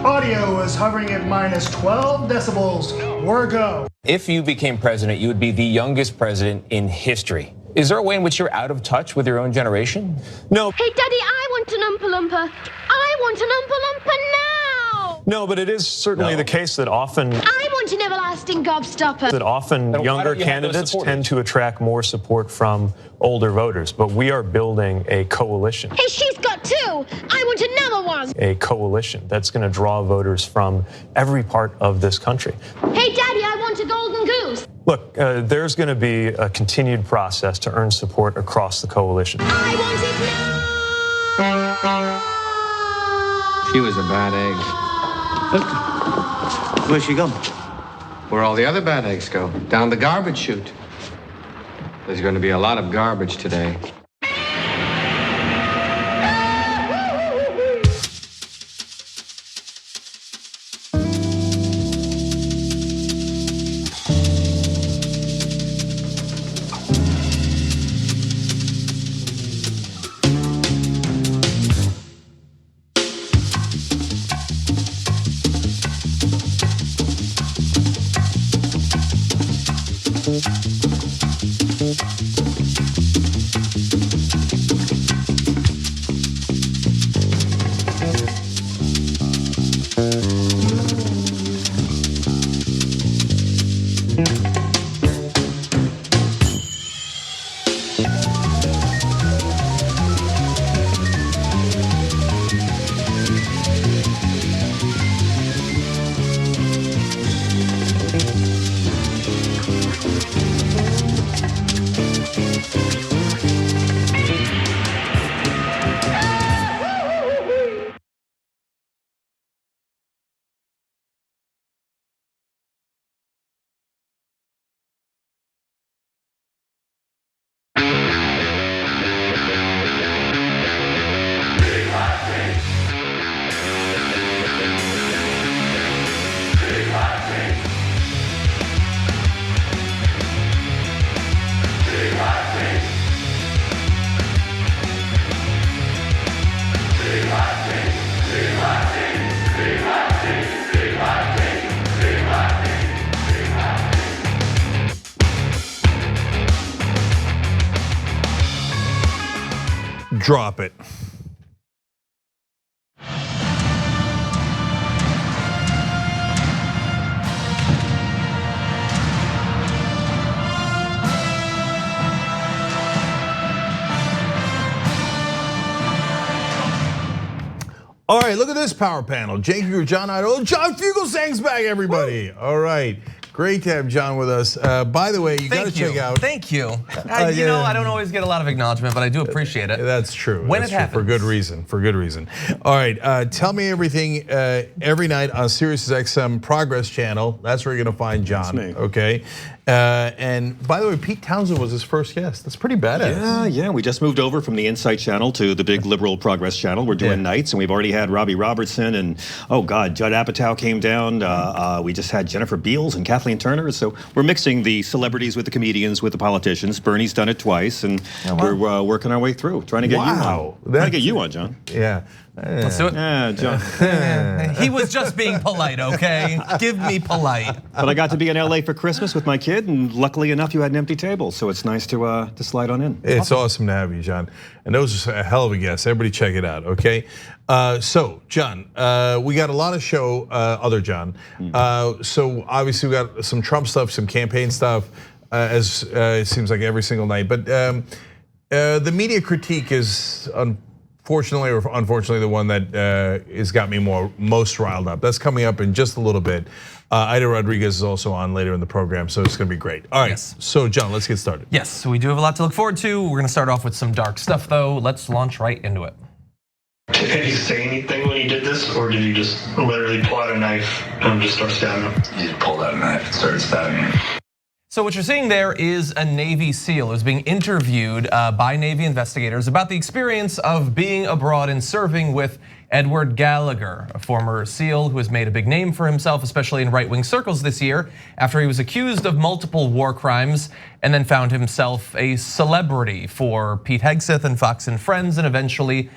Audio is hovering at minus 12 decibels. We're a go. If you became president, you would be the youngest president in history. Is there a way in which you're out of touch with your own generation? No. Hey, Daddy, I want an Oompa Loompa. I want an Oompa Loompa now. No, but it is certainly the case that often I want an everlasting gobstopper. Younger candidates tend to attract more support from older voters. But we are building a coalition. Hey, she's got two. I want another one. A coalition that's going to draw voters from every part of this country. Hey, Daddy, I want a golden goose. Look, there's going to be a continued process to earn support across the coalition. I want it now. She was a bad egg. Where's she gone? Where all the other bad eggs go, down the garbage chute. There's going to be a lot of garbage today. Drop it. All right, look at this power panel. Jake Fugel, John Idol. John Fugelsang's back, everybody. Woo. All right. Great to have John with us. By the way, you got to check out. Thank you. You know, I don't always get a lot of acknowledgement, but I do appreciate it. That's true. When it happens. For good reason. For good reason. All right. Tell me everything every night on SiriusXM Progress Channel. That's where you're going to find John. That's me. Okay. And by the way, Pete Townsend was his first guest. That's pretty badass. Yeah. We just moved over from the Insight Channel to the big liberal Progress Channel. We're doing nights, and we've already had Robbie Robertson and Judd Apatow came down. We just had Jennifer Beals and Kathleen Turner. So we're mixing the celebrities with the comedians with the politicians. Bernie's done it twice, and we're working our way through, trying to get you on. Trying to get you on, John. Yeah. Let's do it. Yeah, John. He was just being polite, okay? Give me polite. But I got to be in LA for Christmas with my kid, and luckily enough, you had an empty table, so it's nice to slide on in. It's awesome to have you, John. And those are a hell of a guest. Everybody check it out, okay? So, John, we got a lot of show, other John. So obviously we got some Trump stuff, some campaign stuff, as it seems like every single night. But the media critique is fortunately or unfortunately the one that has got me most riled up. That's coming up in just a little bit. Ida Rodriguez is also on later in the program, so it's gonna be great. All right, so John, let's get started. Yes, so we do have a lot to look forward to. We're gonna start off with some dark stuff though. Let's launch right into it. Did he say anything when he did this, or did he just literally pull out a knife and just start stabbing him? He just pulled out a knife and started stabbing him. So what you're seeing there is a Navy SEAL who's being interviewed by Navy investigators about the experience of being abroad and serving with Edward Gallagher, a former SEAL who has made a big name for himself, especially in right-wing circles this year, after he was accused of multiple war crimes and then found himself a celebrity for Pete Hegseth and Fox and Friends, and eventually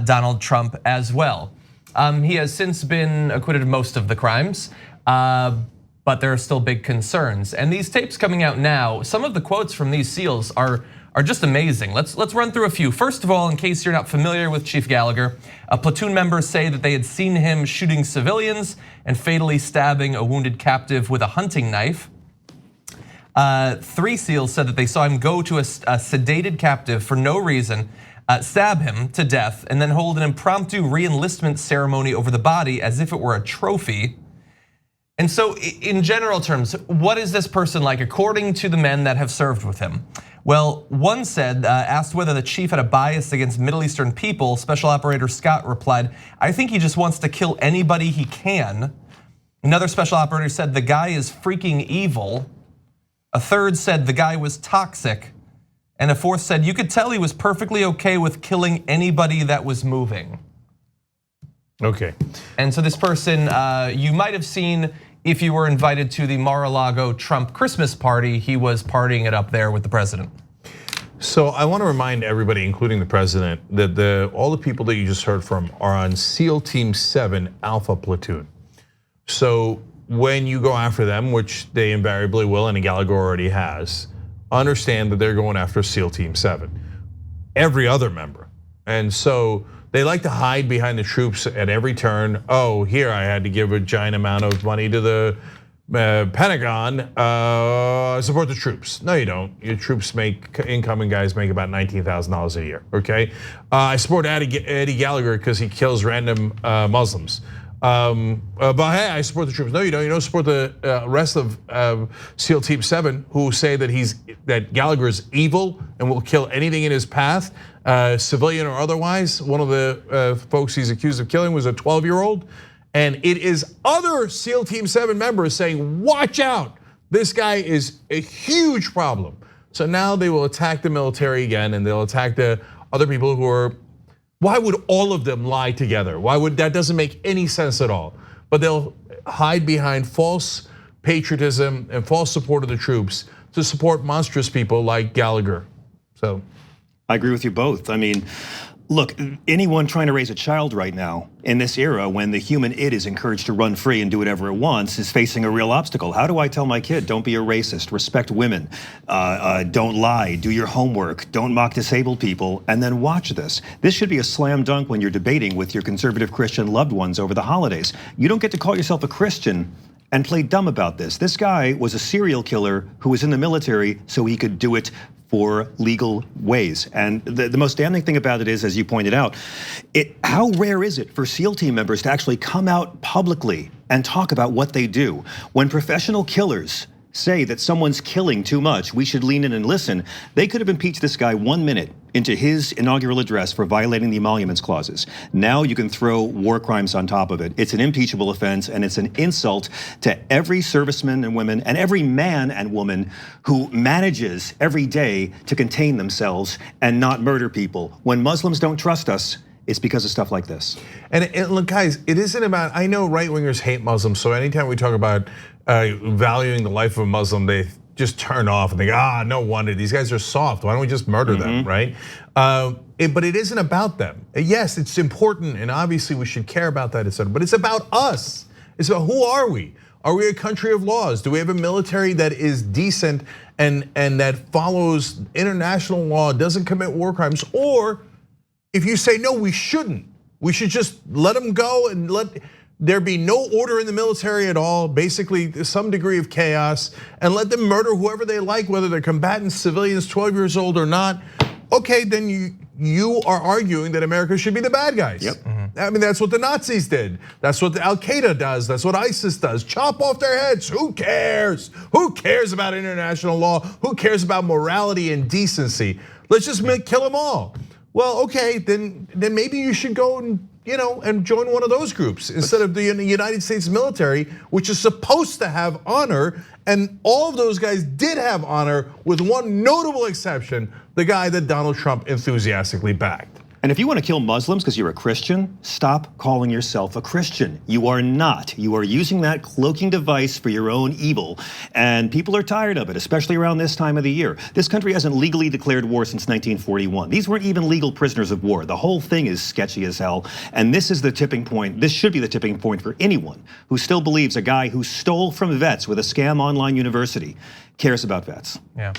Donald Trump as well. He has since been acquitted of most of the crimes, but there are still big concerns. And these tapes coming out now, some of the quotes from these SEALs are just amazing. Let's run through a few. First of all, in case you're not familiar with Chief Gallagher, platoon members say that they had seen him shooting civilians and fatally stabbing a wounded captive with a hunting knife. 3 SEALs said that they saw him go to a sedated captive for no reason, stab him to death, and then hold an impromptu re-enlistment ceremony over the body as if it were a trophy. And so in general terms, what is this person like according to the men that have served with him? Well, one said, asked whether the chief had a bias against Middle Eastern people, Special Operator Scott replied, I think he just wants to kill anybody he can. Another special operator said the guy is freaking evil. A third said the guy was toxic. And a fourth said you could tell he was perfectly okay with killing anybody that was moving. Okay. And so this person, you might have seen if you were invited to the Mar-a-Lago Trump Christmas party, he was partying it up there with the president. So I want to remind everybody, including the president, that all the people that you just heard from are on SEAL Team 7 Alpha Platoon. So when you go after them, which they invariably will, and Gallagher already has, understand that they're going after SEAL Team 7, every other member. And so they like to hide behind the troops at every turn. Oh, here I had to give a giant amount of money to the Pentagon, support the troops. No, you don't. Your troops incoming guys make about $19,000 a year, okay? I support Eddie Gallagher because he kills random Muslims. But hey, I support the troops. No, you don't. You don't support the rest of SEAL Team 7 who say that Gallagher is evil and will kill anything in his path, civilian or otherwise. One of the folks he's accused of killing was a 12-year-old. And it is other SEAL Team 7 members saying, watch out, this guy is a huge problem. So now they will attack the military again, and they'll attack the other people who are, why would all of them lie together? Why would, that doesn't make any sense at all. But they'll hide behind false patriotism and false support of the troops to support monstrous people like Gallagher. So I agree with you both. I mean, look, anyone trying to raise a child right now in this era when the human id is encouraged to run free and do whatever it wants is facing a real obstacle. How do I tell my kid, don't be a racist, respect women, don't lie, do your homework, don't mock disabled people, and then watch this. This should be a slam dunk when you're debating with your conservative Christian loved ones over the holidays. You don't get to call yourself a Christian and play dumb about this. This guy was a serial killer who was in the military so he could do it for legal ways. And the most damning thing about it is, as you pointed out, how rare is it for SEAL team members to actually come out publicly and talk about what they do? When professional killers say that someone's killing too much, we should lean in and listen. They could have impeached this guy 1 minute into his inaugural address for violating the emoluments clauses. Now you can throw war crimes on top of it. It's an impeachable offense, and it's an insult to every serviceman and woman and every man and woman who manages every day to contain themselves and not murder people. When Muslims don't trust us, it's because of stuff like this. And look, guys, it isn't about, I know right-wingers hate Muslims, so anytime we talk about valuing the life of a Muslim, they just turn off and think, no wonder, these guys are soft. Why don't we just murder them, right? But it isn't about them. Yes, it's important, and obviously we should care about that, etc. But it's about us. It's about who are we? Are we a country of laws? Do we have a military that is decent and that follows international law, doesn't commit war crimes? Or if you say, no, we shouldn't, we should just let them go and let there be no order in the military at all, basically some degree of chaos, and let them murder whoever they like, whether they're combatants, civilians, 12 years old or not. Okay, then you are arguing that America should be the bad guys. Yep. I mean, that's what the Nazis did. That's what the Al-Qaeda does. That's what ISIS does. Chop off their heads. Who cares? Who cares about international law? Who cares about morality and decency? Let's just kill them all. Well, okay, then maybe you should go and join one of those groups instead of the United States military, which is supposed to have honor. And all of those guys did have honor, with one notable exception: the guy that Donald Trump enthusiastically backed. And if you want to kill Muslims because you're a Christian, stop calling yourself a Christian. You are not. You are using that cloaking device for your own evil. And people are tired of it, especially around this time of the year. This country hasn't legally declared war since 1941. These weren't even legal prisoners of war. The whole thing is sketchy as hell. And this is the tipping point. This should be the tipping point for anyone who still believes a guy who stole from vets with a scam online university cares about vets. Yeah.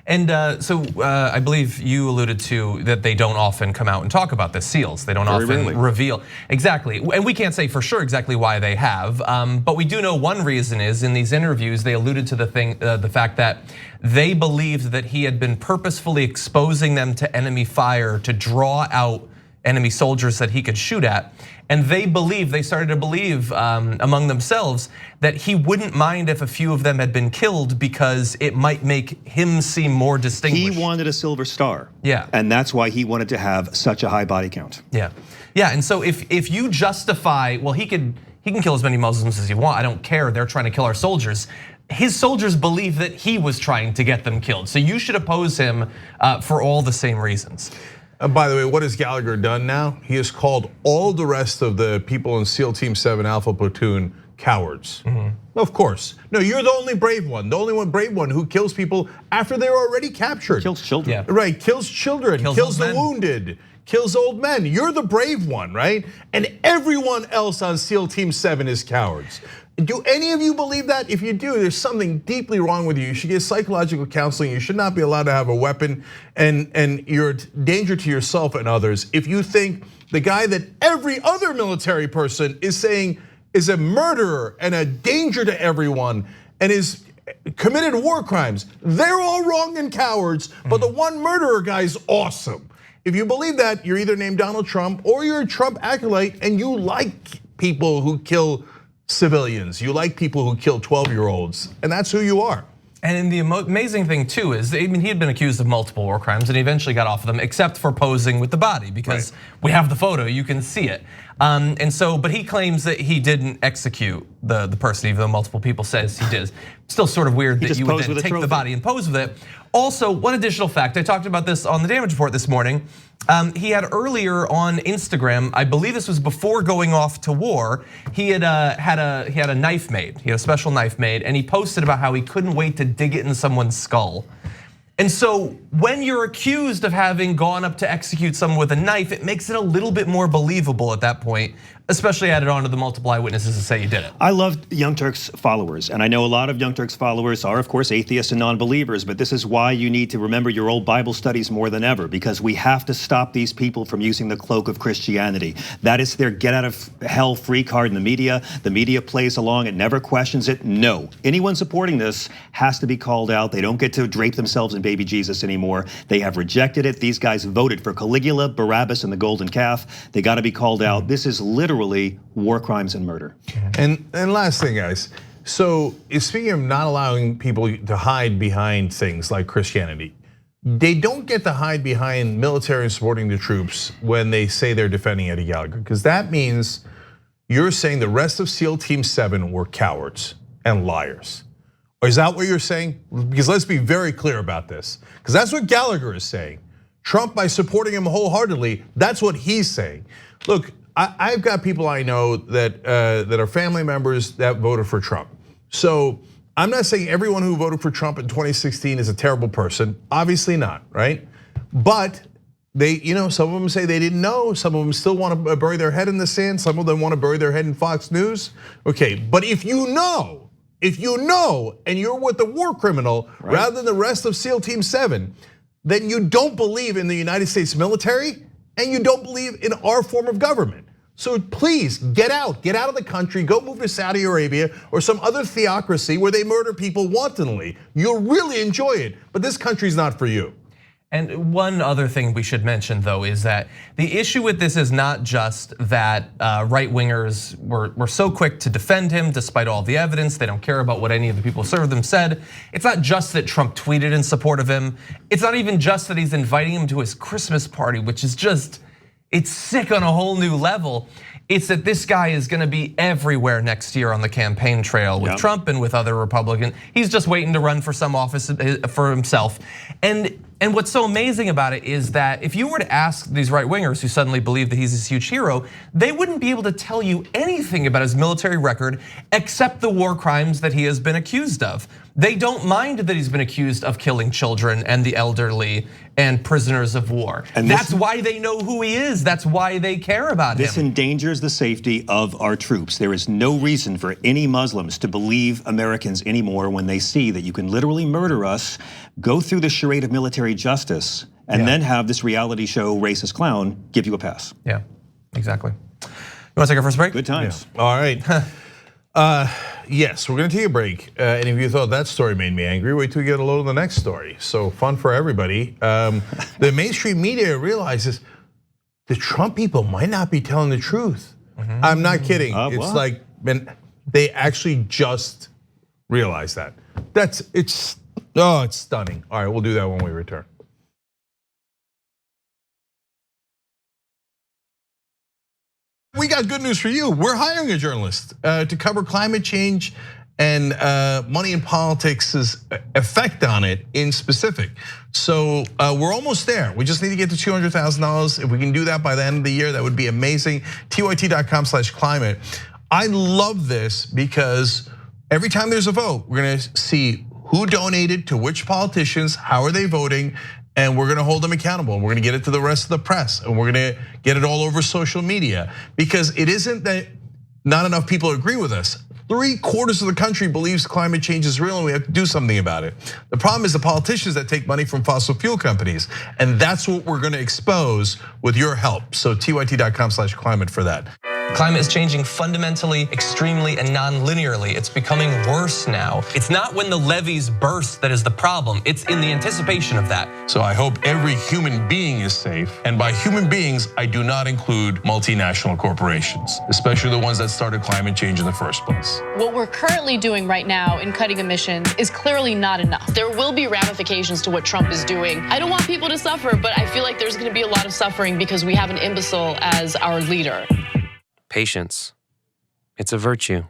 And so I believe you alluded to that they don't often come out and talk about the SEALs. They don't often reveal. Exactly, and we can't say for sure exactly why they have, but we do know one reason is in these interviews they alluded to the fact that they believed that he had been purposefully exposing them to enemy fire to draw out enemy soldiers that he could shoot at. And they started to believe among themselves that he wouldn't mind if a few of them had been killed because it might make him seem more distinguished. He wanted a silver star. Yeah. And that's why he wanted to have such a high body count. Yeah. Yeah, and so if you justify, well, he can kill as many Muslims as he wants, I don't care, they're trying to kill our soldiers. His soldiers believe that he was trying to get them killed. So you should oppose him for all the same reasons. By the way, what has Gallagher done now? He has called all the rest of the people in SEAL Team 7 Alpha Platoon cowards. Of course. No, you're the only brave one. The only brave one who kills people after they're already captured. Kills children. Yeah. Right, kills children, kills the wounded, kills old men. You're the brave one, right? And everyone else on SEAL Team 7 is cowards. Do any of you believe that? If you do, there's something deeply wrong with you. You should get psychological counseling. You should not be allowed to have a weapon, and you're a danger to yourself and others. If you think the guy that every other military person is saying is a murderer and a danger to everyone and is committed war crimes, they're all wrong and cowards, but the one murderer guy's awesome. If you believe that, you're either named Donald Trump or you're a Trump acolyte and you like people who kill civilians. You like people who kill 12-year-olds, and that's who you are. And the amazing thing too is, I mean, he had been accused of multiple war crimes and he eventually got off of them, except for posing with the body, because we have the photo, you can see it. And so, but he claims that he didn't execute the person, even though multiple people says he did. Still sort of weird that you would then take the body and pose with it. Also, one additional fact, I talked about this on the damage report this morning. He had earlier on Instagram, I believe this was before going off to war, he had a knife made, he had a special knife made, and he posted about how he couldn't wait to dig it in someone's skull. And so when you're accused of having gone up to execute someone with a knife, it makes it a little bit more believable at that point, especially added on to the multiple eyewitnesses to say you did it. I love Young Turks followers, and I know a lot of Young Turks followers are, of course, atheists and non-believers, but this is why you need to remember your old Bible studies more than ever, because we have to stop these people from using the cloak of Christianity. That is their get out of hell free card in the media. The media plays along, it never questions it. No, anyone supporting this has to be called out. They don't get to drape themselves in baby Jesus anymore. They have rejected it. These guys voted for Caligula, Barabbas, and the golden calf. They got to be called out. This is literally war crimes and murder. And last thing, guys. So speaking of not allowing people to hide behind things like Christianity, they don't get to hide behind military supporting the troops when they say they're defending Eddie Gallagher, because that means you're saying the rest of SEAL Team 7 were cowards and liars. Or is that what you're saying? Because let's be very clear about this, because that's what Gallagher is saying. Trump, by supporting him wholeheartedly, that's what he's saying. Look, I've got people I know that are family members that voted for Trump. So I'm not saying everyone who voted for Trump in 2016 is a terrible person. Obviously not, right? But they, some of them say they didn't know. Some of them still want to bury their head in the sand. Some of them want to bury their head in Fox News. Okay, but if you know, and you're with the war criminal rather than the rest of SEAL Team 7, then you don't believe in the United States military and you don't believe in our form of government. So please get out of the country, go move to Saudi Arabia or some other theocracy where they murder people wantonly. You'll really enjoy it, but this country's not for you. And one other thing we should mention, though, is that the issue with this is not just that right-wingers were so quick to defend him despite all the evidence. They don't care about what any of the people who served them said. It's not just that Trump tweeted in support of him. It's not even just that he's inviting him to his Christmas party, which is just, it's sick on a whole new level. It's that this guy is gonna be everywhere next year on the campaign trail with Trump and with other Republicans. He's just waiting to run for some office for himself. And And what's so amazing about it is that if you were to ask these right-wingers who suddenly believe that he's this huge hero, they wouldn't be able to tell you anything about his military record except the war crimes that he has been accused of. They don't mind that he's been accused of killing children and the elderly and prisoners of war. And that's why they know who he is. That's why they care about him. This endangers the safety of our troops. There is no reason for any Muslims to believe Americans anymore when they see that you can literally murder us, go through the charade of military justice, and then have this reality show racist clown give you a pass. Yeah, exactly. You want to take our first break? Good times. Yeah. All right. Yes, we're gonna take a break. And if you thought that story made me angry, wait till we get a load of the next story. So fun for everybody. The mainstream media realizes the Trump people might not be telling the truth. I'm not kidding. It's like, they actually just realized that. It's stunning. All right, we'll do that when we return. We got good news for you. We're hiring a journalist to cover climate change and money in politics' effect on it in specific. So we're almost there. We just need to get to $200,000. If we can do that by the end of the year, that would be amazing. TYT.com/climate. I love this because every time there's a vote, we're gonna see who donated to which politicians, how are they voting, and we're gonna hold them accountable. And we're gonna get it to the rest of the press, and we're gonna get it all over social media. Because it isn't that not enough people agree with us. 3/4 of the country believes climate change is real and we have to do something about it. The problem is the politicians that take money from fossil fuel companies. And that's what we're gonna expose with your help. So TYT.com/climate for that. Climate is changing fundamentally, extremely, and non-linearly. It's becoming worse now. It's not when the levees burst that is the problem. It's in the anticipation of that. So I hope every human being is safe. And by human beings, I do not include multinational corporations, especially the ones that started climate change in the first place. What we're currently doing right now in cutting emissions is clearly not enough. There will be ramifications to what Trump is doing. I don't want people to suffer, but I feel like there's gonna be a lot of suffering because we have an imbecile as our leader. Patience. It's a virtue.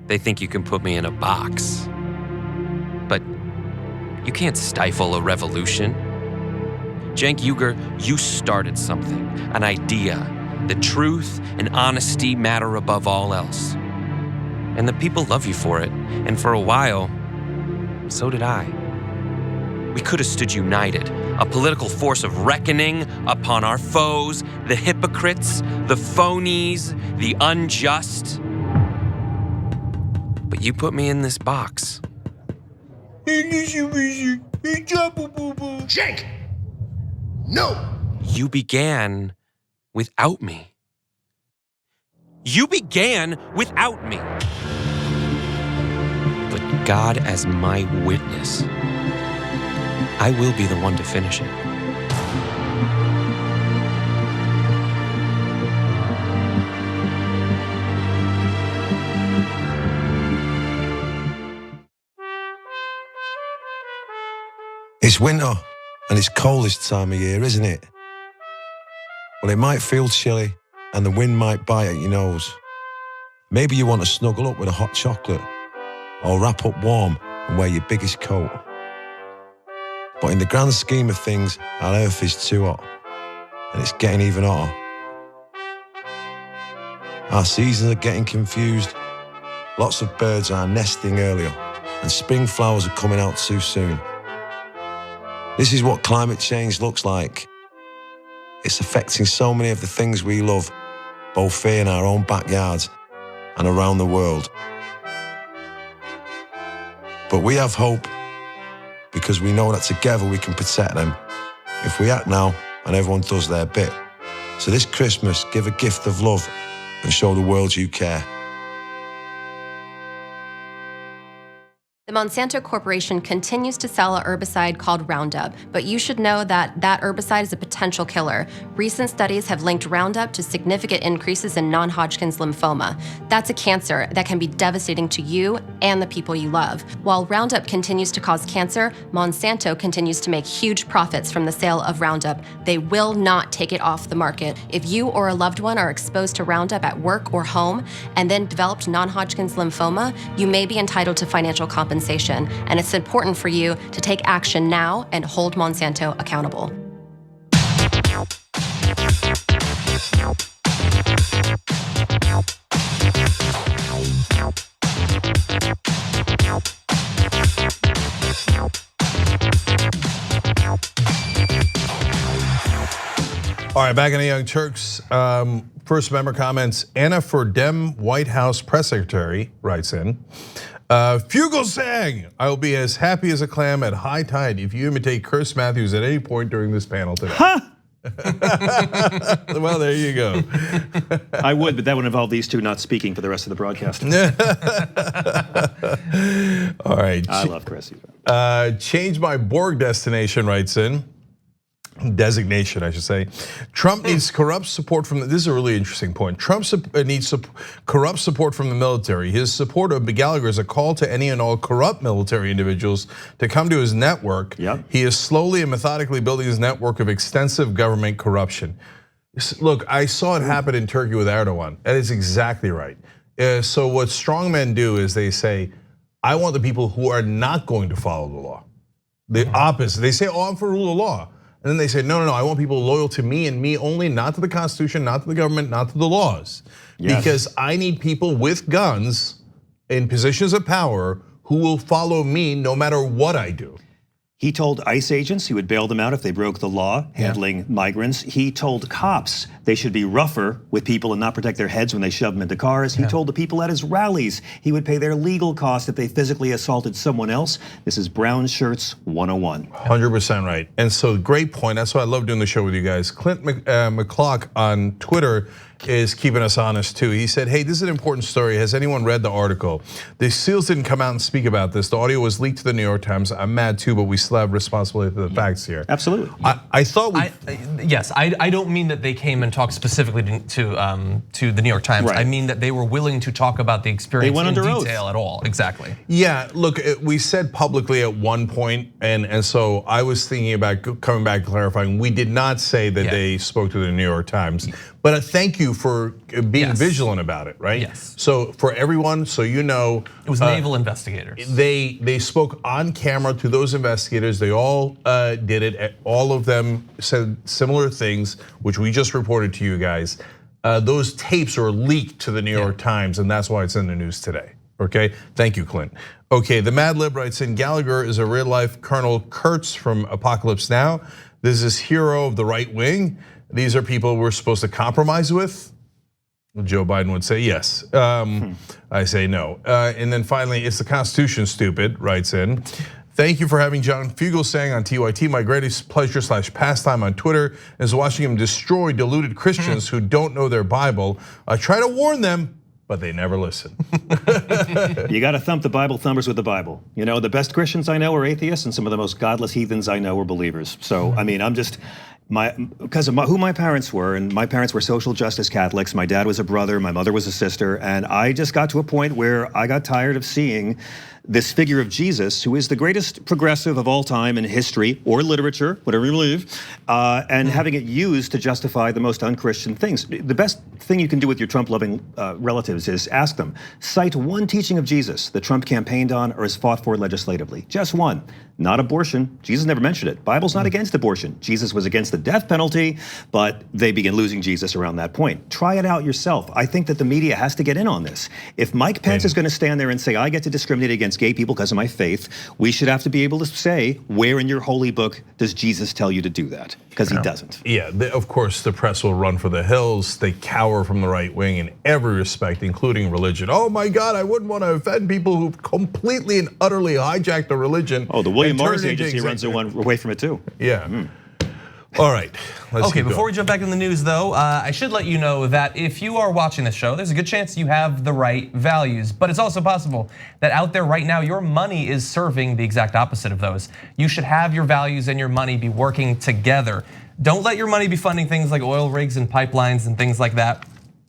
They think you can put me in a box. But you can't stifle a revolution. Cenk Uygur, you started something, an idea. The truth and honesty matter above all else. And the people love you for it. And for a while, so did I. We could have stood united, a political force of reckoning upon our foes, the hypocrites, the phonies, the unjust. But you put me in this box. Jake! No! You began without me. You began without me. But God as my witness, I will be the one to finish it. It's winter, and it's cold this time of year, isn't it? Well, it might feel chilly, and the wind might bite at your nose. Maybe you want to snuggle up with a hot chocolate, or wrap up warm and wear your biggest coat. But in the grand scheme of things, our earth is too hot, and it's getting even hotter. Our seasons are getting confused. Lots of birds are nesting earlier, and spring flowers are coming out too soon. This is what climate change looks like. It's affecting so many of the things we love, both here in our own backyards and around the world. But we have hope, because we know that together we can protect them if we act now and everyone does their bit. So this Christmas, give a gift of love and show the world you care. The Monsanto Corporation continues to sell a herbicide called Roundup, but you should know that that herbicide is a potential killer. Recent studies have linked Roundup to significant increases in non-Hodgkin's lymphoma. That's a cancer that can be devastating to you and the people you love. While Roundup continues to cause cancer, Monsanto continues to make huge profits from the sale of Roundup. They will not take it off the market. If you or a loved one are exposed to Roundup at work or home and then developed non-Hodgkin's lymphoma, you may be entitled to financial compensation. compensation, and it's important for you to take action now and hold Monsanto accountable. All right, back in the Young Turks. First member comments. Anna for Dem White House press secretary writes in. Fugelsang, I will be as happy as a clam at high tide if you imitate Chris Matthews at any point during this panel today. Well, there you go. I would, but that would involve these two not speaking for the rest of the broadcast. All right. I love Chris. Change my Borg destination writes in. Designation, I should say. Trump needs corrupt support from this is a really interesting point. Trump needs corrupt support from the military. His support of Gallagher is a call to any and all corrupt military individuals to come to his network. Yep. He is slowly and methodically building his network of extensive government corruption. Look, I saw it happen in Turkey with Erdogan. That is exactly right. So what strongmen do is they say, I want the people who are not going to follow the law. The opposite. They say, oh, I'm for rule of law. And then they say, no, I want people loyal to me and me only, not to the Constitution, not to the government, not to the laws. Yes. Because I need people with guns in positions of power who will follow me no matter what I do. He told ICE agents he would bail them out if they broke the law, handling migrants. He told cops they should be rougher with people and not protect their heads when they shove them into cars. He told the people at his rallies he would pay their legal costs if they physically assaulted someone else. This is Brown Shirts 101. 100% right. And so great point. That's why I love doing the show with you guys. Clint McClock on Twitter is keeping us honest too. He said, hey, this is an important story. Has anyone read the article? The SEALs didn't come out and speak about this. The audio was leaked to the New York Times. I'm mad too, but we still have responsibility for the facts here. Absolutely. I thought yes, I don't mean that they came and talked specifically to the New York Times. Right. I mean that they were willing to talk about the experience in detail at all. Exactly. Yeah, look, we said publicly at one point, and so I was thinking about coming back and clarifying. We did not say that they spoke to the New York Times, but thank you for being vigilant about it, right? Yes. So for everyone, so you know, it was naval investigators. They spoke on camera to those investigators. They all did it. All of them said similar things, which we just reported to you guys. Those tapes are leaked to the New York Times, and that's why it's in the news today. Okay, thank you, Clint. Okay, the Mad Lib writes in, Gallagher is a real-life Colonel Kurtz from Apocalypse Now. This is hero of the right wing. These are people we're supposed to compromise with. Joe Biden would say yes. I say no. And then finally, it's the Constitution, stupid, writes in. Thank you for having John Fugelsang on TYT. My greatest pleasure / pastime on Twitter is watching him destroy deluded Christians who don't know their Bible. I try to warn them, but they never listen. You got to thump the Bible thumbers with the Bible. You know, the best Christians I know are atheists, and some of the most godless heathens I know are believers. So, I mean, I'm just, because of who my parents were, and my parents were social justice Catholics. My dad was a brother, my mother was a sister, and I just got to a point where I got tired of seeing this figure of Jesus, who is the greatest progressive of all time in history or literature, whatever you believe, and having it used to justify the most unchristian things. The best thing you can do with your Trump-loving relatives is ask them, cite one teaching of Jesus that Trump campaigned on or has fought for legislatively. Just one. Not abortion. Jesus never mentioned it. Bible's not against abortion. Jesus was against the death penalty, but they began losing Jesus around that point. Try it out yourself. I think that the media has to get in on this. If Mike Pence is going to stand there and say, I get to discriminate against gay people because of my faith, we should have to be able to say, where in your holy book does Jesus tell you to do that? Because he doesn't. Yeah, of course, the press will run for the hills. They cower from the right wing in every respect, including religion. Oh my God, I wouldn't want to offend people who completely and utterly hijacked the religion. Oh, the William Morris agency runs away from it too. Yeah. All right, let's keep before we jump back in the news though, I should let you know that if you are watching this show, there's a good chance you have the right values, but it's also possible that out there right now, your money is serving the exact opposite of those. You should have your values and your money be working together. Don't let your money be funding things like oil rigs and pipelines and things like that.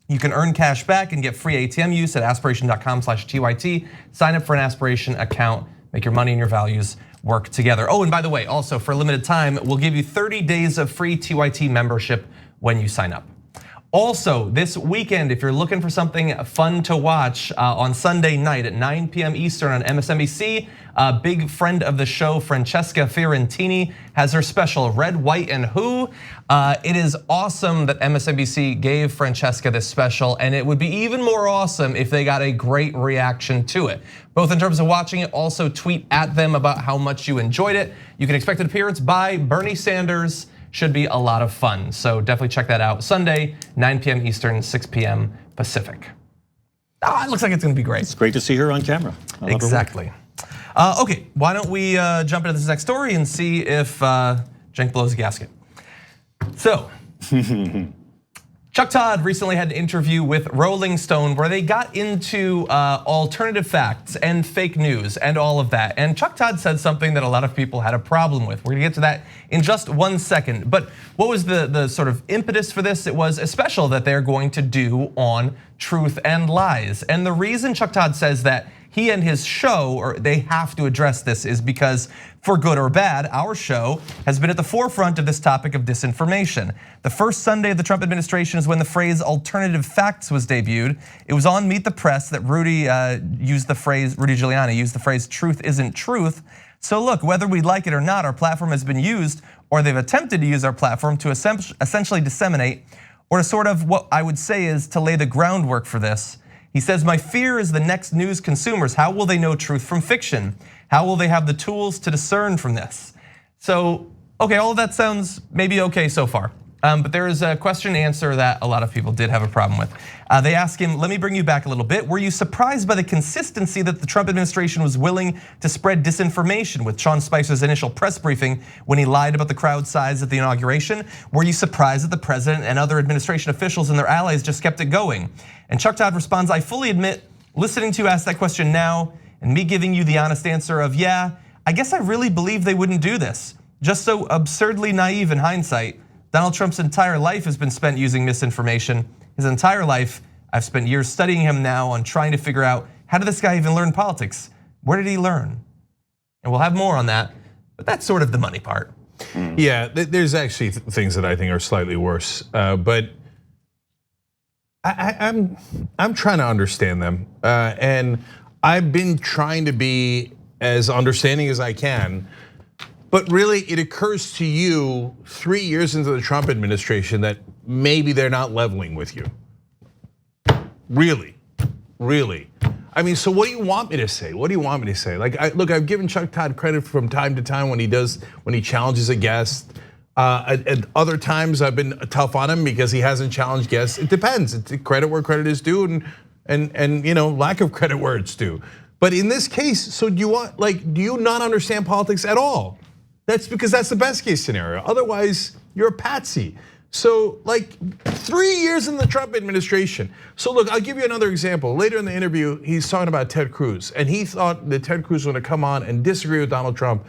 You can earn cash back and get free ATM use at aspiration.com/TYT. Sign up for an Aspiration account, make your money and your values work together. Oh, and by the way, also for a limited time, we'll give you 30 days of free TYT membership when you sign up. Also, this weekend, if you're looking for something fun to watch on Sunday night at 9 p.m. Eastern on MSNBC, a big friend of the show, Francesca Fiorentini, has her special Red, White, and Who. It is awesome that MSNBC gave Francesca this special, and it would be even more awesome if they got a great reaction to it. Both in terms of watching it, also tweet at them about how much you enjoyed it. You can expect an appearance by Bernie Sanders. Should be a lot of fun. So definitely check that out. Sunday, 9 p.m. Eastern, 6 p.m. Pacific. It looks like it's gonna be great. It's great to see her on camera. Exactly. Okay, why don't we jump into this next story and see if Cenk blows a gasket. So, Chuck Todd recently had an interview with Rolling Stone where they got into alternative facts and fake news and all of that. And Chuck Todd said something that a lot of people had a problem with. We're gonna get to that in just 1 second. But what was the sort of impetus for this? It was a special that they're going to do on truth and lies. And the reason Chuck Todd says that he and his show, or they have to address this, is because for good or bad, our show has been at the forefront of this topic of disinformation. The first Sunday of the Trump administration is when the phrase alternative facts was debuted. It was on Meet the Press that Rudy Giuliani used the phrase truth isn't truth. So look, whether we like it or not, our platform has been used, or they've attempted to use our platform to essentially disseminate, or to sort of what I would say is to lay the groundwork for this. He says, my fear is the next news consumers. How will they know truth from fiction? How will they have the tools to discern from this? So, okay, all of that sounds maybe okay so far. But there is a question and answer that a lot of people did have a problem with. They asked him, let me bring you back a little bit. Were you surprised by the consistency that the Trump administration was willing to spread disinformation with Sean Spicer's initial press briefing when he lied about the crowd size at the inauguration? Were you surprised that the president and other administration officials and their allies just kept it going? And Chuck Todd responds, I fully admit, listening to you ask that question now and me giving you the honest answer of, yeah, I guess I really believe they wouldn't do this. Just so absurdly naive in hindsight. Donald Trump's entire life has been spent using misinformation. His entire life, I've spent years studying him now on trying to figure out, how did this guy even learn politics? Where did he learn? And we'll have more on that, but that's sort of the money part. Yeah, there's actually things that I think are slightly worse, but I'm trying to understand them, and I've been trying to be as understanding as I can. But really, it occurs to you 3 years into the Trump administration that maybe they're not leveling with you. Really, really. I mean, so what do you want me to say? What do you want me to say? Like, look, I've given Chuck Todd credit from time to time when he challenges a guest. At other times, I've been tough on him because he hasn't challenged guests. It depends. It's credit where credit is due, and lack of credit where it's due. But in this case, so do you not understand politics at all? That's because that's the best case scenario. Otherwise, you're a patsy. So 3 years in the Trump administration. So look, I'll give you another example. Later in the interview, he's talking about Ted Cruz. And he thought that Ted Cruz was gonna come on and disagree with Donald Trump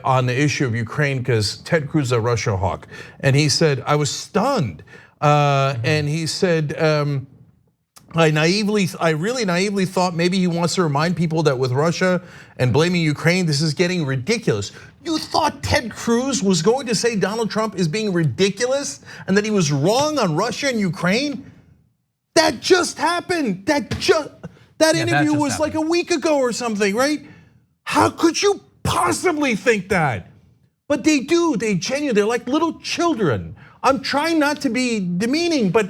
on the issue of Ukraine because Ted Cruz is a Russia hawk. And he said, I was stunned. And he said, I really naively thought maybe he wants to remind people that with Russia and blaming Ukraine, this is getting ridiculous. You thought Ted Cruz was going to say Donald Trump is being ridiculous and that he was wrong on Russia and Ukraine? That just happened. That interview was like a week ago or something, right? How could you possibly think that? But they do, they're like little children. I'm trying not to be demeaning, but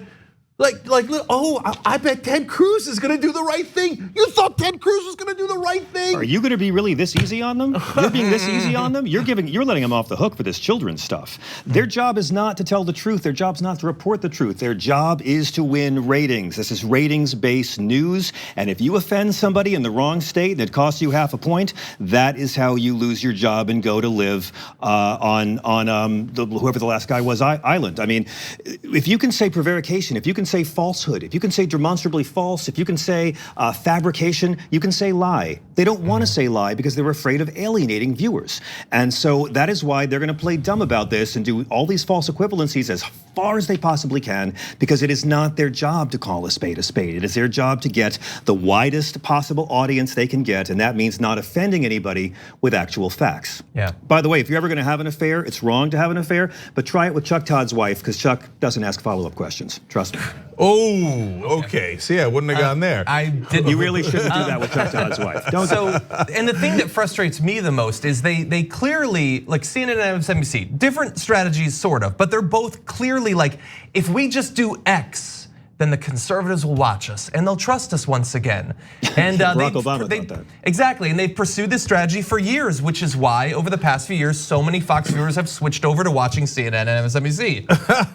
I bet Ted Cruz is gonna do the right thing. You thought Ted Cruz was gonna do the right thing? Are you gonna be really this easy on them? You're being this easy on them? You're letting them off the hook for this children's stuff. Their job is not to tell the truth. Their job's not to report the truth. Their job is to win ratings. This is ratings-based news. And if you offend somebody in the wrong state and it costs you half a point, that is how you lose your job and go to live on whoever the last guy was, island. I mean, if you can say prevarication, if you can say falsehood, if you can say demonstrably false, if you can say fabrication, you can say lie. They don't want to say lie because they're afraid of alienating viewers. And so that is why they're going to play dumb about this and do all these false equivalencies as far as they possibly can, because it is not their job to call a spade a spade. It is their job to get the widest possible audience they can get, and that means not offending anybody with actual facts. Yeah. By the way, if you're ever going to have an affair, it's wrong to have an affair, but try it with Chuck Todd's wife, because Chuck doesn't ask follow-up questions. Trust me. Oh, okay. See, I wouldn't have gone there. I didn't. You really shouldn't do that with Chuck Todd's wife. Don't. So, and the thing that frustrates me the most is they clearly, like CNN and MSNBC, different strategies sort of, but they're both clearly like, if we just do X, then the conservatives will watch us and they'll trust us once again. And Barack Obama thought that. Exactly, and they've pursued this strategy for years, which is why over the past few years, so many Fox viewers have switched over to watching CNN and MSNBC.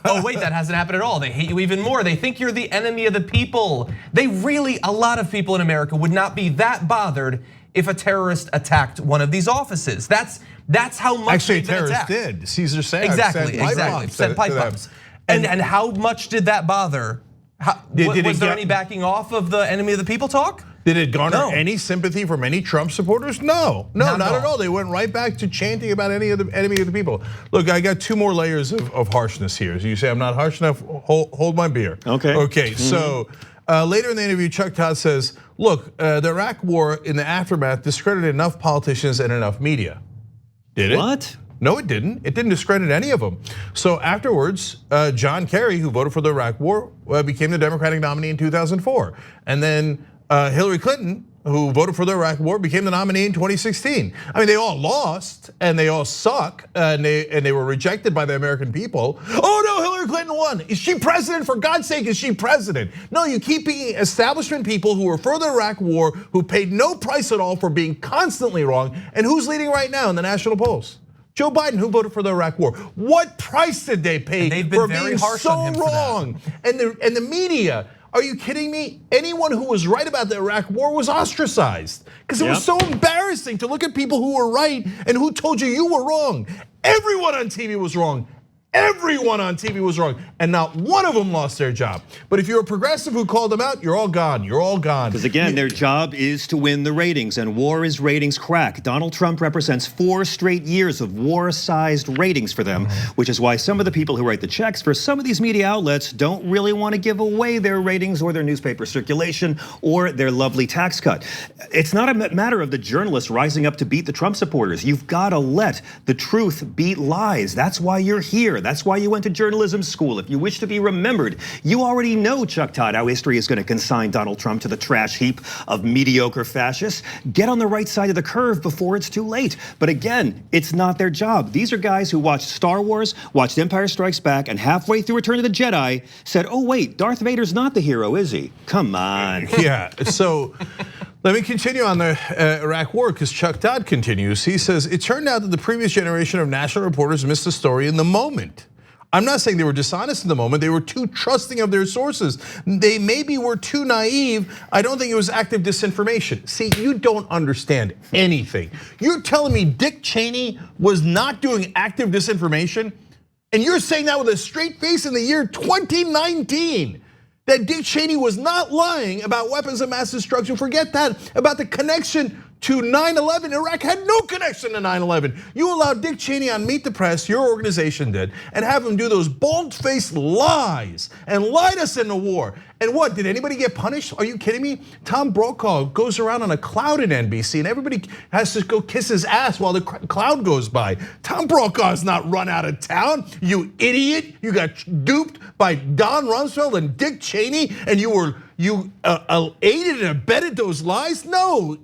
Oh wait, that hasn't happened at all. They hate you even more. They think you're the enemy of the people. They really, a lot of people in America would not be that bothered if a terrorist attacked one of these offices. That's how much actually a they've been terrorist attacked. did. Caesar Sayre Exactly. Sent pipe bombs. And how much did that bother? Was there any backing off of the enemy of the people talk? Did it garner any sympathy from any Trump supporters? No, not at all. They went right back to chanting about any of the enemy of the people. Look, I got two more layers of harshness here. So you say I'm not harsh enough, hold my beer. Okay. Okay, so later in the interview, Chuck Todd says, look, the Iraq war in the aftermath discredited enough politicians and enough media. Did it? What? No, it didn't. It didn't discredit any of them. So afterwards, John Kerry, who voted for the Iraq war, became the Democratic nominee in 2004. And then Hillary Clinton, who voted for the Iraq war, became the nominee in 2016. I mean, they all lost and they all suck and they were rejected by the American people. Oh no, Hillary Clinton won. Is she president? For God's sake, is she president? No, you keep being establishment people who were for the Iraq war, who paid no price at all for being constantly wrong. And who's leading right now in the national polls? Joe Biden, who voted for the Iraq war. What price did they pay for being so wrong? And the media, are you kidding me? Anyone who was right about the Iraq war was ostracized because it was so embarrassing to look at people who were right and who told you were wrong. Everyone on TV was wrong. Everyone on TV was wrong, and not one of them lost their job. But if you're a progressive who called them out, you're all gone. You're all gone. Because again, their job is to win the ratings, and war is ratings crack. Donald Trump represents 4 straight years of war-sized ratings for them, which is why some of the people who write the checks for some of these media outlets don't really want to give away their ratings or their newspaper circulation or their lovely tax cut. It's not a matter of the journalists rising up to beat the Trump supporters. You've got to let the truth beat lies. That's why you're here. That's why you went to journalism school. If you wish to be remembered, you already know, Chuck Todd, how history is going to consign Donald Trump to the trash heap of mediocre fascists. Get on the right side of the curve before it's too late. But again, it's not their job. These are guys who watched Star Wars, watched Empire Strikes Back, and halfway through Return of the Jedi said, oh wait, Darth Vader's not the hero, is he? Come on. Yeah, so let me continue on the Iraq war because Chuck Todd continues. He says, it turned out that the previous generation of national reporters missed the story in the moment. I'm not saying they were dishonest in the moment. They were too trusting of their sources. They maybe were too naive. I don't think it was active disinformation. See, you don't understand anything. You're telling me Dick Cheney was not doing active disinformation? And you're saying that with a straight face in the year 2019. That Dick Cheney was not lying about weapons of mass destruction. Forget that, about the connection to 9/11. Iraq had no connection to 9/11. You allowed Dick Cheney on Meet the Press, your organization did, and have him do those bold-faced lies and lied us into war. And what, did anybody get punished? Are you kidding me? Tom Brokaw goes around on a cloud in NBC and everybody has to go kiss his ass while the cloud goes by. Tom Brokaw's not run out of town, you idiot. You got duped by Don Rumsfeld and Dick Cheney and you aided and abetted those lies? No.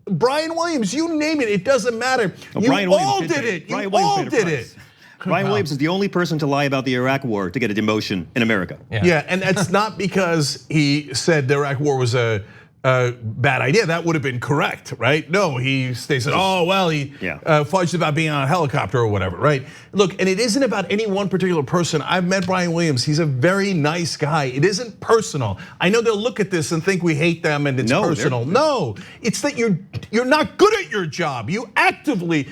Brian Williams, you name it, it doesn't matter. You all did it. You all did it. Brian Williams is the only person to lie about the Iraq war to get a demotion in America. Yeah, and that's not because he said the Iraq war was a bad idea. That would have been correct, right? No, they said, oh, well, he fudged about being on a helicopter or whatever, right? Look, and it isn't about any one particular person. I've met Brian Williams. He's a very nice guy. It isn't personal. I know they'll look at this and think we hate them and it's personal. No, it's that you're not good at your job. You actively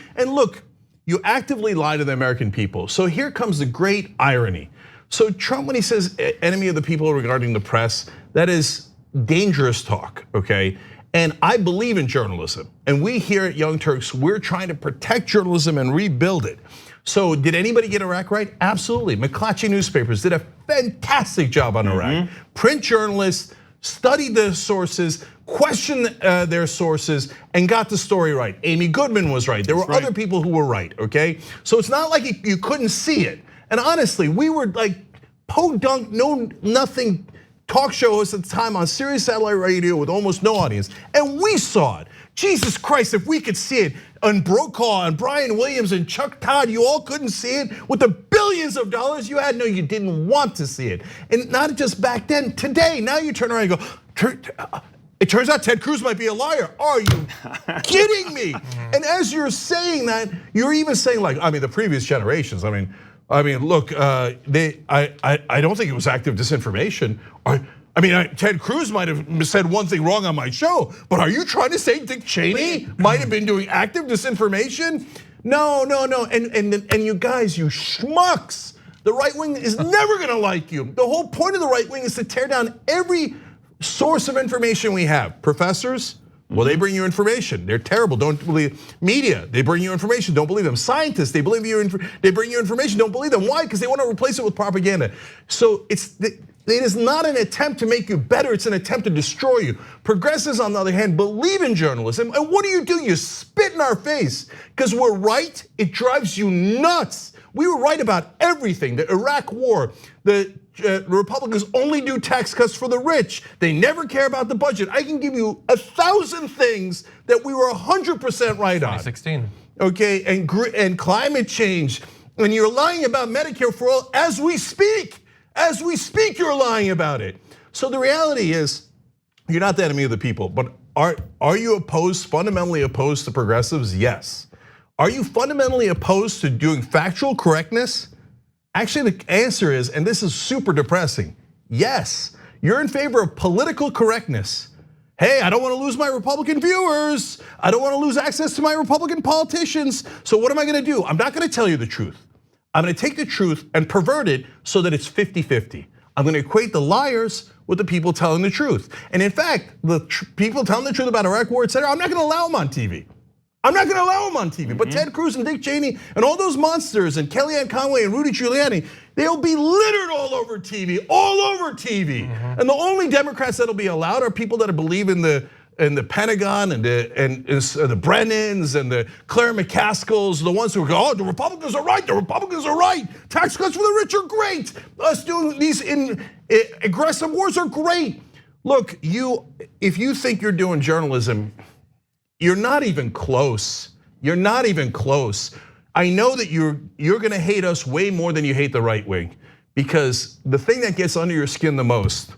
lie to the American people. So here comes the great irony. So Trump, when he says enemy of the people regarding the press, that is dangerous talk, okay? And I believe in journalism. And we here at Young Turks, we're trying to protect journalism and rebuild it. So did anybody get Iraq right? Absolutely. McClatchy newspapers did a fantastic job on Iraq. Print journalists studied the sources, questioned their sources, and got the story right. Amy Goodman was right. There were other people who were right, okay? So it's not like you couldn't see it. And honestly, we were like podunk, nothing talk show hosts at the time on Sirius Satellite Radio with almost no audience. And we saw it. Jesus Christ, if we could see it, and Brokaw and Brian Williams and Chuck Todd, you all couldn't see it with the billions of dollars you had. No, you didn't want to see it. And not just back then, today, now you turn around and go, it turns out Ted Cruz might be a liar. Are you kidding me? And as you're saying that, you're even saying like, I mean, the previous generations, I mean, look, I don't think it was active disinformation. I mean, Ted Cruz might have said one thing wrong on my show, but are you trying to say Dick Cheney might have been doing active disinformation? No. And you guys, you schmucks, the right wing is never gonna like you. The whole point of the right wing is to tear down every source of information we have. Professors, well, they bring you information. They're terrible. Don't believe media. They bring you information. Don't believe them. Scientists, they bring you information. Don't believe them. Why? Because they want to replace it with propaganda. So it is not an attempt to make you better, it's an attempt to destroy you. Progressives, on the other hand, believe in journalism, and what do? You spit in our face. Because we're right, it drives you nuts. We were right about everything, the Iraq war, the Republicans only do tax cuts for the rich. They never care about the budget. I can give you 1,000 things that we were 100% right on. 2016. Okay, and climate change, and you're lying about Medicare for all as we speak. As we speak, you're lying about it. So the reality is, you're not the enemy of the people, but are you fundamentally opposed to progressives? Yes. Are you fundamentally opposed to doing factual correctness? Actually, the answer is, and this is super depressing, yes. You're in favor of political correctness. Hey, I don't want to lose my Republican viewers. I don't want to lose access to my Republican politicians. So what am I going to do? I'm not going to tell you the truth. I'm going to take the truth and pervert it so that it's 50-50. I'm going to equate the liars with the people telling the truth. And in fact, the people telling the truth about Iraq war, etc., I'm not going to allow them on TV. I'm not going to allow them on TV. But Ted Cruz and Dick Cheney and all those monsters and Kellyanne Conway and Rudy Giuliani, they'll be littered all over TV, And the only Democrats that'll be allowed are people that believe in the Pentagon and the Brennans and the Claire McCaskells, the ones who go, oh, the Republicans are right, Tax cuts for the rich are great. Us doing these aggressive wars are great. Look, if you think you're doing journalism, you're not even close. You're not even close. I know that you're gonna hate us way more than you hate the right wing, because the thing that gets under your skin the most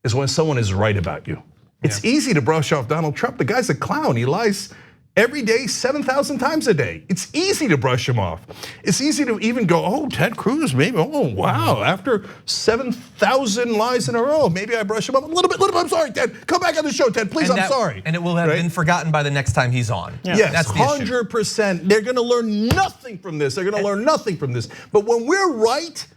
is when someone is right about you. It's easy to brush off Donald Trump. The guy's a clown. He lies every day, 7,000 times a day. It's easy to brush him off. It's easy to even go, oh, Ted Cruz, maybe, oh, wow. After 7,000 lies in a row, maybe I brush him up a little bit. I'm sorry, Ted. Come back on the show, Ted, please, I'm sorry. And it will have been forgotten by the next time he's on. Yes, that's 100%. They're gonna learn nothing from this. But when we're right,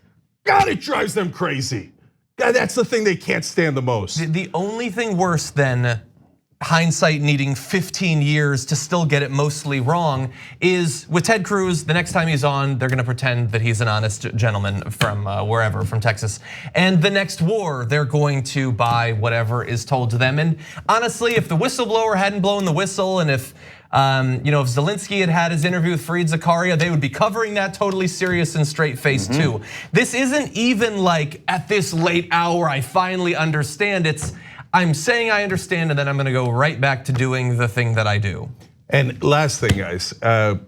God, it drives them crazy. God, that's the thing they can't stand the most. The only thing worse than hindsight needing 15 years to still get it mostly wrong is with Ted Cruz, the next time he's on, they're gonna pretend that he's an honest gentleman from wherever, from Texas. And the next war, they're going to buy whatever is told to them. And honestly, if the whistleblower hadn't blown the whistle, and if Zelensky had his interview with Fareed Zakaria, they would be covering that totally serious and straight face too. This isn't even like at this late hour, I finally understand. It's, I'm saying I understand, and then I'm gonna go right back to doing the thing that I do. And last thing, guys,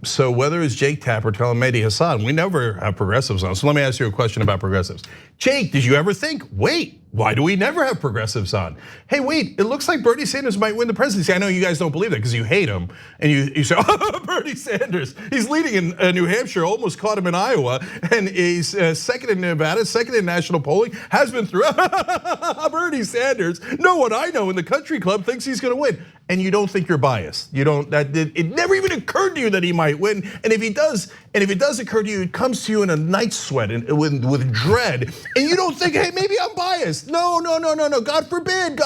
so whether it's Jake Tapper telling Mehdi Hassan, we never have progressives on. So let me ask you a question about progressives. Jake, did you ever think, wait, why do we never have progressives on? Hey, wait, it looks like Bernie Sanders might win the presidency. I know you guys don't believe that because you hate him. And you say, oh, Bernie Sanders. He's leading in New Hampshire, almost caught him in Iowa. And he's second in Nevada, second in national polling, has been through. Bernie Sanders, no one I know in the country club thinks he's gonna win. And you don't think you're biased. You don't, it never even occurred to you that he might win. And if he does, and if it does occur to you, it comes to you in a night sweat and with dread. And you don't think, hey, maybe I'm biased. No. God forbid.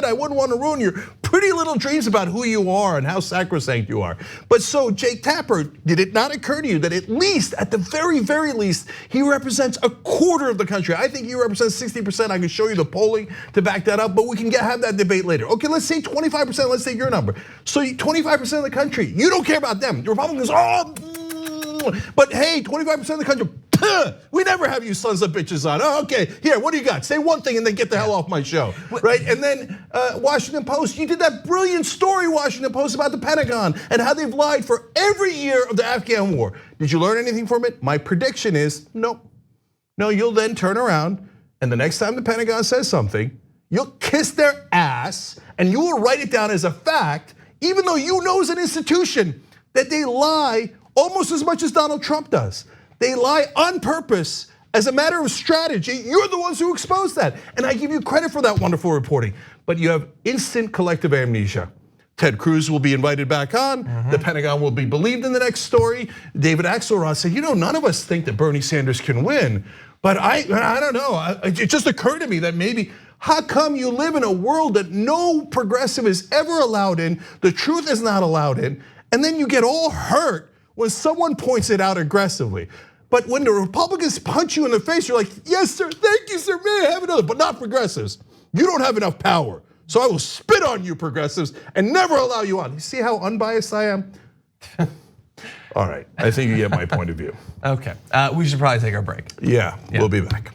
I wouldn't want to ruin your pretty little dreams about who you are and how sacrosanct you are. But so Jake Tapper, did it not occur to you that at least, at the very, very least, he represents a quarter of the country? I think he represents 60%. I can show you the polling to back that up, but we can have that debate later. Okay, let's say 25%, let's say your number. So 25% of the country, you don't care about them. The Republicans, but hey, 25% of the country, we never have you sons of bitches on. Oh, okay, here, what do you got? Say one thing and then get the hell off my show, right? And then Washington Post, you did that brilliant story, Washington Post, about the Pentagon and how they've lied for every year of the Afghan war. Did you learn anything from it? My prediction is no. No, you'll then turn around and the next time the Pentagon says something, you'll kiss their ass and you will write it down as a fact, even though you know as an institution that they lie almost as much as Donald Trump does. They lie on purpose as a matter of strategy. You're the ones who exposed that. And I give you credit for that wonderful reporting. But you have instant collective amnesia. Ted Cruz will be invited back on. The Pentagon will be believed in the next story. David Axelrod said, none of us think that Bernie Sanders can win. But I don't know, it just occurred to me that maybe, how come you live in a world that no progressive is ever allowed in, the truth is not allowed in, and then you get all hurt when someone points it out aggressively. But when the Republicans punch you in the face, you're like, yes, sir, thank you, sir, may I have another? But not progressives. You don't have enough power. So I will spit on you, progressives, and never allow you on. You see how unbiased I am? All right, I think you get my point of view. Okay, we should probably take our break. Yeah, we'll be back.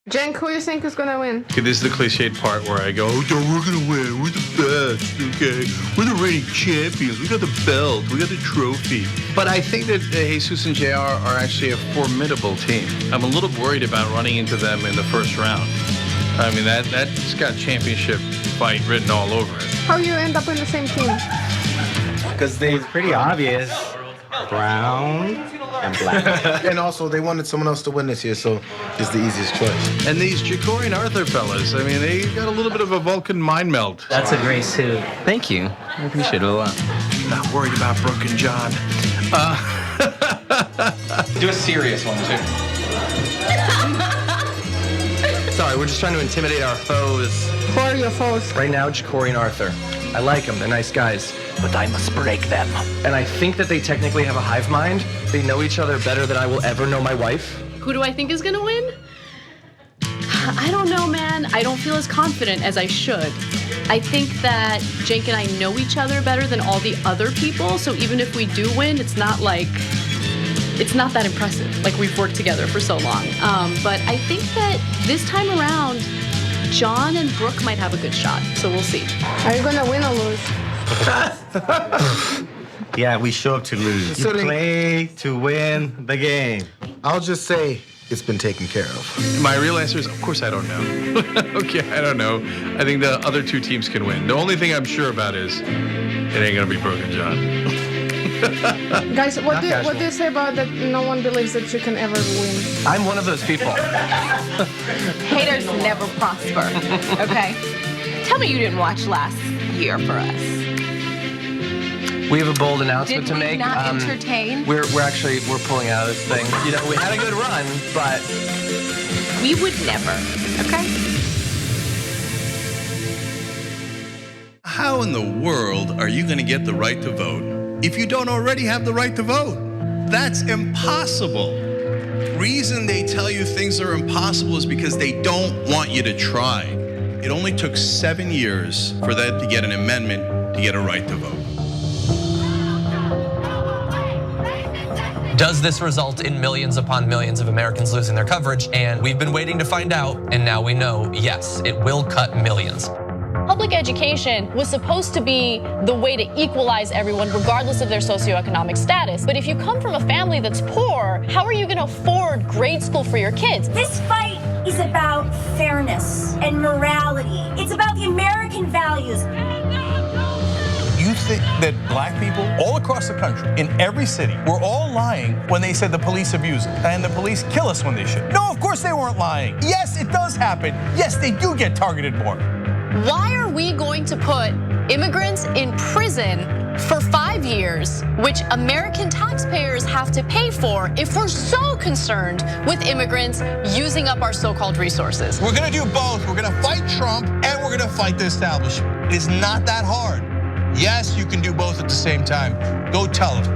Jen, who you think is gonna win? Okay, this is the cliched part where I go, we're gonna win, we're the best, okay? We're the reigning champions, we got the belt, we got the trophy. But I think that Jesus and JR are actually a formidable team. I'm a little worried about running into them in the first round. I mean, that's got championship fight written all over it. How you end up in the same team? Because it's pretty obvious. Brown and black. And also, they wanted someone else to win this year, so it's the easiest choice. And these Ja'Cory and Arthur fellas, I mean, they got a little bit of a Vulcan mind melt. That's a great suit. Thank you. I appreciate it a lot. Not worried about Brooke and John. Do a serious one, too. Sorry, we're just trying to intimidate our foes. Who are your foes? Right now, Ja'Cory and Arthur. I like them, they're nice guys, but I must break them. And I think that they technically have a hive mind. They know each other better than I will ever know my wife. Who do I think is gonna win? I don't know, man. I don't feel as confident as I should. I think that Jake and I know each other better than all the other people, so even if we do win, it's not that impressive. Like, we've worked together for so long. But I think that this time around, John and Brooke might have a good shot, so we'll see. Are you gonna win or lose? Yeah, we show up to lose. You play to win the game. I'll just say it's been taken care of. My real answer is, of course, I don't know. Okay, I don't know. I think the other two teams can win. The only thing I'm sure about is it ain't gonna be Brooke and John. Guys, what do you say about that no one believes that you can ever win? I'm one of those people. Haters never prosper, okay? Tell me you didn't watch last year for us. We have a bold announcement to make. Did we not entertain? We're pulling out of this thing. We had a good run, but we would never, okay? How in the world are you going to get the right to vote if you don't already have the right to vote? That's impossible. Reason they tell you things are impossible is because they don't want you to try. It only took 7 years for that to get an amendment to get a right to vote. Does this result in millions upon millions of Americans losing their coverage? And we've been waiting to find out, and now we know, yes, it will cut millions. Public education was supposed to be the way to equalize everyone regardless of their socioeconomic status. But if you come from a family that's poor, how are you gonna afford grade school for your kids? This fight is about fairness and morality. It's about the American values. You think that black people all across the country, in every city, were all lying when they said the police abuse us and the police kill us when they should? No, of course they weren't lying. Yes, it does happen. Yes, they do get targeted more. Why are we going to put immigrants in prison for 5 years, which American taxpayers have to pay for if we're so concerned with immigrants using up our so-called resources. We're gonna do both. We're gonna fight Trump and we're gonna fight the establishment. It's not that hard. Yes, you can do both at the same time. Go tell them.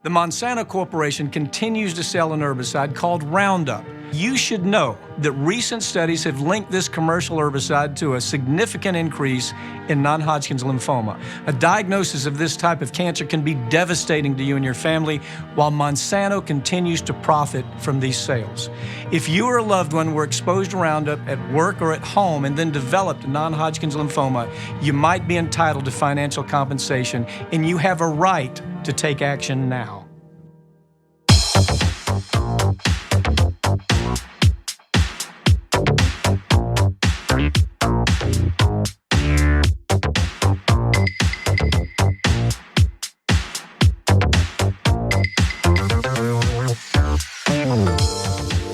The Monsanto Corporation continues to sell an herbicide called Roundup. You should know that recent studies have linked this commercial herbicide to a significant increase in non-Hodgkin's lymphoma. A diagnosis of this type of cancer can be devastating to you and your family, while Monsanto continues to profit from these sales. If you or a loved one were exposed to Roundup at work or at home and then developed a non-Hodgkin's lymphoma, you might be entitled to financial compensation, and you have a right to take action now.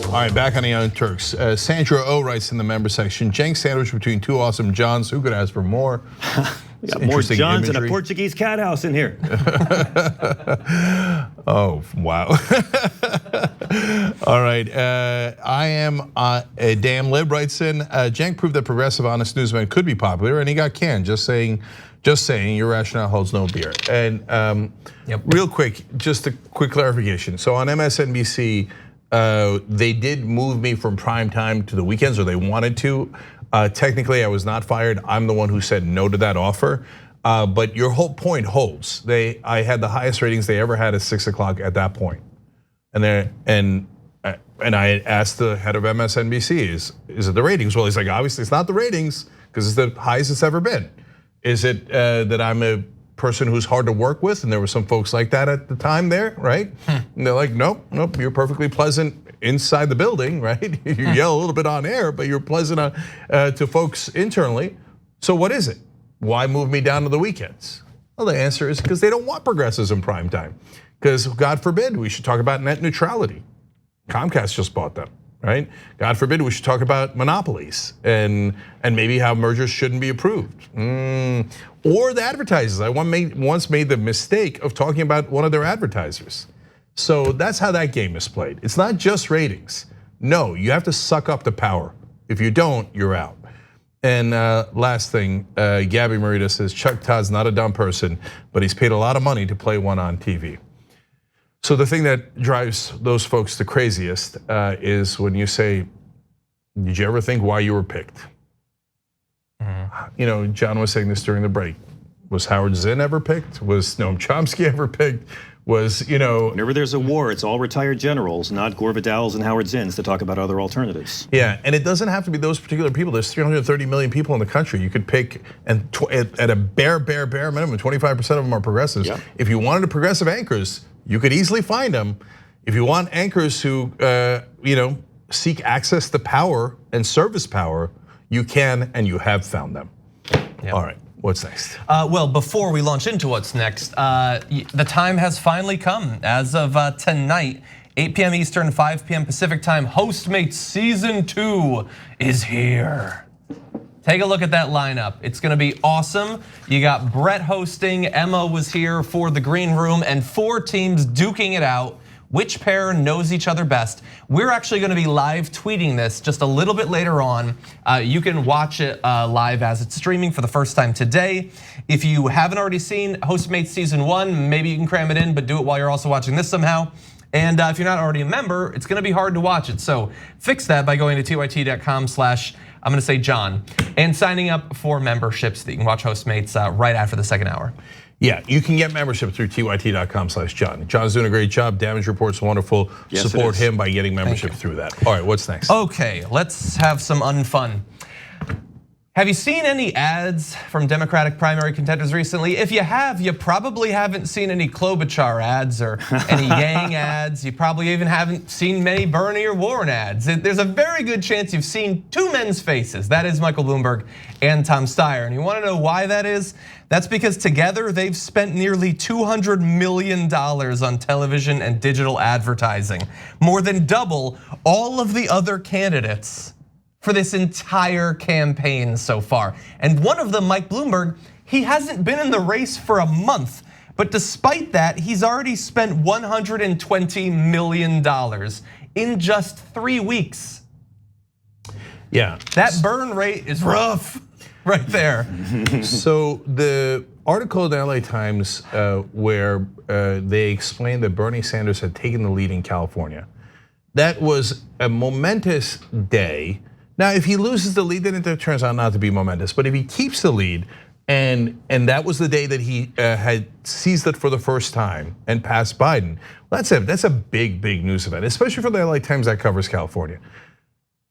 All right, back on the Young Turks. Sandra O writes in the member section, Jenk sandwich between two awesome Johns. Who could ask for more? We got more Johns and a Portuguese cat house in here. Oh, wow. All right, I am a damn lib writes in, Jenk proved that progressive honest newsmen could be popular and he got canned. Just saying your rationale holds no beer. And real quick, just a quick clarification. So on MSNBC, they did move me from prime time to the weekends, or they wanted to. Technically, I was not fired. I'm the one who said no to that offer. But your whole point holds. I had the highest ratings they ever had at 6 o'clock at that point. And I asked the head of MSNBC, is it the ratings? Well, he's like, obviously it's not the ratings because it's the highest it's ever been. Is it that I'm a person who's hard to work with? And there were some folks like that at the time there, right? And they're like, nope, you're perfectly pleasant inside the building, right? You yell a little bit on air, but you're pleasant to folks internally. So what is it? Why move me down to the weekends? Well, the answer is because they don't want progressives in prime time. Because God forbid we should talk about net neutrality. Comcast just bought them, right? God forbid we should talk about monopolies and maybe how mergers shouldn't be approved. Or the advertisers. I once made the mistake of talking about one of their advertisers. So that's how that game is played. It's not just ratings. No, you have to suck up the power. If you don't, you're out. And last thing, Gabby Marita says, Chuck Todd's not a dumb person, but he's paid a lot of money to play one on TV. So the thing that drives those folks the craziest is when you say, did you ever think why you were picked? You know, John was saying this during the break. Was Howard Zinn ever picked? Was Noam Chomsky ever picked? Whenever there's a war, it's all retired generals, not Gore Vidals and Howard Zinns, to talk about other alternatives. Yeah, and it doesn't have to be those particular people. There's 330 million people in the country. You could pick, and at a bare minimum, 25% of them are progressives. Yep. If you wanted progressive anchors, you could easily find them. If you want anchors who seek access to power and service power, you can, and you have found them. Yep. All right. What's next? Well, before we launch into what's next, the time has finally come. As of tonight, 8 p.m. Eastern, 5 p.m. Pacific time, Hostmates Season 2 is here. Take a look at that lineup. It's gonna be awesome. You got Brett hosting, Emma was here for the green room, and 4 teams duking it out. Which pair knows each other best? We're actually gonna be live tweeting this just a little bit later on. You can watch it live as it's streaming for the first time today. If you haven't already seen Hostmates Season 1, maybe you can cram it in, but do it while you're also watching this somehow. And if you're not already a member, it's gonna be hard to watch it. So fix that by going to tyt.com/, I'm gonna say John, and signing up for memberships so that you can watch Hostmates right after the second hour. Yeah, you can get membership through tyt.com/John. John's doing a great job. Damage Report's wonderful. Yes, support him by getting membership through that. All right, what's next? Okay, let's have some unfun. Have you seen any ads from Democratic primary contenders recently? If you have, you probably haven't seen any Klobuchar ads or any Yang ads. You probably even haven't seen many Bernie or Warren ads. There's a very good chance you've seen 2 men's faces. That is Michael Bloomberg and Tom Steyer. And you wanna know why that is? That's because together they've spent nearly $200 million on television and digital advertising. More than double all of the other candidates for this entire campaign so far. And one of them, Mike Bloomberg, He hasn't been in the race for a month. But despite that, he's already spent $120 million in just 3 weeks. Yeah. That burn rate is rough right there. So the article in the LA Times where they explained that Bernie Sanders had taken the lead in California, that was a momentous day. Now, if he loses the lead, then it turns out not to be momentous. But if he keeps the lead, and that was the day that he had seized it for the first time and passed Biden, that's a big news event, especially for the LA Times that covers California.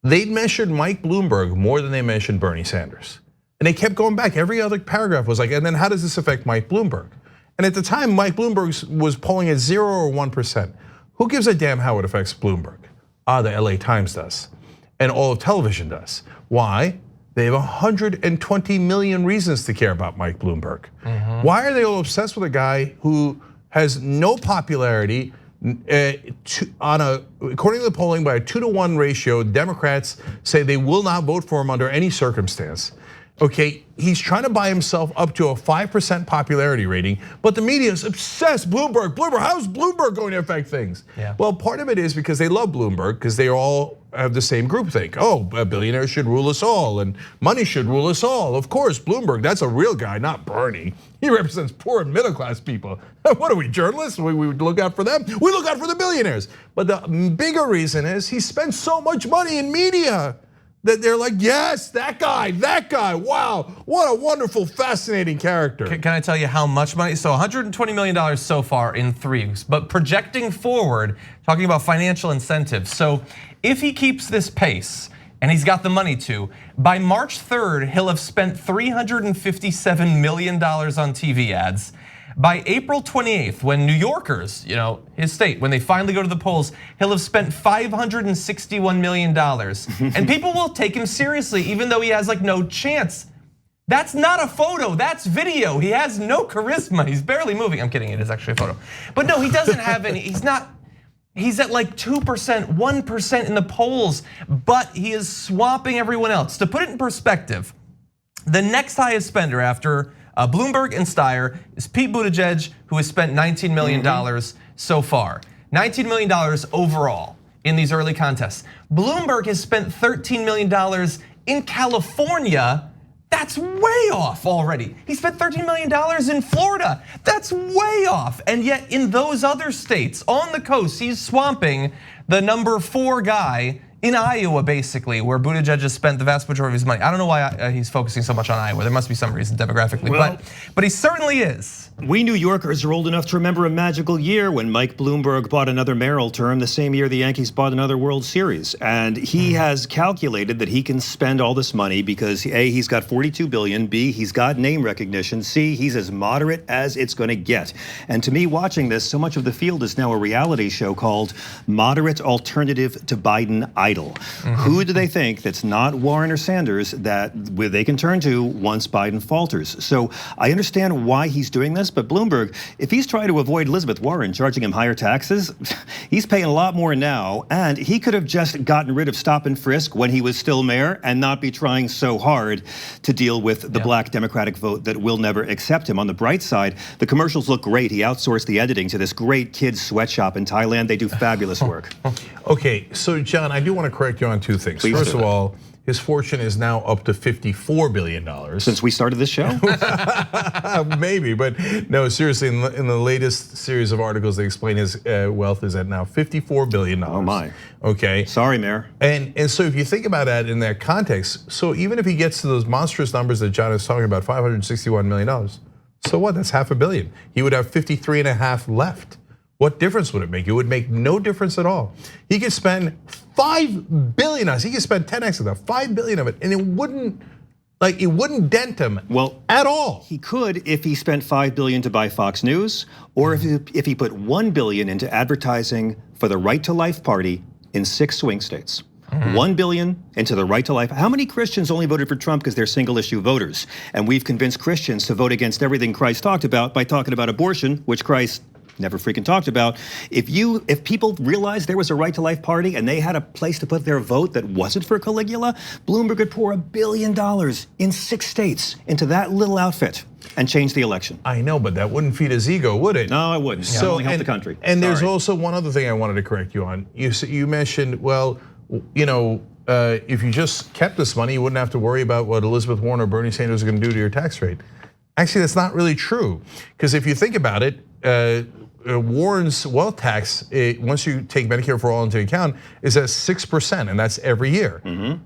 They mentioned Mike Bloomberg more than they mentioned Bernie Sanders. And they kept going back. Every other paragraph was like, and then how does this affect Mike Bloomberg? And at the time, Mike Bloomberg was polling at 0 or 1%. Who gives a damn how it affects Bloomberg? The LA Times does. And all of television does. Why? They have 120 million reasons to care about Mike Bloomberg. Why are they all obsessed with a guy who has no popularity? According to the polling, by a 2-to-1 ratio, Democrats say they will not vote for him under any circumstance. Okay, he's trying to buy himself up to a 5% popularity rating, but the media is obsessed. Bloomberg, how's Bloomberg going to affect things? Yeah. Well, part of it is because they love Bloomberg, because they all have the same groupthink. Oh, billionaires should rule us all, and money should rule us all. Of course, Bloomberg, that's a real guy, not Bernie. He represents poor and middle class people. What are we, journalists? We look out for them? We look out for the billionaires. But the bigger reason is he spends so much money in media that they're like, yes, that guy, wow, what a wonderful, fascinating character. Can I tell you how much money? So $120 million so far in 3 weeks, but projecting forward, talking about financial incentives. So if he keeps this pace, and he's got the money to, by March 3rd, he'll have spent $357 million on TV ads. By April 28th, when New Yorkers, his state, when they finally go to the polls, he'll have spent $561 million. And people will take him seriously, even though he has like no chance. That's not a photo, that's video. He has no charisma, he's barely moving. I'm kidding, it is actually a photo. But no, he doesn't have any, he's at like 2%, 1% in the polls, but he is swamping everyone else. To put it in perspective, the next highest spender after Bloomberg and Steyer is Pete Buttigieg, who has spent $19 million so far. $19 million overall in these early contests. Bloomberg has spent $13 million in California. That's way off already. He spent $13 million in Florida. That's way off. And yet in those other states on the coast, he's swamping the number 4 guy in Iowa, basically, where Buttigieg has spent the vast majority of his money. I don't know why he's focusing so much on Iowa. There must be some reason demographically, but he certainly is. We New Yorkers are old enough to remember a magical year when Mike Bloomberg bought another mayoral term the same year the Yankees bought another World Series. And he has calculated that he can spend all this money because A, he's got $42 billion, B, he's got name recognition, C, he's as moderate as it's gonna get. And to me, watching this, so much of the field is now a reality show called Moderate Alternative to Biden Idol. Who do they think that's not Warren or Sanders that they can turn to once Biden falters? So I understand why he's doing this, but Bloomberg, if he's trying to avoid Elizabeth Warren charging him higher taxes, he's paying a lot more now, and he could have just gotten rid of stop and frisk when he was still mayor and not be trying so hard to deal with the black Democratic vote that will never accept him. On the bright side, the commercials look great. He outsourced the editing to this great kids sweatshop in Thailand. They do fabulous work. Okay, so John, I do want to correct you on 2 things. Please First do. of all, his fortune is now up to $54 billion. Since we started this show? Maybe, but no, seriously, in the latest series of articles, they explain his wealth is at now $54 billion. Oh my. Okay. Sorry, Mayor. And so if you think about that in that context, so even if he gets to those monstrous numbers that John is talking about, $561 million, so what, that's $500 million. He would have 53.5 left. What difference would it make? It would make no difference at all. He could spend $5 billion on it. He could spend 10x of that, $5 billion of it, and it wouldn't dent him at all. He could if he spent $5 billion to buy Fox News, or if he put $1 billion into advertising for the Right to Life Party in 6 swing states. $1 billion into the Right to Life. How many Christians only voted for Trump because they're single issue voters? And we've convinced Christians to vote against everything Christ talked about by talking about abortion, which Christ never freaking talked about. If people realized there was a Right to Life party and they had a place to put their vote that wasn't for Caligula, Bloomberg could pour $1 billion in 6 states into that little outfit and change the election. I know, but that wouldn't feed his ego, would it? No, it wouldn't. So, only help the country. And there's Sorry. also one other thing I wanted to correct you on. You mentioned, well, you know, if you just kept this money, you wouldn't have to worry about what Elizabeth Warren or Bernie Sanders are going to do to your tax rate. Actually, that's not really true. Because if you think about it, Warren's wealth tax, once you take Medicare for All into account, is at 6%, and that's every year.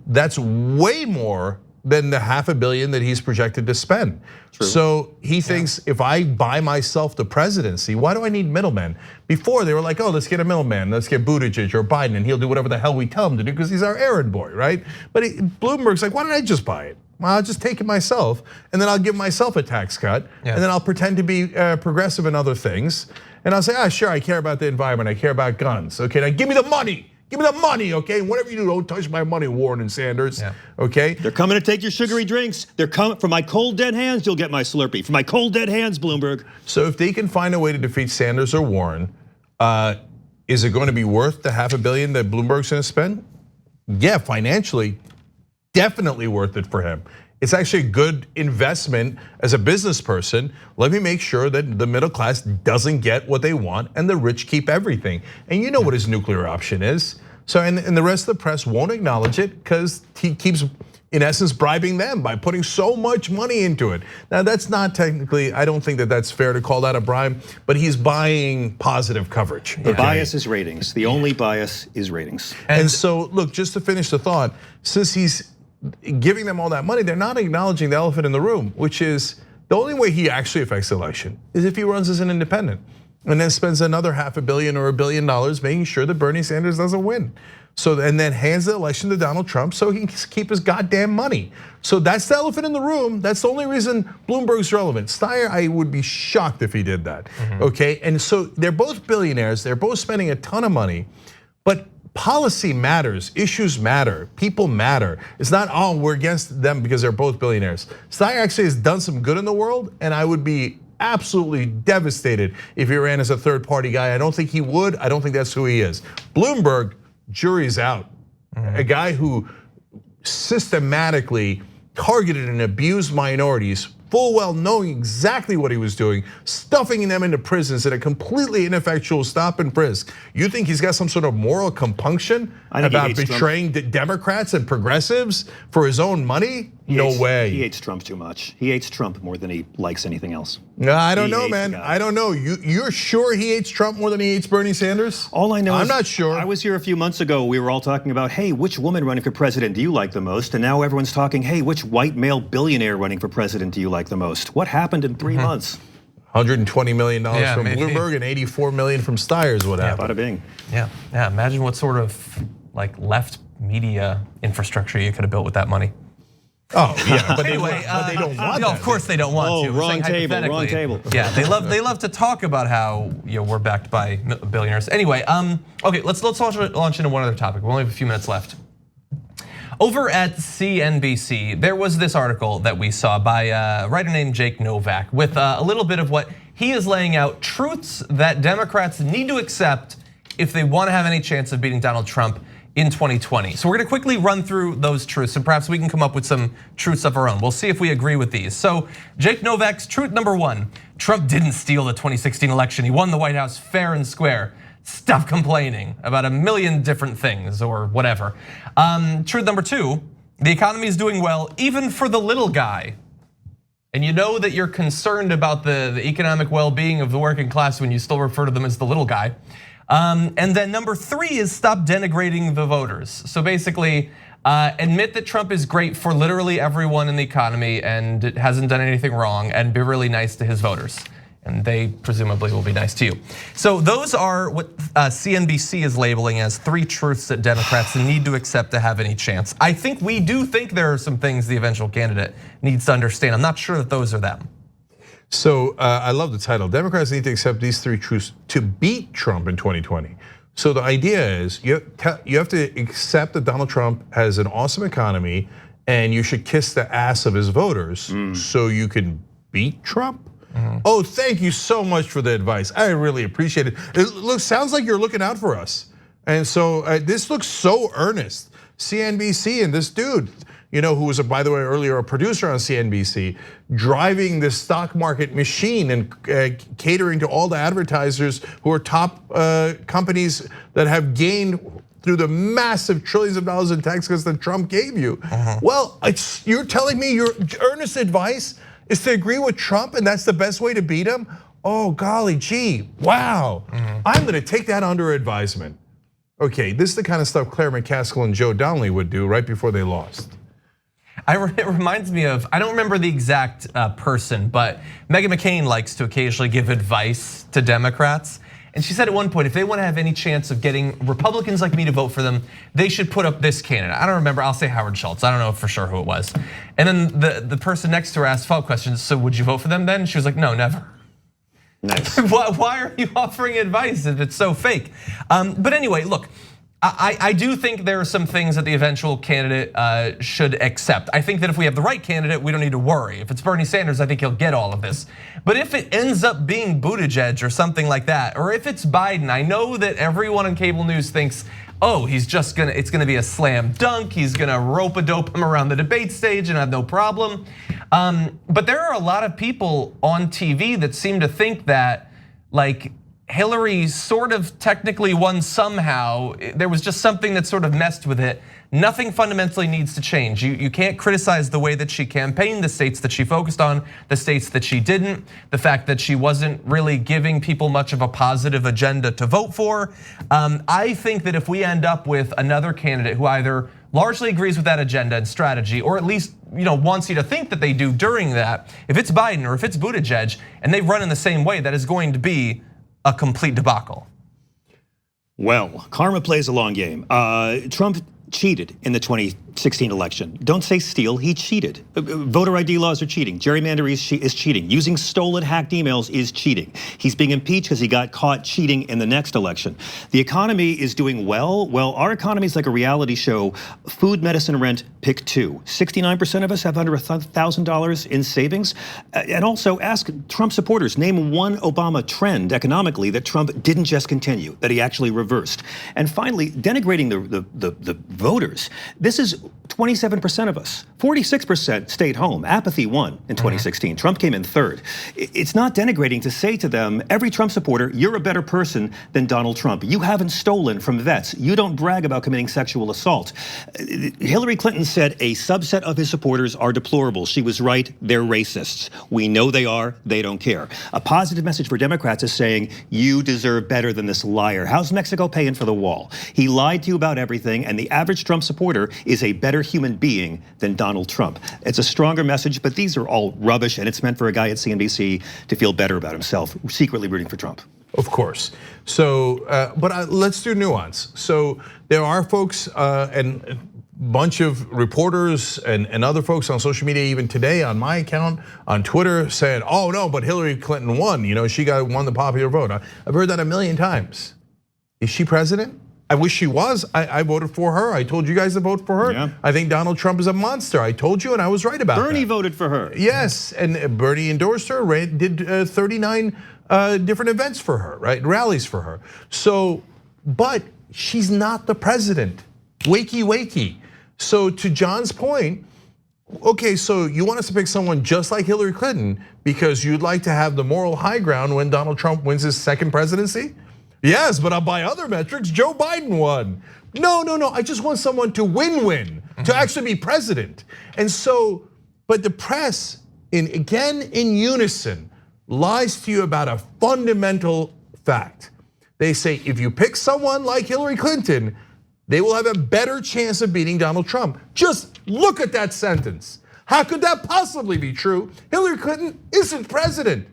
That's way more than the $500 million that he's projected to spend. True. So he thinks if I buy myself the presidency, why do I need middlemen? Before they were like, oh, let's get a middleman, let's get Buttigieg or Biden, and he'll do whatever the hell we tell him to do because he's our errand boy, right? But Bloomberg's like, why don't I just buy it? Well, I'll just take it myself, and then I'll give myself a tax cut, and then I'll pretend to be progressive in other things, and I'll say, sure, I care about the environment, I care about guns. Okay, now give me the money. Give me the money, okay? Whatever you do, don't touch my money, Warren and Sanders, okay? They're coming to take your sugary drinks. They're coming, for my cold dead hands, you'll get my Slurpee. For my cold dead hands, Bloomberg. So if they can find a way to defeat Sanders or Warren, is it going to be worth the $500 million that Bloomberg's gonna spend? Yeah, financially, definitely worth it for him. It's actually a good investment as a business person. Let me make sure that the middle class doesn't get what they want and the rich keep everything. And you know what his nuclear option is. So, and the rest of the press won't acknowledge it because he keeps, in essence, bribing them by putting so much money into it. Now that's not technically, I don't think that that's fair to call that a bribe, but he's buying positive coverage. The bias is ratings. The only bias is ratings. And so, look, just to finish the thought, since he's giving them all that money, they're not acknowledging the elephant in the room, which is the only way he actually affects the election is if he runs as an independent and then spends another $500 million or $1 billion making sure that Bernie Sanders doesn't win. So, and then hands the election to Donald Trump so he can keep his goddamn money. So that's the elephant in the room. That's the only reason Bloomberg's relevant. Steyer, I would be shocked if he did that, okay? And so they're both billionaires, they're both spending a ton of money, but policy matters, issues matter, people matter. It's not, oh, we're against them because they're both billionaires. Steyer actually has done some good in the world, and I would be absolutely devastated if he ran as a third party guy. I don't think he would, I don't think that's who he is. Bloomberg, jury's out. A guy who systematically targeted and abused minorities, full well knowing exactly what he was doing, stuffing them into prisons in a completely ineffectual stop and frisk. You think he's got some sort of moral compunction about betraying Democrats and progressives for his own money? No way. He hates Trump too much. He hates Trump more than he likes anything else. No, I don't know, man. I don't know. You're sure he hates Trump more than he hates Bernie Sanders? All I know is, I'm not sure. I was here a few months ago. We were all talking about, hey, which woman running for president do you like the most? And now everyone's talking, hey, which white male billionaire running for president do you like the most? What happened in 3 months? $120 million from Bloomberg and $84 million from Steyer's. What happened? Bada bing. Yeah. Imagine what sort of like left media infrastructure you could have built with that money. Oh yeah, but anyway, they don't want. No, of course they don't want to. Wrong table. Wrong table. Yeah, they love to talk about how we're backed by billionaires. Anyway, okay, let's launch into one other topic. We only have a few minutes left. Over at CNBC, there was this article that we saw by a writer named Jake Novak with a little bit of what he is laying out, truths that Democrats need to accept if they want to have any chance of beating Donald Trump in 2020. So we're gonna quickly run through those truths and perhaps we can come up with some truths of our own. We'll see if we agree with these. So Jake Novak's truth number 1, Trump didn't steal the 2016 election. He won the White House fair and square. Stop complaining about a million different things or whatever. Truth number 2, the economy is doing well even for the little guy. And you know that you're concerned about the economic well-being of the working class when you still refer to them as the little guy. And then number 3 is stop denigrating the voters. So basically, admit that Trump is great for literally everyone in the economy and it hasn't done anything wrong, and be really nice to his voters. And they presumably will be nice to you. So those are what CNBC is labeling as 3 truths that Democrats need to accept to have any chance. I think we do think there are some things the eventual candidate needs to understand. I'm not sure that those are them. So I love the title. Democrats need to accept these 3 truths to beat Trump in 2020. So the idea is you have to accept that Donald Trump has an awesome economy and you should kiss the ass of his voters so you can beat Trump. Oh, thank you so much for the advice. I really appreciate it. It sounds like you're looking out for us. And so this looks so earnest. CNBC and this dude, who was, by the way, earlier a producer on CNBC, driving the stock market machine and catering to all the advertisers who are top companies that have gained through the massive trillions of dollars in tax cuts that Trump gave you. Well, you're telling me your earnest advice is to agree with Trump and that's the best way to beat him? Oh, golly gee, wow. I'm gonna take that under advisement. Okay, this is the kind of stuff Claire McCaskill and Joe Donnelly would do right before they lost. It reminds me of, I don't remember the exact person, but Meghan McCain likes to occasionally give advice to Democrats. And she said at one point, if they want to have any chance of getting Republicans like me to vote for them, they should put up this candidate. I don't remember, I'll say Howard Schultz. I don't know for sure who it was. And then the person next to her asked follow-up questions, so would you vote for them then? She was like, no, never. Nice. Why are you offering advice if it's so fake? But anyway, look, I do think there are some things that the eventual candidate should accept. I think that if we have the right candidate, we don't need to worry. If it's Bernie Sanders, I think he'll get all of this. But if it ends up being Buttigieg or something like that, or if it's Biden, I know that everyone on cable news thinks, oh, it's gonna be a slam dunk. He's gonna rope-a-dope him around the debate stage and have no problem. But there are a lot of people on TV that seem to think that, like, Hillary sort of technically won somehow. There was just something that sort of messed with it. Nothing fundamentally needs to change. You can't criticize the way that she campaigned, the states that she focused on, the states that she didn't, the fact that she wasn't really giving people much of a positive agenda to vote for. I think that if we end up with another candidate who either largely agrees with that agenda and strategy, or at least wants you to think that they do during that, if it's Biden or if it's Buttigieg and they run in the same way, that is going to be a complete debacle. Well, karma plays a long game. Trump cheated in the 2016 election. Don't say steal, he cheated. Voter ID laws are cheating. Gerrymandering is cheating. Using stolen, hacked emails is cheating. He's being impeached because he got caught cheating in the next election. The economy is doing well. Well, our economy is like a reality show. Food, medicine, rent, pick two. 69% of us have under $1,000 in savings. And also ask Trump supporters, name one Obama trend economically that Trump didn't just continue, that he actually reversed. And finally, denigrating the voters. This is 27% of us. 46% stayed home. Apathy won in 2016. Trump came in third. It's not denigrating to say to them, every Trump supporter, you're a better person than Donald Trump. You haven't stolen from vets. You don't brag about committing sexual assault. Hillary Clinton said a subset of his supporters are deplorable. She was right, they're racists. We know they are, they don't care. A positive message for Democrats is saying, you deserve better than this liar. How's Mexico paying for the wall? He lied to you about everything, and the average Trump supporter is a better human being than Donald Trump. It's a stronger message, but these are all rubbish, and it's meant for a guy at CNBC to feel better about himself, secretly rooting for Trump. Of course. So, but let's do nuance. So there are folks and a bunch of reporters and other folks on social media, even today on my account, on Twitter, saying, oh no, but Hillary Clinton won. She won the popular vote. I've heard that a million times. Is she president? I wish she was. I voted for her. I told you guys to vote for her. Yeah. I think Donald Trump is a monster. I told you, and I was right about Bernie voted for her. Yes, and Bernie endorsed her. Did 39 different events for her, right? Rallies for her. So, but she's not the president. Wakey, wakey. So to John's point, okay, so you want us to pick someone just like Hillary Clinton because you'd like to have the moral high ground when Donald Trump wins his second presidency? Yes, but by other metrics, Joe Biden won. No, I just want someone to win, to actually be president. And so, but the press, again in unison, lies to you about a fundamental fact. They say if you pick someone like Hillary Clinton, they will have a better chance of beating Donald Trump. Just look at that sentence. How could that possibly be true? Hillary Clinton isn't president.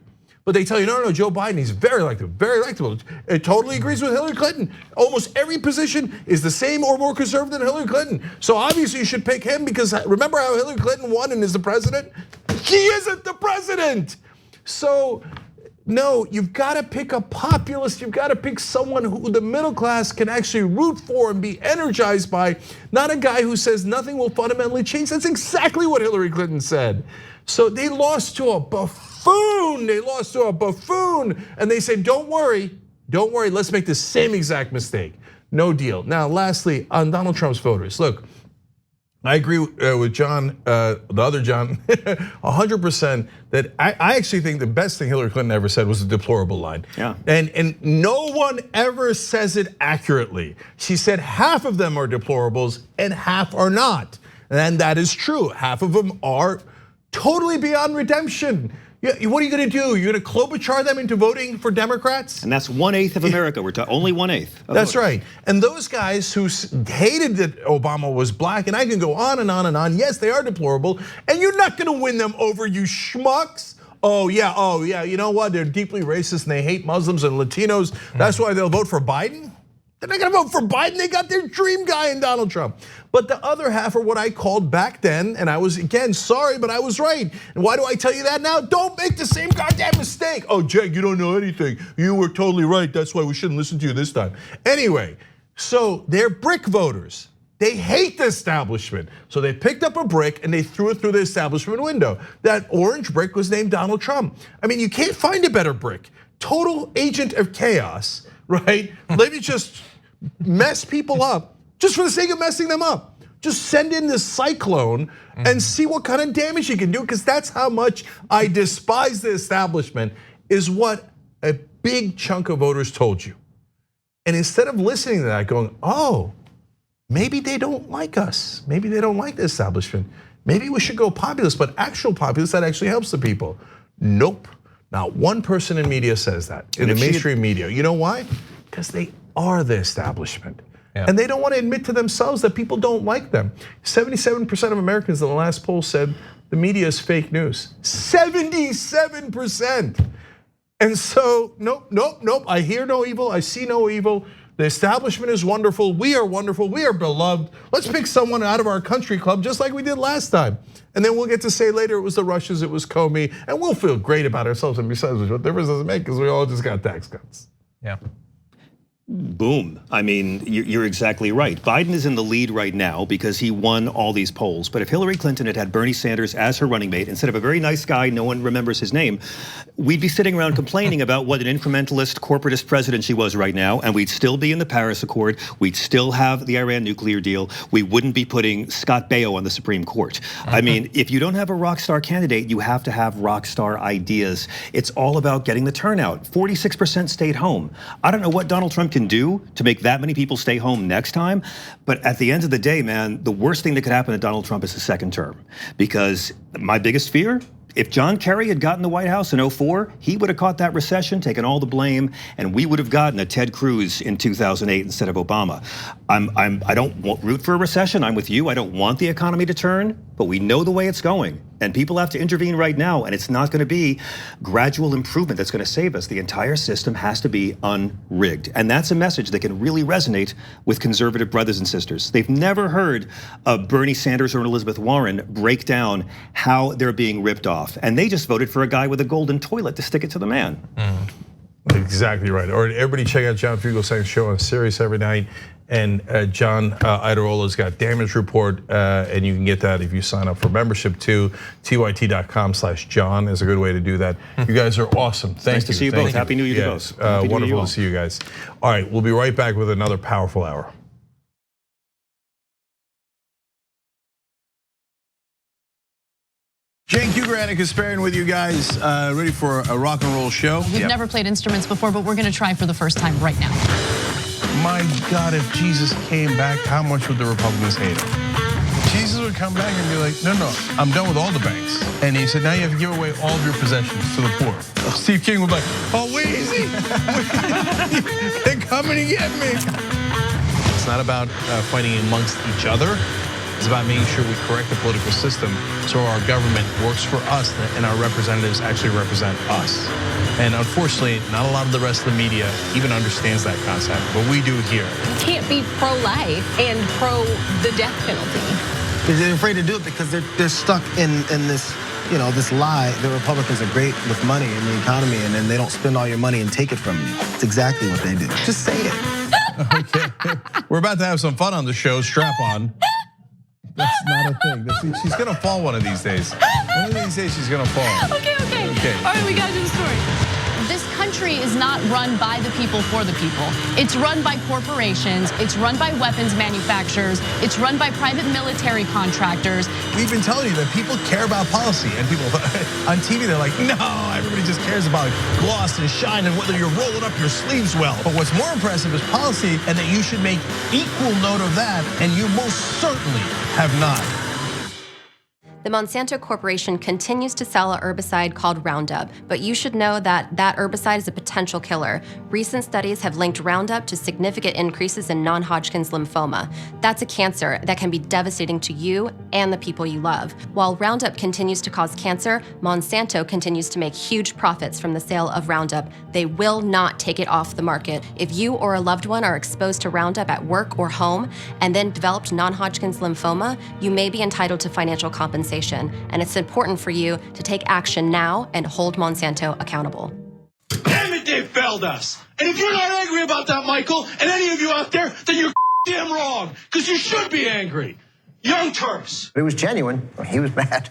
But they tell you, no, Joe Biden, he's very electable. It totally agrees with Hillary Clinton. Almost every position is the same or more conservative than Hillary Clinton. So obviously you should pick him because remember how Hillary Clinton won and is the president? He isn't the president. So No, you've got to pick a populist. You've got to pick someone who the middle class can actually root for and be energized by, not a guy who says nothing will fundamentally change. That's exactly what Hillary Clinton said. So they lost to a buffoon. They lost to a buffoon. And they said, don't worry, let's make the same exact mistake. No deal. Now, lastly, on Donald Trump's voters, look, I agree with John, the other John, 100% that I actually think the best thing Hillary Clinton ever said was a deplorable line. Yeah. And no one ever says it accurately. She said half of them are deplorables and half are not. And that is true. Half of them are totally beyond redemption. What are you going to do? You're going to Klobuchar them into voting for Democrats? And that's 1/8 of America. We're only 1/8. That's right. And those guys who hated that Obama was black, and I can go on and on and on. Yes, they are deplorable, and you're not going to win them over, you schmucks. Oh yeah. You know what? They're deeply racist and they hate Muslims and Latinos. That's why they'll vote for Biden. They're not gonna vote for Biden. They got their dream guy in Donald Trump. But the other half are what I called back then, and I was, again, sorry, but I was right. And why do I tell you that now? Don't make the same goddamn mistake. Oh, Jake, you don't know anything. You were totally right. That's why we shouldn't listen to you this time. Anyway, so they're brick voters. They hate the establishment. So they picked up a brick and they threw it through the establishment window. That orange brick was named Donald Trump. I mean, you can't find a better brick. Total agent of chaos, right? Let me just mess people up just for the sake of messing them up. Just send in this cyclone and see what kind of damage you can do, because that's how much I despise the establishment, is what a big chunk of voters told you. And instead of listening to that, going, oh, maybe they don't like us. Maybe they don't like the establishment. Maybe we should go populist, but actual populist that actually helps the people. Nope, not one person in media says that, in the mainstream media. You know why? Because they are the establishment. Yeah. And they don't want to admit to themselves that people don't like them. 77% of Americans in the last poll said the media is fake news. 77%. And so, nope, I hear no evil, I see no evil. The establishment is wonderful, we are beloved. Let's pick someone out of our country club just like we did last time. And then we'll get to say later it was the Russians, it was Comey, and we'll feel great about ourselves. And besides, what difference does it make? Because we all just got tax cuts. Yeah. Boom. I mean, you're exactly right. Biden is in the lead right now because he won all these polls. But if Hillary Clinton had Bernie Sanders as her running mate, instead of a very nice guy, no one remembers his name, we'd be sitting around complaining about what an incrementalist, corporatist president she was right now, and we'd still be in the Paris Accord. We'd still have the Iran nuclear deal. We wouldn't be putting Scott Baio on the Supreme Court. I mean, if you don't have a rock star candidate, you have to have rock star ideas. It's all about getting the turnout. 46% stayed home. I don't know what Donald Trump can do to make that many people stay home next time. But at the end of the day, man, the worst thing that could happen to Donald Trump is a second term. Because my biggest fear, if John Kerry had gotten the White House in 2004, he would have caught that recession, taken all the blame, and we would have gotten a Ted Cruz in 2008 instead of Obama. I don't root for a recession. I'm with you. I don't want the economy to turn, but we know the way it's going, and people have to intervene right now. And it's not going to be gradual improvement that's going to save us. The entire system has to be unrigged, and that's a message that can really resonate with conservative brothers and sisters. They've never heard of Bernie Sanders or Elizabeth Warren break down how they're being ripped off. And they just voted for a guy with a golden toilet to stick it to the man. Exactly right. Or everybody check out John Fugelsang's show on Sirius every night. And John Idarola's got Damage Report, and you can get that if you sign up for membership too. tyt.com/John is a good way to do that. You guys are awesome. Thank you. Nice to see you both. Happy New Year to both. Wonderful to see you guys. All right, we'll be right back with another powerful hour. Cenk Ugranic is sparing with you guys, ready for a rock and roll show. We've never played instruments before, but we're gonna try for the first time right now. My God, if Jesus came back, how much would the Republicans hate him? Jesus would come back and be like, no, I'm done with all the banks. And he said, now you have to give away all of your possessions to the poor. Steve King would be like, oh, Weezy, they're coming to get me. It's not about fighting amongst each other. It's about making sure we correct the political system so our government works for us and our representatives actually represent us. And unfortunately, not a lot of the rest of the media even understands that concept, but we do here. You can't be pro-life and pro the death penalty. They're afraid to do it because they're stuck in this this lie, the Republicans are great with money and the economy, and then they don't spend all your money and take it from you. It's exactly what they do. Just say it. Okay, we're about to have some fun on the show. Strap on. That's not a thing. She's gonna fall one of these days. One of these days she's gonna fall. Okay. All right, we gotta do the story. This country is not run by the people for the people. It's run by corporations. It's run by weapons manufacturers. It's run by private military contractors. We've been telling you that people care about policy, and people on TV, they're like, no, everybody just cares about gloss and shine and whether you're rolling up your sleeves well. But what's more impressive is policy, and that you should make equal note of that, and you most certainly have not. The Monsanto Corporation continues to sell a herbicide called Roundup, but you should know that that herbicide is a potential killer. Recent studies have linked Roundup to significant increases in non-Hodgkin's lymphoma. That's a cancer that can be devastating to you and the people you love. While Roundup continues to cause cancer, Monsanto continues to make huge profits from the sale of Roundup. They will not take it off the market. If you or a loved one are exposed to Roundup at work or home and then developed non-Hodgkin's lymphoma, you may be entitled to financial compensation. And it's important for you to take action now and hold Monsanto accountable. Damn it, they failed us. And if you're not angry about that, Michael, and any of you out there, then you're damn wrong, because you should be angry. Young Turks. It was genuine. He was mad.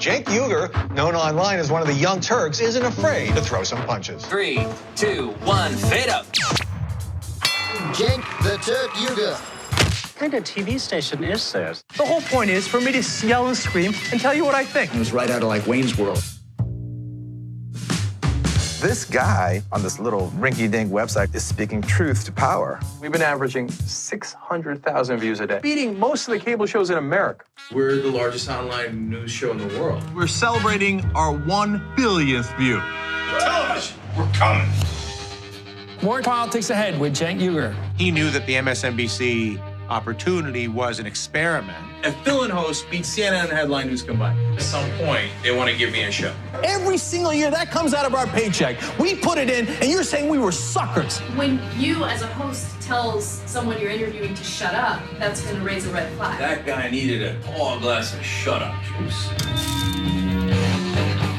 Cenk Uygur, known online as one of the Young Turks, isn't afraid to throw some punches. 3, 2, 1, fade up. Cenk the Turk Uygur. What kind of TV station is this? The whole point is for me to yell and scream and tell you what I think. It was right out of like Wayne's World. This guy on this little rinky-dink website is speaking truth to power. We've been averaging 600,000 views a day, beating most of the cable shows in America. We're the largest online news show in the world. We're celebrating our 1 billionth view. Television, we're coming. More politics ahead with Cenk Uygur. He knew that the MSNBC opportunity was an experiment. If fill-in host beats CNN and headline news combined. At some point, they want to give me a show. Every single year, that comes out of our paycheck. We put it in, and you're saying we were suckers. When you, as a host, tells someone you're interviewing to shut up, that's going to raise a red flag. That guy needed a tall glass of shut-up juice.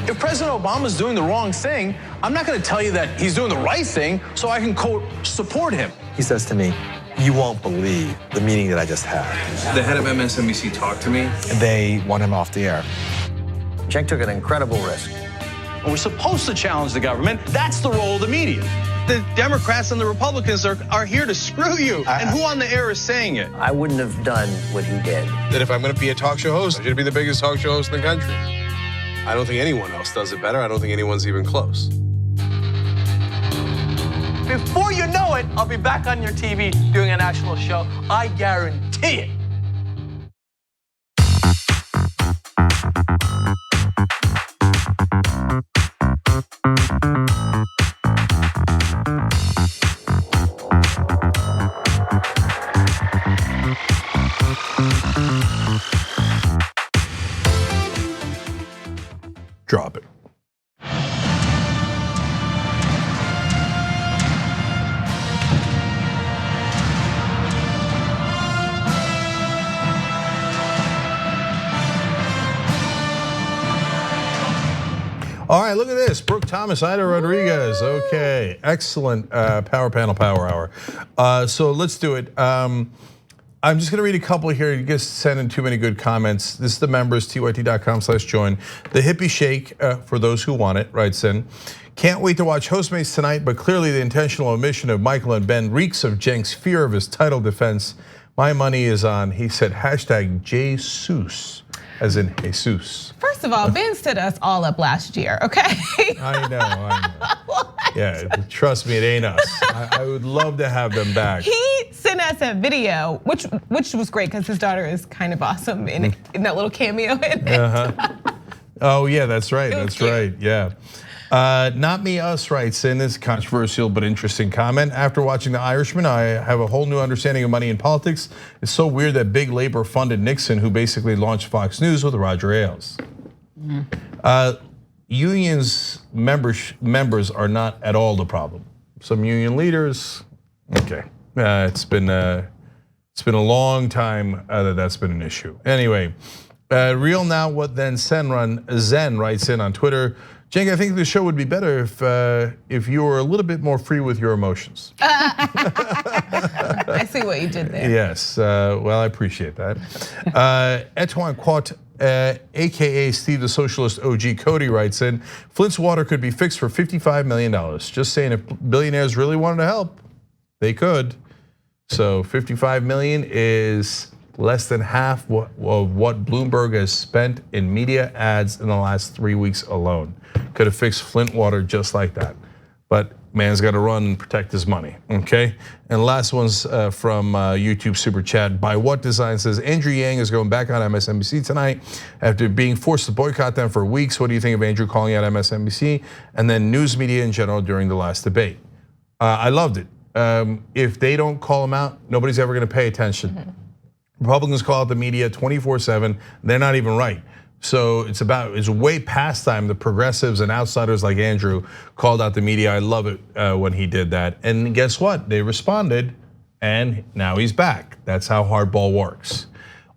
If President Obama's doing the wrong thing, I'm not going to tell you that he's doing the right thing so I can, quote, support him. He says to me, you won't believe the meeting that I just had. The head of MSNBC talked to me. They want him off the air. Cenk took an incredible risk. We're supposed to challenge the government. That's the role of the media. The Democrats and the Republicans are here to screw you. And who on the air is saying it? I wouldn't have done what he did. That if I'm going to be a talk show host, I should be the biggest talk show host in the country. I don't think anyone else does it better. I don't think anyone's even close. Before you know it, I'll be back on your TV doing a national show. I guarantee it. Drop it. All right, look at this. Brooke Thomas, Ida Rodriguez. Okay, excellent power panel, power hour. So let's do it. I'm just gonna read a couple here. You guys send in too many good comments. This is the members, tyt.com/join. The hippie shake, for those who want it, writes in. Can't wait to watch Hostmates tonight, but clearly the intentional omission of Michael and Ben reeks of Cenk's fear of his title defense. My money is on, he said, #Jesus, as in Jesus. First of all, Ben stood us all up last year, okay? I know. Yeah, trust me, it ain't us. I would love to have them back. He sent us a video, which was great because his daughter is kind of awesome in that little cameo in it. Oh yeah, that's right. That's right. Yeah. Not me, us writes in this controversial but interesting comment. After watching The Irishman, I have a whole new understanding of money in politics. It's so weird that big labor funded Nixon, who basically launched Fox News with Roger Ailes. Unions members are not at all the problem. Some union leaders, okay. It's been a long time that that's been an issue. Anyway, Real Now What Then Zen writes in on Twitter, Cenk, I think the show would be better if you were a little bit more free with your emotions. I see what you did there. Yes, well, I appreciate that. Etoine Quat, AKA Steve the Socialist OG Cody writes in, Flint's water could be fixed for $55 million. Just saying, if billionaires really wanted to help, they could. So 55 million is less than half of what Bloomberg has spent in media ads in the last 3 weeks alone. Could have fixed Flint water just like that. But man's got to run and protect his money, okay? And last one's from YouTube Super Chat. By What Design says, Andrew Yang is going back on MSNBC tonight after being forced to boycott them for weeks. What do you think of Andrew calling out MSNBC and then news media in general during the last debate? I loved it. If they don't call him out, nobody's ever gonna pay attention. Republicans call out the media 24/7, they're not even right. So it's way past time the progressives and outsiders like Andrew called out the media. I love it when he did that. And guess what? They responded and now he's back. That's how hardball works.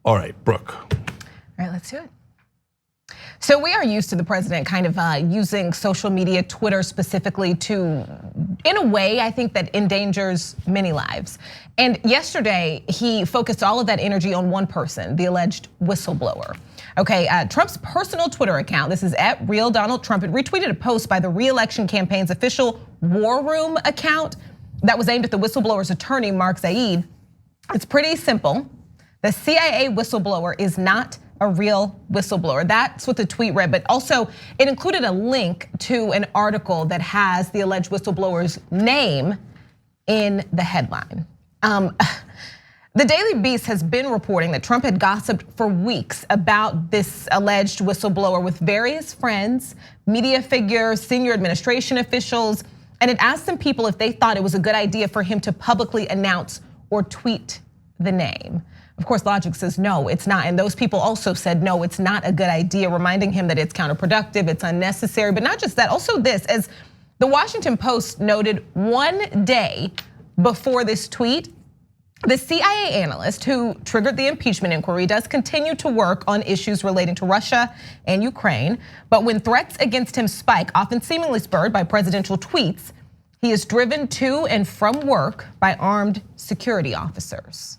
All right, Brooke. All right, let's do it. So we are used to the president kind of using social media, Twitter specifically, to, in a way, I think that endangers many lives. And yesterday, he focused all of that energy on one person, the alleged whistleblower. Okay, Trump's personal Twitter account, this is @RealDonaldTrump, it retweeted a post by the re-election campaign's official War Room account that was aimed at the whistleblower's attorney, Mark Zaid. It's pretty simple. The CIA whistleblower is not a real whistleblower. That's what the tweet read, but also it included a link to an article that has the alleged whistleblower's name in the headline. The Daily Beast has been reporting that Trump had gossiped for weeks about this alleged whistleblower with various friends, media figures, senior administration officials, and it asked some people if they thought it was a good idea for him to publicly announce or tweet the name. Of course, logic says no, it's not. And those people also said no, it's not a good idea, reminding him that it's counterproductive, it's unnecessary. But not just that, also this, as the Washington Post noted 1 day before this tweet, the CIA analyst who triggered the impeachment inquiry does continue to work on issues relating to Russia and Ukraine. But when threats against him spike, often seemingly spurred by presidential tweets, he is driven to and from work by armed security officers.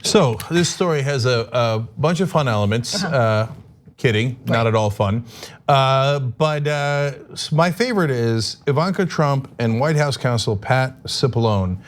So this story has a bunch of fun elements. Kidding, not at all fun. But my favorite is Ivanka Trump and White House counsel Pat Cipollone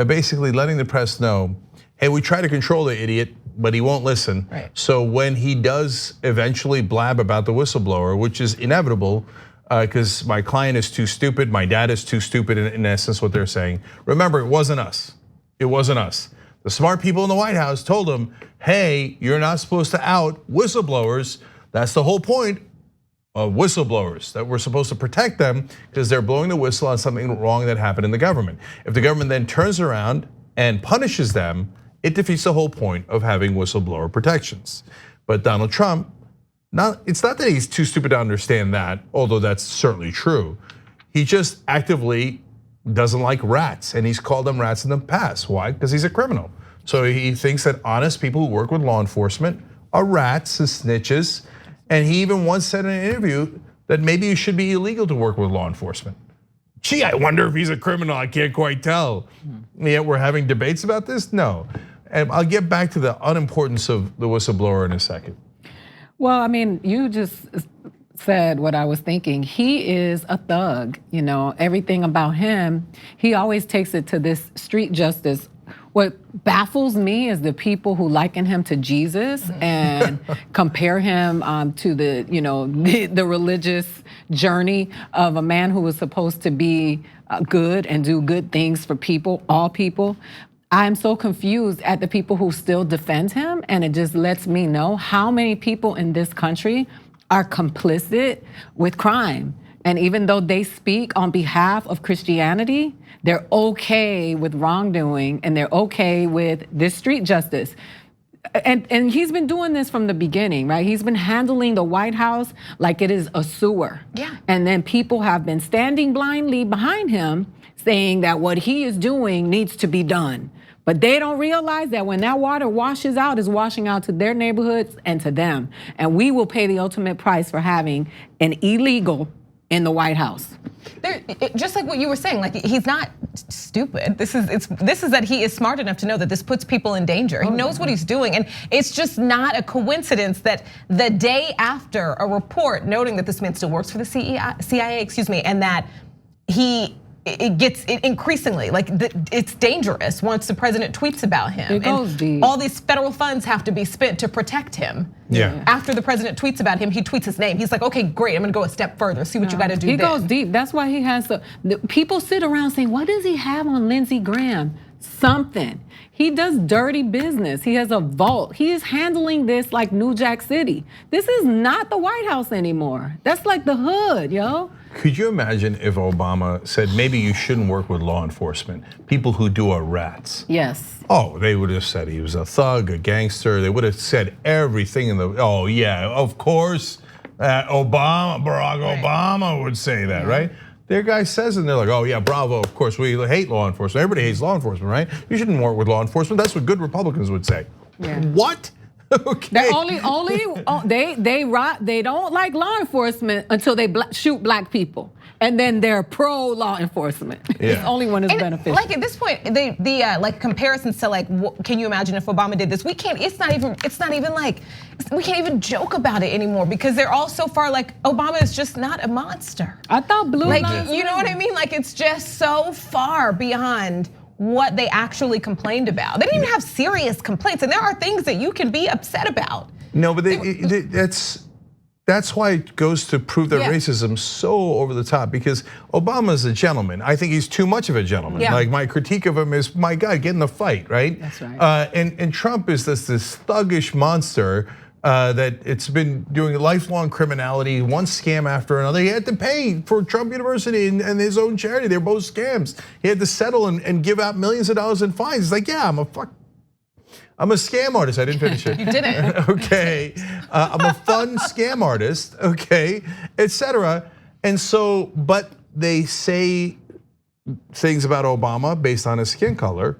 basically letting the press know, hey, we try to control the idiot, but he won't listen. Right. So when he does eventually blab about the whistleblower, which is inevitable, because my client is too stupid, my dad is too stupid, in essence what they're saying. Remember, it wasn't us. It wasn't us. The smart people in the White House told him, hey, you're not supposed to out whistleblowers. That's the whole point of whistleblowers, that we're supposed to protect them because they're blowing the whistle on something wrong that happened in the government. If the government then turns around and punishes them, it defeats the whole point of having whistleblower protections. But Donald Trump, it's not that he's too stupid to understand that, although that's certainly true. He just actively doesn't like rats, and he's called them rats in the past. Why? Because he's a criminal. So he thinks that honest people who work with law enforcement are rats and snitches. And he even once said in an interview that maybe it should be illegal to work with law enforcement. Gee, I wonder if he's a criminal, I can't quite tell. Yet we're having debates about this? No. And I'll get back to the unimportance of the whistleblower in a second. Well, I mean, you just said what I was thinking. He is a thug, everything about him, he always takes it to this street justice. What baffles me is the people who liken him to Jesus and compare him to the religious journey of a man who was supposed to be good and do good things for people, all people. I'm so confused at the people who still defend him, and it just lets me know how many people in this country are complicit with crime. And even though they speak on behalf of Christianity, they're okay with wrongdoing and they're okay with this street justice. And he's been doing this from the beginning, right? He's been handling the White House like it is a sewer. Yeah. And then people have been standing blindly behind him saying that what he is doing needs to be done. But they don't realize that when that water washes out, it's washing out to their neighborhoods and to them. And we will pay the ultimate price for having an illegal in the White House. Just like what you were saying, like he's not stupid. This is that he is smart enough to know that this puts people in danger. He knows what he's doing, and it's just not a coincidence that the day after a report noting that this man still works for the CIA, and that it gets increasingly like it's dangerous once the president tweets about him. It goes deep. All these federal funds have to be spent to protect him. Yeah. After the president tweets about him, he tweets his name. He's like, okay, great, I'm gonna go a step further, see what you gotta do. He goes deep. That's why he has the people sit around saying, what does he have on Lindsey Graham? Something. He does dirty business. He has a vault. He is handling this like New Jack City. This is not the White House anymore. That's like the hood, yo. Could you imagine if Obama said maybe you shouldn't work with law enforcement? People who do are rats. Yes. Oh, they would have said he was a thug, a gangster. They would have said everything in the, oh yeah, of course, Barack Obama would say that, right? Their guy says it and they're like, oh yeah, bravo, of course, we hate law enforcement. Everybody hates law enforcement, right? You shouldn't work with law enforcement. That's what good Republicans would say. Yeah. What? Okay. They don't like law enforcement until they shoot black people, and then they're pro law enforcement. Yeah. It's only when it's beneficial. Like at this point, the like comparisons to like, can you imagine if Obama did this? We can't. It's not even like we can't even joke about it anymore because they're all so far like Obama is just not a monster. I thought blue. Like you know what I mean? Like it's just so far beyond what they actually complained about. They didn't even have serious complaints, and there are things that you can be upset about. No, but that's why it goes to prove their racism so over the top, because Obama's a gentleman. I think he's too much of a gentleman. Yeah. Like my critique of him is, my God, get in the fight, right? That's right. And Trump is this thuggish monster that it's been doing lifelong criminality, one scam after another. He had to pay for Trump University and his own charity. They're both scams. He had to settle and give out millions of dollars in fines. He's like, yeah, I'm a scam artist. I didn't finish it. You didn't. Okay, I'm a fun scam artist, okay, etc. And so, but they say things about Obama based on his skin color,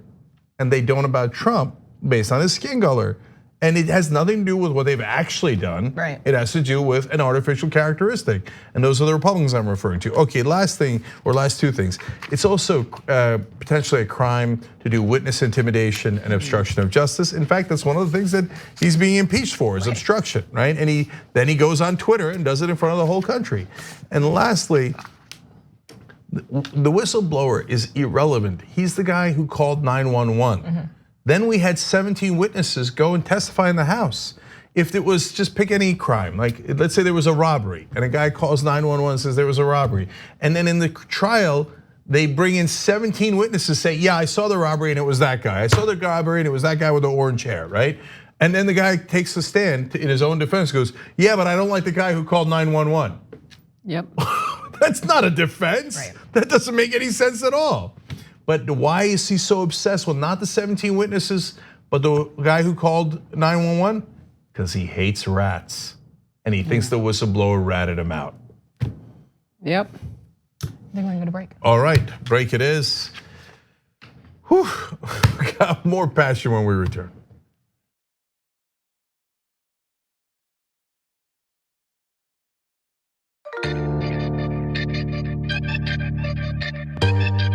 and they don't about Trump based on his skin color. And it has nothing to do with what they've actually done. Right. It has to do with an artificial characteristic. And those are the Republicans I'm referring to. Okay, last thing, or last two things. It's also potentially a crime to do witness intimidation and obstruction of justice. In fact, that's one of the things that he's being impeached for is obstruction, right? And then he goes on Twitter and does it in front of the whole country. And lastly, the whistleblower is irrelevant. He's the guy who called 911. Then we had 17 witnesses go and testify in the House. If it was just pick any crime, like let's say there was a robbery and a guy calls 911 and says there was a robbery. And then in the trial, they bring in 17 witnesses say, yeah, I saw the robbery and it was that guy. I saw the robbery and it was that guy with the orange hair, right? And then the guy takes a stand in his own defense, goes, yeah, but I don't like the guy who called 911. Yep. That's not a defense. Right. That doesn't make any sense at all. But why is he so obsessed with not the 17 witnesses, but the guy who called 911? Because he hates rats. And he thinks the whistleblower ratted him out. Yep. I think we're gonna go to break. All right, break it is. Whew, got more passion when we return.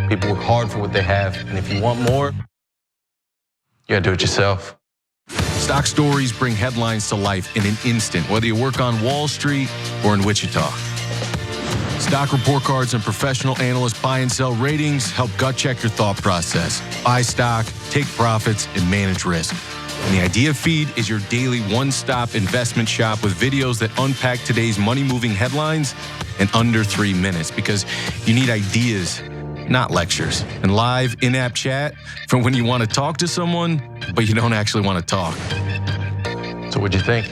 People work hard for what they have, and if you want more, you gotta do it yourself. Stock stories bring headlines to life in an instant, whether you work on Wall Street or in Wichita. Stock report cards and professional analyst buy and sell ratings help gut check your thought process. Buy stock, take profits, and manage risk. And the Idea Feed is your daily one-stop investment shop with videos that unpack today's money-moving headlines in under 3 minutes, because you need ideas, not lectures. And live in-app chat from when you want to talk to someone, but you don't actually want to talk. So what'd you think?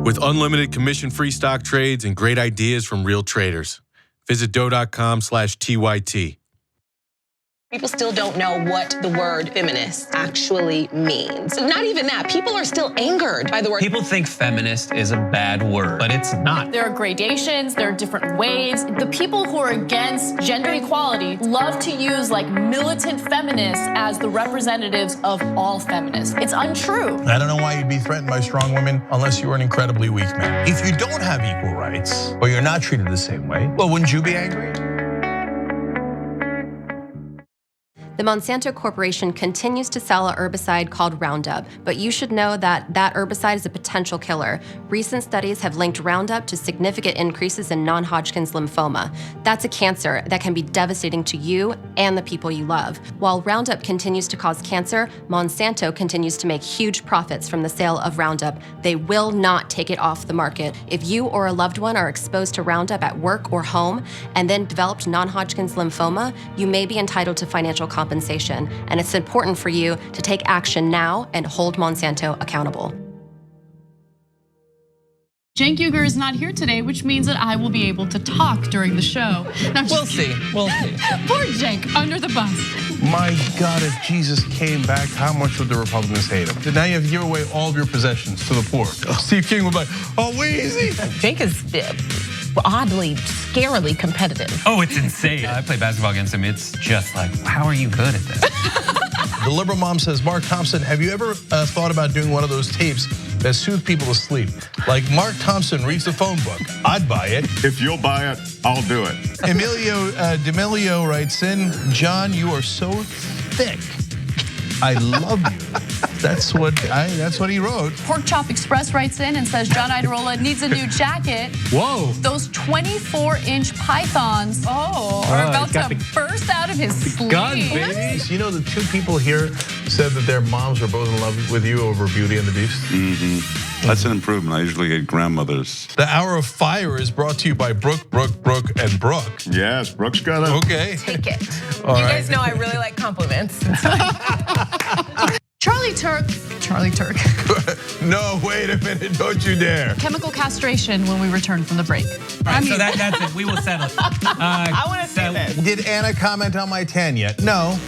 With unlimited commission-free stock trades and great ideas from real traders. Visit doe.com/TYT. People still don't know what the word feminist actually means. Not even that, people are still angered by the word. People think feminist is a bad word, but it's not. There are gradations, there are different waves. The people who are against gender equality love to use like militant feminists as the representatives of all feminists. It's untrue. I don't know why you'd be threatened by strong women unless you were an incredibly weak man. If you don't have equal rights, or you're not treated the same way, well, wouldn't you be angry? The Monsanto Corporation continues to sell a herbicide called Roundup, but you should know that that herbicide is a potential killer. Recent studies have linked Roundup to significant increases in non-Hodgkin's lymphoma. That's a cancer that can be devastating to you and the people you love. While Roundup continues to cause cancer, Monsanto continues to make huge profits from the sale of Roundup. They will not take it off the market. If you or a loved one are exposed to Roundup at work or home and then developed non-Hodgkin's lymphoma, you may be entitled to financial compensation, and it's important for you to take action now and hold Monsanto accountable. Cenk Uygur is not here today, which means that I will be able to talk during the show. We'll see. We'll see. Poor Cenk, under the bus. My God, if Jesus came back, how much would the Republicans hate him? Now you have to give away all of your possessions to the poor. Steve King would be like, oh, Weezy. Cenk is oddly, scarily competitive. Oh, it's insane. I play basketball against him. It's just like, how are you good at this? The liberal mom says, Mark Thompson, have you ever thought about doing one of those tapes that soothe people to sleep? Like Mark Thompson reads the phone book. I'd buy it. If you'll buy it, I'll do it. Emilio D'Amelio writes in, John, you are so thick. I love you. That's what he wrote. Pork Chop Express writes in and says John Idarola needs a new jacket. Whoa. Those 24-inch pythons, are about to burst out of his sleeve. Gun, baby. You know, the two people here said that their moms were both in love with you over Beauty and the Beast. Mm-hmm. That's an improvement. I usually get grandmothers. The Hour of Fire is brought to you by Brooke, and Brooke. Yes, Brooke's got it. Okay. Take it. All you right. guys know I really like compliments. Charlie Turk. No, wait a minute, don't you dare. Chemical castration when we return from the break. Right, so that's it. We will settle it. I want to see this. Did Anna comment on my tan yet? No,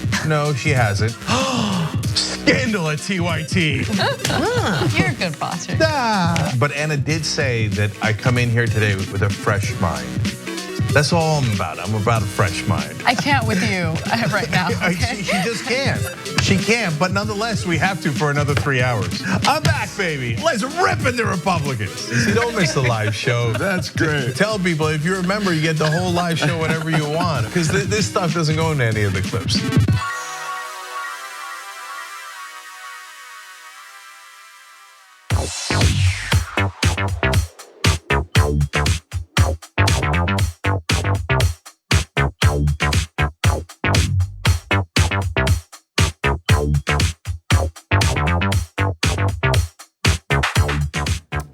she hasn't. Scandal at TYT. You're a good boss. But Anna did say that I come in here today with a fresh mind. That's all I'm about. I'm about a fresh mind. I can't with you right now. Okay? She just can't. She can't, but nonetheless, we have to for another 3 hours. I'm back, baby. Let's rip in the Republicans. See, don't miss the live show. That's great. Tell people, if you're a member, you get the whole live show whenever you want, because this stuff doesn't go into any of the clips.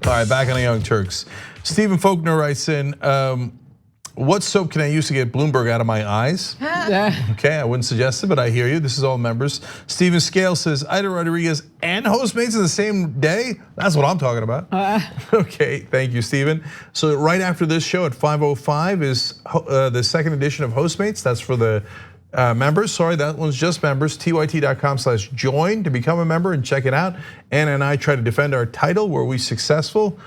All right, back on the Young Turks. Stephen Faulkner writes in, what soap can I use to get Bloomberg out of my eyes? Okay, I wouldn't suggest it, but I hear you. This is all members. Steven Scale says, Ida Rodriguez and Hostmates in the same day? That's what I'm talking about. Okay, thank you, Steven. So right after this show at 5:05 is the second edition of Hostmates. That's for the members. Sorry, that one's just members. tyt.com/join to become a member and check it out. Anna and I try to defend our title. Were we successful?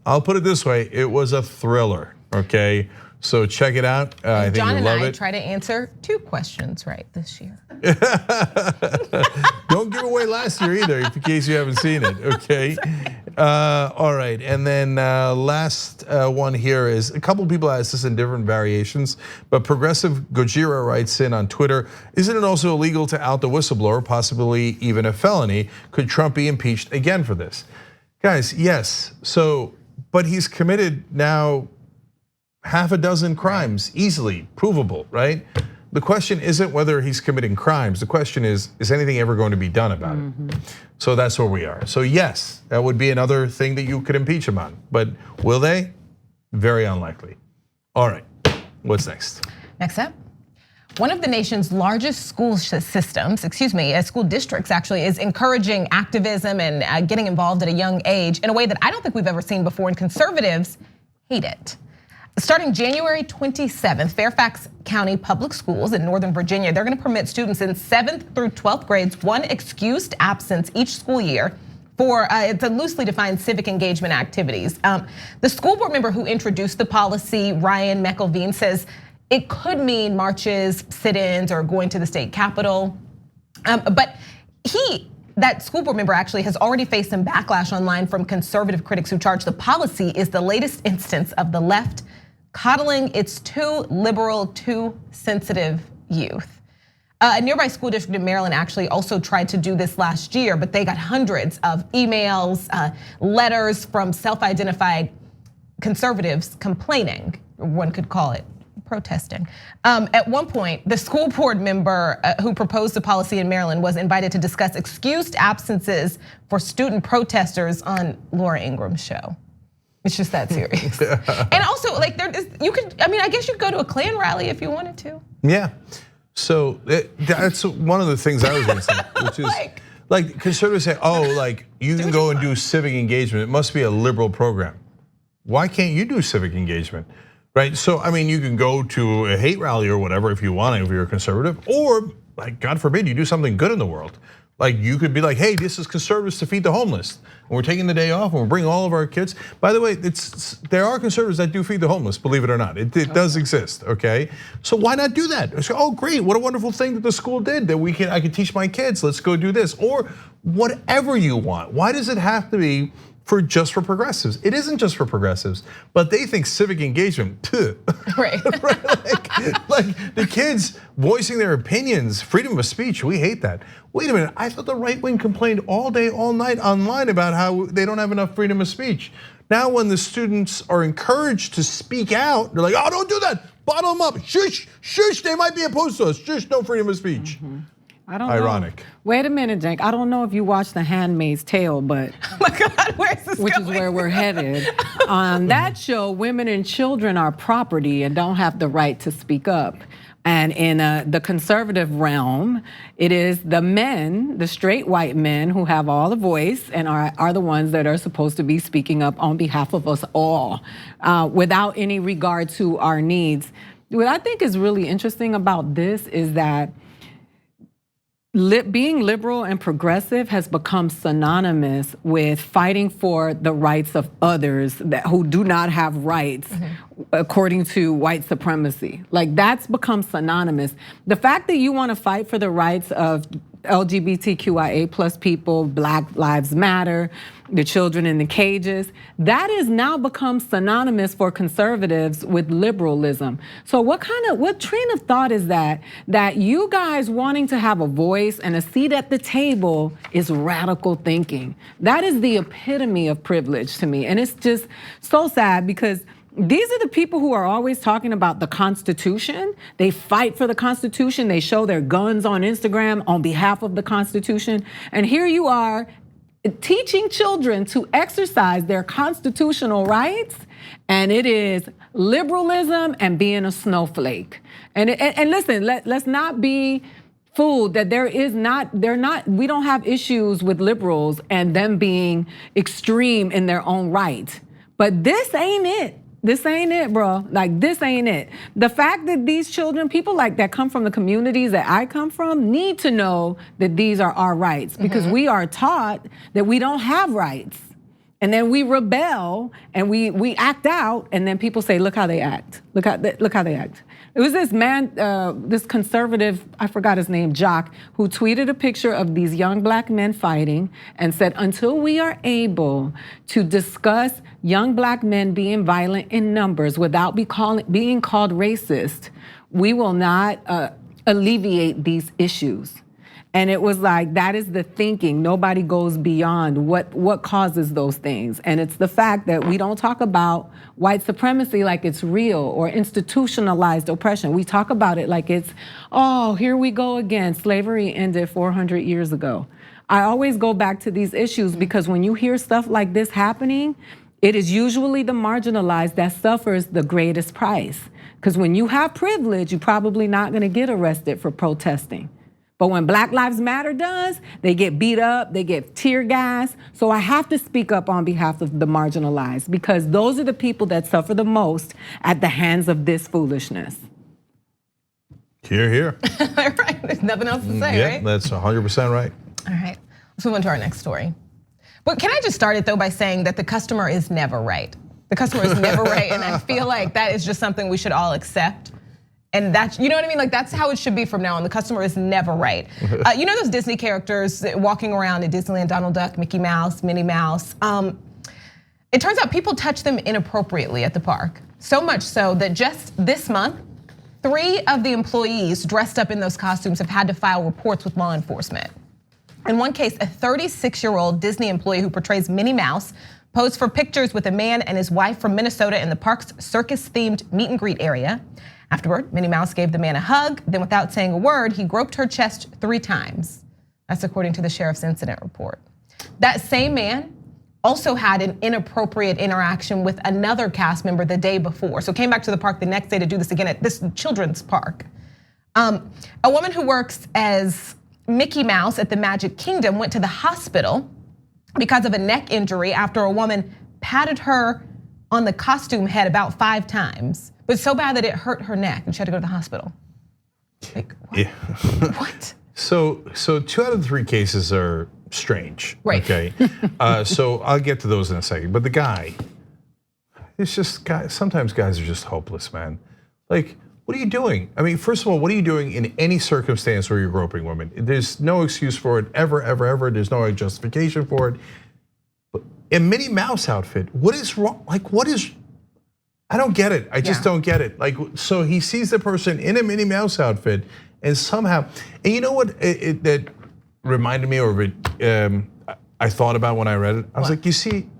I'll put it this way, it was a thriller, okay? So check it out, I think John you'll love and I it. try to answer 2 questions right this year. Don't give away last year either, in case you haven't seen it, okay? All right, and then last one here is, a couple people asked this in different variations, but Progressive Gojira writes in on Twitter, isn't it also illegal to out the whistleblower, possibly even a felony? Could Trump be impeached again for this? Guys, yes, but he's committed now half a dozen crimes, easily provable, right? The question isn't whether he's committing crimes. The question is anything ever going to be done about it? So that's where we are. So yes, that would be another thing that you could impeach him on. But will they? Very unlikely. All right, what's next? Next up. One of the nation's largest school systems, school districts actually, is encouraging activism and getting involved at a young age in a way that I don't think we've ever seen before, and conservatives hate it. Starting January 27th, Fairfax County Public Schools in Northern Virginia, they're gonna permit students in 7th through 12th grades one excused absence each school year for, it's a loosely defined civic engagement activities. The school board member who introduced the policy, Ryan McElveen, says it could mean marches, sit-ins, or going to the state capitol. But that school board member actually has already faced some backlash online from conservative critics who charge the policy is the latest instance of the left coddling its too liberal, too sensitive youth. A nearby school district in Maryland actually also tried to do this last year, but they got hundreds of emails, letters from self-identified conservatives complaining, one could call it protesting. At one point, the school board member who proposed the policy in Maryland was invited to discuss excused absences for student protesters on Laura Ingram's show. It's just that serious. And also, like, I guess you could go to a Klan rally if you wanted to. Yeah, so that's one of the things I was gonna say, which is like conservatives say, oh, like you can go and do civic engagement. It must be a liberal program. Why can't you do civic engagement? Right, so I mean, you can go to a hate rally or whatever if you want, if you're a conservative, or like God forbid you do something good in the world. Like you could be like, hey, this is conservatives to feed the homeless, and we're taking the day off, and we're bringing all of our kids. By the way, there are conservatives that do feed the homeless, believe it or not. It does exist, okay? So why not do that? So, oh, great, what a wonderful thing that the school did that I can teach my kids. Let's go do this, or whatever you want. Why does it have to be just for progressives? It isn't just for progressives, but they think civic engagement, right? like the kids voicing their opinions, freedom of speech, we hate that. Wait a minute, I thought the right wing complained all day, all night online about how they don't have enough freedom of speech. Now when the students are encouraged to speak out, they're like, oh, don't do that, bottle them up, shush, shush, they might be opposed to us, shush, no freedom of speech. I don't Ironic. know. Wait a minute, Cenk. I don't know if you watched The Handmaid's Tale, but oh my God, where's this which going? is where we're headed. On that show, women and children are property and don't have the right to speak up. And in the conservative realm, it is the men, the straight white men who have all the voice and are the ones that are supposed to be speaking up on behalf of us all, without any regard to our needs. What I think is really interesting about this is that being liberal and progressive has become synonymous with fighting for the rights of others who do not have rights according to white supremacy. Like that's become synonymous. The fact that you want to fight for the rights of LGBTQIA plus people, Black Lives Matter, the children in the cages, that has now become synonymous for conservatives with liberalism. So what train of thought is that you guys wanting to have a voice and a seat at the table is radical thinking? That is the epitome of privilege to me. And it's just so sad because these are the people who are always talking about the Constitution. They fight for the Constitution. They show their guns on Instagram on behalf of the Constitution. And here you are teaching children to exercise their constitutional rights. And it is liberalism and being a snowflake. And listen, let's not be fooled that we don't have issues with liberals and them being extreme in their own right. But this ain't it. This ain't it, bro. Like, this ain't it. The fact that these children, people like that come from the communities that I come from, need to know that these are our rights because we are taught that we don't have rights. And then we rebel and we act out, and then people say, look how they act. Look how they act. It was this man, this conservative, I forgot his name, Jock, who tweeted a picture of these young Black men fighting and said, until we are able to discuss young Black men being violent in numbers without being called racist, we will not alleviate these issues. And it was like, that is the thinking. Nobody goes beyond what causes those things. And it's the fact that we don't talk about white supremacy like it's real or institutionalized oppression. We talk about it like it's, oh, here we go again. Slavery ended 400 years ago. I always go back to these issues because when you hear stuff like this happening, it is usually the marginalized that suffers the greatest price. Because when you have privilege, you're probably not gonna get arrested for protesting. But when Black Lives Matter does, they get beat up, they get tear gas. So I have to speak up on behalf of the marginalized, because those are the people that suffer the most at the hands of this foolishness. Hear, hear. Right, there's nothing else to say, Yeah, right? that's 100% right. All right, let's move on to our next story. But can I just start it though by saying that the customer is never right. The customer is never right, and I feel like that is just something we should all accept. And that's, you know what I mean? Like that's how it should be from now on. The customer is never right. You know those Disney characters walking around at Disneyland, Donald Duck, Mickey Mouse, Minnie Mouse. It turns out people touch them inappropriately at the park. So much so that just this month, 3 of the employees dressed up in those costumes have had to file reports with law enforcement. In one case, a 36-year-old Disney employee who portrays Minnie Mouse posed for pictures with a man and his wife from Minnesota in the park's circus-themed meet and greet area. Afterward, Minnie Mouse gave the man a hug, then without saying a word, he groped her chest 3 times. That's according to the sheriff's incident report. That same man also had an inappropriate interaction with another cast member the day before. So came back to the park the next day to do this again at this children's park. A woman who works as Mickey Mouse at the Magic Kingdom went to the hospital because of a neck injury after a woman patted her on the costume head about 5 times, but so bad that it hurt her neck and she had to go to the hospital. Like, what? Yeah. What? So 2 out of 3 cases are strange. Right. Okay. So I'll get to those in a second. But the guy, it's just sometimes guys are just hopeless, man. Like, what are you doing? I mean, first of all, what are you doing in any circumstance where you're groping women? There's no excuse for it ever, ever, ever. There's no justification for it. But a Minnie Mouse outfit, what is wrong? Like, what is? I don't get it. I just don't get it. Like, so he sees the person in a Minnie Mouse outfit, and somehow, and you know what? That reminded me, or I thought about when I read it. I was like, you see,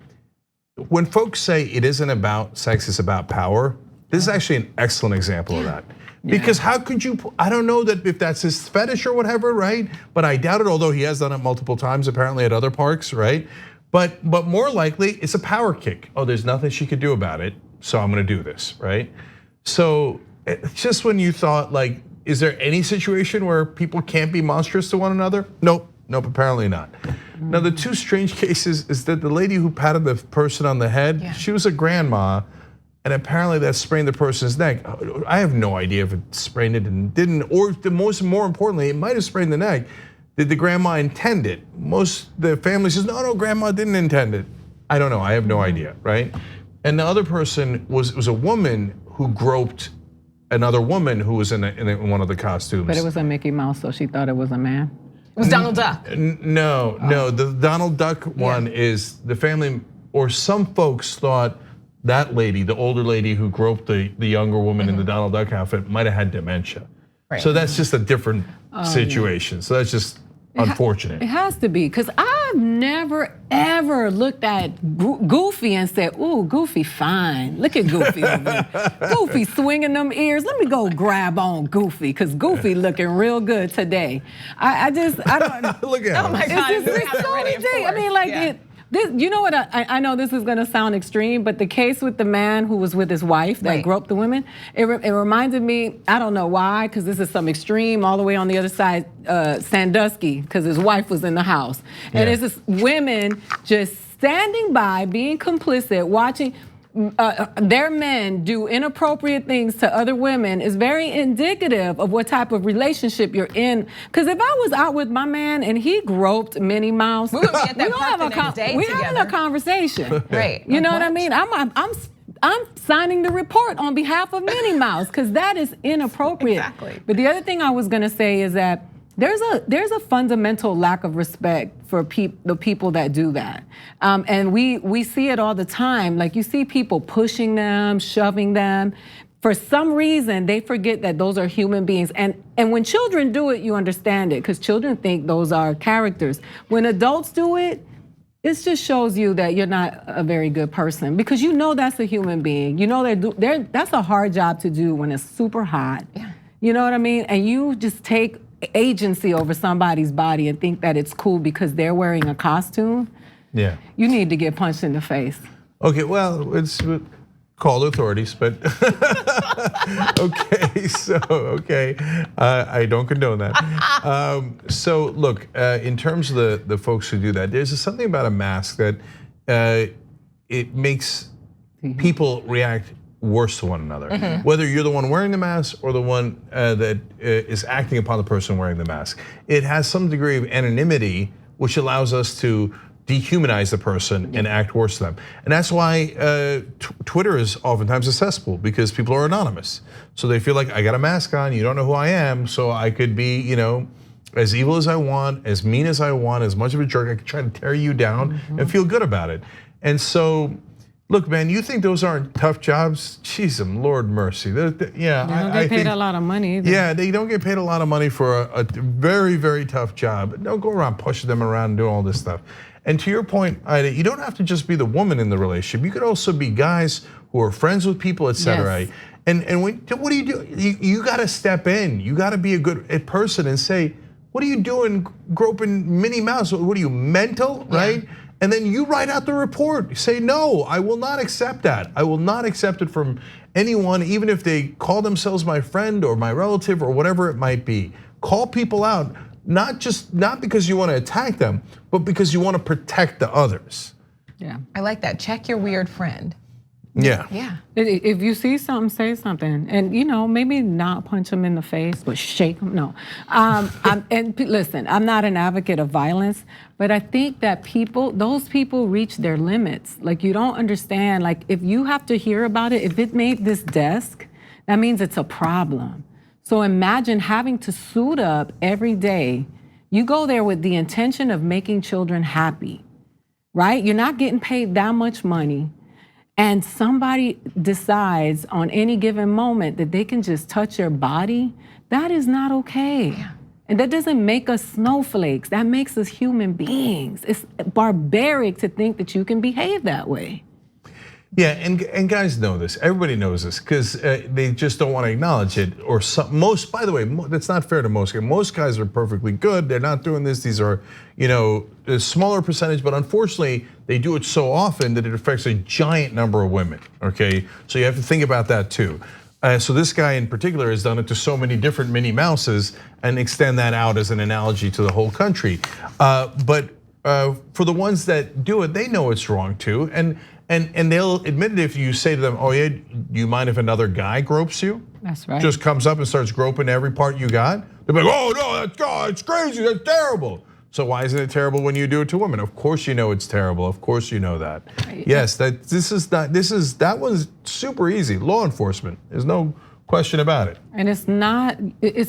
when folks say it isn't about sex, it's about power. This is actually an excellent example of that. Because how could you? I don't know that if that's his fetish or whatever, right? But I doubt it. Although he has done it multiple times, apparently at other parks, right? But more likely, it's a power kick. Oh, there's nothing she could do about it, so I'm gonna do this, right? So just when you thought, like, is there any situation where people can't be monstrous to one another? Nope, apparently not. Now the 2 strange cases is that the lady who patted the person on the head, she was a grandma, and apparently that sprained the person's neck. I have no idea if it sprained it and didn't, or more importantly, it might have sprained the neck. Did the grandma intend it? The family says, no, grandma didn't intend it. I don't know, I have no idea, right? And the other person was a woman who groped another woman who was in one of the costumes. But it was a Mickey Mouse, so she thought it was a man. It was Donald Duck. No, the Donald Duck one is the family, or some folks thought that lady, the older lady who groped the younger woman in the Donald Duck outfit, might have had dementia. Right. So that's just a different situation. So that's just unfortunate. It has to be, because I've never ever looked at Goofy and said, ooh, Goofy fine. Look at Goofy over there. Goofy swinging them ears. Let me go grab on Goofy, because Goofy looking real good today. I don't. Look at him. Oh my God, It's so ridiculous. I mean, like you know what? I know this is gonna sound extreme, but the case with the man who was with his wife that groped the women, it reminded me. I don't know why, because this is some extreme all the way on the other side, Sandusky, because his wife was in the house, and it's this women just standing by, being complicit, watching their men do inappropriate things to other women is very indicative of what type of relationship you're in. Because if I was out with my man and he groped Minnie Mouse, we having a conversation. Right. You know what I mean? I'm signing the report on behalf of Minnie Mouse, because that is inappropriate. Exactly. But the other thing I was gonna say is that there's a fundamental lack of respect for the people that do that, and we see it all the time. Like, you see people pushing them, shoving them. For some reason, they forget that those are human beings. And when children do it, you understand it, because children think those are characters. When adults do it, it just shows you that you're not a very good person, because you know that's a human being. You know that's a hard job to do when it's super hot. Yeah. You know what I mean? And you just take agency over somebody's body and think that it's cool because they're wearing a costume. Yeah. You need to get punched in the face. Okay, well, it's call the authorities, but okay, I don't condone that. So look, in terms of the folks who do that, there's something about a mask that it makes people react worse to one another. Whether you're the one wearing the mask or the one that is acting upon the person wearing the mask. It has some degree of anonymity, which allows us to dehumanize the person and act worse to them. And that's why Twitter is oftentimes a cesspool, because people are anonymous. So they feel like, I got a mask on, you don't know who I am, so I could be, as evil as I want, as mean as I want, as much of a jerk, I could try to tear you down and feel good about it. And so, look, man, you think those aren't tough jobs? Jeez, Lord mercy. They don't get paid a lot of money either. Yeah, they don't get paid a lot of money for a very, very tough job. Don't go around pushing them around and doing all this stuff. And to your point, Ida, you don't have to just be the woman in the relationship. You could also be guys who are friends with people, et cetera. Yes. And what do you do? You got to step in. You got to be a good person and say, what are you doing groping Minnie Mouse? What are you, mental, right? And then you write out the report. You say, no, I will not accept that. I will not accept it from anyone, even if they call themselves my friend or my relative or whatever it might be. Call people out, not because you want to attack them, but because you want to protect the others. Yeah. I like that. Check your weird friend. Yeah. Yeah. If you see something, say something, and maybe not punch them in the face, but shake them. No, and listen, I'm not an advocate of violence, but I think that those people reach their limits. Like, you don't understand. Like, if you have to hear about it, if it made this desk, that means it's a problem. So imagine having to suit up every day. You go there with the intention of making children happy, right? You're not getting paid that much money. And somebody decides on any given moment that they can just touch your body, that is not okay. Yeah. And that doesn't make us snowflakes. That makes us human beings. It's barbaric to think that you can behave that way. Yeah, and guys know this. Everybody knows this, because they just don't want to acknowledge it. Or by the way, that's not fair to most guys. Most guys are perfectly good. They're not doing this. These are, a smaller percentage, but unfortunately, they do it so often that it affects a giant number of women. Okay, so you have to think about that too. So this guy in particular has done it to so many different Minnie Mouses, and extend that out as an analogy to the whole country. But for the ones that do it, they know it's wrong too, and they'll admit it if you say to them, oh yeah, do you mind if another guy gropes you? That's right. Just comes up and starts groping every part you got. They're like, oh no, that's crazy, that's terrible. So why isn't it terrible when you do it to women? Of course you know it's terrible. Of course you know that. Right. Yes, that was super easy. Law enforcement, there's no question about it. And it's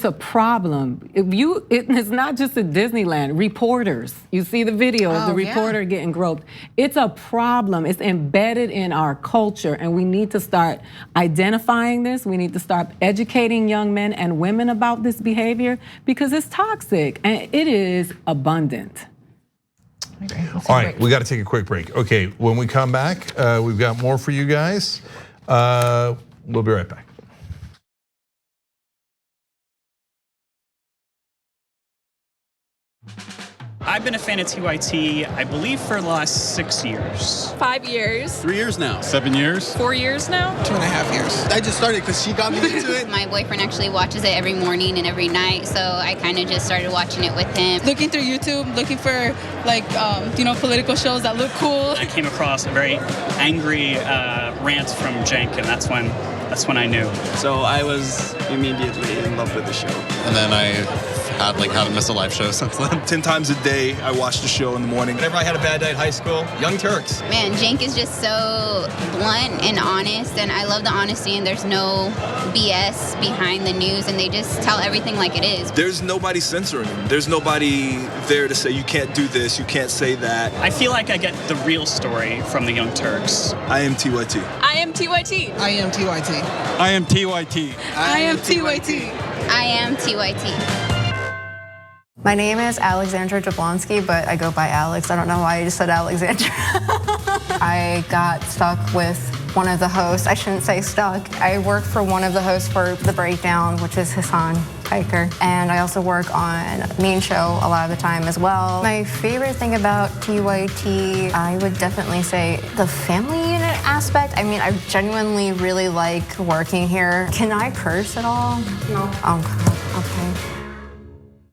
a problem. It's not just at Disneyland. Reporters, you see the video of the reporter getting groped. It's a problem. It's embedded in our culture, and we need to start identifying this. We need to start educating young men and women about this behavior, because it's toxic and it is abundant. All right, we got to take a quick break. Okay, when we come back, we've got more for you guys. We'll be right back. I've been a fan of TYT, I believe, for the last 6 years. 5 years. 3 years now. 7 years. 4 years now. 2.5 years. I just started because she got me into it. My boyfriend actually watches it every morning and every night, so I kind of just started watching it with him. Looking through YouTube, looking for political shows that look cool. I came across a very angry rant from Cenk, and that's when I knew. So I was immediately in love with the show. And then I had How to Miss a Live show since then. 10 times a day, I watched the show in the morning. Whenever I had a bad day at high school, Young Turks. Man, Cenk is just so blunt and honest, and I love the honesty, and there's no BS behind the news, and they just tell everything like it is. There's nobody censoring him. There's nobody there to say, you can't do this, you can't say that. I feel like I get the real story from the Young Turks. I am TYT. I am TYT. I am TYT. I am TYT. I am TYT. I am TYT. My name is Alexandra Jablonski, but I go by Alex. I don't know why I just said Alexandra. I got stuck with one of the hosts. I shouldn't say stuck. I work for one of the hosts for The Breakdown, which is Hassan. hitchhiker. And I also work on Main Show a lot of the time as well. My favorite thing about TYT, I would definitely say the family unit aspect. I mean, I genuinely really like working here. Can I curse at all? No. Oh, okay.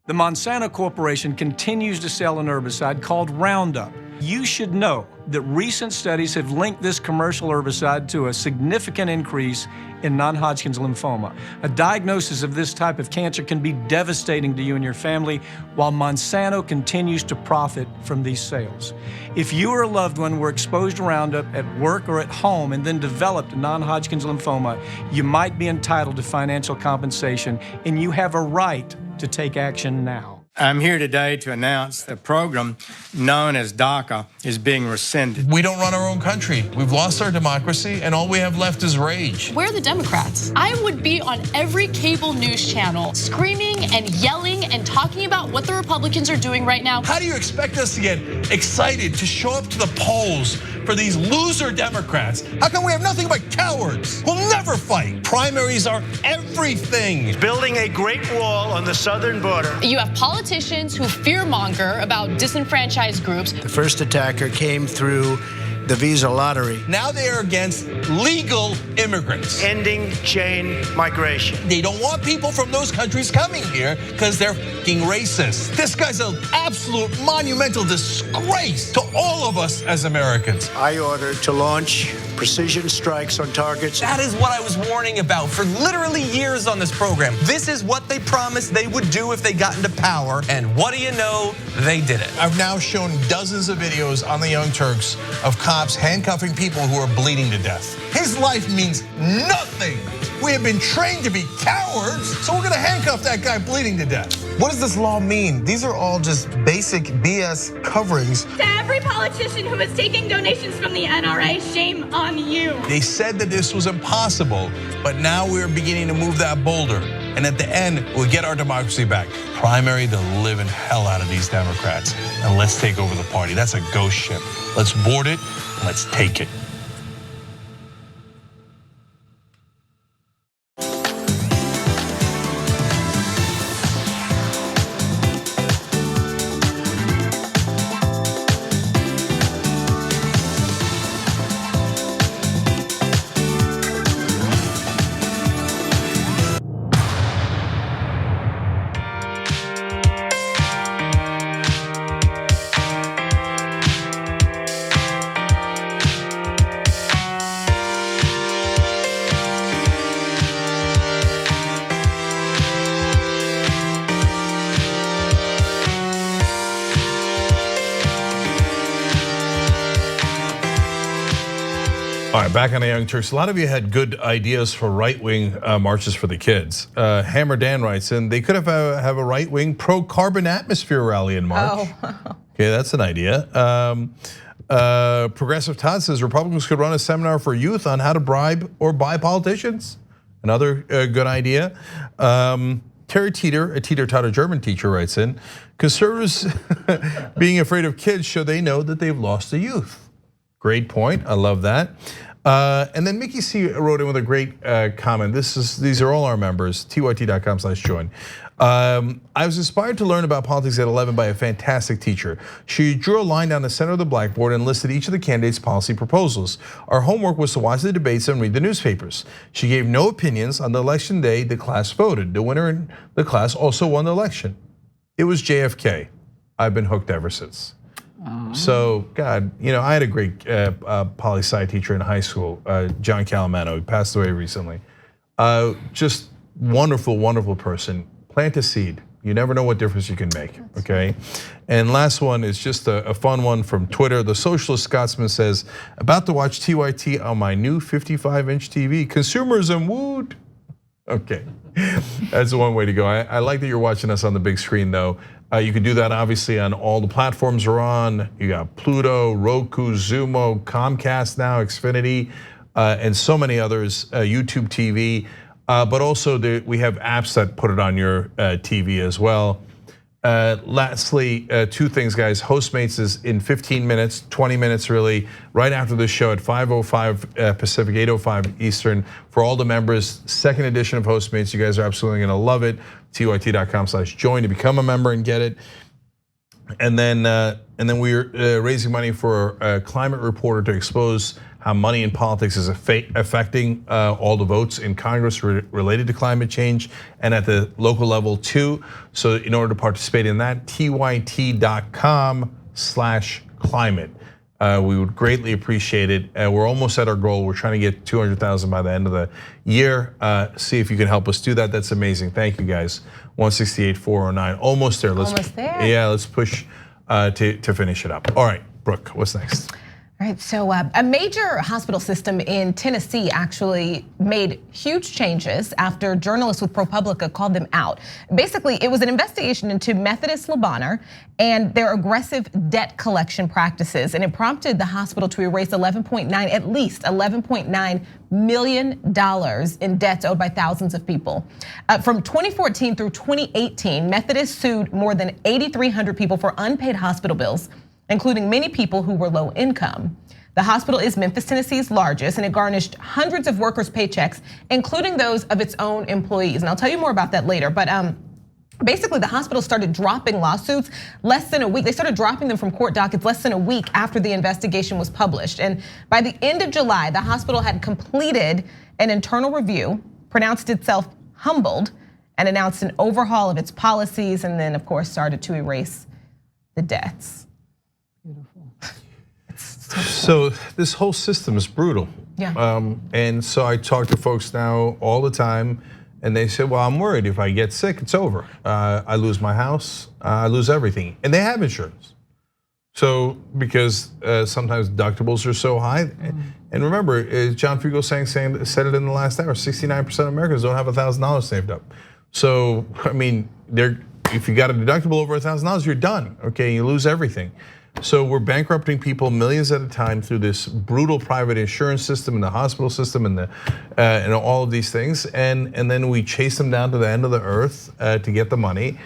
The Monsanto Corporation continues to sell an herbicide called Roundup. You should know that recent studies have linked this commercial herbicide to a significant increase in non-Hodgkin's lymphoma. A diagnosis of this type of cancer can be devastating to you and your family, while Monsanto continues to profit from these sales. If you or a loved one were exposed to Roundup at work or at home and then developed non-Hodgkin's lymphoma, you might be entitled to financial compensation, and you have a right to take action now. I'm here today to announce the program known as DACA is being rescinded. We don't run our own country. We've lost our democracy, and all we have left is rage. Where are the Democrats? I would be on every cable news channel screaming and yelling and talking about what the Republicans are doing right now. How do you expect us to get excited to show up to the polls for these loser Democrats? How come we have nothing but cowards who'll never fight? Primaries are everything. Building a great wall on the southern border. You have politicians who fearmonger about disenfranchised groups. The first attacker came through the visa lottery. Now they are against legal immigrants. Ending chain migration. They don't want people from those countries coming here because they're fucking racist. This guy's an absolute monumental disgrace to all of us as Americans. I ordered to launch precision strikes on targets. That is what I was warning about for literally years on this program. This is what they promised they would do if they got into power, and what do you know? They did it. I've now shown dozens of videos on the Young Turks of cops handcuffing people who are bleeding to death. His life means nothing. We have been trained to be cowards, so we're gonna handcuff that guy bleeding to death. What does this law mean? These are all just basic BS coverings. To every politician who is taking donations from the NRA, shame on you. They said that this was impossible, but now we're beginning to move that boulder. And at the end, we'll get our democracy back. Primary the living hell out of these Democrats, and let's take over the party. That's a ghost ship. Let's board it, and let's take it. All right, back on the Young Turks. A lot of you had good ideas for right-wing marches for the kids. Hammer Dan writes in, they could have a right-wing pro-carbon atmosphere rally in March. Oh. Okay, that's an idea. Progressive Todd says Republicans could run a seminar for youth on how to bribe or buy politicians. Another good idea. Terry Teeter, a teeter-totter German teacher, writes in, conservatives being afraid of kids show they know that they've lost the youth. Great point, I love that. And then Mickey C wrote in with a great comment. These are all our members, tyt.com/join. I was inspired to learn about politics at 11 by a fantastic teacher. She drew a line down the center of the blackboard and listed each of the candidates' policy proposals. Our homework was to watch the debates and read the newspapers. She gave no opinions. On the election day, the class voted. The winner in the class also won the election. It was JFK. I've been hooked ever since. So, God, I had a great poli-sci teacher in high school, John Calamano. He passed away recently. Just wonderful, wonderful person. Plant a seed. You never know what difference you can make, okay? And last one is just a fun one from Twitter. The Socialist Scotsman says, about to watch TYT on my new 55-inch TV. Consumerism, woot. Okay, that's one way to go. I like that you're watching us on the big screen though. You can do that obviously on all the platforms we're on. You got Pluto, Roku, Xumo, Comcast now, Xfinity, and so many others, YouTube TV. But also we have apps that put it on your TV as well. Lastly, 2 things, guys. Hostmates is in 15 minutes, 20 minutes really, right after the show at 5:05 Pacific, 8:05 Eastern. For all the members, 2nd edition of Hostmates. You guys are absolutely gonna love it. TYT.com/join to become a member and get it. And then we're raising money for a climate reporter to expose how money in politics is affecting all the votes in Congress related to climate change and at the local level too. So in order to participate in that, tyt.com/climate. We would greatly appreciate it. We're almost at our goal. We're trying to get 200,000 by the end of the year. See if you can help us do that. That's amazing. Thank you guys. 168,409, almost there. Almost there. Yeah, let's push to finish it up. All right, Brooke, what's next? All right, so a major hospital system in Tennessee actually made huge changes after journalists with ProPublica called them out. Basically, it was an investigation into Methodist Le Bonheur and their aggressive debt collection practices, and it prompted the hospital to erase at least $11.9 million in debts owed by thousands of people. From 2014 through 2018, Methodist sued more than 8,300 people for unpaid hospital bills, including many people who were low income. The hospital is Memphis, Tennessee's largest, and it garnished hundreds of workers' paychecks, including those of its own employees. And I'll tell you more about that later, but basically the hospital started dropping lawsuits less than a week. They started dropping them from court dockets less than a week after the investigation was published. And by the end of July, the hospital had completed an internal review, pronounced itself humbled, and announced an overhaul of its policies, and then of course started to erase the debts. So this whole system is brutal. Yeah. And so I talk to folks now all the time, and they say, well, I'm worried if I get sick, it's over. I lose my house, I lose everything. And they have insurance. So because sometimes deductibles are so high. And remember, John Fugel said it in the last hour, 69% of Americans don't have $1,000 saved up. So, I mean, if you got a deductible over $1,000, you're done, okay? You lose everything. So we're bankrupting people millions at a time through this brutal private insurance system and the hospital system and all of these things, and then we chase them down to the end of the earth to get the money.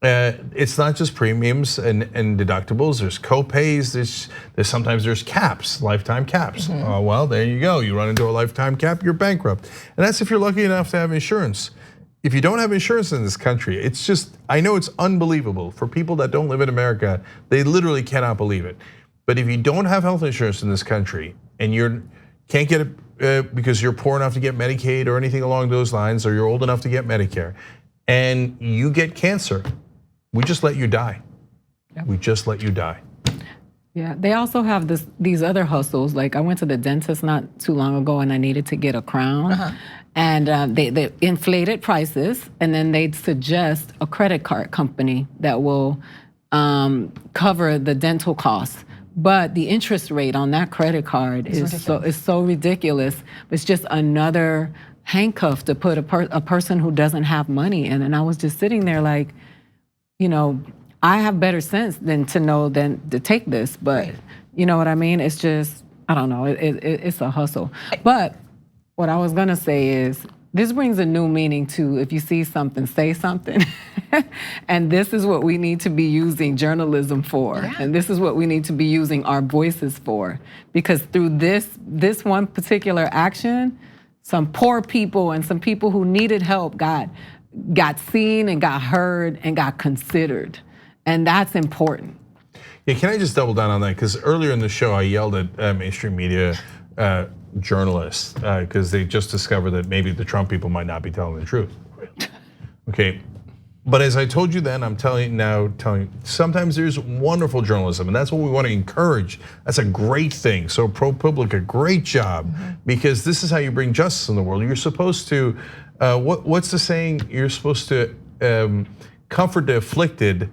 It's not just premiums and deductibles. There's co-pays. There's sometimes caps, lifetime caps. Well, there you go. You run into a lifetime cap, you're bankrupt, and that's if you're lucky enough to have insurance. If you don't have insurance in this country, it's just, I know it's unbelievable. For people that don't live in America, they literally cannot believe it. But if you don't have health insurance in this country and you can't get it because you're poor enough to get Medicaid or anything along those lines, or you're old enough to get Medicare, and you get cancer, we just let you die. Yep. We just let you die. Yeah, they also have these other hustles. Like I went to the dentist not too long ago and I needed to get a crown. And they inflated prices, and then they'd suggest a credit card company that will cover the dental costs. But the interest rate on that credit card is so ridiculous. It's just another handcuff to put a person who doesn't have money in. And I was just sitting there like, you know, I have better sense than to take this. But you know what I mean? It's just, I don't know. It's a hustle. But what I was gonna say is, this brings a new meaning to, if you see something, say something. And this is what we need to be using journalism for. Yeah. And this is what we need to be using our voices for. Because through this one particular action, some poor people and some people who needed help got seen and got heard and got considered. And that's important. Yeah, can I just double down on that? Because earlier in the show, I yelled at mainstream media journalists because they just discovered that maybe the Trump people might not be telling the truth. Okay, but as I told you then, I'm telling you, sometimes there's wonderful journalism, and that's what we want to encourage. That's a great thing. So ProPublica, great job, because this is how you bring justice in the world. You're supposed to, what's the saying? You're supposed to comfort the afflicted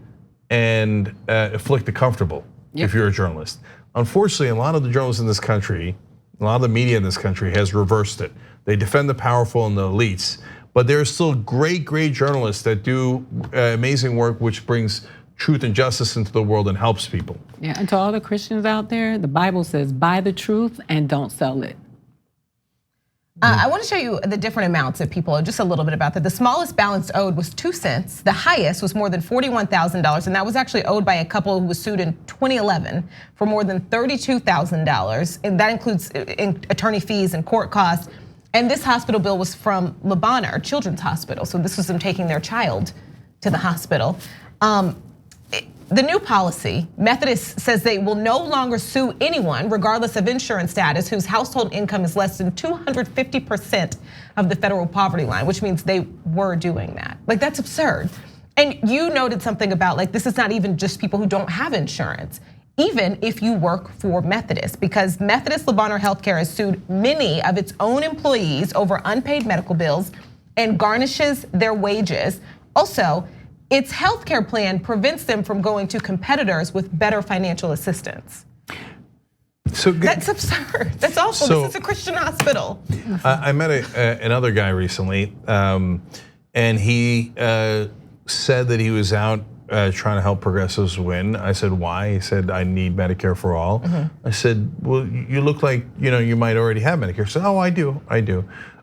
and afflict the comfortable. If you're a journalist. Unfortunately, a lot of the journalists in this country, a lot of the media in this country has reversed it. They defend the powerful and the elites, but there are still great journalists that do amazing work which brings truth and justice into the world and helps people. Yeah, and to all the Christians out there, the Bible says, buy the truth and don't sell it. I want to show you the different amounts that people owe, just a little bit about that. The smallest balance owed was 2 cents. The highest was more than $41,000, and that was actually owed by a couple who was sued in 2011 for more than $32,000, and that includes attorney fees and court costs. And this hospital bill was from Lebanon Children's Hospital, so this was them taking their child to the hospital. The new policy, Methodist says they will no longer sue anyone, regardless of insurance status, whose household income is less than 250% of the federal poverty line, which means they were doing that. Like, that's absurd. And you noted something about, like, this is not even just people who don't have insurance, even if you work for Methodist, because Methodist Lebanon Healthcare has sued many of its own employees over unpaid medical bills and garnishes their wages. Also, its healthcare plan prevents them from going to competitors with better financial assistance. So that's absurd. That's awful. This is a Christian hospital. I met another guy recently, and he said that he was out trying to help progressives win. I said, why? He said, I need Medicare for all. I said, well, you look like you might already have Medicare. He said, oh, I do.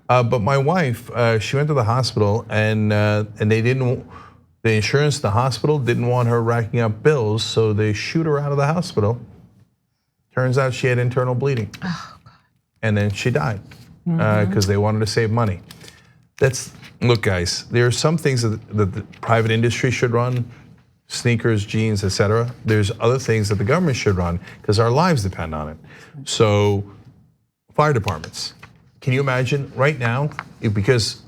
But my wife, she went to the hospital, and they didn't. The insurance, the hospital didn't want her racking up bills, so they shoot her out of the hospital. Turns out she had internal bleeding. Oh, God. And then she died because they wanted to save money. Look, guys, there are some things that the private industry should run, sneakers, jeans, etc. There's other things that the government should run because our lives depend on it. So, fire departments. Can you imagine right now, because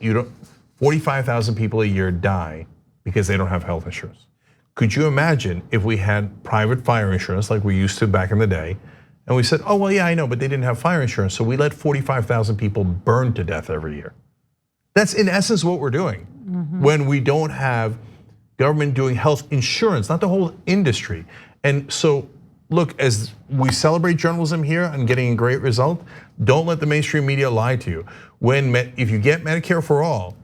45,000 people a year die because they don't have health insurance. Could you imagine if we had private fire insurance like we used to back in the day, and we said, oh, well, yeah, I know, but they didn't have fire insurance, so we let 45,000 people burn to death every year. That's in essence what we're doing when we don't have government doing health insurance, not the whole industry. And so, look, as we celebrate journalism here and getting a great result, don't let the mainstream media lie to you. If you get Medicare for all,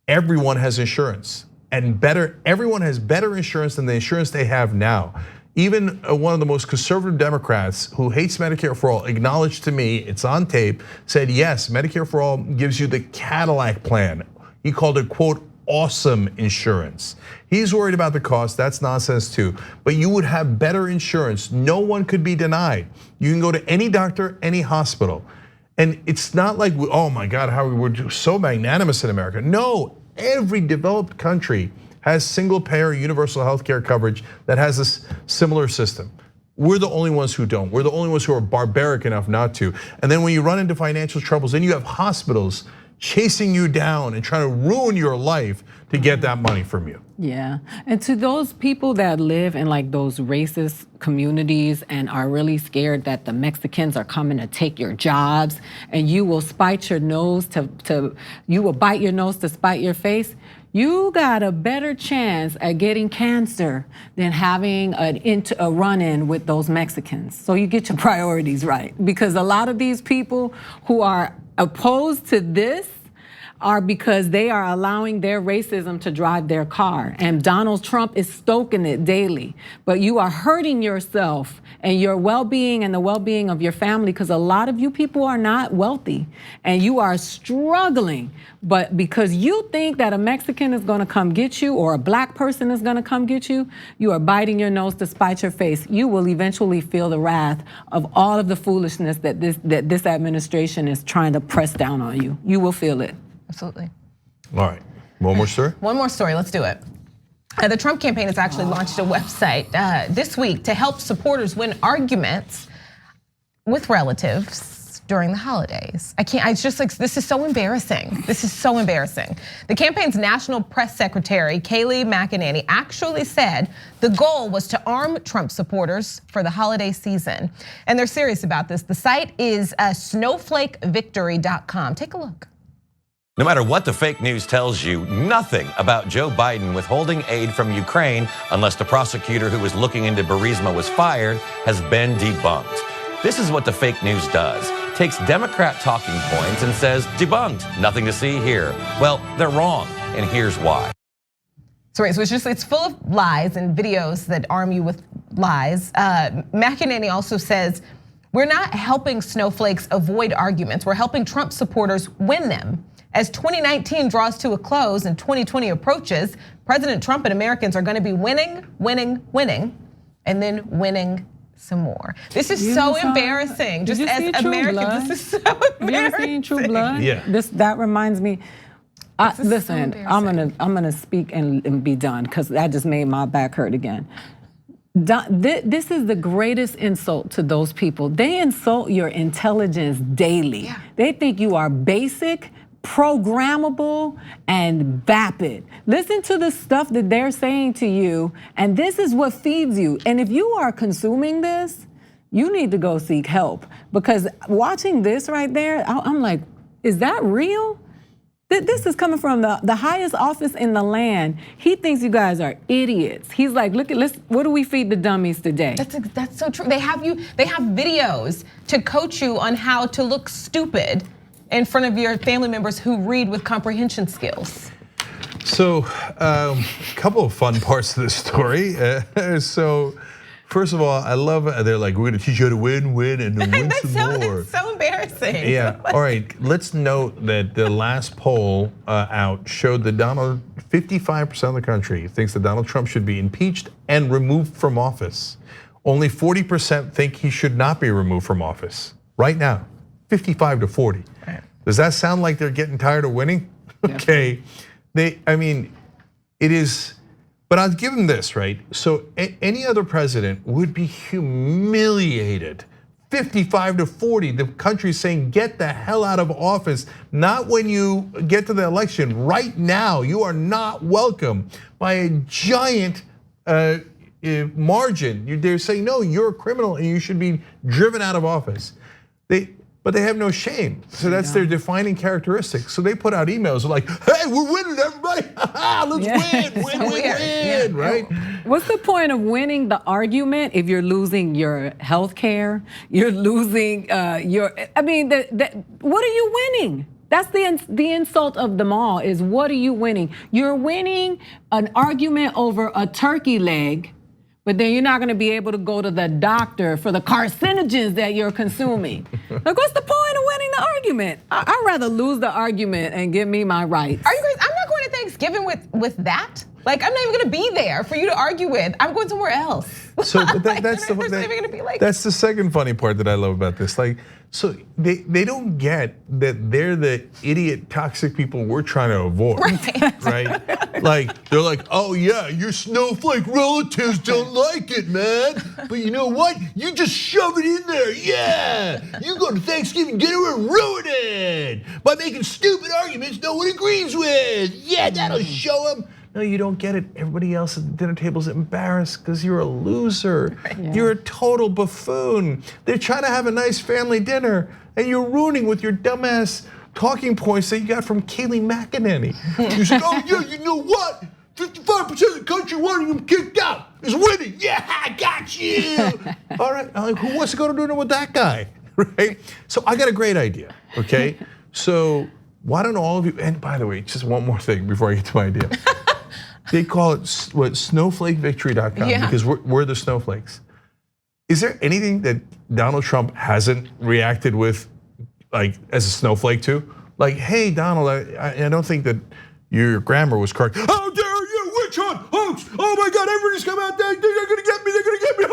everyone has insurance. And everyone has better insurance than the insurance they have now. Even one of the most conservative Democrats who hates Medicare for all acknowledged to me, it's on tape, said yes, Medicare for all gives you the Cadillac plan. He called it, quote, awesome insurance. He's worried about the cost, that's nonsense too. But you would have better insurance, no one could be denied. You can go to any doctor, any hospital. And it's not like, oh my God, how we're so magnanimous in America. No, every developed country has single payer universal healthcare coverage that has a similar system. We're the only ones who don't. We're the only ones who are barbaric enough not to. And then when you run into financial troubles, then you have hospitals chasing you down and trying to ruin your life to get that money from you. Yeah, and to those people that live in like those racist communities and are really scared that the Mexicans are coming to take your jobs and you will bite your nose to spite your face, you got a better chance at getting cancer than having a run-in with those Mexicans. So you get your priorities right, because a lot of these people who are opposed to this are because they are allowing their racism to drive their car. And Donald Trump is stoking it daily. But you are hurting yourself and your well-being and the well-being of your family, because a lot of you people are not wealthy and you are struggling. But because you think that a Mexican is gonna come get you or a black person is gonna come get you, you are biting your nose to spite your face. You will eventually feel the wrath of all of the foolishness that this administration is trying to press down on you. You will feel it. Absolutely. All right, one more story? One more story, let's do it. The Trump campaign has actually launched a website this week to help supporters win arguments with relatives during the holidays. It's just like, this is so embarrassing. This is so embarrassing. The campaign's national press secretary, Kayleigh McEnany, actually said the goal was to arm Trump supporters for the holiday season. And they're serious about this. The site is snowflakevictory.com. Take a look. No matter what the fake news tells you, nothing about Joe Biden withholding aid from Ukraine, unless the prosecutor who was looking into Burisma was fired, has been debunked. This is what the fake news does. Takes Democrat talking points and says, debunked, nothing to see here. Well, they're wrong, and here's why. So it's full of lies and videos that arm you with lies. McEnany also says, We're not helping snowflakes avoid arguments. We're helping Trump supporters win them. As 2019 draws to a close and 2020 approaches, President Trump and Americans are going to be winning, winning, winning, and then winning some more. This is so embarrassing. Just as Americans, this is so embarrassing. Have you ever seen True Blood? Yeah. That reminds me. Listen, so I'm gonna speak and be done because that just made my back hurt again. This is the greatest insult to those people. They insult your intelligence daily. Yeah. They think you are basic, programmable, and vapid. Listen to the stuff that they're saying to you, and this is what feeds you. And if you are consuming this, you need to go seek help. Because watching this right there, I'm like, is that real? This is coming from the highest office in the land. He thinks you guys are idiots. He's like, look at what do we feed the dummies today? That's so true. They have videos to coach you on how to look stupid in front of your family members who read with comprehension skills. So, a couple of fun parts of this story. So, first of all, I love they're like, we're gonna teach you how to win, and then win some more. That's so embarrassing. Yeah. All right. Let's note that the last poll out showed that 55% of the country thinks that Donald Trump should be impeached and removed from office. Only 40% think he should not be removed from office. Right now, 55 to 40. Does that sound like they're getting tired of winning? Okay. I mean, it is. But I'll give them this, right? So any other president would be humiliated. 55 to 40, the country's saying get the hell out of office. Not when you get to the election. Right now, you are not welcome by a giant margin. They're saying, no, you're a criminal and you should be driven out of office. But they have no shame. So that's their defining characteristic. So they put out emails like, hey, we're winning, everybody. Let's win, right? What's the point of winning the argument if you're losing your health care? You're losing what are you winning? That's the insult of them all is what are you winning? You're winning an argument over a turkey leg, but then you're not gonna be able to go to the doctor for the carcinogens that you're consuming. Like, what's the point of winning the argument? I'd rather lose the argument and give me my rights. Are you guys, I'm not going to Thanksgiving with that. Like, I'm not even gonna be there for you to argue with. I'm going somewhere else. So that's the second funny part that I love about this. Like, so they don't get that they're the idiot, toxic people we're trying to avoid, right? Like they're like, oh yeah, your snowflake relatives don't like it, man. But you know what? You just shove it in there, yeah. You go to Thanksgiving dinner and ruin it by making stupid arguments no one agrees with. Yeah, that'll show them. No, you don't get it. Everybody else at the dinner table is embarrassed because you're a loser. Yeah. You're a total buffoon. They're trying to have a nice family dinner and you're ruining with your dumbass talking points that you got from Kayleigh McEnany. You said, oh yeah, you know what? 55% of the country wanting him kicked out is winning. Yeah, I got you. All right, I'm like, who wants to go to dinner with that guy, right? So I got a great idea, okay? So why don't all of you, and by the way, just one more thing before I get to my idea. They call it snowflakevictory.com because we're the snowflakes. Is there anything that Donald Trump hasn't reacted with, like as a snowflake to? Like, hey, Donald, I don't think that your grammar was correct. How dare you, witch hunt, hoax! Oh my God, everybody's come out there, they're gonna get me,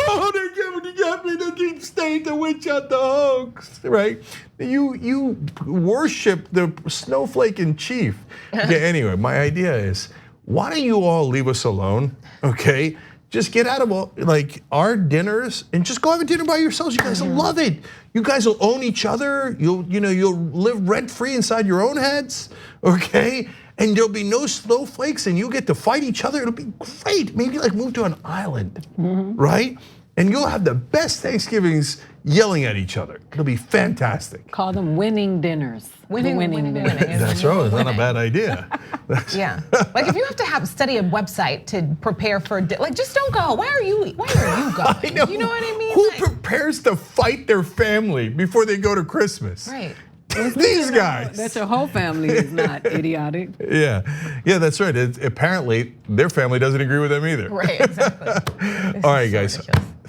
oh, they're going to get me, the deep state, the witch hunt, the hoax, right? You worship the snowflake in chief. Okay, anyway, my idea is, why don't you all leave us alone, okay? Just get out of like our dinners and just go have a dinner by yourselves. You guys will love it. You guys will own each other. You'll live rent-free inside your own heads, okay? And there'll be no snowflakes and you'll get to fight each other. It'll be great. Maybe like move to an island, right? And you'll have the best Thanksgivings yelling at each other. It'll be fantastic. Call them winning dinners. Winning dinners. That's right, it's not a bad idea. Yeah, like if you have to study a website to prepare for, like just don't go. Why are you going? I know. You know what I mean? Who prepares to fight their family before they go to Christmas? Right. These guys. That your whole family is not idiotic. Yeah, that's right. Apparently, their family doesn't agree with them either. Right, exactly. All right, guys.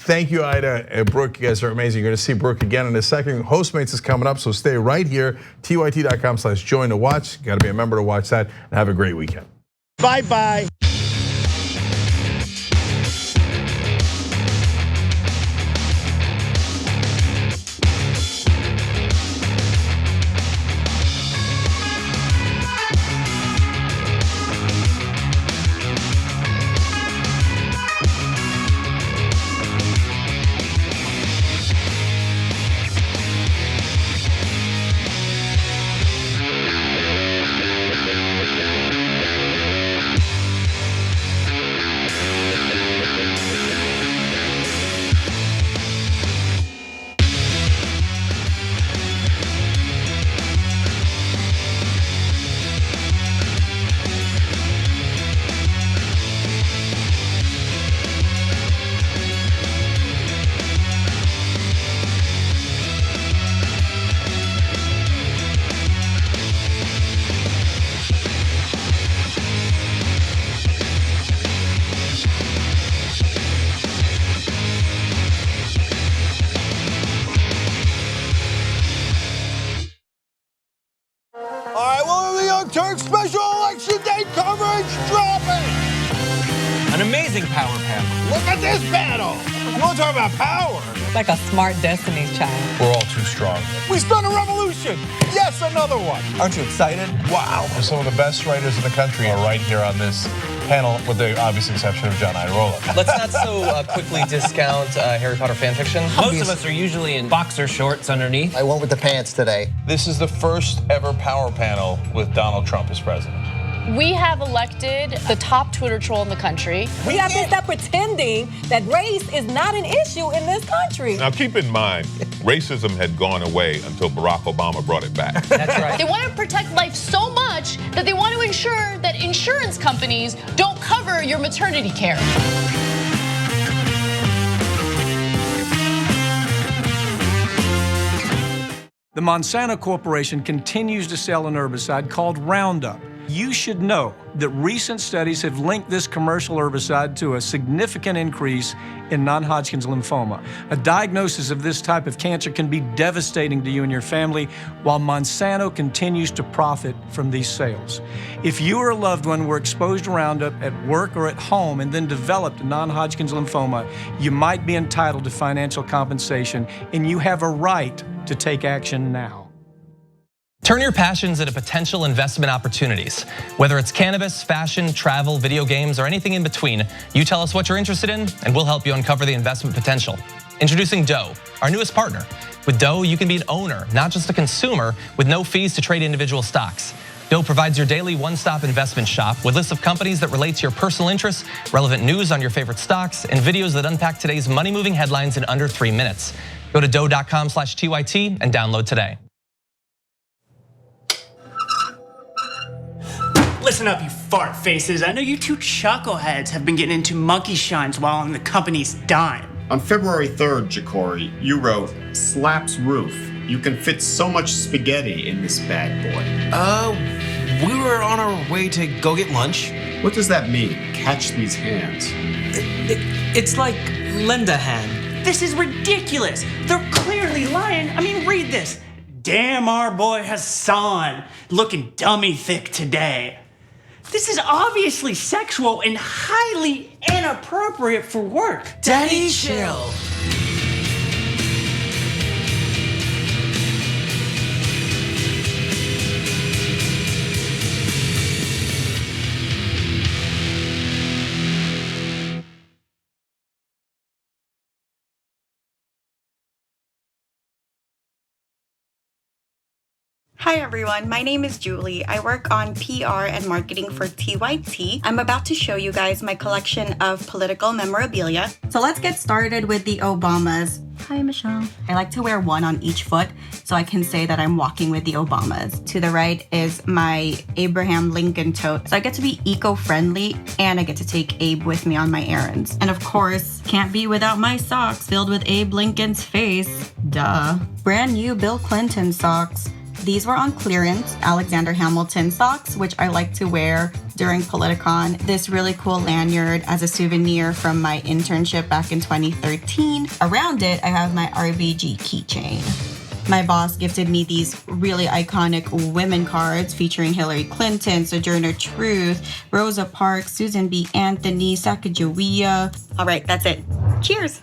Thank you, Ida and Brooke. You guys are amazing. You're gonna see Brooke again in a second. Hostmates is coming up, so stay right here. tyt.com/join to watch. You gotta be a member to watch that, and have a great weekend. Bye-bye. All right, well, the Young Turks special election day coverage dropping. An amazing power panel. Look at this panel. You want to talk about power? Like a smart Destiny's Child. We're all too strong. We spun a revolution. Yes, another one. Aren't you excited? Wow. Some of the best writers in the country are right here on this panel, with the obvious exception of John Irola. Let's not so quickly discount Harry Potter fan fiction. Most of us are usually in boxer shorts underneath. I went with the pants today. This is the first ever power panel with Donald Trump as president. We have elected the top Twitter troll in the country. We have to stop pretending that race is not an issue in this country. Now keep in mind, racism had gone away until Barack Obama brought it back. That's right. They want to protect life so much that they want to ensure that insurance companies don't cover your maternity care. The Monsanto Corporation continues to sell an herbicide called Roundup. You should know that recent studies have linked this commercial herbicide to a significant increase in non-Hodgkin's lymphoma. A diagnosis of this type of cancer can be devastating to you and your family, while Monsanto continues to profit from these sales. If you or a loved one were exposed to Roundup at work or at home and then developed non-Hodgkin's lymphoma, you might be entitled to financial compensation, and you have a right to take action now. Turn your passions into potential investment opportunities. Whether it's cannabis, fashion, travel, video games, or anything in between, you tell us what you're interested in, and we'll help you uncover the investment potential. Introducing Doe, our newest partner. With Doe, you can be an owner, not just a consumer, with no fees to trade individual stocks. Doe provides your daily one-stop investment shop with lists of companies that relate to your personal interests, relevant news on your favorite stocks, and videos that unpack today's money-moving headlines in under 3 minutes. Go to doe.com/TYT and download today. Listen up, you fart faces. I know you two chuckleheads have been getting into monkey shines while on the company's dime. On February 3rd, Ja'Cory, you wrote, "Slaps roof. You can fit so much spaghetti in this bad boy." We were on our way to go get lunch. What does that mean? Catch these hands. It's like lend a hand. This is ridiculous. They're clearly lying. I mean, read this. Damn, our boy Hassan, looking dummy thick today. This is obviously sexual and highly inappropriate for work. Daddy, chill. Hi everyone, my name is Julie. I work on PR and marketing for TYT. I'm about to show you guys my collection of political memorabilia. So let's get started with the Obamas. Hi Michelle. I like to wear one on each foot so I can say that I'm walking with the Obamas. To the right is my Abraham Lincoln tote. So I get to be eco-friendly and I get to take Abe with me on my errands. And of course, can't be without my socks filled with Abe Lincoln's face. Duh. Brand new Bill Clinton socks. These were on clearance, Alexander Hamilton socks, which I like to wear during Politicon. This really cool lanyard as a souvenir from my internship back in 2013. Around it, I have my RBG keychain. My boss gifted me these really iconic women cards featuring Hillary Clinton, Sojourner Truth, Rosa Parks, Susan B. Anthony, Sacagawea. All right, that's it. Cheers.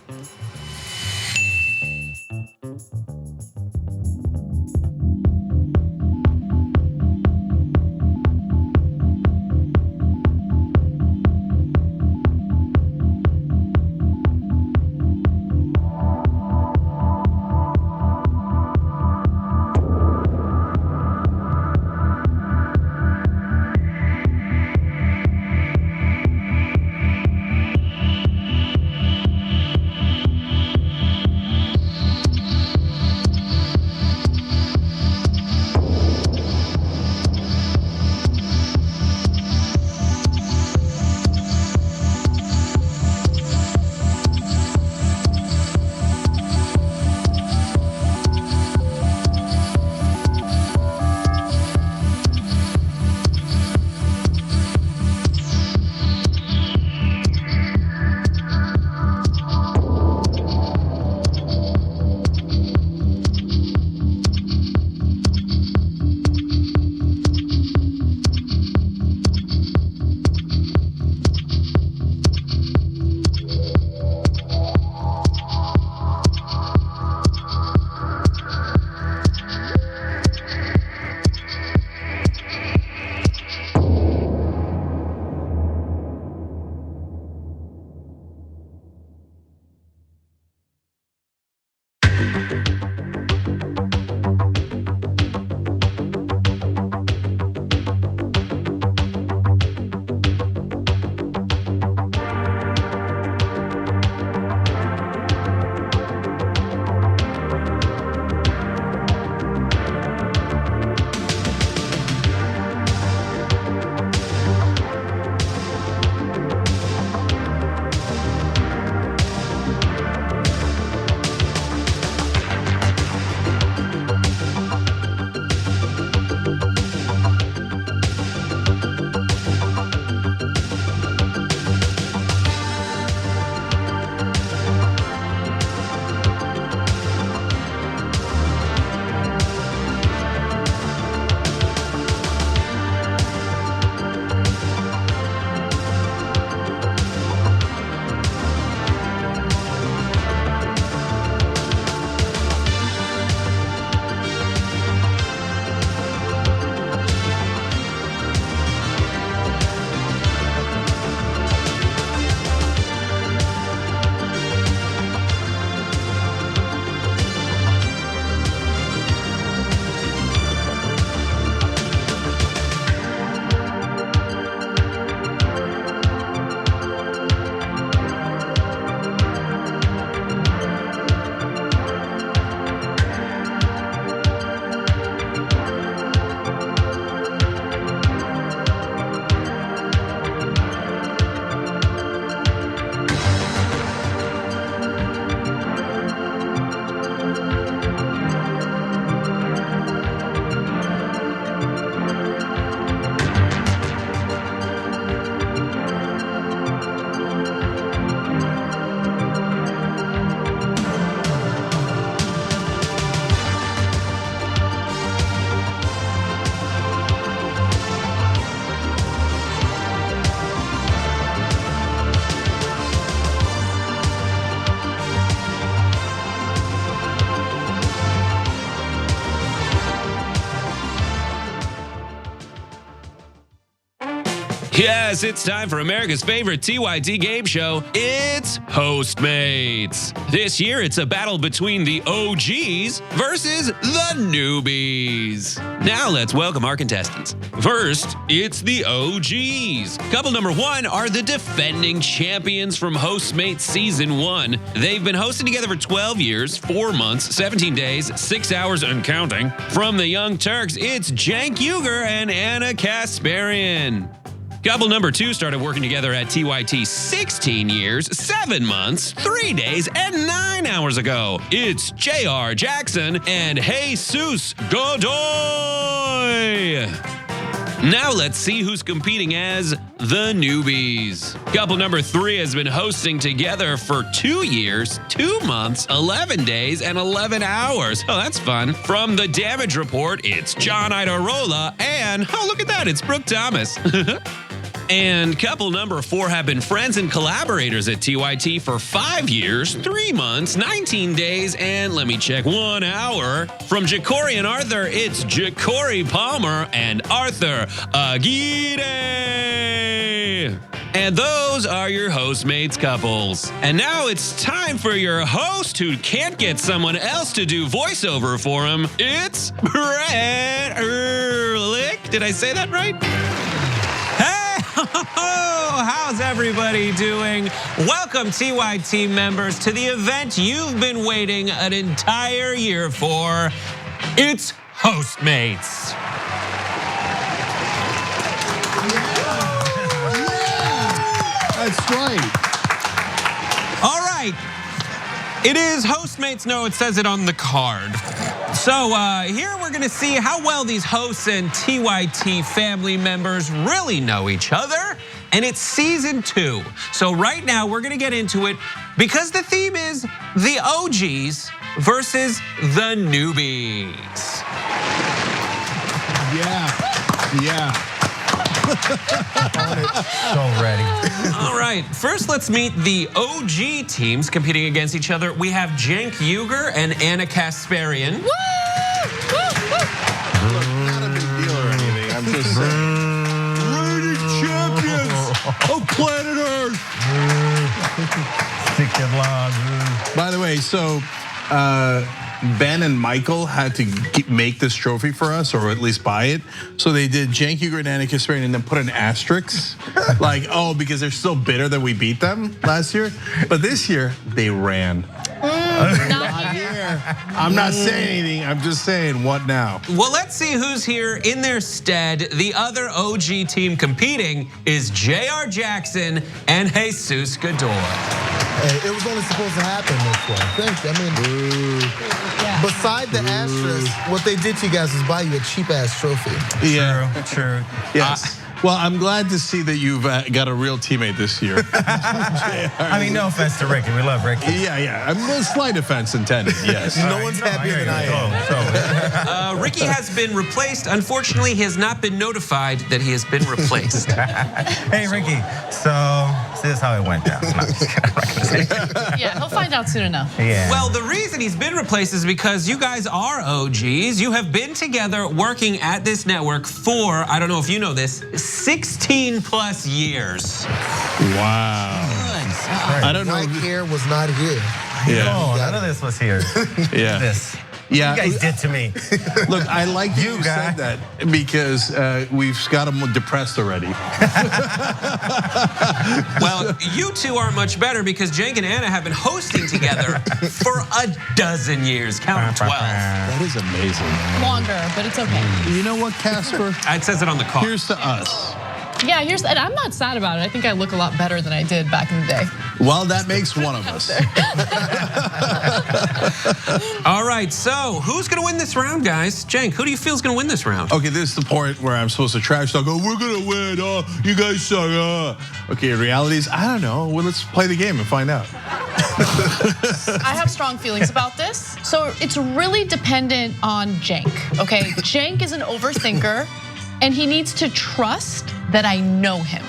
Yes, it's time for America's favorite TYT game show. It's Hostmates. This year, it's a battle between the OGs versus the newbies. Now let's welcome our contestants. First, it's the OGs. Couple number one are the defending champions from Hostmates Season 1. They've been hosting together for 12 years, 4 months, 17 days, 6 hours and counting. From the Young Turks, it's Cenk Uygur and Anna Kasparian. Couple number 2 started working together at TYT 16 years, 7 months, 3 days, and 9 hours ago. It's J.R. Jackson and Jesus Godoy. Now let's see who's competing as the newbies. Couple number 3 has been hosting together for 2 years, 2 months, 11 days, and 11 hours. Oh, that's fun. From the Damage Report, it's John Idarola and, oh, look at that, it's Brooke Thomas. And couple number 4 have been friends and collaborators at TYT for 5 years, 3 months, 19 days, and let me check, 1 hour. From Jacory and Arthur, it's Jacory Palmer and Arthur Aguirre. And those are your Hostmates couples. And now it's time for your host who can't get someone else to do voiceover for him. It's Brett Ehrlich. Did I say that right? How's everybody doing? Welcome, TYT members, to the event you've been waiting an entire year for. It's Hostmates. That's right. All right. It is Hostmates. No, it says it on the card. So here we're going to see how well these hosts and TYT family members really know each other. And it's season 2. So right now we're going to get into it because the theme is the OGs versus the newbies. Yeah. So ready. All right, first let's meet the OG teams competing against each other. We have Cenk Uygur and Anna Kasparian. Look, not a big deal or anything. I'm just saying. Reigning champions of planet Earth. Stick it long. By the way, so Ben and Michael had to make this trophy for us, or at least buy it. So they did Cenk Uygur and Anna Kasparian and then put an asterisk. Like, oh, because they're still bitter that we beat them last year. But this year, they ran. Not here. I'm not saying anything. I'm just saying, what now? Well, let's see who's here in their stead. The other OG team competing is J.R. Jackson and Jesus Godoy. Hey, it was only supposed to happen this way. I mean, beside the asterisk, what they did to you guys is buy you a cheap-ass trophy. Yeah. True. Yes. Well, I'm glad to see that you've got a real teammate this year. I mean, no offense to Ricky. We love Ricky. Yeah. A slight offense intended, yes. No one's happier than I am. Ricky has been replaced. Unfortunately, he has not been notified that he has been replaced. Hey, Ricky. So this is how it went down. No, just kidding. I'm not gonna say. Yeah, he'll find out soon enough. Yeah. Well, the reason he's been replaced is because you guys are OGs. You have been together working at this network for, I don't know if you know this, 16 plus years. Wow. I don't know. White hair was not here. Yeah. No, none of this was here. Yeah. This. Yeah. You guys did to me. Look, I like you said that because we've got them depressed already. Well, you two are much better because Cenk and Anna have been hosting together for a dozen years. Count 12. That is amazing. Longer, but it's okay. You know what, Casper? It says it on the card. Here's to us. Yeah, and I'm not sad about it. I think I look a lot better than I did back in the day. Well, that makes one of us. All right, so who's gonna win this round, guys? Cenk, who do you feel is gonna win this round? Okay, this is the point where I'm supposed to trash talk. Oh, we're gonna win. Oh, you guys suck. Okay, reality is, I don't know. Well, let's play the game and find out. I have strong feelings about this. So it's really dependent on Cenk, okay? Cenk is an overthinker and he needs to trust that I know him,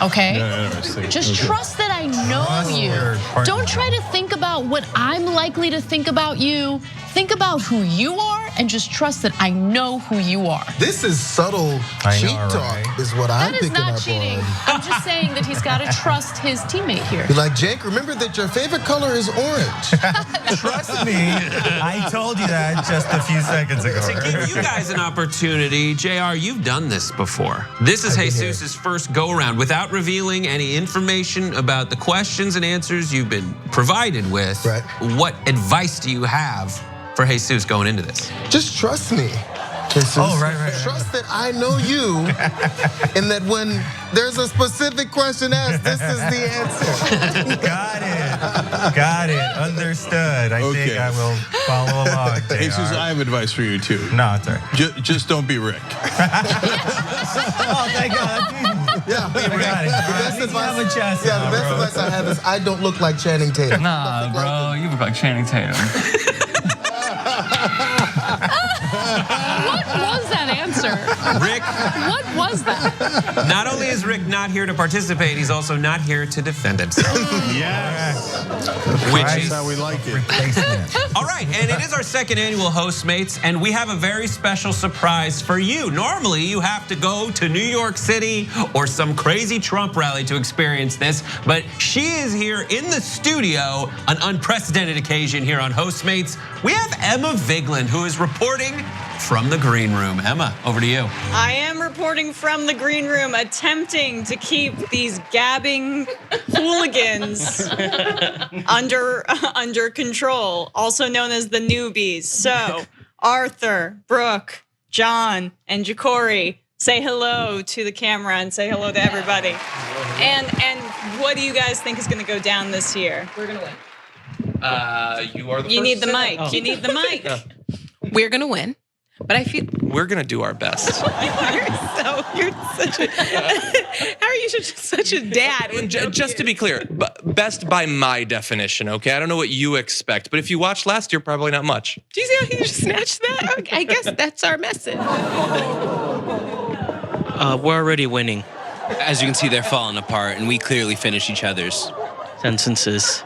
okay? Just trust that I know you. Don't try to think about what I'm likely to think about you. Think about who you are and just trust that I know who you are. This is subtle cheat talk, is what I'm picking up on. That is not cheating. I'm just saying that he's got to trust his teammate here. You're like, Cenk, remember that your favorite color is orange. Trust me, I told you that just a few seconds ago. To give you guys an opportunity, JR, you've done this before. This is Jesus's first go around. Without revealing any information about the questions and answers you've been provided with, what advice do you have for Jesus going into this? Just trust me. Jesus. Oh, right. Trust that I know you, and that when there's a specific question asked, this is the answer. Got it. Understood. I think I will follow along. Jesus, I have advice for you too. No, it's all right. Just don't be Rick. Oh, thank God. Yeah, we got it. The best advice, have a chest the best advice I have is I don't look like Channing Tatum. Nah, bro, you look like Channing Tatum. What was that answer? Rick. What was that? Not only is Rick not here to participate, he's also not here to defend himself. Yes. Which That's is how we like it. All right, and it is our second annual Hostmates, and we have a very special surprise for you. Normally, you have to go to New York City or some crazy Trump rally to experience this, but she is here in the studio, an unprecedented occasion here on Hostmates. We have Emma Vigeland, who is reporting from the green room. Emma, over to you. I am reporting from the green room, attempting to keep these gabbing hooligans under control, also known as the newbies. So, Arthur, Brooke, John, and Ja'Cory, say hello to the camera and say hello to everybody. And what do you guys think is going to go down this year? We're going to win. You are the You first need the to- mic. Oh. You need the mic. We're gonna win, but I feel We're gonna do our best. you're such a. How are you such a dad? Just to be clear, best by my definition, okay? I don't know what you expect, but if you watched last year, probably not much. Do you see how he just snatched that? Okay, I guess that's our message. We're already winning. As you can see, they're falling apart, and we clearly finish each other's sentences.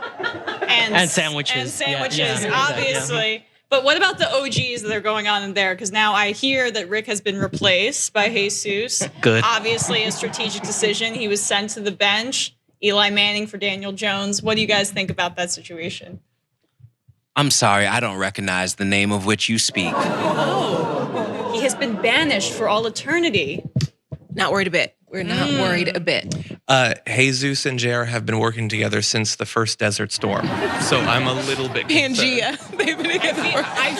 And sandwiches. And sandwiches, obviously. But what about the OGs that are going on in there? Because now I hear that Rick has been replaced by Jesus. Good. Obviously a strategic decision. He was sent to the bench. Eli Manning for Daniel Jones. What do you guys think about that situation? I'm sorry, I don't recognize the name of which you speak. Oh, he has been banished for all eternity. Not worried a bit. We're not worried a bit. Jesus and JR have been working together since the first Desert Storm, so I'm a little bit concerned. Pangea. They've been together I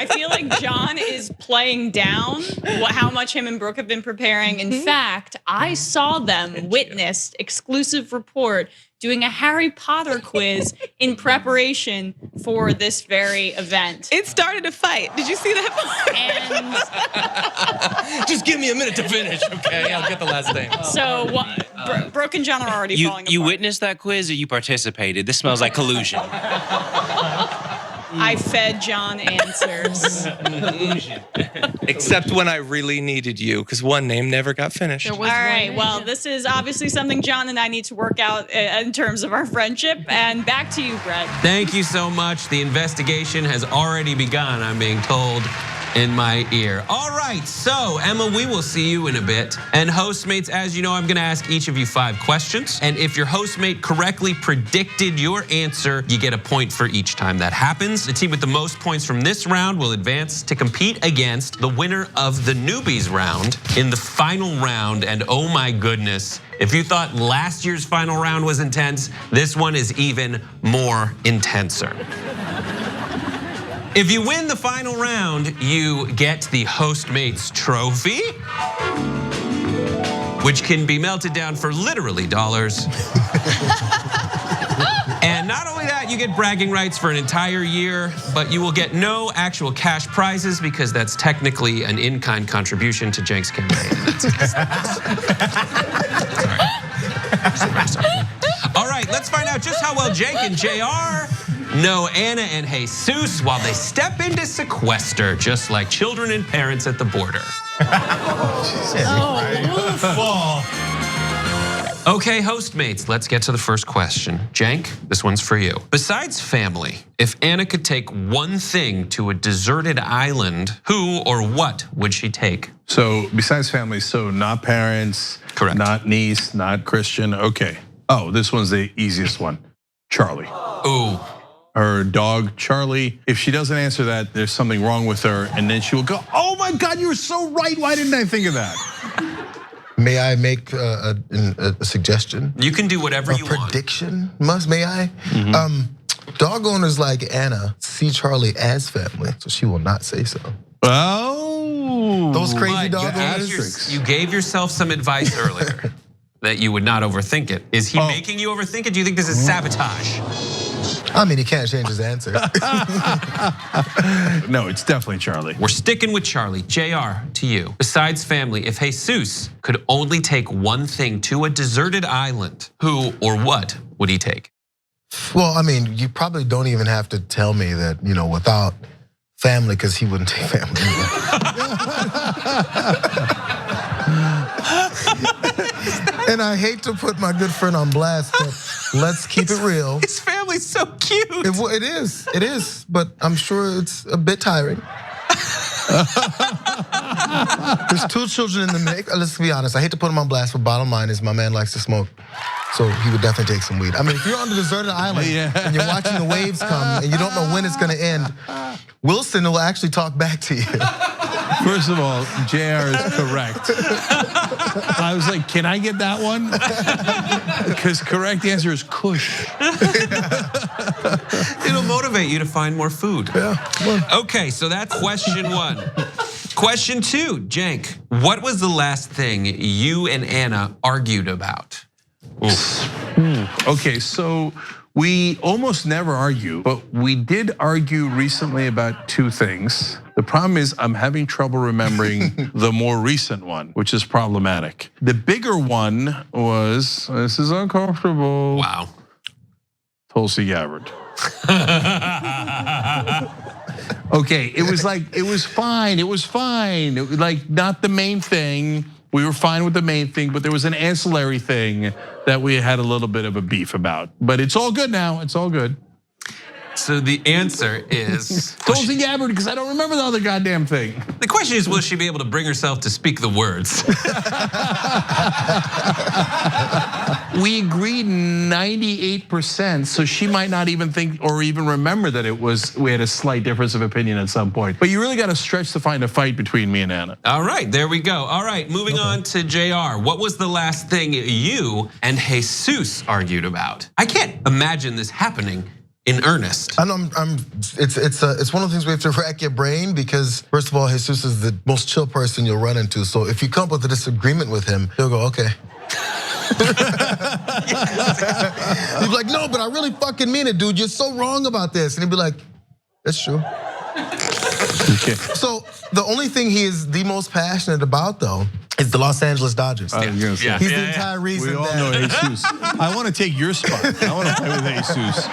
feel like John is playing down how much him and Brooke have been preparing. In fact, I saw them witnessed exclusive report doing a Harry Potter quiz in preparation for this very event. It started a fight. Did you see that part? Just give me a minute to finish, okay? I'll get the last name. So Brooke and John are already falling apart. You witnessed that quiz or you participated? This smells like collusion. I fed John answers. Except when I really needed you, because one name never got finished. All right, well, this is obviously something John and I need to work out in terms of our friendship. And back to you, Brett. Thank you so much. The investigation has already begun, I'm being told in my ear. All right, so Emma, we will see you in a bit. And Hostmates, as you know, I'm gonna ask each of you 5 questions. And if your hostmate correctly predicted your answer, you get a point for each time that happens. The team with the most points from this round will advance to compete against the winner of the newbies round in the final round. And oh my goodness, if you thought last year's final round was intense, this one is even more intenser. If you win the final round, you get the Hostmates trophy, which can be melted down for literally dollars. And not only that, you get bragging rights for an entire year, but you will get no actual cash prizes because that's technically an in-kind contribution to Jank's campaign. All right, let's find out just how well Jake and JR know Anna and Jesus while they step into sequester, just like children and parents at the border. Okay, Hostmates, let's get to the first question. Jank, this one's for you. Besides family, if Anna could take one thing to a deserted island, who or what would she take? So besides family, so not parents, correct? Not niece, not Christian. Okay. Oh, this one's the easiest one. Charlie. Ooh. Her dog, Charlie. If she doesn't answer that, there's something wrong with her, and then she will go, "Oh my God, you were so right. Why didn't I think of that?" May I make a suggestion? You can do whatever you want. A prediction? May I? Dog owners like Anna see Charlie as family, so she will not say so. Oh, those crazy But doggos. you gave yourself some advice earlier that you would not overthink it. Is he making you overthink it? Do you think this is sabotage? I mean, he can't change his answer. No, it's definitely Charlie. We're sticking with Charlie. JR, to you. Besides family, if Jesus could only take one thing to a deserted island, who or what would he take? Well, I mean, you probably don't even have to tell me that, without family, because he wouldn't take family. And I hate to put my good friend on blast, but let's keep it real. His family's so cute. It is, but I'm sure it's a bit tiring. There's 2 children in the mix. Let's be honest, I hate to put him on blast, but bottom line is my man likes to smoke. So he would definitely take some weed. I mean, if you're on the deserted island and you're watching the waves come and you don't know when it's gonna end, Wilson will actually talk back to you. First of all, JR is correct. I was like, can I get that one? Because correct answer is Kush. It'll motivate you to find more food. Yeah. Okay, so that's question 1. Question 2, Cenk, what was the last thing you and Anna argued about? Okay, so we almost never argue, but we did argue recently about 2 things. The problem is I'm having trouble remembering the more recent one, which is problematic. The bigger one was, this is uncomfortable. Wow. Tulsi Gabbard. Okay, it was fine. It was fine. It was like not the main thing. We were fine with the main thing, but there was an ancillary thing that we had a little bit of a beef about. But it's all good now. It's all good. So the answer is Tulsi Gabbard, because I don't remember the other goddamn thing. The question is, will she be able to bring herself to speak the words? We agreed 98%, so she might not even think or even remember that we had a slight difference of opinion at some point. But you really got to stretch to find a fight between me and Anna. All right, there we go. All right, moving on to JR. What was the last thing you and Jesus argued about? I can't imagine this happening in earnest. It's one of the things we have to rack your brain because first of all, Jesus is the most chill person you'll run into. So if you come up with a disagreement with him, he'll go, okay. He'd be like, no, but I really fucking mean it, dude. You're so wrong about this. And he'd be like, that's true. Okay. So the only thing he is the most passionate about though is the Los Angeles Dodgers. He's the entire reason. We all know Jesus. I want to take your spot. I want to play with Jesus.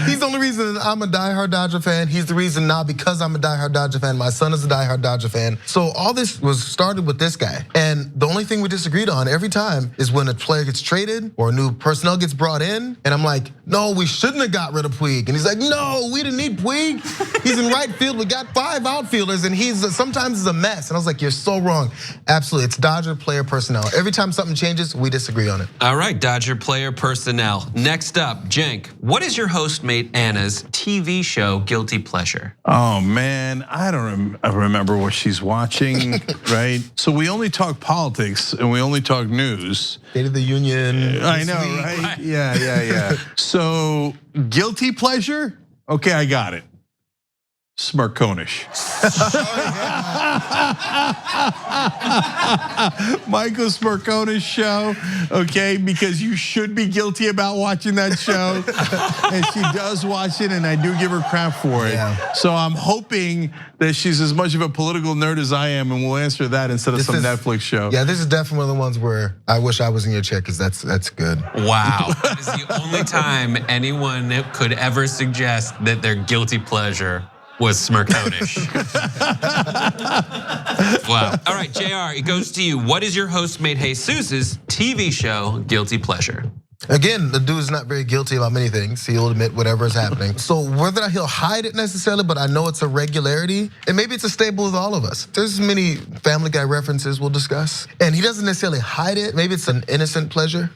He's the only reason I'm a diehard Dodger fan. He's the reason now because I'm a diehard Dodger fan. My son is a diehard Dodger fan. So all this was started with this guy. And the only thing we disagreed on every time is when a player gets traded or new personnel gets brought in. And I'm like, no, we shouldn't have got rid of Puig. And he's like, no, we didn't need Puig. He's in right field. We got 5 outfielders and sometimes he's a mess. And I was like, you're so wrong. Absolutely, it's Dodger player personnel. Every time something changes, we disagree on it. All right, Dodger player personnel. Next up, Cenk, what is your hostmate Anna's TV show guilty pleasure? Oh man, I don't remember what she's watching, right? So we only talk politics and we only talk news. State of the Union. I know, right? Yeah. So guilty pleasure? Okay, I got it. Smirkonish. Michael Smirkonish show, okay, because you should be guilty about watching that show. And she does watch it, and I do give her crap for it. Yeah. So I'm hoping that she's as much of a political nerd as I am, and we'll answer that instead of some Netflix show. Yeah, this is definitely one of the ones where I wish I was in your chair, because that's good. Wow, that is the only time anyone could ever suggest that their guilty pleasure was Smirkonish. Wow. All right, JR, it goes to you. What is your hostmate Jesus's TV show guilty pleasure? Again, the dude is not very guilty about many things. He'll admit whatever is happening. So whether or not he'll hide it necessarily, but I know it's a regularity, and maybe it's a staple with all of us. There's many Family Guy references we'll discuss, and he doesn't necessarily hide it. Maybe it's an innocent pleasure,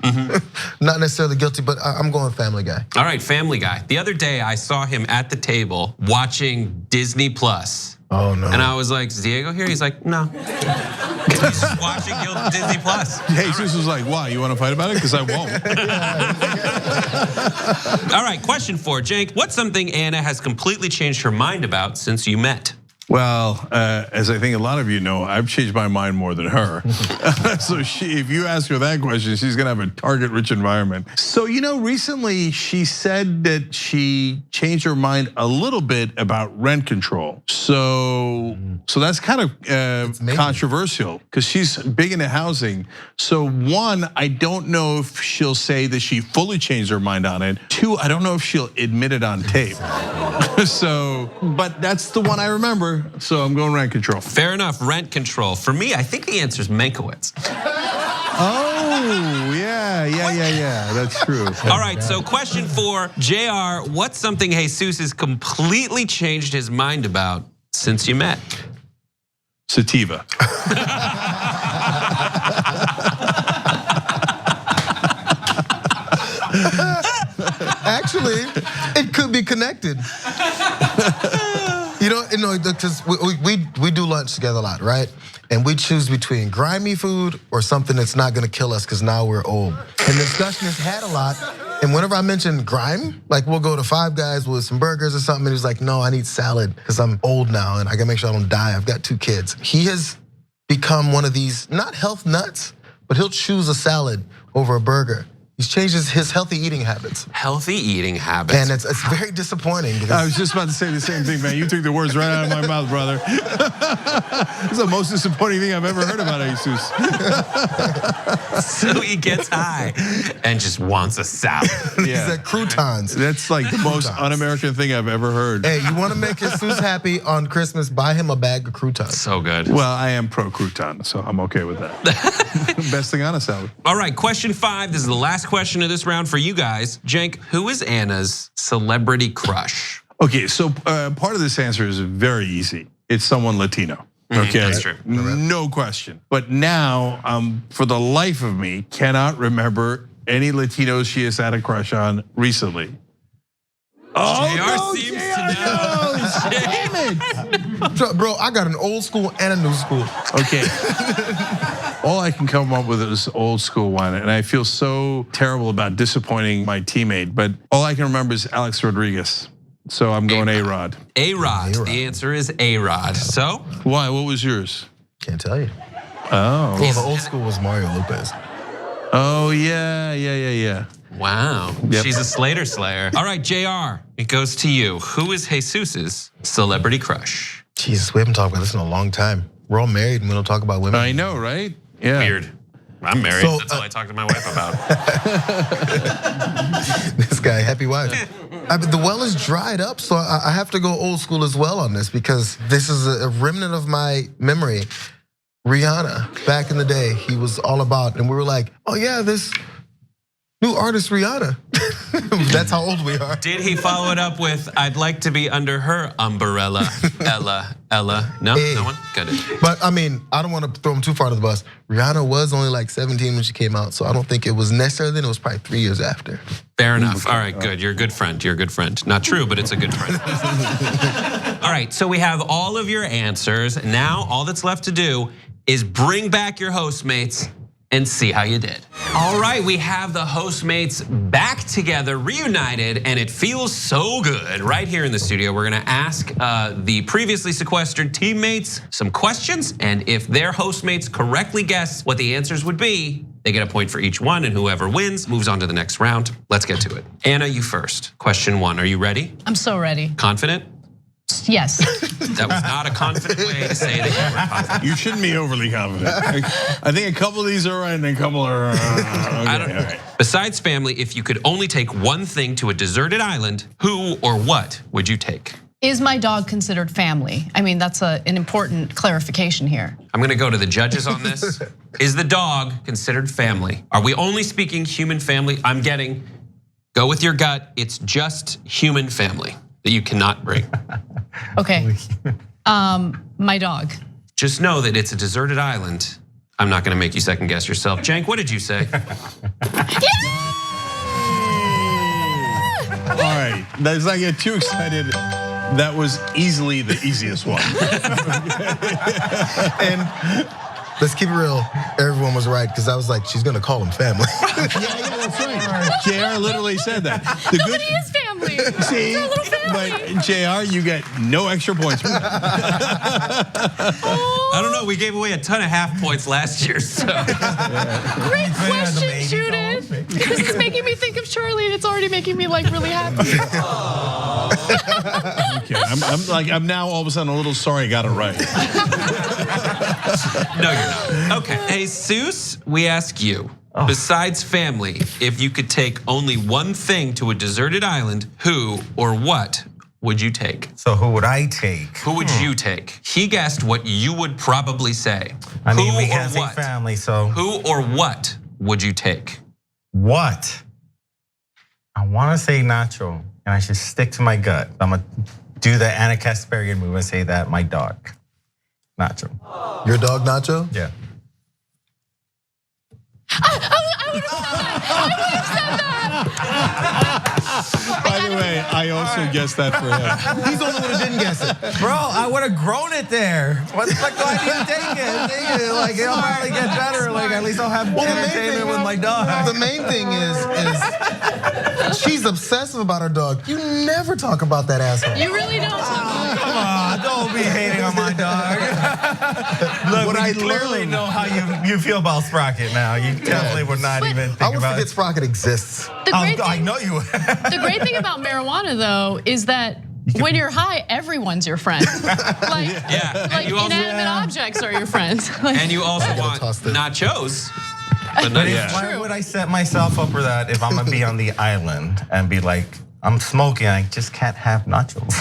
not necessarily guilty, but I'm going Family Guy. All right, Family Guy. The other day I saw him at the table watching Disney Plus. Oh no. And I was like, is Diego here? He's like, no. He's just watching Disney Plus. Jesus was like, why? You want to fight about it? Because I won't. All right, question 4, Cenk. What's something Anna has completely changed her mind about since you met? Well, as I think a lot of you know, I've changed my mind more than her. So if you ask her that question, she's gonna have a target-rich environment. So recently she said that she changed her mind a little bit about rent control. So that's kind of controversial because she's big into housing. So 1, I don't know if she'll say that she fully changed her mind on it. 2, I don't know if she'll admit it on tape. But that's the one I remember. So I'm going rent control. Fair enough, rent control. For me, I think the answer is Mankiewicz. Oh, yeah, that's true. All right, so question 4, JR, what's something Jesus has completely changed his mind about since you met? Sativa. Actually, it could be connected. Because we do lunch together a lot, right? And we choose between grimy food or something that's not gonna kill us because now we're old. And the discussion has had a lot. And whenever I mention grime, like we'll go to Five Guys with some burgers or something, and he's like, no, I need salad because I'm old now and I gotta make sure I don't die. I've got 2 kids. He has become one of these, not health nuts, but he'll choose a salad over a burger. He's changed his healthy eating habits. Healthy eating habits. And it's very disappointing. I was just about to say the same thing, man. You took the words right out of my mouth, brother. It's the most disappointing thing I've ever heard about Jesus. So he gets high and just wants a salad. He's at croutons. That's like the most un-American thing I've ever heard. Hey, you want to make Jesus happy on Christmas? Buy him a bag of croutons. So good. Well, I am pro crouton, so I'm okay with that. Best thing on a salad. All right, question 5. This is the last question of this round for you guys. Cenk, who is Anna's celebrity crush? Okay, so part of this answer is very easy. It's someone Latino. Okay, that's true. No question. But now, for the life of me, cannot remember any Latinos she has had a crush on recently. Oh, JR seems to know. Bro, I got an old school and a new school. Okay. All I can come up with is old school one, and I feel so terrible about disappointing my teammate, but all I can remember is Alex Rodriguez. So I'm going A-Rod. A-Rod, the answer is A-Rod. So? Why, what was yours? Can't tell you. Oh. Well, the old school was Mario Lopez. Oh, yeah. Wow, she's a Slater slayer. All right, JR, it goes to you. Who is Jesus's celebrity crush? Jesus, we haven't talked about this in a long time. We're all married and we don't talk about women. I know, right? Yeah. Weird. I'm married, So, that's all I talk to my wife about. This guy, happy wife. The well is dried up, so I have to go old school as well on this because this is a remnant of my memory. Rihanna, back in the day, he was all about, and we were like, oh yeah, this new artist Rihanna. That's how old we are. Did he follow it up with, I'd like to be under her umbrella, Ella? No, no one? Good. But I mean, I don't want to throw him too far to the bus. Rihanna was only like 17 when she came out, so I don't think it was necessarily then, it was probably 3 years after. Fair enough, all right, good, you're a good friend, Not true, but it's a good friend. All right, so we have all of your answers. Now, all that's left to do is bring back your Hostmates and see how you did. All right, we have the Hostmates back together, reunited, and it feels so good. Right here in the studio, we're gonna ask the previously sequestered teammates some questions, and if their Hostmates correctly guess what the answers would be, they get a point for each one, and whoever wins moves on to the next round. Let's get to it. Anna, you first. Question 1, are you ready? I'm so ready. Confident? Yes. That was not a confident way to say that you were confident. You shouldn't be overly confident. I think a couple of these are right and a couple are, okay, I don't know. all right. Besides family, if you could only take one thing to a deserted island, who or what would you take? Is my dog considered family? I mean, that's an important clarification here. I'm gonna go to the judges on this. Is the dog considered family? Are we only speaking human family? I'm getting, go with your gut, it's just human family that you cannot bring. Okay, my dog. Just know that it's a deserted island. I'm not gonna make you second guess yourself. Cenk, what did you say? All right, let's not get too excited. That was easily the easiest one. And let's keep it real. Everyone was right because I was like, she's gonna call him family. Yeah, that's right. JR literally said that. Nobody is family. See, We're a little family. but JR, you get no extra points for that. I don't know. We gave away a ton of half points last year, so. Great question, Judith. This is making me think of Charlie, and it's already making me like really happy. Okay, I'm now all of a sudden a little sorry I got it right. No, you're not. Okay, Jesus, we ask you. Besides family, if you could take only one thing to a deserted island, who or what would you take? So who would I take? Who would you take? He guessed what you would probably say. I mean, who we or can't say what? family, so. Who or what would you take? What? I wanna say Nacho, and I should stick to my gut. I'm gonna do the Anna Kasparian move and say that my dog, Nacho. Your dog, Nacho? Yeah. I would have said that. By the way, I also guessed that for him. He's the only one who didn't guess it. Bro, I would have grown it there. What the fuck do I need to take it? Like, it'll probably get better. Like, at least I'll have entertainment with my dog. The main thing is she's obsessive about her dog. You never talk about that asshole. You really don't. Come on, don't be hating on my dog. Look, I clearly know how you feel about Sprocket now. You definitely would not even think I would about forget it. Sprocket exists. I know you would. The great thing about marijuana, though, is that when you're high, everyone's your friend. Like inanimate objects are your friends. And you also want nachos. But Why would I set myself up for that if I'm gonna be on the island and be like, I'm smoking, I just can't have nachos.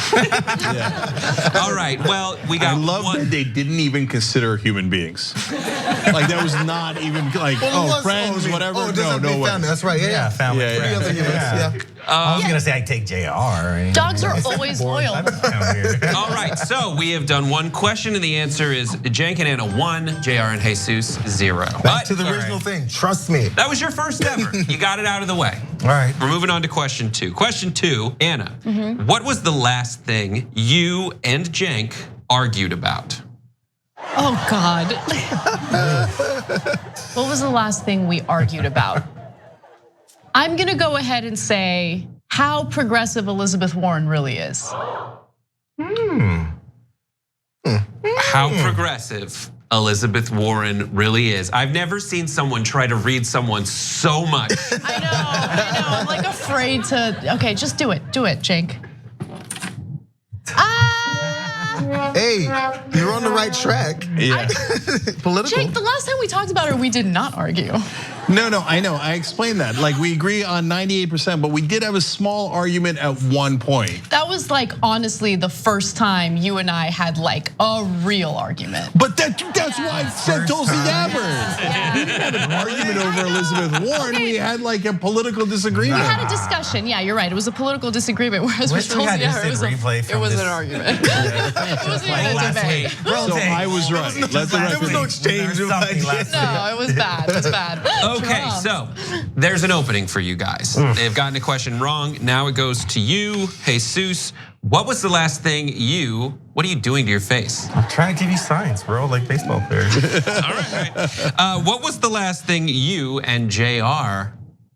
All right, well, we got I love that they didn't even consider human beings. Like that was not even like, friends, whatever. No way. Family. That's right. Yeah, family. Yeah. I was gonna say I take JR. Dogs are always loyal. All right, so we have done one question, and the answer is Cenk and Anna 1, JR and Jesus 0. Back to the original thing. Trust me. That was your first ever. You got it out of the way. All right. We're moving on to question 2. Question 2, Anna. What was the last thing you and Cenk argued about? Oh God. What was the last thing we argued about? I'm gonna go ahead and say how progressive Elizabeth Warren really is. How progressive Elizabeth Warren really is. I've never seen someone try to read someone so much. I know, I'm like afraid to, okay, just do it, Cenk. Hey, you're on the right track. Yeah. Political. Cenk, the last time we talked about her, we did not argue. No, I know. I explained that. Like we agree on 98%, but we did have a small argument at one point. That was like honestly the first time you and I had like a real argument. But that's why I said Tulsi Gabbard. We didn't have an argument over Elizabeth Warren. We had like a political disagreement. We had a discussion. Yeah, you're right. It was a political disagreement. Whereas with Tulsi Gabbard, it was an argument. It wasn't even a debate. So I was right. There was no exchange. No, it was bad. It was bad. Okay, so there's an opening for you guys. They've gotten a question wrong. Now it goes to you, Jesus. What was the last thing what are you doing to your face? I'm trying to give you signs, bro, like baseball players. All right. What was the last thing you and JR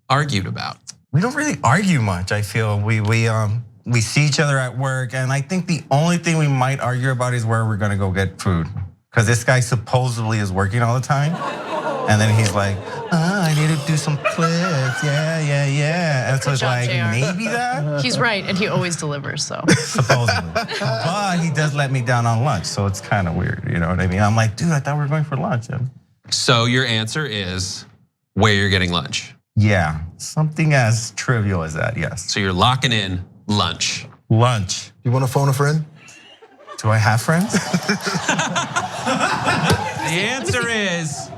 argued about? We don't really argue much, I feel. We see each other at work, and I think the only thing we might argue about is where we're gonna go get food. Because this guy supposedly is working all the time. And then he's like, I need to do some clips, yeah. And so it's like, maybe that? He's right, and he always delivers, so. Supposedly. But he does let me down on lunch, so it's kind of weird, you know what I mean? I'm like, dude, I thought we were going for lunch. So your answer is where you're getting lunch? Yeah, something as trivial as that, yes. So you're locking in lunch. Lunch. You want to phone a friend? Do I have friends? The answer is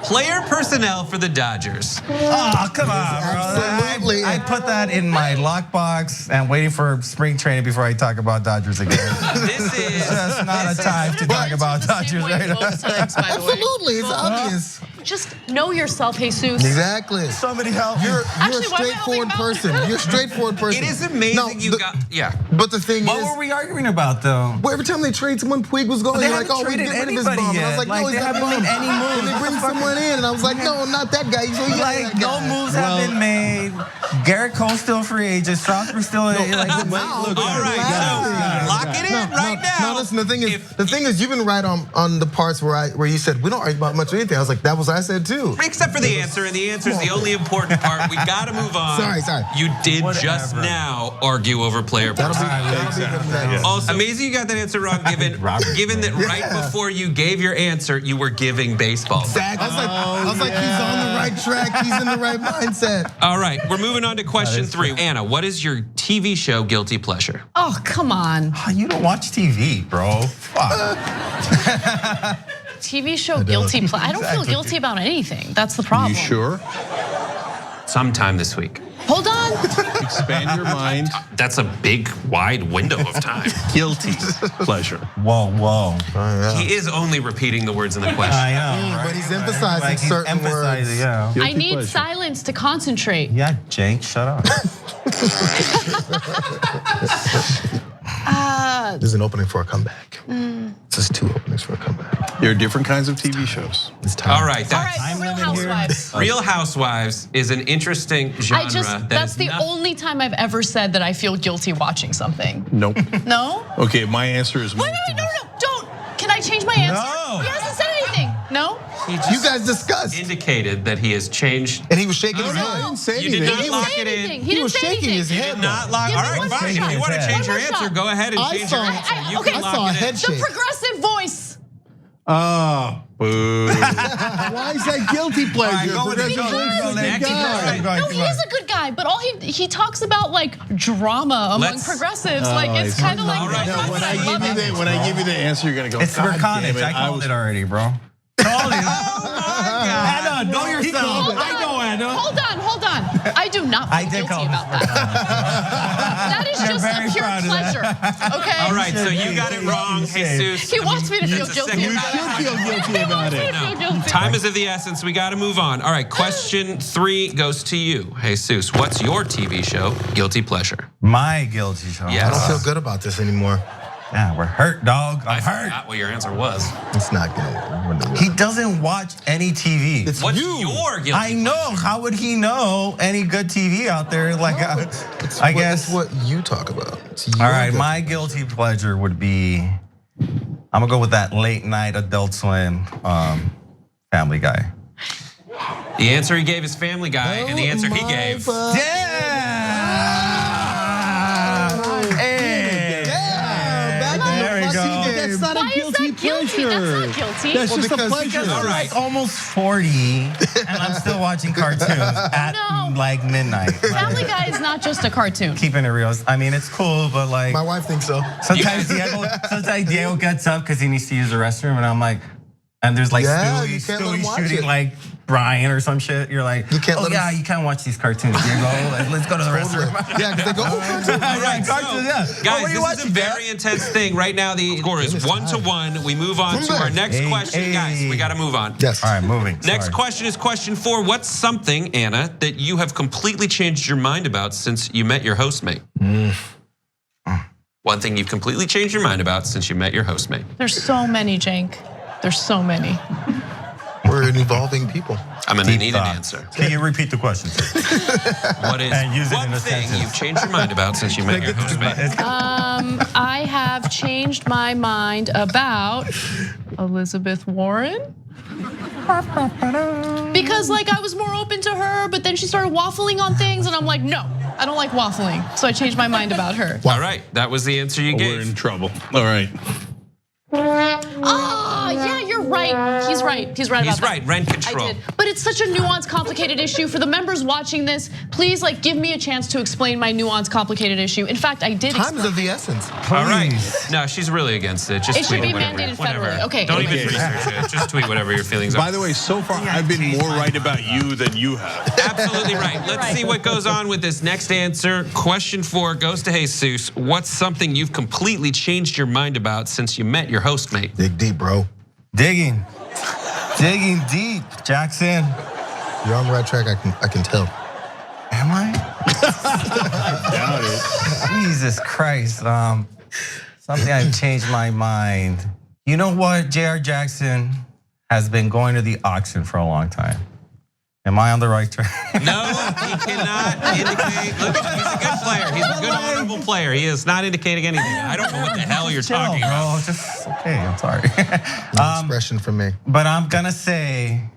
player personnel for the Dodgers. Oh, come on, bro. Absolutely. I put that in my lockbox and waiting for spring training before I talk about Dodgers again. This is just not a time to talk about Dodgers right now. Absolutely, it's obvious. just know yourself, Jesus. Exactly. Somebody help me. You're Actually, a why am I straightforward holding person. You're a straightforward person. It is amazing you got, But the thing What is, were we arguing about though? well, every time they trade someone, Puig was going. They You're like, haven't oh, we traded get rid of his anybody bum. And I was yet. like, Like, no, he's they not haven't bum. made any moves. And they bring someone in, and I was like, no, not that guy. He's Like no moves have been made. Garrett Cole's still free agent. Strasburg's still like. all right, so lock it in right now. No, listen. The thing is, you've been right on the parts where you said we don't argue about much of anything. I was like, that was what I said too. Except for the answer, and the answer is the only important part. We gotta move on. Sorry. You did just now argue over player personnel. Also, amazing you got that answer wrong, given that right before you gave your answer, you were giving baseball. Exactly. I was like, he's on the right track. He's in the right mindset. All right, we're moving on to question 3. Anna, what is your TV show guilty pleasure? Oh, come on. You don't watch TV, bro. Fuck. TV show guilty pleasure. I don't feel guilty about anything. That's the problem. You sure? Sometime this week. Hold on. Expand your mind. That's a big, wide window of time. Guilty pleasure. Whoa. He is only repeating the words in the question. I know, But he's emphasizing certain words. Yeah. I need silence to concentrate. Yeah, Jake, shut up. There's an opening for a comeback. There's 2 openings for a comeback. There are different kinds of TV shows. It's time. All right, that's Real Housewives. Real Housewives is an interesting genre. That's the only time I've ever said that I feel guilty watching something. Nope. No? Okay, my answer is Wait, no, don't. Can I change my answer? No. He hasn't said anything. No? You guys discussed. Indicated that he has changed. And he was shaking his no. head. I didn't say You anything. did not lock it in. He was didn't say shaking his anything. head. Not lock. though. All right, fine. If you want to change your answer, go ahead and change your answer. You can I lock saw a it in. head The shake. progressive voice. Oh, boo. Why is that guilty pleasure? All right, go with it. Go, Next. guy. No, he is a good guy, but all he talks about like drama among Let's- progressives. Like it's kind of like All right. No, when I give you the answer, you're gonna go. It's "God Mercanich. damn it, I called was it already, bro. Told you. Anna, know yourself. Hold on. I do not feel guilty about that. That is just a pure pleasure. Okay. All right, so you got it wrong, Jesus. He wants me to feel It's a guilty second- about it. feel guilty about it. No. Time is of the essence. We got to move on. All right, question 3 goes to you, Jesus. What's your TV show guilty pleasure? My guilty show. Yes. I don't feel good about this anymore. Yeah, we're hurt, dog. I'm I hurt. forgot what your answer was. It's not good. He doesn't watch any TV. It's What's you. your guilty I know. How would he know any good TV out there? Like, I guess. It's what you talk about. All right, my guilty pleasure would be, I'm gonna go with that late night Adult Swim Family Guy. The answer he gave is Family Guy, and the answer he gave. That's not a guilty pleasure. That's not guilty. That's just a pleasure. All right, almost 40, and I'm still watching cartoons at like midnight. Family Guy is not just a cartoon. Keeping it real. I mean, it's cool, but like My wife thinks so. sometimes Diego gets up because he needs to use the restroom, and I'm like, and there's like You can't let him watch shooting it. like Brian or some shit. You're like, You can't oh let him- yeah, you can't watch these cartoons. Diego, let's go to the restroom. Yeah, because they go, All right, cartoons, yeah. so, Oh, guys, what are you this is a watching, very intense thing. Right now, the score is 1-1. We move on to our next question. Guys, we got to move on. Yes. All right, moving. Next Sorry. question is question 4. What's something, Anna, that you have completely changed your mind about since you met your hostmate? One thing you've completely changed your mind about since you met your hostmate. There's so many, Jank. There's so many. We're an evolving people. I'm gonna need an answer. Can you repeat the question? What is And use it one in a thing sentence. you've changed your mind about since you met your hostmate? I have changed my mind about Elizabeth Warren. Because like I was more open to her, but then she started waffling on things, and I'm like, no, I don't like waffling. So I changed my mind about her. All right, that was the answer you We're gave. in trouble. All right. Oh, yeah, you're right. He's right. He's right about He's that. right. Rent I control. did. But it's such a nuanced, complicated issue. For the members watching this, please like give me a chance to explain my nuanced, complicated issue. In fact, I did Time is of the essence. All right. No, she's really against it. Just It should tweet be whatever. mandated Whatever. federally. Okay. Don't even Okay. research it. Just tweet whatever your feelings are. By the way, so far I've been more right about you than you have. Absolutely right. Let's see what goes on with this next answer. Question 4 goes to Jesus. What's something you've completely changed your mind about since you met your hostmate? Dig deep, bro. Digging. Digging deep, Jackson. You're on the right track, I can tell. Am I? I doubt it. Jesus Christ. Something I've changed my mind. You know what? J.R. Jackson has been going to the auction for a long time. Am I on the right track? No, he cannot indicate. Look, he's a good player. He's a good, honorable player. He is not indicating anything. I don't know what the hell you're talking about. Just okay. I'm sorry. No expression from me. But I'm gonna say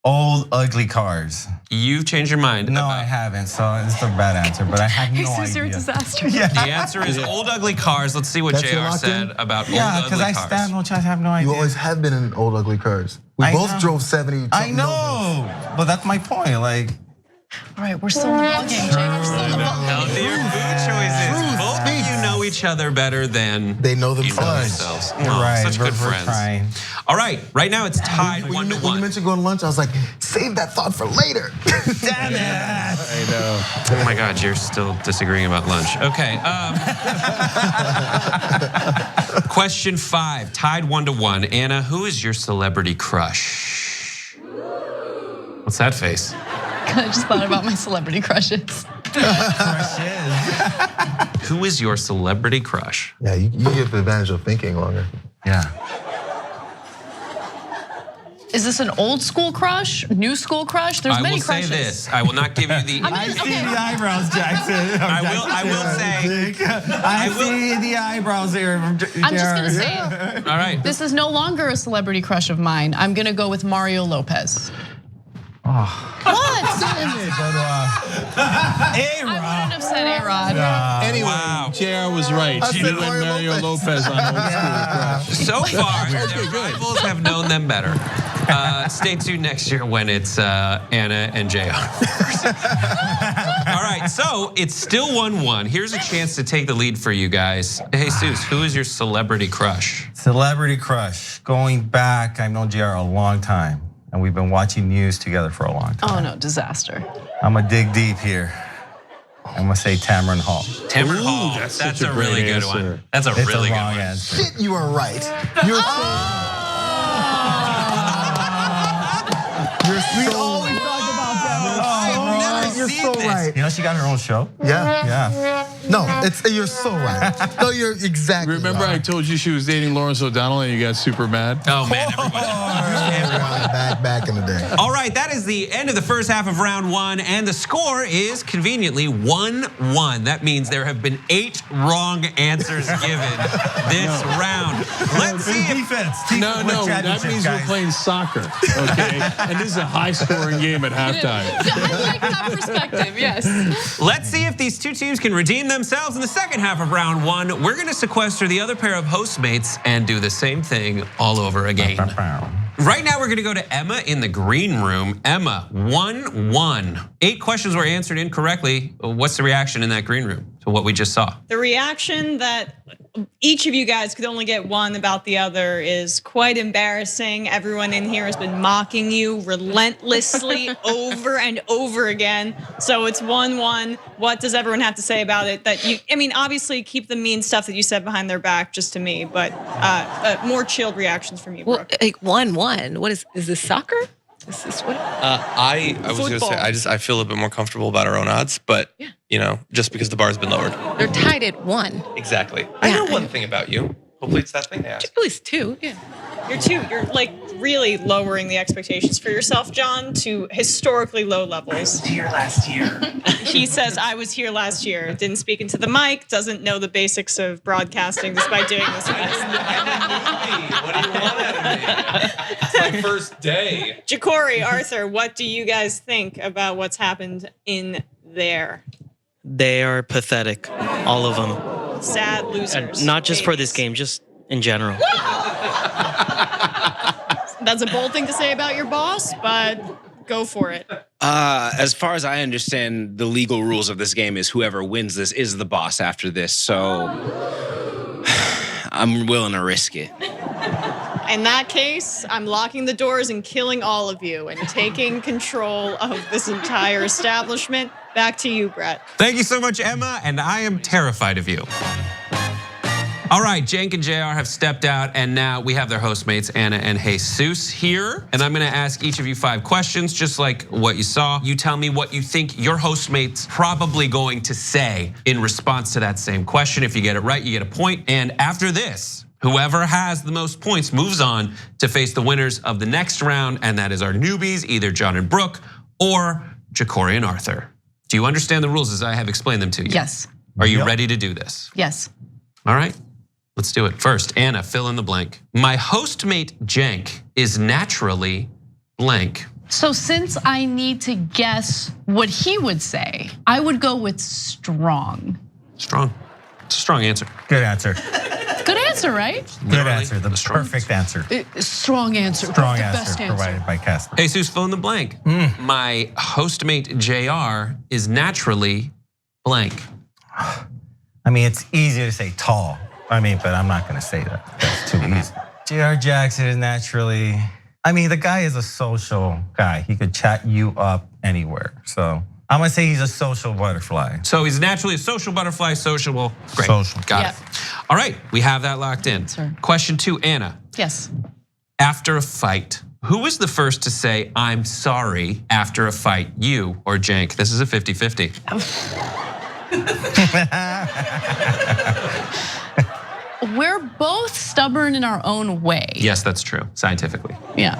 old ugly cars. You've changed your mind. No, I haven't. So it's a bad answer. But I have no idea. You're a disaster. Yeah. The answer is old ugly cars. Let's see what That's your JR lock-in? said about old Yeah, ugly because I cars. stand no chance. I have no idea. You always have been in old ugly cars. We both drove 70. I know, but that's my point. Like, All right, we're still in the ball game, Jay. We're still in the ball game. Healthier food choices. Both of you know each other better than they know themselves. You're right. Such good We're friends. trying. All right, right now it's tied 1-1. When you mentioned going to lunch, I was like, save that thought for later. Damn it. I know. Oh my God, you're still disagreeing about lunch. Okay. Question 5, tied 1-1. Anna, who is your celebrity crush? What's that face? I just thought about my celebrity crushes. Who is your celebrity crush? Yeah, you get the advantage of thinking longer. Yeah. Is this an old school crush, new school crush? There's I many will say crushes. this. I will not give you the. I see the eyebrows, Jackson. I will say. I see the eyebrows there. I'm just gonna say it. All right. This is no longer a celebrity crush of mine. I'm gonna go with Mario Lopez. Oh. What? A-Rod. I wouldn't have said A-Rod. Anyway, Wow. JR was right. I She said went Mario Lopez on old school crush. So far, their rivals have known them better. Stay tuned next year when it's Anna and JR. All right, so it's still 1-1. Here's a chance to take the lead for you guys. Hey, Jesus, who is your celebrity crush? Celebrity crush. Going back, I've known JR a long time. And we've been watching news together for a long time. Oh no, disaster. I'm gonna dig deep here. I'm gonna say Tamron Hall. Tamron Hall. That's That's such a a great really good answer. one. That's a It's really a good wrong one. answer. Shit, you are right. You're so You're so always talk about that. You're so right. You know she got her own show? Yeah. Yeah. No, you're so right. No, you're exactly Remember I right. told you she was dating Lawrence O'Donnell and you got super mad? Oh man, everybody. Back in the day. All right, that is the end of the first half of round 1, and the score is conveniently 1-1. That means there have been 8 wrong answers given this round. Let's see if No, that means we're playing soccer, okay? And this is a high-scoring game at halftime. I like that perspective, yes. Let's see if these two teams can redeem themselves in the second half of round 1. We're gonna sequester the other pair of Hostmates and do the same thing all over again. Right now, we're gonna go to Emma in the green room. Emma, 1-1. 8 questions were answered incorrectly. What's the reaction in that green room to what we just saw? The reaction that each of you guys could only get one about the other is quite embarrassing. Everyone in here has been mocking you relentlessly over and over again. So it's 1-1. What does everyone have to say about it? I mean, obviously keep the mean stuff that you said behind their back just to me, but more chilled reactions from you, Brooke. Well, like 1-1. What is this soccer? Is this what? I was gonna say I feel a bit more comfortable about our own odds, but you know, just because the bar's been lowered. They're tied at 1. Exactly. I know one thing about you. Hopefully it's that thing they asked. At least 2. Yeah. You're like really lowering the expectations for yourself, John, to historically low levels. I was here last year. He says, I was here last year. Didn't speak into the mic, doesn't know the basics of broadcasting despite doing this. What do you want out of me? It's my first day. Ja'Cory, Arthur, what do you guys think about what's happened in there? They are pathetic, all of them. Sad losers. Not just for this game, just in general. That's a bold thing to say about your boss, but go for it. As far as I understand, the legal rules of this game is whoever wins this is the boss after this. So I'm willing to risk it. In that case, I'm locking the doors and killing all of you and taking control of this entire establishment. Back to you, Brett. Thank you so much, Emma, and I am terrified of you. All right, Cenk and JR have stepped out, and now we have their hostmates, Anna and Jesus here. And I'm gonna ask each of you 5 questions, just like what you saw. You tell me what you think your hostmate's probably going to say in response to that same question. If you get it right, you get a point. And after this, whoever has the most points moves on to face the winners of the next round, and that is our newbies, either John and Brooke or Jacory and Arthur. Do you understand the rules as I have explained them to you? Yes. Are you ready to do this? Yes. All right, let's do it. First, Anna, fill in the blank. My hostmate Cenk is naturally blank. So since I need to guess what he would say, I would go with strong. Strong. It's a strong answer. Good answer. Good answer, right? Good answer. The perfect answer. Strong answer. Strong the answer best answer provided by Casper. Jesus, fill in the blank. My hostmate JR is naturally blank. I mean, it's easy to say tall. I mean, but I'm not gonna say that. That's too easy. JR Jackson is naturally, I mean, the guy is a social guy. He could chat you up anywhere. So I'm gonna say he's a social butterfly. So he's naturally a social butterfly, sociable. Great. Social. Got it. All right, we have that locked in. Question 2, Anna. Yes. After a fight, who was the first to say, I'm sorry after a fight, you or Cenk? This is a 50-50. We're both stubborn in our own way. Yes, that's true, scientifically. Yeah.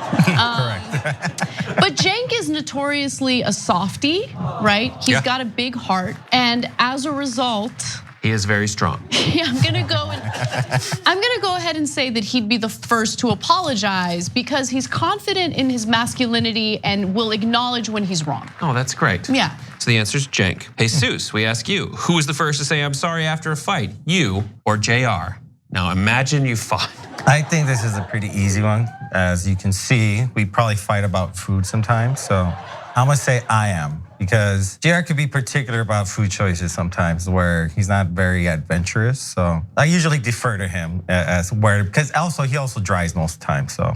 But Cenk is notoriously a softie, right? He's got a big heart, and as a result, he is very strong. Yeah, I'm gonna go ahead and say that he'd be the first to apologize because he's confident in his masculinity and will acknowledge when he's wrong. Oh, that's great. Yeah. So the answer is Cenk. Jesus, we ask you, who was the first to say I'm sorry after a fight, you or JR? Now imagine you fought. I think this is a pretty easy one. As you can see, we probably fight about food sometimes. So I'm gonna say I am, because JR could be particular about food choices sometimes where he's not very adventurous. So I usually defer to him as where, because also he also drives most of the time. So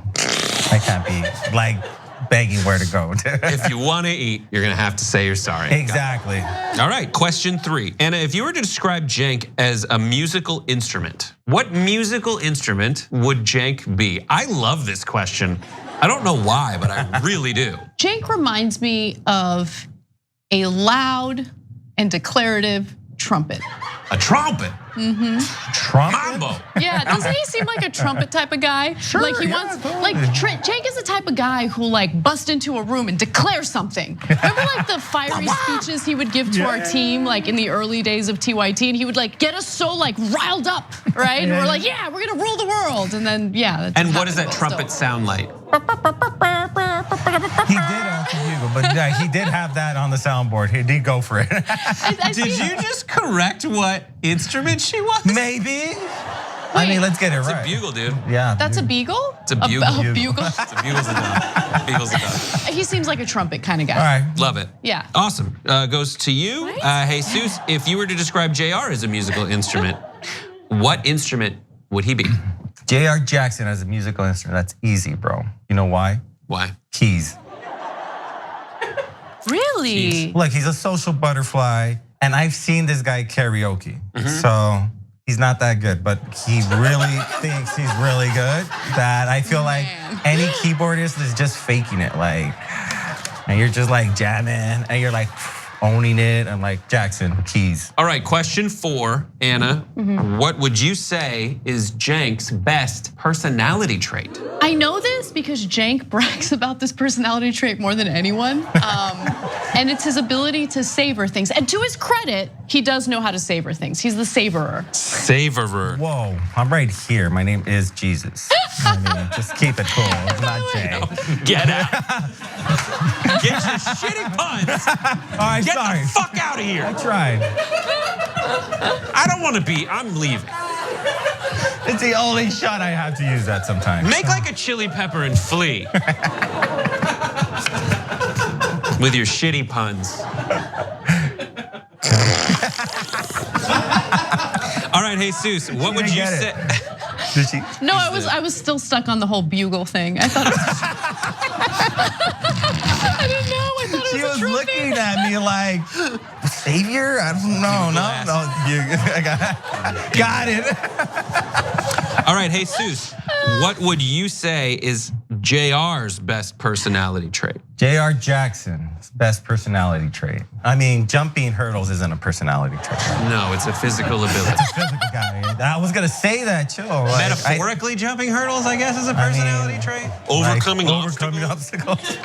I can't be like begging where to go. If you want to eat, you're gonna have to say you're sorry. Exactly. All right, question 3. Anna, if you were to describe Cenk as a musical instrument, what musical instrument would Cenk be? I love this question. I don't know why, but I really do. Cenk reminds me of a loud and declarative trumpet. A trumpet? Mm-hmm. Mambo. Yeah, doesn't he seem like a trumpet type of guy? Sure, like he yeah, wants, totally. like Cenk is the type of guy who like bust into a room and declare something. Remember like the fiery speeches he would give to our team like in the early days of TYT, and he would like get us so like riled up, right? And we're like, yeah, we're gonna rule the world, and then yeah. And what does that trumpet sound like? He did answer bugle, but yeah, he did have that on the soundboard. He did go for it. Did you just correct what instrument she was? Maybe. I mean, let's get it right. It's a bugle, dude. Yeah. That's a beagle? It's a bugle. A bugle? It's a bugle's a dove. Beagle's a dove. He seems like a trumpet kind of guy. All right. Love it. Yeah. Awesome. Goes to you, Jesus. If you were to describe JR as a musical instrument, what instrument would he be? JR Jackson as a musical instrument. That's easy, bro. You know why? Why? Keys. Really? Look, he's a social butterfly, and I've seen this guy karaoke. So he's not that good, but he really thinks he's really good. That I feel like any keyboardist is just faking it, like, and you're just like jamming, and you're like owning it. I'm like, Jackson, keys. All right, question 4, Anna. What would you say is Cenk's best personality trait? I know this because Cenk brags about this personality trait more than anyone. And it's his ability to savor things. And to his credit, he does know how to savor things. He's the savorer. Savorer. Whoa, I'm right here. My name is Jesus. I mean, just keep it cool. It's not Jay. Get out. Get your shitty puns. All right, Get sorry. the fuck out of here. I tried. I don't want to be, I'm leaving. It's the only shot I have to use that sometimes. Make like a chili pepper and flee. With your shitty puns. All right, Jesus, what would you say? Did she? No, I was still stuck on the whole bugle thing. I thought it was I didn't know. I thought it She was was a trumpet. looking at me like, savior? I don't know. No. I got it. All right, Jesus, what would you say is JR's best personality trait? JR Jackson's best personality trait. I mean, jumping hurdles isn't a personality trait. No, it's a physical ability. It's a physical guy. I was gonna say that too. Metaphorically, jumping hurdles, I guess, is a personality trait. Overcoming obstacles.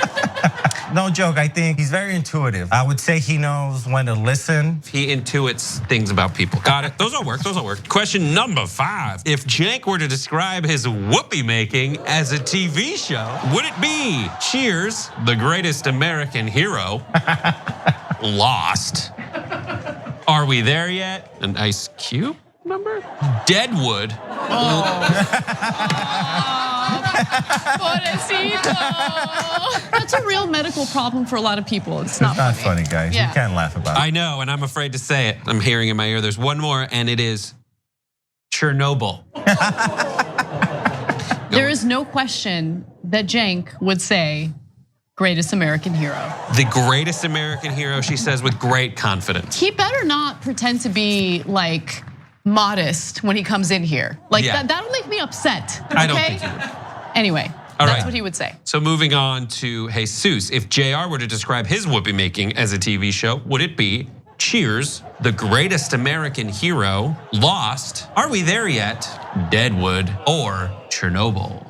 No joke, I think he's very intuitive. I would say he knows when to listen. He intuits things about people. Got it. Those all work. Question number 5. If Cenk were to describe his whoopee making as a TV show, would it be Cheers, The Greatest American Hero, Lost, Are We There Yet, An Ice Cube number, Deadwood, That's a real medical problem for a lot of people. It's not funny, guys. Yeah. You can't laugh about it. I know, and I'm afraid to say it. I'm hearing in my ear. There's one more, and it is Chernobyl. There is no question that Cenk would say greatest American hero. The greatest American hero, she says with great confidence. He better not pretend to be like modest when he comes in here. Like that'll make me upset. Okay? I don't think he would. Anyway, All that's right. what he would say. So moving on to Jesus. If JR were to describe his whoopee making as a TV show, would it be Cheers, The Greatest American Hero, Lost, Are We There Yet, Deadwood, or Chernobyl?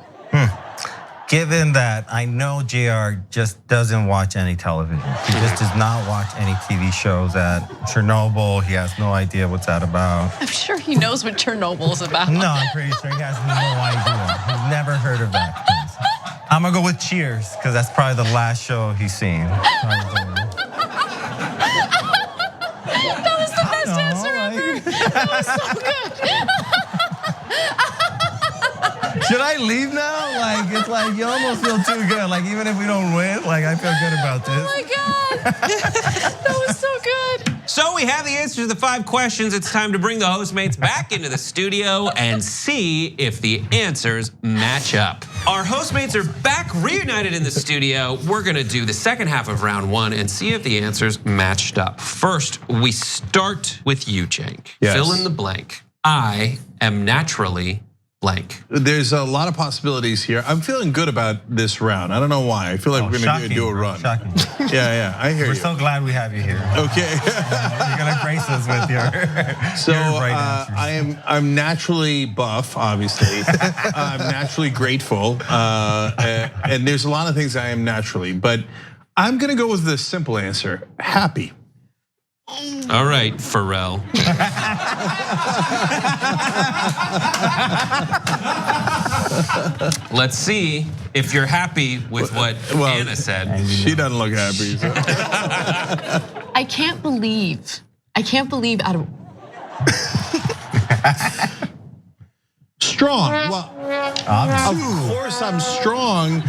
Given that I know JR just doesn't watch any television. He just does not watch any TV shows. At Chernobyl, he has no idea what's that about. I'm sure he knows what Chernobyl is about. No, I'm pretty sure he has no idea. He's never heard of that. I'm gonna go with Cheers, because that's probably the last show he's seen. That was the best answer ever. That was so good. Should I leave now? Like, it's like you almost feel too good. Like, even if we don't win, like I feel good about this. Oh my God. That was so good. So we have the answers to the 5 questions. It's time to bring the Hostmates back into the studio and see if the answers match up. Our Hostmates are back reunited in the studio. We're gonna do the second half of round 1 and see if the answers matched up. First, we start with you, Cenk. Yes. Fill in the blank. I am naturally blank. There's a lot of possibilities here. I'm feeling good about this round. I don't know why. I feel like we're gonna do a run. Shocking. Yeah, I hear you. We're so glad we have you here. Okay. You're gonna grace us with your right answers. I'm naturally buff, obviously. I'm naturally grateful, and there's a lot of things I am naturally. But I'm gonna go with the simple answer: happy. All right, Pharrell. Let's see if you're happy with what Anna said. She doesn't look happy. So. I can't believe out of Strong. Well, of course I'm strong.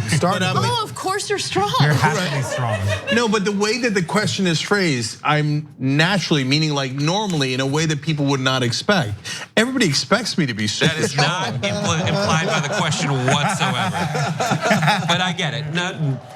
of course you're strong. You're happily strong. No, but the way that the question is phrased, I'm naturally, meaning like normally, in a way that people would not expect. Everybody expects me to be strong. That is not implied by the question whatsoever. But I get it.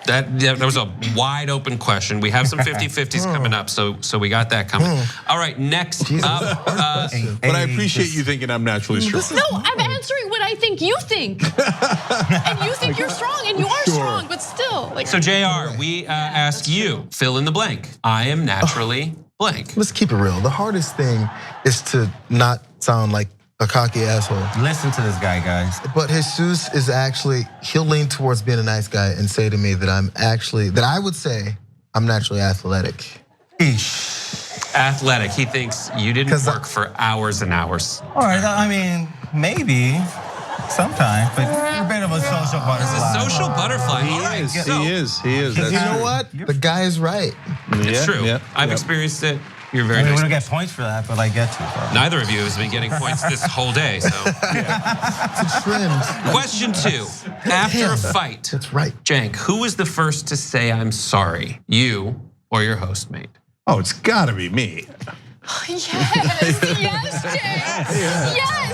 That was a wide open question. We have some 50-50s coming up, so we got that coming. All right, next up. But I appreciate you thinking I'm naturally strong. No, I'm answering what I think you think. And you think you're strong, and you are strong, but still. Like. So JR, we ask you, fill in the blank. I am naturally blank. Let's keep it real. The hardest thing is to not sound like a cocky asshole. Listen to this guy, guys. But Jesus is actually, he'll lean towards being a nice guy and say to me that I would say I'm naturally athletic. Athletic. He thinks you didn't work for hours and hours. All right, I mean, maybe sometime, but you're a bit of a social butterfly. He's a social butterfly. He is. You know what? The guy is right. It's true. I've experienced it. You're very we nice. don't get points for that, but I get to. Neither of you has been getting points this whole day, so. It's a trend. Question 2. After a fight, that's right. Cenk, who was the first to say I'm sorry? You or your hostmate? Oh, it's gotta be me. Yes, James. Yes.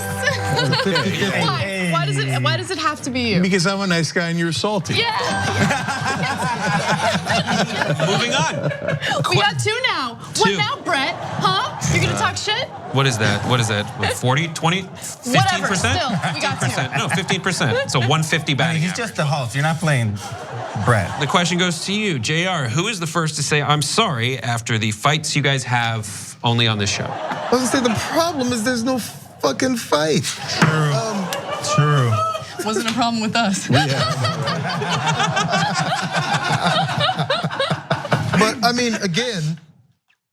Why does it have to be you? Because I'm a nice guy and you're salty. Yeah. Moving on. We got 2 now. What now, Brett? Huh? you gonna talk shit? What is that? What is that? 40, 20, 15%? Whatever, still, we got 15%. No, 15%. So 150 batting. He's just the host. You're not playing Brett. The question goes to you, JR. Who is the first to say I'm sorry after the fights you guys have only on this show? I was gonna say the problem is there's no fucking fight. True. Wasn't a problem with us. But I mean, again,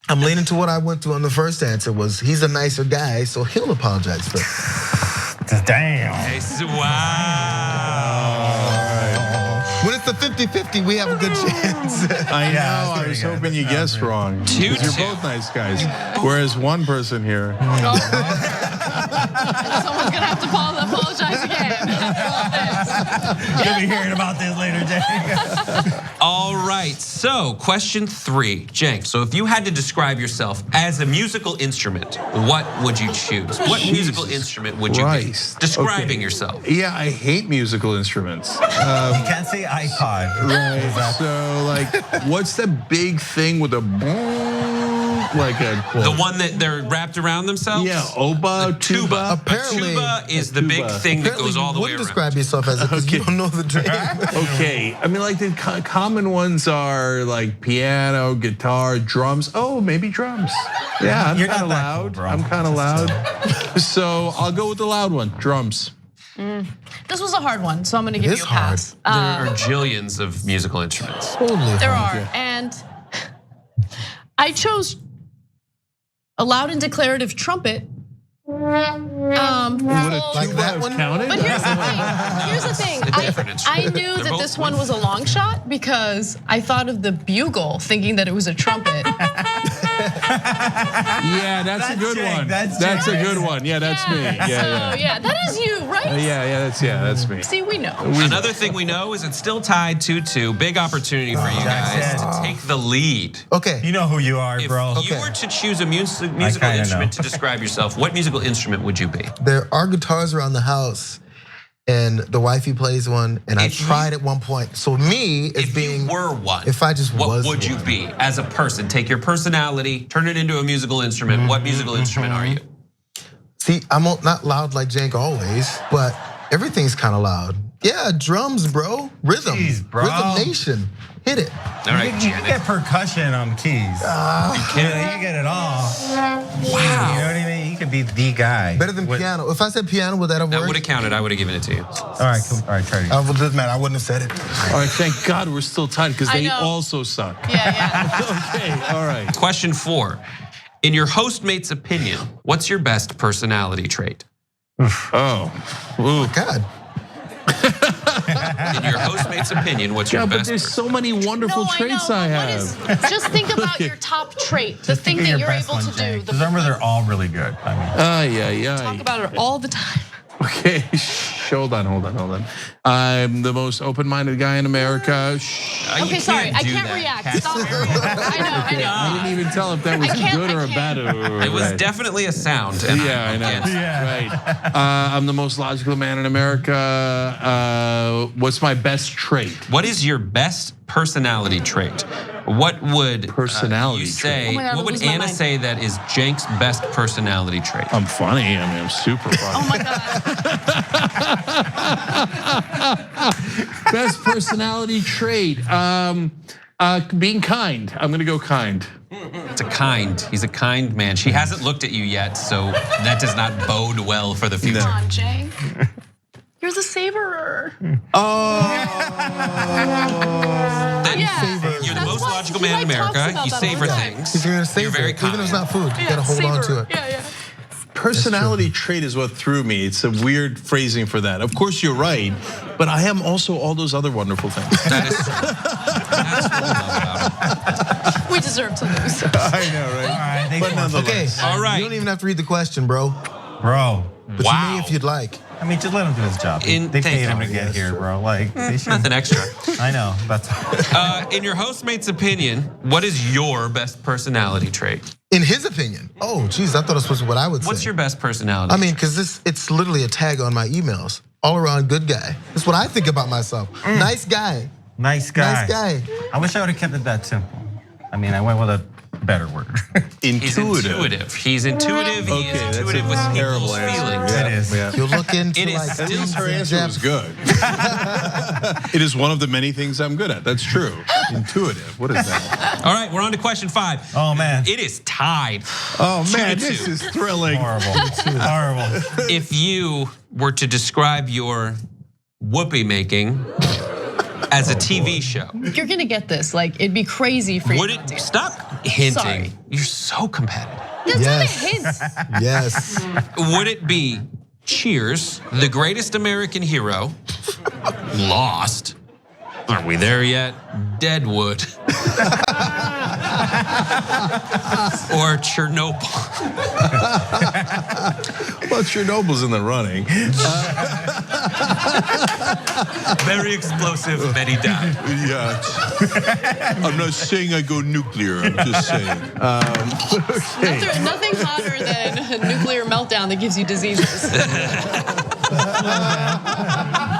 I'm leaning to what I went through on the first answer was he's a nicer guy, so he'll apologize for it. Damn. Wow. When it's a 50-50, we have a good chance. I know. I was hoping you guessed wrong. 'Cause you're both nice guys. Whereas one person here. Someone's gonna have to apologize again. You'll be hearing about this later, Jake. All right, so question 3, Cenk. So if you had to describe yourself as a musical instrument, what would you choose? What musical instrument would you be describing yourself? Yeah, I hate musical instruments. You can't say iPod. Right. So like, what's the big thing with a like a the one that they're wrapped around themselves? Yeah, oba, tuba. Apparently, tuba is the big thing that goes all the way you around. wouldn't describe yourself as it because you don't know the name. Okay, I mean like the common ones are like piano, guitar, drums. Oh, maybe drums. Yeah, I'm kind of loud. Cool, I'm kind of loud. So I'll go with the loud one, drums. This was a hard one, so I'm gonna give you a pass. There are jillions of musical instruments. There are, and I chose a loud and declarative trumpet. Like that one? Counted? But here's the thing. I knew that this one was a long shot because I thought of the bugle, thinking that it was a trumpet. Yeah, that's a good one. That's a good one. Yeah, that's me. Yeah, that is you, right? That's me. See, we know. Another thing we know is it's still tied 2-2. Big opportunity for you guys to take the lead. Okay. You know who you are, bro. If you were to choose a musical instrument to describe yourself, what musical instrument would you be? There are guitars around the house, and the wifey plays one, and I tried at one point. So me as being, you were one, if I just what was would you one. be as a person? Take your personality, turn it into a musical instrument. What musical instrument are you? See, I'm not loud like Cenk always, but everything's kind of loud. Yeah, drums, bro. Rhythm. Jeez, bro. Rhythm Nation. Hit it. All right, You get percussion on keys. You get it all. Wow. You know what I mean? You could be the guy. Better than piano. If I said piano, would that have That worked? would have counted. I would have given it to you. All right, cool. All right, try it. Well, doesn't matter. I wouldn't have said it. All right, thank God we're still tied because I they know. also suck. Yeah. Okay, all right. Question 4. In your hostmate's opinion, what's your best personality trait? Oh, God. In your hostmate's opinion, what's your Yeah, but best? there's so many wonderful traits I have. Just think about your top trait, the thing that you're able to do. Remember, they're all really good. I mean, Talk about it all the time. Okay, hold on. I'm the most open-minded guy in America. Okay, sorry, I can't react. Stop. I know. I didn't even tell if that was good or a bad. It was definitely a sound. And Yeah, I know. Right. I'm the most logical man in America. What's my best trait? What is your best personality trait? What would you say? Oh my God, what would lose my Anna mind. say that is Cenk's best personality trait? I'm funny. I mean, I'm super funny. Oh my God. Best personality trait. Being kind. I'm gonna go kind. It's a kind. He's a kind man. She hasn't looked at you yet, so that does not bode well for the future. Come on, Jay. You're the saverer. You're the most logical man in America. You savor things. If you're gonna save You're very it, even if it's not food, you Yeah, gotta hold on to savor. it. Yeah. Personality trait is what threw me. It's a weird phrasing for that. Of course, you're right, but I am also all those other wonderful things. That is That's what we love about him. We deserve to lose. I know, right? all right, thanks But for nonetheless, All right. You don't even have to read the question, bro. Bro. But you may if you'd like. I mean, just let him do his job. They paid him to get here, bro. Like, they should. Nothing extra. I know. That's. In your hostmate's opinion, what is your best personality trait? In his opinion. Oh, geez, I thought it was supposed to be what I would say. What's your best personality? I mean, because it's literally a tag on my emails. All around good guy. That's what I think about myself. Nice guy. Nice guy. Nice guy. I wish I would have kept it that simple. I mean, I went with a better word. Intuitive. He's intuitive. He is intuitive with terrible people's answer. feelings. Yeah, It is. yeah. You look into It is like still things Her in answer was depth. good. It is one of the many things I'm good at. That's true. Intuitive. What is that? All right, we're on to question 5. Oh man. It is tied. Oh man, 2-2. this is thrilling. Horrible. Horrible. If you were to describe your whoopee making as a TV show, You're gonna get this. Like, it'd be crazy for you. would it stop hinting? Sorry. You're so competitive. That's Yes. not a hint. Yes. Would it be Cheers, the greatest American hero, Lost? Aren't we there yet? Deadwood. Or Chernobyl. Well, Chernobyl's in the running. Very explosive, many died. Yeah. I'm not saying I go nuclear. I'm just saying. Okay. Nothing hotter than a nuclear meltdown that gives you diseases.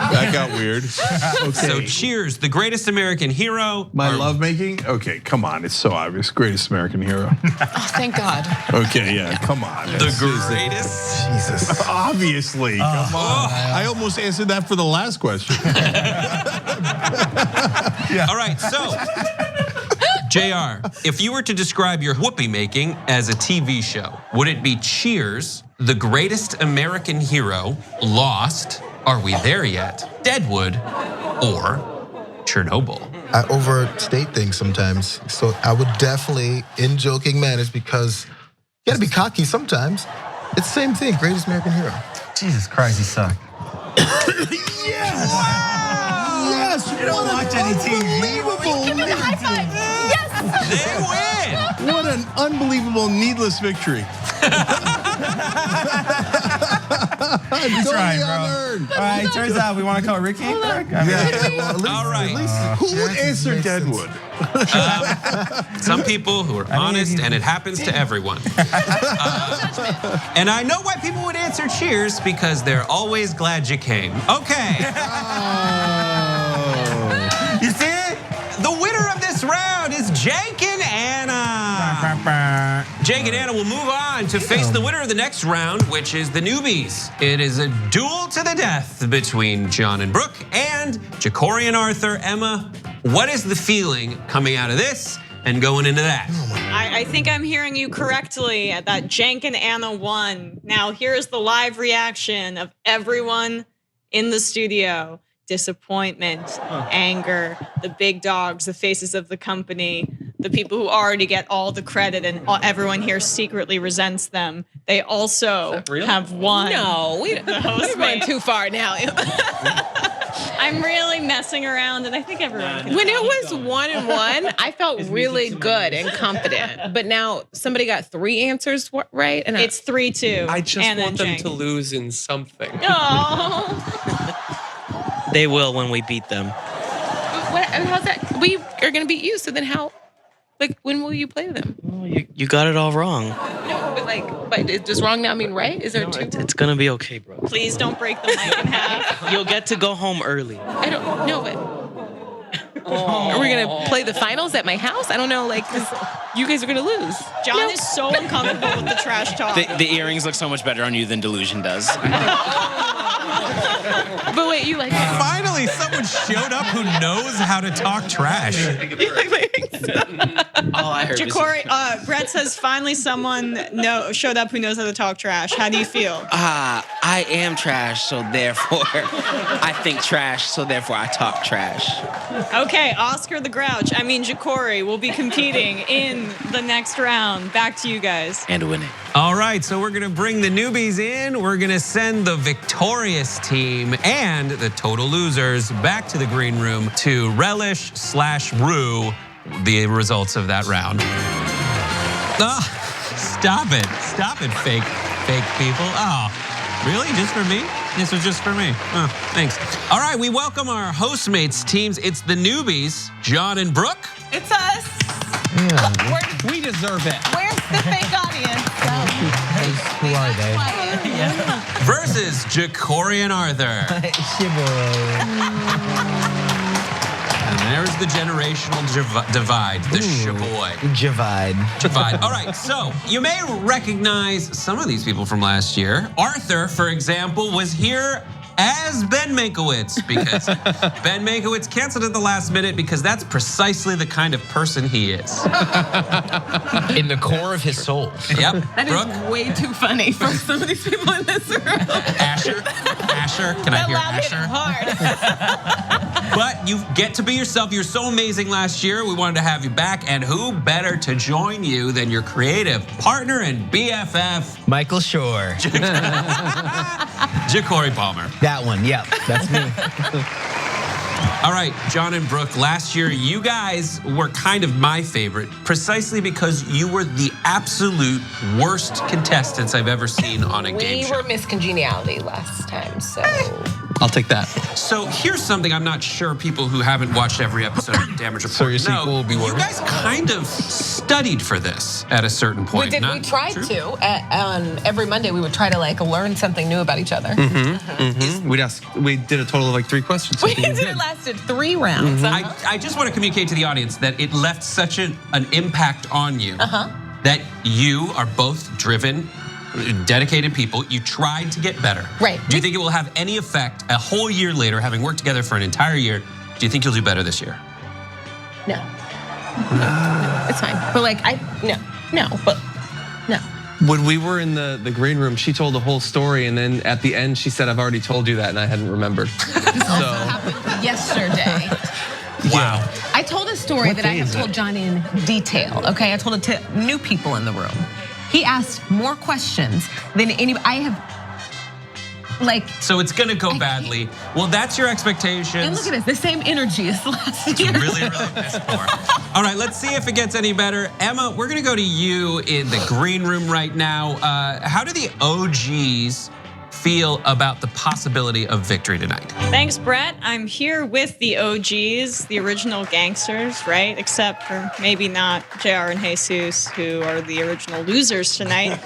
That got weird. Okay. So Cheers, the greatest American hero. My lovemaking? Okay, come on. It's so obvious. Greatest American hero. Oh, thank God. Okay, yeah, come on. The greatest? Jesus. Obviously. Come on. I almost answered that for the last question. All right, so JR, if you were to describe your whoopee making as a TV show, would it be Cheers, the greatest American hero, Lost, Are We There Yet, Deadwood, or Chernobyl? I overstate things sometimes. So I would definitely, in joking manners, because you gotta be cocky sometimes. It's the same thing, greatest American hero. Jesus Christ, you suck. Yes! Wow. Yes! You don't watch any TV. Give me the high five. Yes! They win! What an unbelievable, needless victory. He's right, bro. All right, turns out we want to call Ricky back. I mean, All right. Who would answer Deadwood? Some people who are honest, and it happens to everyone. And I know why people would answer Cheers, because they're always glad you came. Okay. You see it? The winner of this round is Jake and Anna. Jake and Anna will move on to face the winner of the next round, which is the newbies. It is a duel to the death between John and Brooke and Jacory and Arthur. Emma, what is the feeling coming out of this and going into that? I think I'm hearing you correctly that Jank and Anna won. Now here's the live reaction of everyone in the studio. Disappointment, anger, the big dogs, the faces of the company, the people who already get all the credit and everyone here secretly resents them. They also have won. No, we went too far now. I'm really messing around, and I think everyone can When tell. it was 1-1, I felt really good and confident. But now somebody got 3 answers right, and It's 3-2. I just Anna want and them Jank. to lose in something. Oh. They will when we beat them. How's that? We are gonna beat you. So then how? Like, when will you play them? Oh, you got it all wrong. No, but does wrong now mean right? Is there two? It's gonna be okay, bro. Please don't break the mic in half. You'll get to go home early. I don't know, but are we gonna play the finals at my house? I don't know, like, 'cause you guys are gonna lose. John is so uncomfortable with the trash talk. The earrings look so much better on you than Delusion does. But wait, you like it? Finally, someone showed up who knows how to talk trash. All I heard Jacory, Brett says finally someone showed up who knows how to talk trash. How do you feel? I am trash, so therefore I think trash, so therefore I talk trash. Okay, Oscar the Grouch, Jacory will be competing in the next round. Back to you guys. And winning. All right, so we're gonna bring the newbies in. We're gonna send the victorious team and the total losers back to the green room to relish/rue the results of that round. Stop it, fake people. Oh, really, just for me? This was just for me. Oh, thanks. All right, we welcome our Hostmates teams. It's the newbies, John and Brooke. It's us. We deserve it. Where's the fake audience? Who are they? Versus Jacory and Arthur. And there's the generational divide, the shaboy. Divide. All right, so you may recognize some of these people from last year. Arthur, for example, was here as Ben Mankiewicz because Ben Mankiewicz canceled at the last minute because that's precisely the kind of person he is. In the core of his soul. Yep. That is way too funny for some of these people in this room. Asher, can I hear Asher? But you get to be yourself. You're so amazing last year. We wanted to have you back. And who better to join you than your creative partner and BFF, Michael Shore. Ja'Cory Palmer. That one, yep, that's me. All right, John and Brooke, last year you guys were kind of my favorite precisely because you were the absolute worst contestants I've ever seen on a game show. We were Miss Congeniality last time, so. I'll take that. So here's something I'm not sure people who haven't watched every episode of Damage Report So your sequel will be You worse? guys kind of studied for this at a certain point. We did. We tried to. On every Monday, we would try to learn something new about each other. We did a total of 3 questions. We did. It lasted 3 rounds. I just want to communicate to the audience that it left such an impact on you that you are both driven, dedicated people. You tried to get better. Right. Do you think it will have any effect a whole year later, having worked together for an entire year? Do you think you'll do better this year? No. It's fine. But no. When we were in the green room, she told the whole story, and then at the end, she said, "I've already told you that," and I hadn't remembered. Yesterday. Wow. I told a story that I have told John in detail. Okay, I told it to new people in the room. He asked more questions than anybody. I have. So it's gonna go badly. Well, that's your expectations. And look at this, the same energy as last year. Really, really piss poor. All right, let's see if it gets any better. Emma, we're gonna go to you in the green room right now. How do the OGs feel about the possibility of victory tonight? Thanks, Brett. I'm here with the OGs, the original gangsters, right? Except for maybe not JR and Jesus, who are the original losers tonight.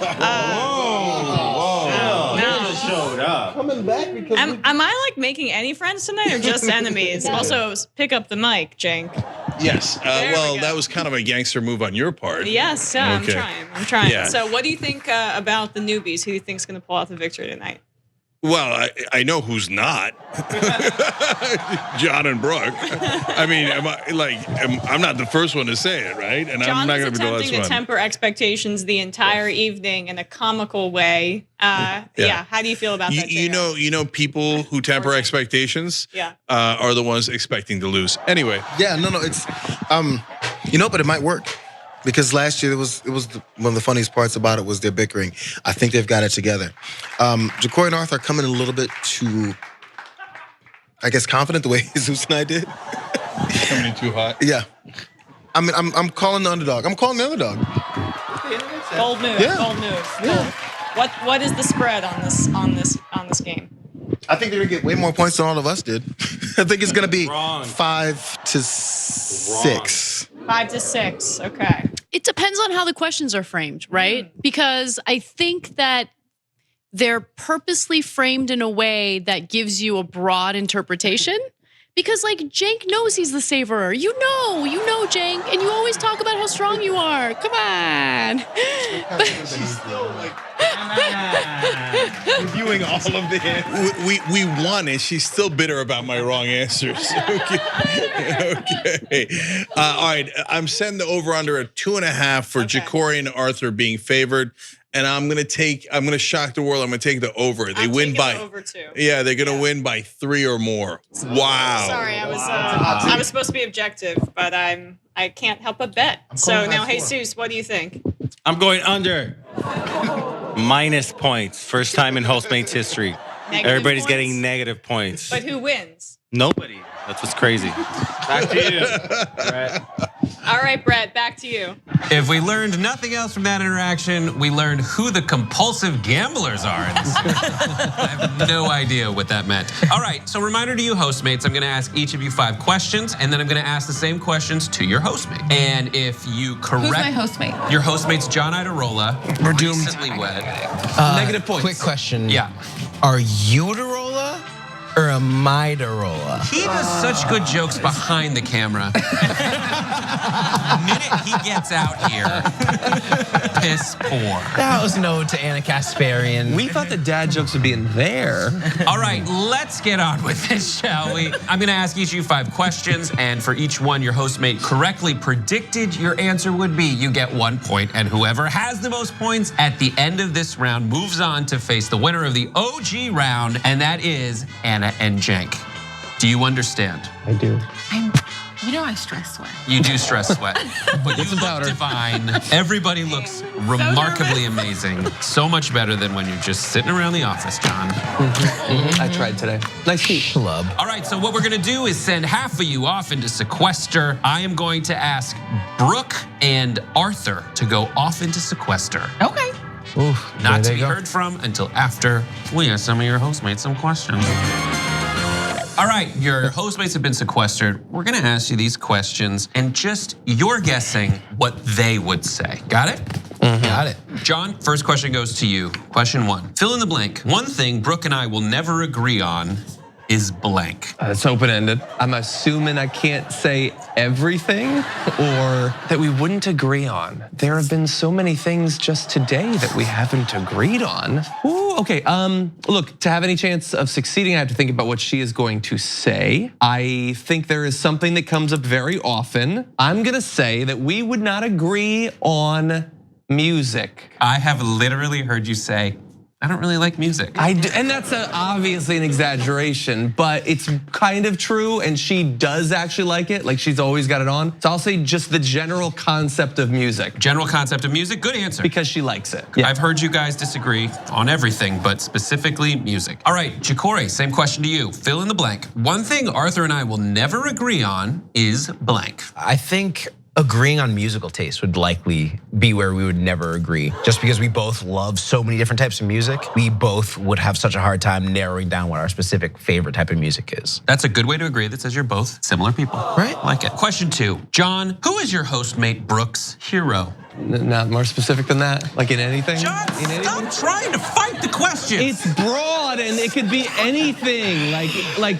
Showed up. Coming back because am I making any friends tonight or just enemies? Also, pick up the mic, Jank. Yes. Well, that was kind of a gangster move on your part. Yes, I'm trying. Yeah. So what do you think about the newbies? Who do you think is going to pull out the victory tonight? Well, I know who's not. John and Brooke. I mean, I'm not the first one to say it, right? And John I'm not going was to be the last attempting one. to temper expectations the entire evening in a comical way. Yeah. How do you feel about that? You know, people who temper expectations are the ones expecting to lose. Anyway. Yeah, no, it's, but it might work. Because last year, one of the funniest parts about it was their bickering. I think they've got it together. Ja'Cory and Arthur are coming in a little bit too, I guess, confident the way Jesus and I did. Coming in too hot. Yeah. I mean, I'm calling the underdog. Bold move. Yeah. Bold move. Yeah. What is the spread on this game? I think they're gonna get way more points than all of us did. I think it's gonna be 5-6. 5-6. Okay. It depends on how the questions are framed, right? Because I think that they're purposely framed in a way that gives you a broad interpretation. Because Jank knows he's the saverer. You know Jank, and you always talk about how strong you are. Come on. She's still reviewing all of the answers. We won, and she's still bitter about my wrong answers. Okay. All right. I'm setting the over/under at 2.5 for Ja'Cory and Arthur being favored. And I'm gonna shock the world. I'm gonna take the over. They win by over too. Yeah, they're gonna win by 3 or more. Wow. Sorry, I was supposed to be objective, but I can't help but bet. So now, Jesus, what do you think? I'm going under. Minus points. First time in Hostmates history. Everybody's getting negative points. But who wins? Nobody. That's what's crazy. Back to you, Brett. All right, Brett, back to you. If we learned nothing else from that interaction, we learned who the compulsive gamblers are. I have no idea what that meant. All right, so reminder to you hostmates, I'm gonna ask each of you 5 questions, and then I'm gonna ask the same questions to your hostmate. And if you correct- Who's my hostmate? Your hostmate's John Idarola. We're doomed. Recently wed. Negative points. Quick question. Yeah. Are you Idarola? or a Motorola? He does such good jokes behind the camera. The minute he gets out here, piss poor. That was no to Anna Kasparian. We thought the dad jokes would be in there. All right, let's get on with this, shall we? I'm gonna ask each of you 5 questions, and for each one your hostmate correctly predicted your answer would be, you get 1 point, and whoever has the most points at the end of this round moves on to face the winner of the OG round, and that is Anna and Cenk. Do you understand? I do. You know I stress sweat. You do stress sweat, but you look divine. Everybody looks remarkably amazing. So much better than when you're just sitting around the office, John. I tried today. Nice heat. Club. All right, so what we're gonna do is send half of you off into sequester. I am going to ask Brooke and Arthur to go off into sequester. Okay. Oof, Not to be heard from until after we ask some of your hostmates some questions. All right, your hostmates have been sequestered. We're gonna ask you these questions and just you're guessing what they would say. Got it? Got it. John, first question goes to you. Question 1. Fill in the blank. One thing Brooke and I will never agree on is blank. It's open-ended. I'm assuming I can't say everything or that we wouldn't agree on. There have been so many things just today that we haven't agreed on. Ooh, okay, look, to have any chance of succeeding, I have to think about what she is going to say. I think there is something that comes up very often. I'm gonna say that we would not agree on music. I have literally heard you say, I don't really like music. And that's obviously an exaggeration, but it's kind of true, and she does actually like it, like she's always got it on. So I'll say just the general concept of music. General concept of music, good answer. Because she likes it. Yeah. I've heard you guys disagree on everything, but specifically music. All right, Jacori, same question to you. Fill in the blank. One thing Arthur and I will never agree on is blank. I think agreeing on musical taste would likely be where we would never agree. Just because we both love so many different types of music, we both would have such a hard time narrowing down what our specific favorite type of music is. That's a good way to agree that says you're both similar people. Right. Like it. Question 2. John, who is your hostmate Brooke's hero? Not more specific than that, like in anything? John, stop trying to fight the question. It's broad and it could be anything, like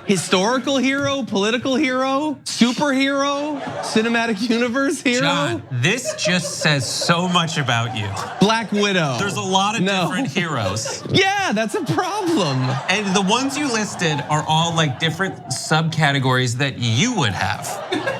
historical hero, political hero, superhero, cinematic universe hero. John, this just says so much about you. Black Widow. There's a lot of different heroes. Yeah, that's a problem. And the ones you listed are all like different subcategories that you would have.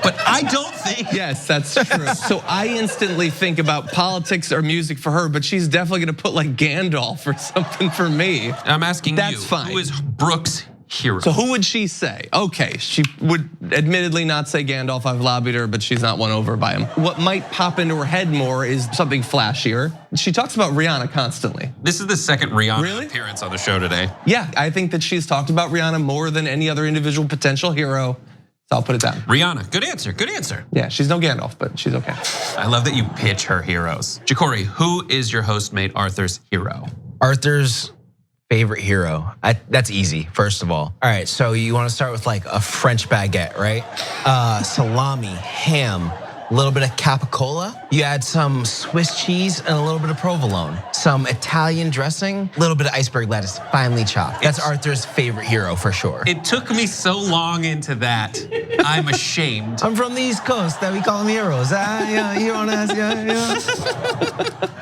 But I don't think. Yes, that's true. So I instantly think about politics or music for her, but she's definitely gonna put like Gandalf or something for me. I'm asking That's you, fine. who is Brooke's hero? So who would she say? Okay, she would admittedly not say Gandalf. I've lobbied her, but she's not won over by him. What might pop into her head more is something flashier. She talks about Rihanna constantly. This is the second Rihanna appearance on the show today. Yeah, I think that she's talked about Rihanna more than any other individual potential hero. So I'll put it down. Rihanna, good answer, good answer. Yeah, she's no Gandalf, but she's okay. I love that you pitch her heroes. Jacori, who is your hostmate Arthur's hero? Arthur's favorite hero. That's easy, first of all. All right, so you wanna start with like a French baguette, right? Salami, ham, a little bit of capicola. You add some Swiss cheese and a little bit of provolone. Some Italian dressing, a little bit of iceberg lettuce, finely chopped. That's Arthur's favorite hero for sure. It took me so long into that, I'm ashamed. I'm from the East Coast, that we call them heroes. You wanna ask,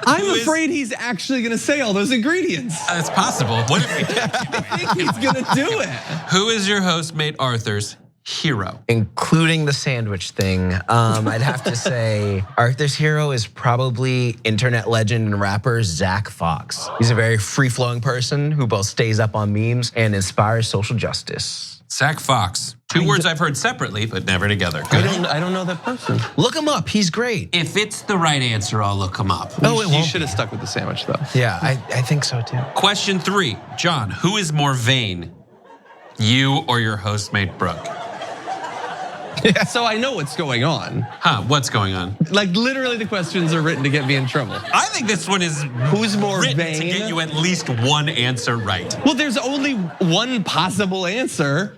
I'm afraid he's actually gonna say all those ingredients. That's possible. What if he I think he's gonna do it. Who is your hostmate Arthur's hero? Including the sandwich thing, I'd have to say Arthur's hero is probably internet legend and rapper Zach Fox. He's a very free-flowing person who both stays up on memes and inspires social justice. Zach Fox. Two words I've heard separately, but never together. Good. I don't know that person. Look him up, he's great. If it's the right answer, I'll look him up. Oh, it You won't should have stuck with the sandwich though. Yeah, I think so too. Question 3, John, who is more vain? You or your hostmate Brooke? So I know what's going on. Huh, what's going on? Like literally the questions are written to get me in trouble. I think this one is who's more written vain? to get you at least one answer right. Well, there's only one possible answer.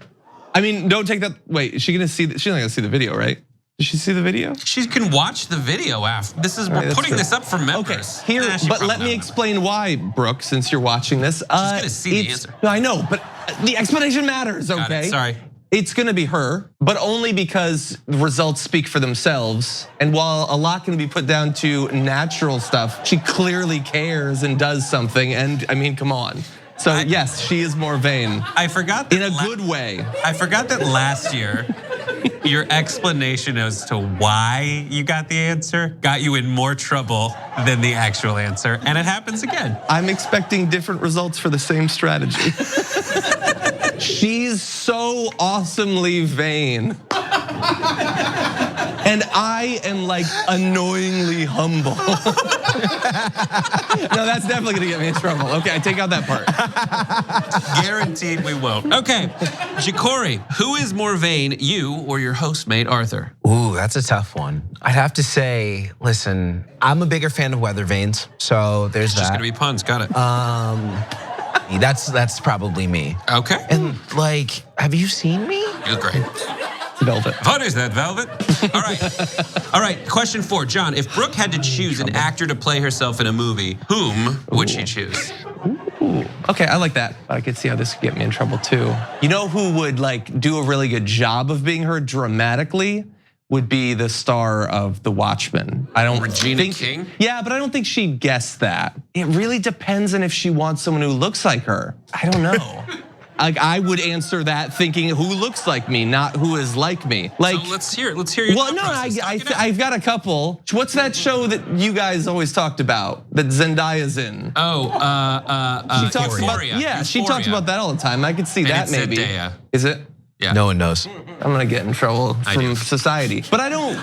I mean, don't take that. Wait, is she gonna see? She's not gonna see the video, right? Did she see the video? She can watch the video after. We're putting this up for members. Okay, here, but let me explain why, Brooke, since you're watching this. She's gonna see the answer. No, I know, but The explanation matters, okay? Sorry. It's gonna be her, but only because the results speak for themselves. And while a lot can be put down to natural stuff, she clearly cares and does something. And I mean, come on. So yes, she is more vain. I forgot that in a good way. I forgot that last year, your explanation as to why you got the answer got you in more trouble than the actual answer, and it happens again. I'm expecting different results for the same strategy. She's so awesomely vain. And I am like annoyingly humble. No, that's definitely gonna get me in trouble. Okay, I take out that part. Guaranteed we won't. Okay, Ja'Cory, who is more vain, you or your hostmate Arthur? Ooh, that's a tough one. I'd have to say, listen, I'm a bigger fan of weather vanes, so there's that. Just gonna be puns, got it. That's probably me. Okay. And like, have you seen me? You're great. Velvet. What is that, Velvet? All right, question 4. John, if Brooke had to choose an actor to play herself in a movie, whom would she choose? Ooh. Okay, I like that. I could see how this could get me in trouble too. You know who would like do a really good job of being her dramatically? Would be the star of The Watchmen. I don't Regina think, King? Yeah, but I don't think she'd guess that. It really depends on if she wants someone who looks like her. I don't know. Like I would answer that thinking who looks like me, not who is like me. Like so let's hear your well, no, I've got a couple. What's that show that you guys always talked about that Zendaya's in? She talks about Euphoria. she talks about that all the time. I could see And that it's maybe. Zendaya. Is it? Yeah. No one knows. I'm gonna get in trouble from society. But I don't,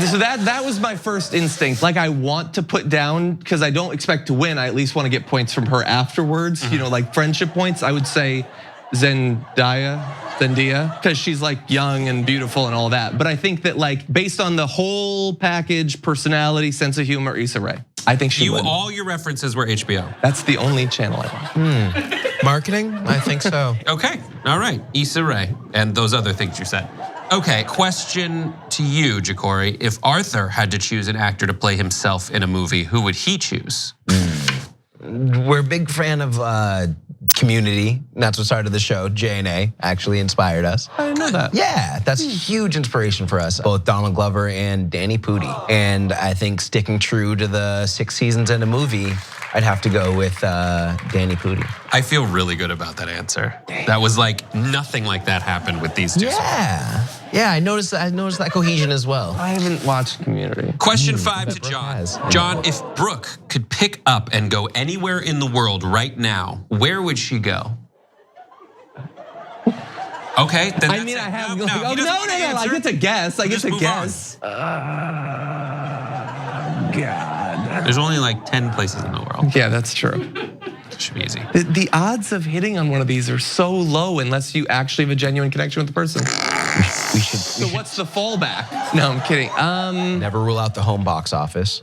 so that was my first instinct. Like I want to put down, because I don't expect to win, I at least want to get points from her afterwards, you know, like friendship points. I would say Zendaya, because she's like young and beautiful and all that. But I think that like based on the whole package, personality, sense of humor, Issa Rae. I think she would. All your references were HBO. That's the only channel I want. Marketing? I think so. Okay, all right, Issa Rae and those other things you said. Okay, question to you, Ja'Cory. If Arthur had to choose an actor to play himself in a movie, who would he choose? We're a big fan of Community. That's what started the show. J&A actually inspired us. I didn't know that. Yeah, that's a huge inspiration for us. Both Donald Glover and Danny Pudi. And I think sticking true to the 6 seasons in a movie, I'd have to go with Danny Pudi. I feel really good about that answer. That was like nothing like that happened with these two. Yeah, I noticed that cohesion as well. I haven't watched Community. Question 5 to John. John, if Brooke could pick up and go anywhere in the world right now, where would she go? Okay, then I mean, I have. No, I get to guess. I get to guess. God. There's only like 10 places in the world. Yeah, that's true. Should be easy. The odds of hitting on one of these are so low unless you actually have a genuine connection with the person. So what's the fallback? No, I'm kidding. Never rule out the home box office.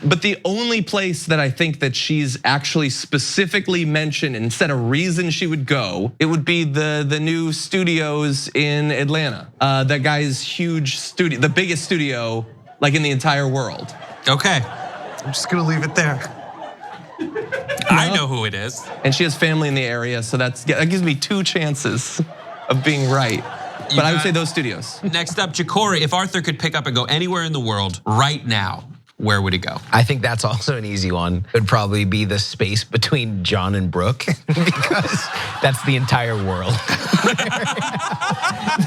But the only place that I think that she's actually specifically mentioned and said a reason she would go, it would be the new studios in Atlanta. That guy's huge studio, the biggest studio like in the entire world. Okay. I'm just gonna leave it there. I know who it is. And she has family in the area, so that gives me 2 chances of being right. But I would say those studios. Next up, Ja'Cory, if Arthur could pick up and go anywhere in the world right now, where would he go? I think that's also an easy one. It would probably be the space between John and Brooke because that's the entire world.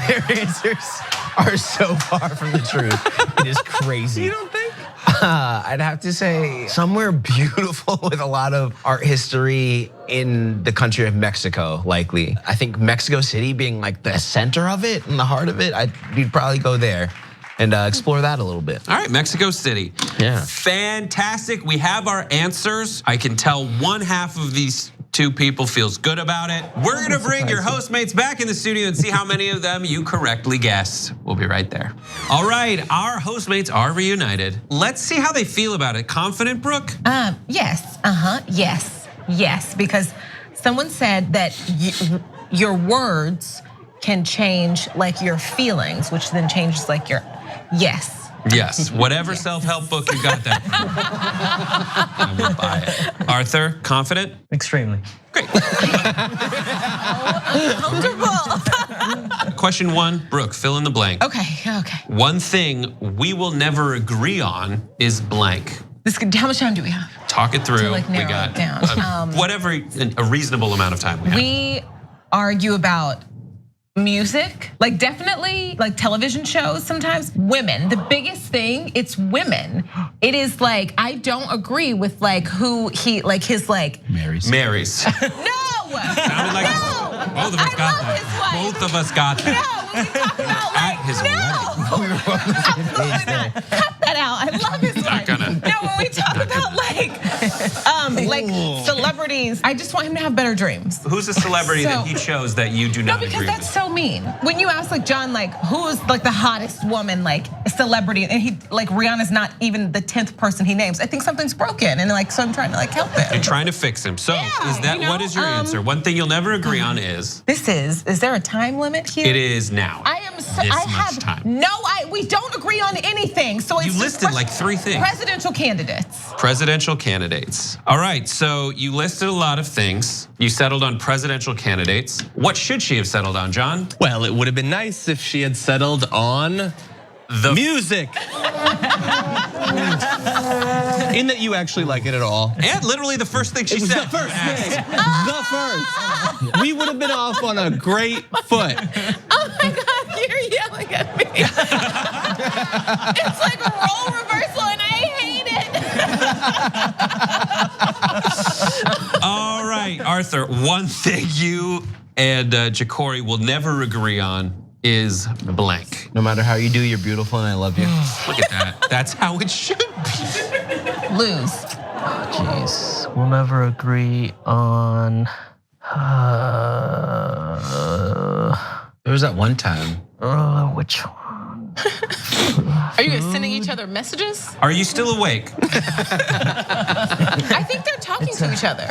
Their answers are so far from the truth. It is crazy. You don't think? I'd have to say somewhere beautiful with a lot of art history in the country of Mexico, likely. I think Mexico City being like the center of it and the heart of it, we'd probably go there and explore that a little bit. All right, Mexico City. Yeah. Fantastic, we have our answers. I can tell one half of these 2 people feels good about it. We're gonna bring your hostmates back in the studio and see how many of them you correctly guessed. We'll be right there. All right, our hostmates are reunited. Let's see how they feel about it. Confident, Brooke? Yes, yes, because someone said that your words can change like your feelings, which then changes like your, yes. Yes, whatever self-help book you got that. I will buy it. Arthur, confident? Extremely. Question 1, Brooke, fill in the blank. Okay. One thing we will never agree on is blank. How much time do we have? Talk it through. To, like, We narrow got it down. whatever a reasonable amount of time we have. We argue about music, like definitely like television shows sometimes. Women, the biggest thing, it's women. It is like, I don't agree with like who he, like his like. Mary's. No! Sounded like both of us got that. Both of us got that. No, when we talk about like, At his absolutely not. Cut that out. I love his wife. No, when we talk about like celebrities, I just want him to have better dreams. Who's a celebrity that he chose that you do not because agree that's with? so mean. When you ask like John, like who's like the hottest woman, like celebrity, and he like Rihanna's not even the 10th person he names. I think something's broken, and like so I'm trying to like help him. You're trying to fix him. So is that what is your answer? One thing you'll never agree on is. Is there a time limit here? It is now. I have time. we don't agree on anything. So it's You listed like 3 things. Presidential candidates. Presidential candidates. All right, so you listed a lot of things. You settled on presidential candidates. What should she have settled on, John? Well, it would have been nice if she had settled on the music. In that you actually like it at all. And literally the first thing she It was said. the first thing. The first. We would have been off on a great foot. Oh my God, you're yelling at me. It's like a role reversal and I hate it. All right, Arthur, one thing you and Ja'Cory will never agree on is blank. No matter how you do, you're beautiful and I love you. Look at that. That's how it should be. Lose. Jeez, we'll never agree on. There was that one time. Which one? Are you guys sending each other messages? Are you still awake? I think they're talking to each other.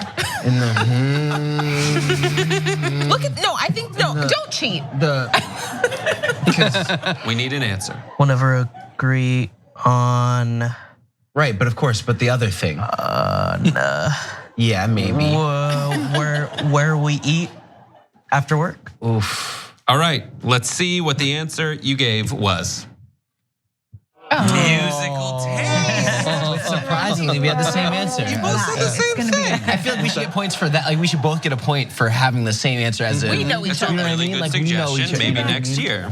Look at don't cheat. We need an answer. We'll never agree on. Right, but of course, but the other thing. Yeah, maybe. Where we eat after work. Oof. All right, let's see what the answer you gave was. Musical taste. Surprisingly, we had the same answer. You both said the same thing. I feel like we should get points for that. Like we should both get a point for having the same answer as We know each other. You know what I Really mean? good Like we know each suggestion. other. Maybe next year.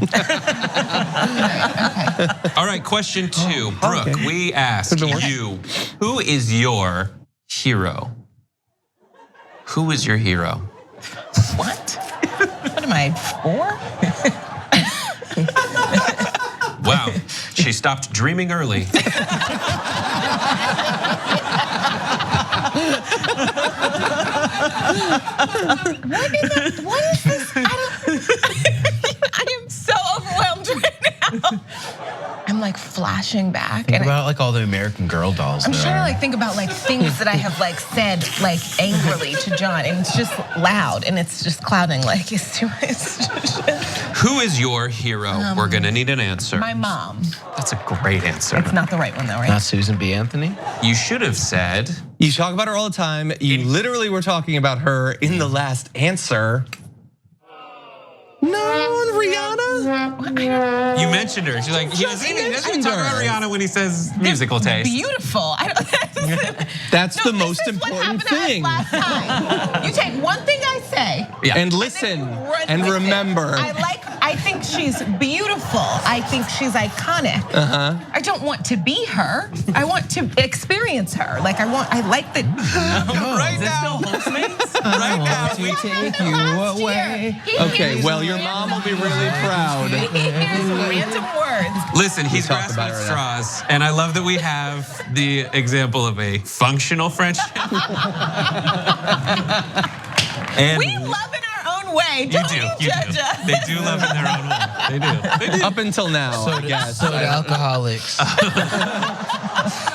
All right, question 2. Brooke, we ask you, who is your hero? Who is your hero? What? What am I, 4? Wow, she stopped dreaming early. What is this? I am so overwhelmed right now. I'm like flashing back. Think about like all the American Girl dolls. I'm there trying to are. like think about like things that I have like said like angrily to John, and it's just loud and it's just clouding. Like it's too much. Who is your hero? We're gonna need an answer. My mom. That's a great answer. It's not the right one though, right? Not Susan B. Anthony. You should have said. You talk about her all the time. You literally were talking about her in the last answer. No, Rihanna. You mentioned her. She's like, he doesn't even talk about Rihanna when he says musical taste. Beautiful. That's the most important thing. Last time. You take one thing I say. Yeah. And listen and remember. I think she's beautiful. I think she's iconic. I don't want to be her. I want to experience her. Like I like the. Right now, right now, we take you away. Okay, well, your mom will be really proud. Random words. Listen, he's grasping at straws, and I love that we have the example of a functional friendship. And We love in our own way. Don't you judge us? They do love in their own way. They do. Up until now. So do alcoholics.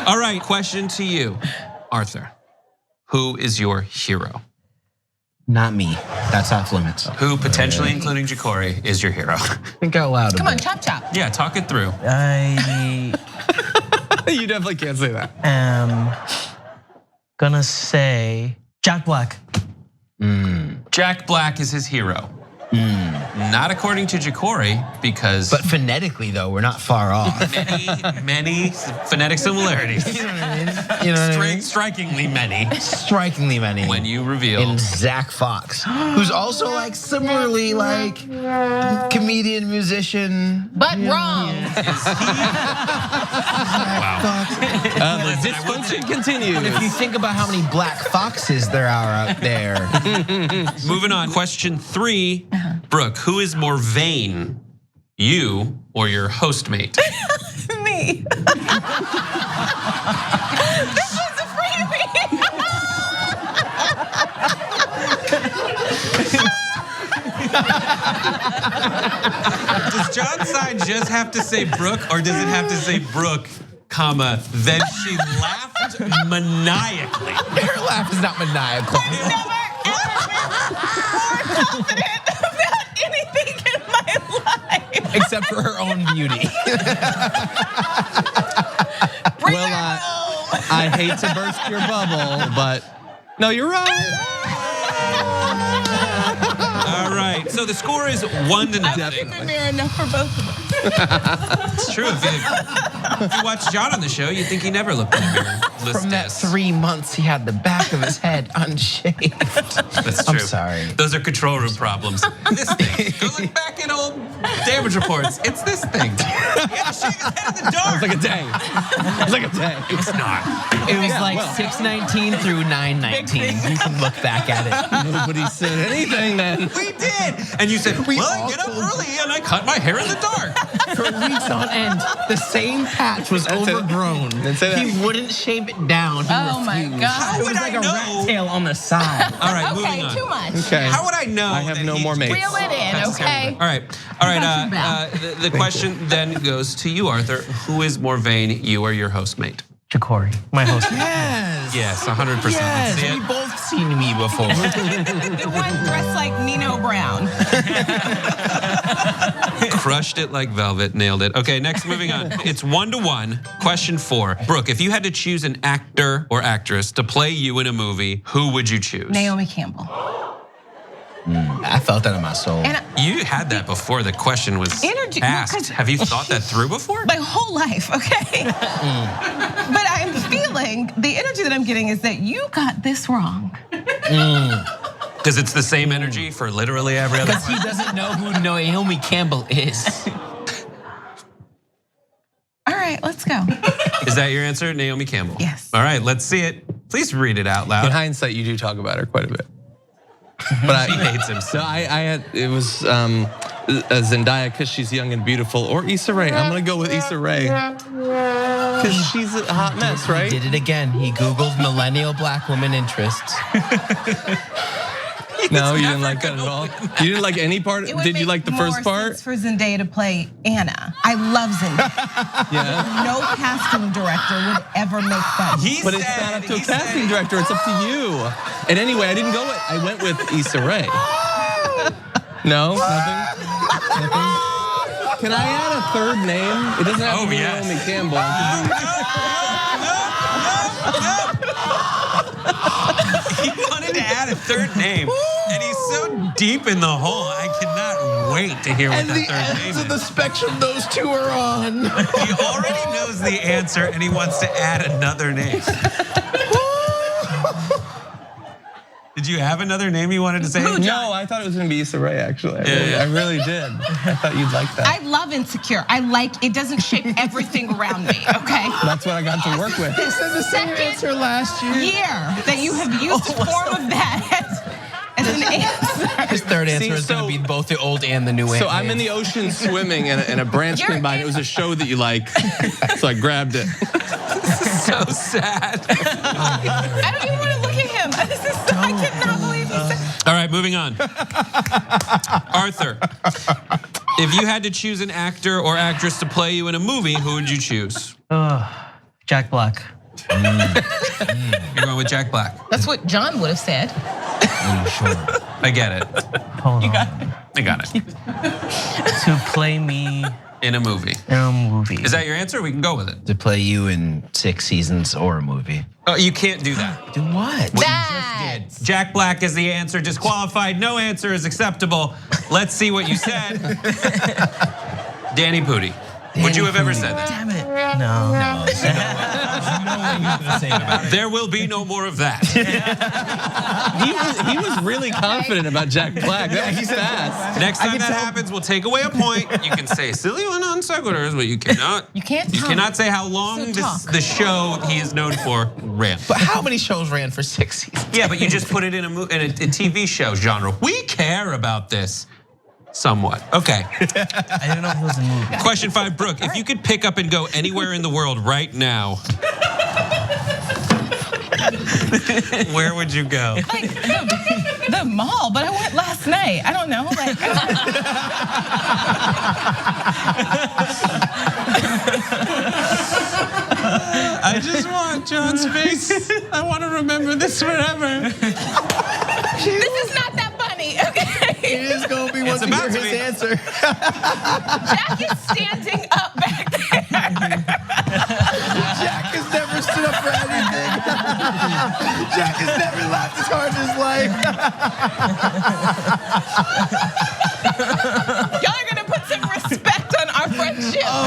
All right, question to you, Arthur. Who is your hero? Not me. That's off limits. Who potentially, including Ja'Cory, is your hero? Think out loud. Come on, chop chop. Yeah, talk it through. You definitely can't say that. Gonna say Jack Black. Jack Black is his hero. Not according to Ja'Cory, because. But phonetically, though, we're not far off. Many phonetic similarities. You know what I mean? You know what I mean? Strikingly many. Strikingly many. When you reveal. And Zach Fox, who's also like similarly like comedian, musician. But wrong. Wow. The dysfunction continues. But if you think about how many black foxes there are out there. Moving on, question 3. Brooke, who is more vain, you or your hostmate? Me. This was a freebie. Does John's side just have to say Brooke, or does it have to say Brooke, comma, then she laughed maniacally? Her laugh is not maniacal. I've never ever been more confident about anything in my life. Except for her own beauty. Well, I hate to burst your bubble, but no, you're right. All right, so the score is 1-0. I think we're near enough for both of us. It's true. If you watch John on the show, you'd think he never looked in the mirror. From that 3 months, he had the back of his head unshaved. That's true. I'm sorry. Those are control room problems. This thing. Go look back in old damage reports. It's this thing. He had to shave his head in the dark. It was like a day. It was like a day. It was not. It was like 6:19 through 9:19. You can look back at it. Nobody said anything then. We did. And you said, well, I get up early and I cut my hair in the dark. For weeks on end, the same patch was overgrown. He wouldn't shave it down. He Oh my refused. God. It was like a rat tail on the side. All right, moving Okay, on. too much. Okay. How would I know? I have that no he- more mates. Reel it in, okay? All right. The question then goes to you, Arthur. Who is more vain, you or your hostmate? Ja'Cory, my host. Yes, 100%. Yes, Let's see it. we've both seen me before. The one dressed like Nino Brown. Crushed it like velvet, nailed it. Okay, next, moving on. It's 1-1. Question 4. Brooke, if you had to choose an actor or actress to play you in a movie, who would you choose? Naomi Campbell. I felt that in my soul. And You had that before the question was Energy- well, asked. 'cause- Have you thought that through before? my whole life, okay? But I'm feeling, the energy that I'm getting is that you got this wrong. Because it's the same energy for literally every other Because he doesn't know who Naomi Campbell is. All right, let's go. Is that your answer, Naomi Campbell? Yes. All right, let's see it. Please read it out In loud. hindsight, you do talk about her quite a bit. But She hates him. So I had, it was Zendaya because she's young and beautiful, or Issa Rae. I'm gonna go with Issa Rae because she's a hot mess, right? He did it again. He Googled millennial black woman interests. No, you didn't like that at all. You didn't like any part. It would Did you make like the more first part? sense for Zendaya to play Anna. I love Zendaya. Yeah. No casting director would ever make that. But it's not up to a casting director. It's up to you. And anyway, I didn't go with. I went with Issa Rae. No, nothing. Nothing. Can I add a third name? It doesn't have to be Naomi Campbell. He wanted to add a third name, and he's so deep in the hole. I cannot wait to hear what And the the third name ends is. of the spectrum those two are on. He already knows the answer, and he wants to add another name. Did you have another name you wanted to say? No, I thought it was gonna be Issa Rae. Actually, I really did. I thought you'd like that. I love Insecure. I like it doesn't shape everything around me, okay? That's what I got to work with. This is the second answer last year that you have used a form of that as an answer. His third answer is going to be both the old and the new. So I'm in the ocean swimming, and a branch came by. And it was a show that you like, so I grabbed it. So sad. I don't even want to look at him. I cannot believe he said. All right, moving on. Arthur, if you had to choose an actor or actress to play you in a movie, who would you choose? Jack Black. You're going with Jack Black. That's what John would have said. Are you sure? I get it. Hold on. I got it. To play me in a movie. In a movie. Is that your answer? We can go with it. To play you in 6 seasons or a movie. Oh, you can't do that. Do what? Did. Jack Black is the answer. Disqualified. No answer is acceptable. Let's see what you said. Danny Pudi. Would you have ever said that? Damn it. No. There will be no more of that. He was really confident about Jack Black. He's fast. Next time that happens, we'll take away a point. You can say silly or non sequiturs, but you cannot. You can't. You cannot say how long the show he is known for ran. But how many shows ran for 6 seasons? Yeah, but you just put it in a TV show genre. We care about this. Somewhat. Okay. I didn't know it was a movie. Question 5, Brooke. If you could pick up and go anywhere in the world right now, where would you go? Like the mall, but I went last night. I don't know. Like, I just want John's face. I want to remember this forever. this is not that funny, okay? It is going to be once you hear his answer. Jack is standing up back there. Jack has never stood up for anything. Jack has never laughed as hard in his life. Y'all are gonna put some respect on our friendship. Oh,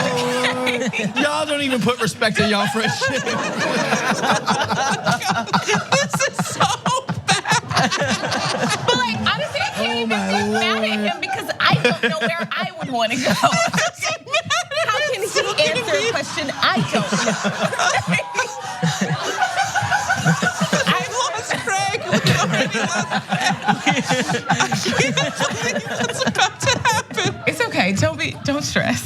y'all don't even put respect on y'all friendship. This is so But like, honestly, I can't even get mad at him because I don't know where I would want to go. How can he answer a question I don't know? I lost Craig. We already lost Craig. I can't believe what's about to happen. It's okay. Don't stress.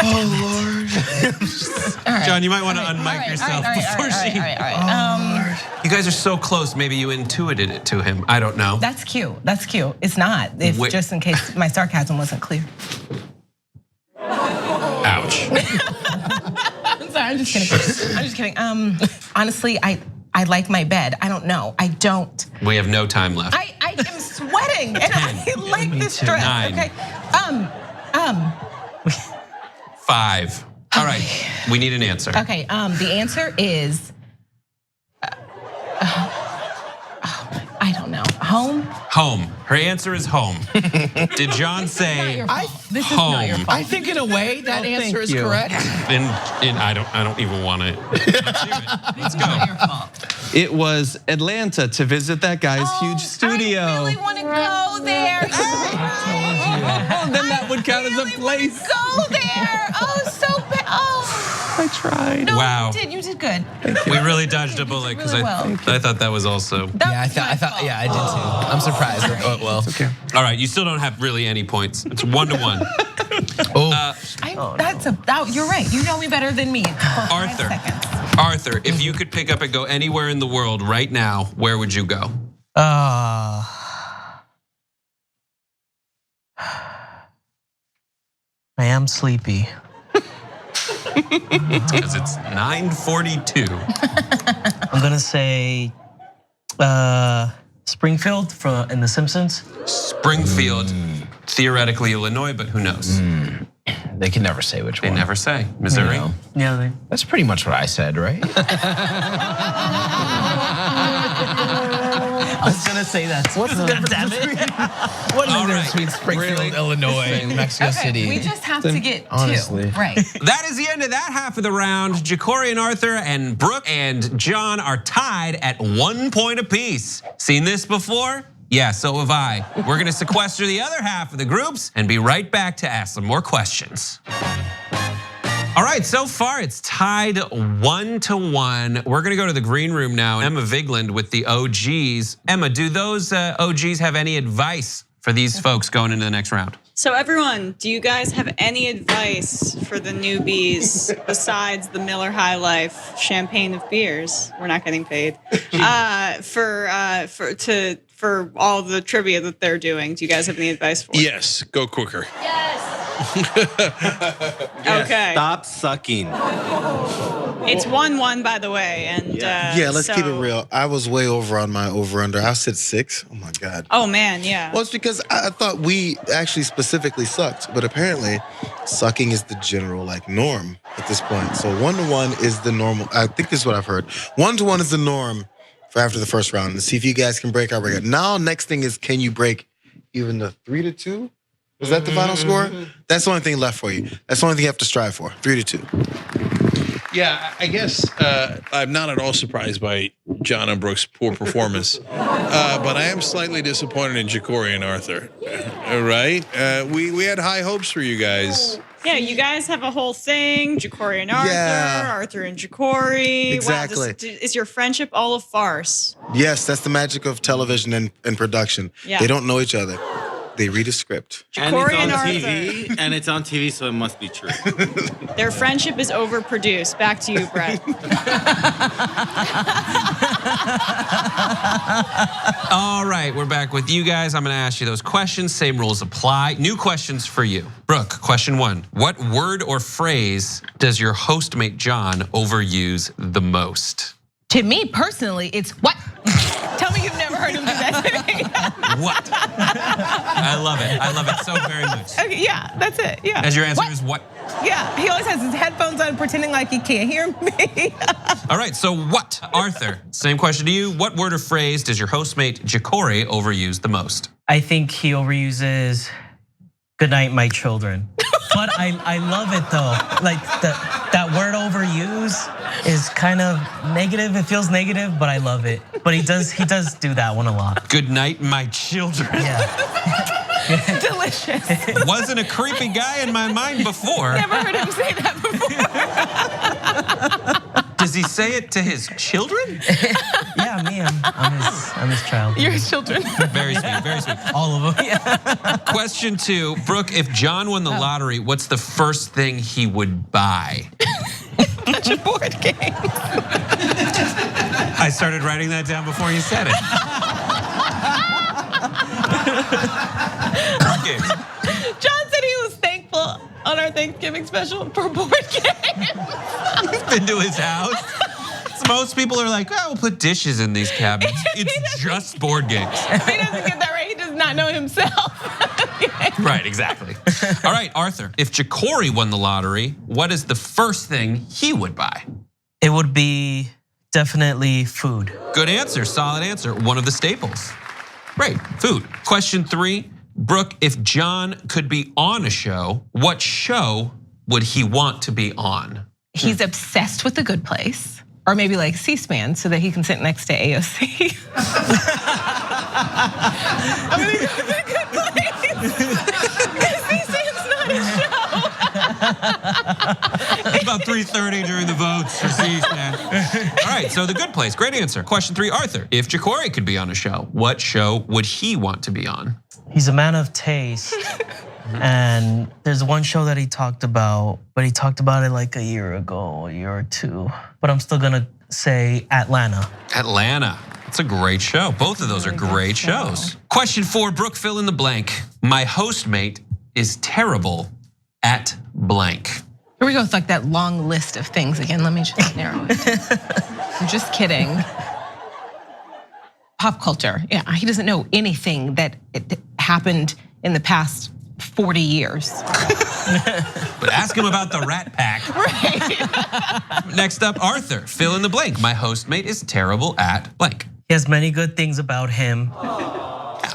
Oh Lord. Right. John, you might want to unmic yourself before she. All right. You guys are so close. Maybe you intuited it to him. I don't know. That's cute. It's not. Just in case my sarcasm wasn't clear. Ouch. I'm sorry. I'm just kidding. Honestly, I like my bed. I don't know. I don't. We have no time left. I am sweating and I like this dress. 9. Okay. 5. All right. We need an answer. Okay. The answer is. I don't know. Home. Home. Her answer is home. Did John say This is home? not your fault. I think in a way that answer is correct. And I don't even want to. Let's go. Not your fault. It was Atlanta to visit that guy's huge studio. I really want to go there. Then that would count as a place. Go there. Oh, so bad. Oh. I tried. No, Wow. You did good. We really dodged a bullet because really I thought that was also. Yeah, I thought. Yeah, I did too. I'm surprised. Oh well. It's okay. All right, you still don't have really any points. It's 1-1. You're right. You know me better than me. For 5 seconds. Arthur, if you could pick up and go anywhere in the world right now, where would you go? I am sleepy. Because it's 9:42. I'm gonna say Springfield in The Simpsons. Springfield, theoretically Illinois, but who knows? They can never say which one. They never say. Missouri? You know. Yeah, that's pretty much what I said, right? I was gonna say that. What's the difference between Springfield, Illinois, and Mexico City? We just have to get honestly. 2. Right. That is the end of that half of the round. Ja'Cory and Arthur and Brooke and John are tied at 1 point apiece. Seen this before? Yeah, so have I. We're gonna sequester the other half of the groups and be right back to ask some more questions. All right, so far it's tied 1-1. We're gonna go to the green room now. Emma Vigland with the OGs. Emma, do those OGs have any advice for these folks going into the next round? So everyone, do you guys have any advice for the newbies besides the Miller High Life champagne of beers? We're not getting paid. For all the trivia that they're doing. Do you guys have any advice for? Yes, go quicker. Okay. Stop sucking. It's 1-1, by the way, and Yeah, let's keep it real. I was way over on my over-under. I said 6. Oh my God. Oh man, yeah. Well, it's because I thought we actually specifically sucked, but apparently sucking is the general norm at this point. So 1-1 is the normal. I think this is what I've heard. 1-1 is the norm for after the first round. And see if you guys can break our record. Now, next thing is, can you break even the 3-2? Is that the final score? That's the only thing left for you. That's the only thing you have to strive for. 3-2. Yeah, I guess I'm not at all surprised by John and Brooke's poor performance, but I am slightly disappointed in Ja'Cory and Arthur. Right? We had high hopes for you guys. Yeah, you guys have a whole thing, Ja'Cory and Arthur, Arthur and Ja'Cory. Exactly. Wow, is your friendship all a farce? Yes, that's the magic of television and production. Yeah. They don't know each other. They read a script. Ja'Cory and on Arthur. TV, and it's on TV, so it must be true. Their friendship is overproduced. Back to you, Brett. All right, we're back with you guys. I'm gonna ask you those questions. Same rules apply. New questions for you. Brooke, question 1. What word or phrase does your hostmate John overuse the most? To me personally, it's what? Tell me you've never heard him do that to me. What? I love it. I love it so very much. Okay, yeah, that's it. Yeah. As your answer is what? Yeah, he always has his headphones on, pretending like he can't hear me. All right, so what? Arthur, same question to you. What word or phrase does your hostmate Ja'Cory overuse the most? I think he overuses "good night, my children." But I love it though. Like that word overuse is kind of negative. It feels negative, but I love it. But he does do that one a lot. Good night, my children. Yeah. Delicious. Wasn't a creepy guy in my mind before. Never heard him say that before. Does he say it to his children? Yeah, me. I'm his child. Your children. Very sweet, very sweet. All of them. Yeah. Question 2, Brooke, if John won the lottery, what's the first thing he would buy? Bunch of board games. I started writing that down before you said it. John said he was thankful on our Thanksgiving special for board games. You've been to his house. So most people are like, oh, we'll put dishes in these cabinets. It's just board games. If he doesn't get that right, he does not know himself. Right, exactly. All right, Arthur, if Ja'Cory won the lottery, what is the first thing he would buy? It would be definitely food. Good answer, solid answer. One of the staples. Great, food. Question 3, Brooke, if John could be on a show, what show would he want to be on? He's obsessed with The Good Place, or maybe like C-SPAN, so that he can sit next to AOC. I'm gonna go to The Good Place. C-SPAN's not a show. It's about 3:30 during the votes for C-SPAN. All right, so The Good Place, great answer. Question 3, Arthur, if Ja'Cory could be on a show, what show would he want to be on? He's a man of taste. And there's one show that he talked about, but he talked about it like a year or two. But I'm still gonna say Atlanta. Atlanta. It's a great show. Both of those are great shows. Question 4, Brooke, fill in the blank. My hostmate is terrible at blank. Here we go with like that long list of things again. Let me just narrow it. I'm just kidding. Pop culture. Yeah, he doesn't know anything that happened in the past 40 years. But ask him about the Rat Pack. Right. Next up, Arthur, fill in the blank. My hostmate is terrible at blank. He has many good things about him,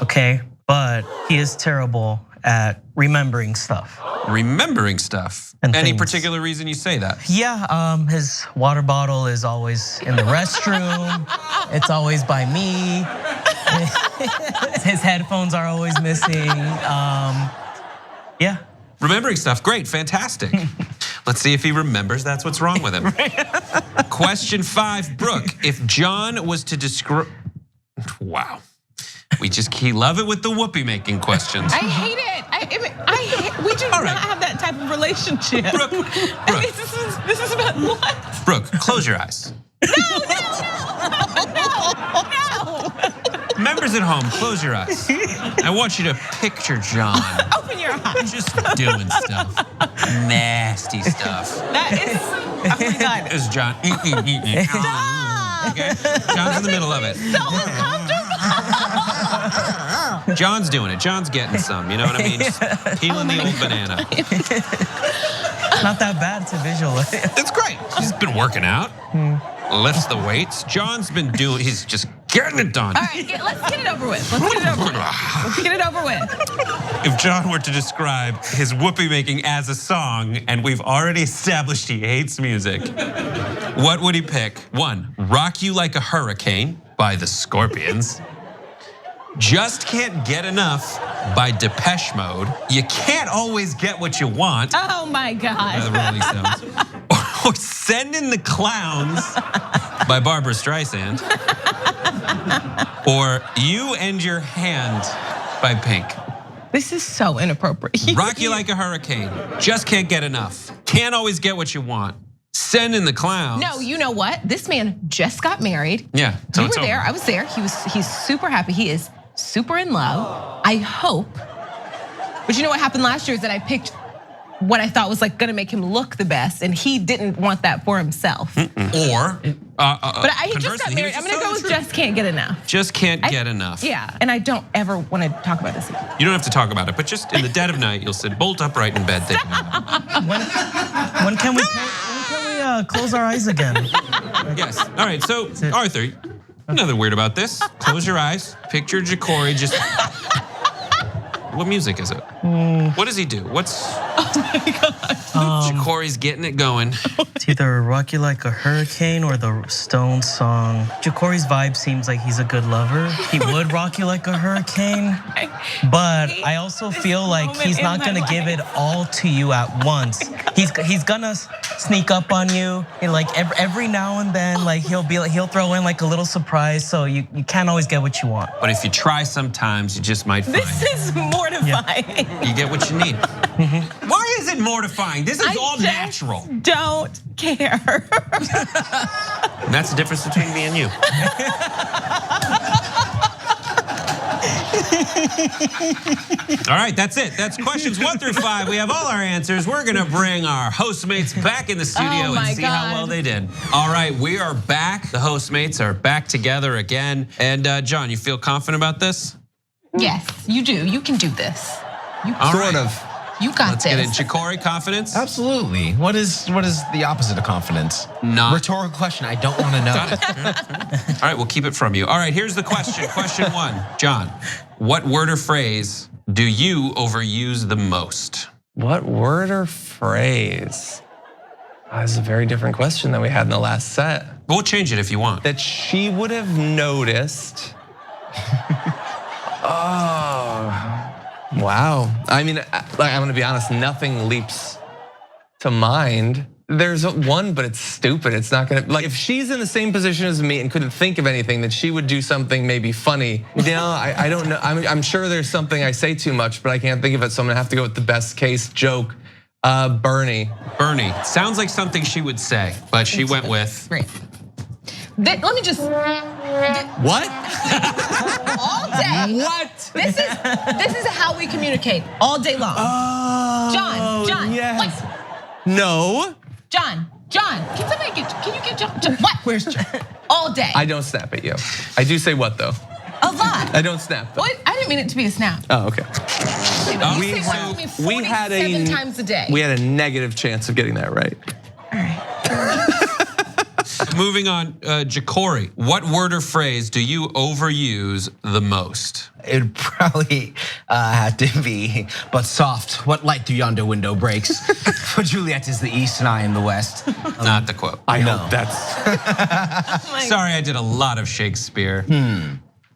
okay? But he is terrible at remembering stuff. Remembering stuff? And Any things. particular reason you say that? Yeah, his water bottle is always in the restroom. It's always by me. His headphones are always missing. Yeah. Remembering stuff, great, fantastic. Let's see if he remembers that's what's wrong with him. Question 5, Brooke, if John was to describe, wow. We love it with the whoopee making questions. I hate it. We do not have that type of relationship. Brooke. I mean, this is about what? Brooke, close your eyes. No. Remember Viewers at home, close your eyes. I want you to picture John. Open your eyes. Just doing stuff. Nasty stuff. That is, oh my God. This is John. Okay? John's in the middle of it. So uncomfortable. John's doing it. John's getting some. You know what I mean? Just peeling the old banana. Not that bad to visualize. It's great. He's been working out. Lifts the weights. John's been doing, he's just getting it done. All right, let's get it over with. Let's get it over with. If John were to describe his whoopee making as a song, and we've already established he hates music, what would he pick? 1, Rock You Like a Hurricane by the Scorpions. Just Can't Get Enough by Depeche Mode. You Can't Always Get What You Want. Oh my God. The Rolling Stones. Or Send in the Clowns by Barbara Streisand. Or You and Your Hand by Pink. This is so inappropriate. Rock You Like a Hurricane. Just Can't Get Enough. Can't Always Get What You Want. Send in the Clowns. No, you know what? This man just got married. Yeah, so you it's were there. over. I was there. He's super happy. He is super in love. I hope. But you know what happened last year is that I picked what I thought was like gonna make him look the best, and he didn't want that for himself. Or, But he just got married. I'm gonna go with Just Can't Get Enough. Just Can't Get Enough. Yeah, and I don't ever want to talk about this again. You don't have to talk about it, but just in the dead of night, you'll sit bolt upright in bed thinking about When can we close our eyes again? it. Yes. All right, so Arthur, nothing weird about this. Close your eyes, picture Jacory just. What music is it? What does he do? What's. Jacory's getting it going. It's either Rock You Like a Hurricane or the Stones song. Jacory's vibe seems like he's a good lover. He would rock you like a hurricane, but I also feel like he's not gonna give it all to you at once. He's gonna sneak up on you, and like every now and then, like he'll throw in like a little surprise. So you can't always get what you want. But if you try sometimes, you just might find This is mortifying. you get what you need. Why is it mortifying? This is all natural. Don't care. And that's the difference between me and you. All right, that's it. That's questions 1 through 5. We have all our answers. We're gonna bring our Hostmates back in the studio and see how well they did. All right, we are back. The Hostmates are back together again. And John, you feel confident about this? Yes, you do. You can do this. Sort of. You got Let's this. get in. Jacory, confidence? Absolutely. What is the opposite of confidence? Not. Rhetorical question. I don't want to know. All right, we'll keep it from you. All right, here's the question. Question 1, John. What word or phrase do you overuse the most? What word or phrase? This is a very different question than we had in the last set. We'll change it if you want. That she would have noticed. Oh. Wow. I mean, I'm gonna be honest, nothing leaps to mind. There's one, but it's stupid. It's not gonna, like, if she's in the same position as me and couldn't think of anything, then she would do something maybe funny. I don't know. I'm sure there's something I say too much, but I can't think of it, so I'm gonna have to go with the best case joke. Bernie. Bernie. Sounds like something she would say, but she went with. Great. Let me just. What? All day. What? This is how we communicate all day long. John. Yes. Like, No. John. Can you get John? What? Where's John? All day. I don't snap at you. I do say what though? A lot. I don't snap though. What? I didn't mean it to be a snap. Oh, okay. You say what to me 47 times a day. We had a negative chance of getting that right. Moving on, Jacory, what word or phrase do you overuse the most? It would probably have to be, but soft. What light through yonder window breaks? For Juliet is the east and I am the west. Not the quote. I know that's. Sorry, I did a lot of Shakespeare.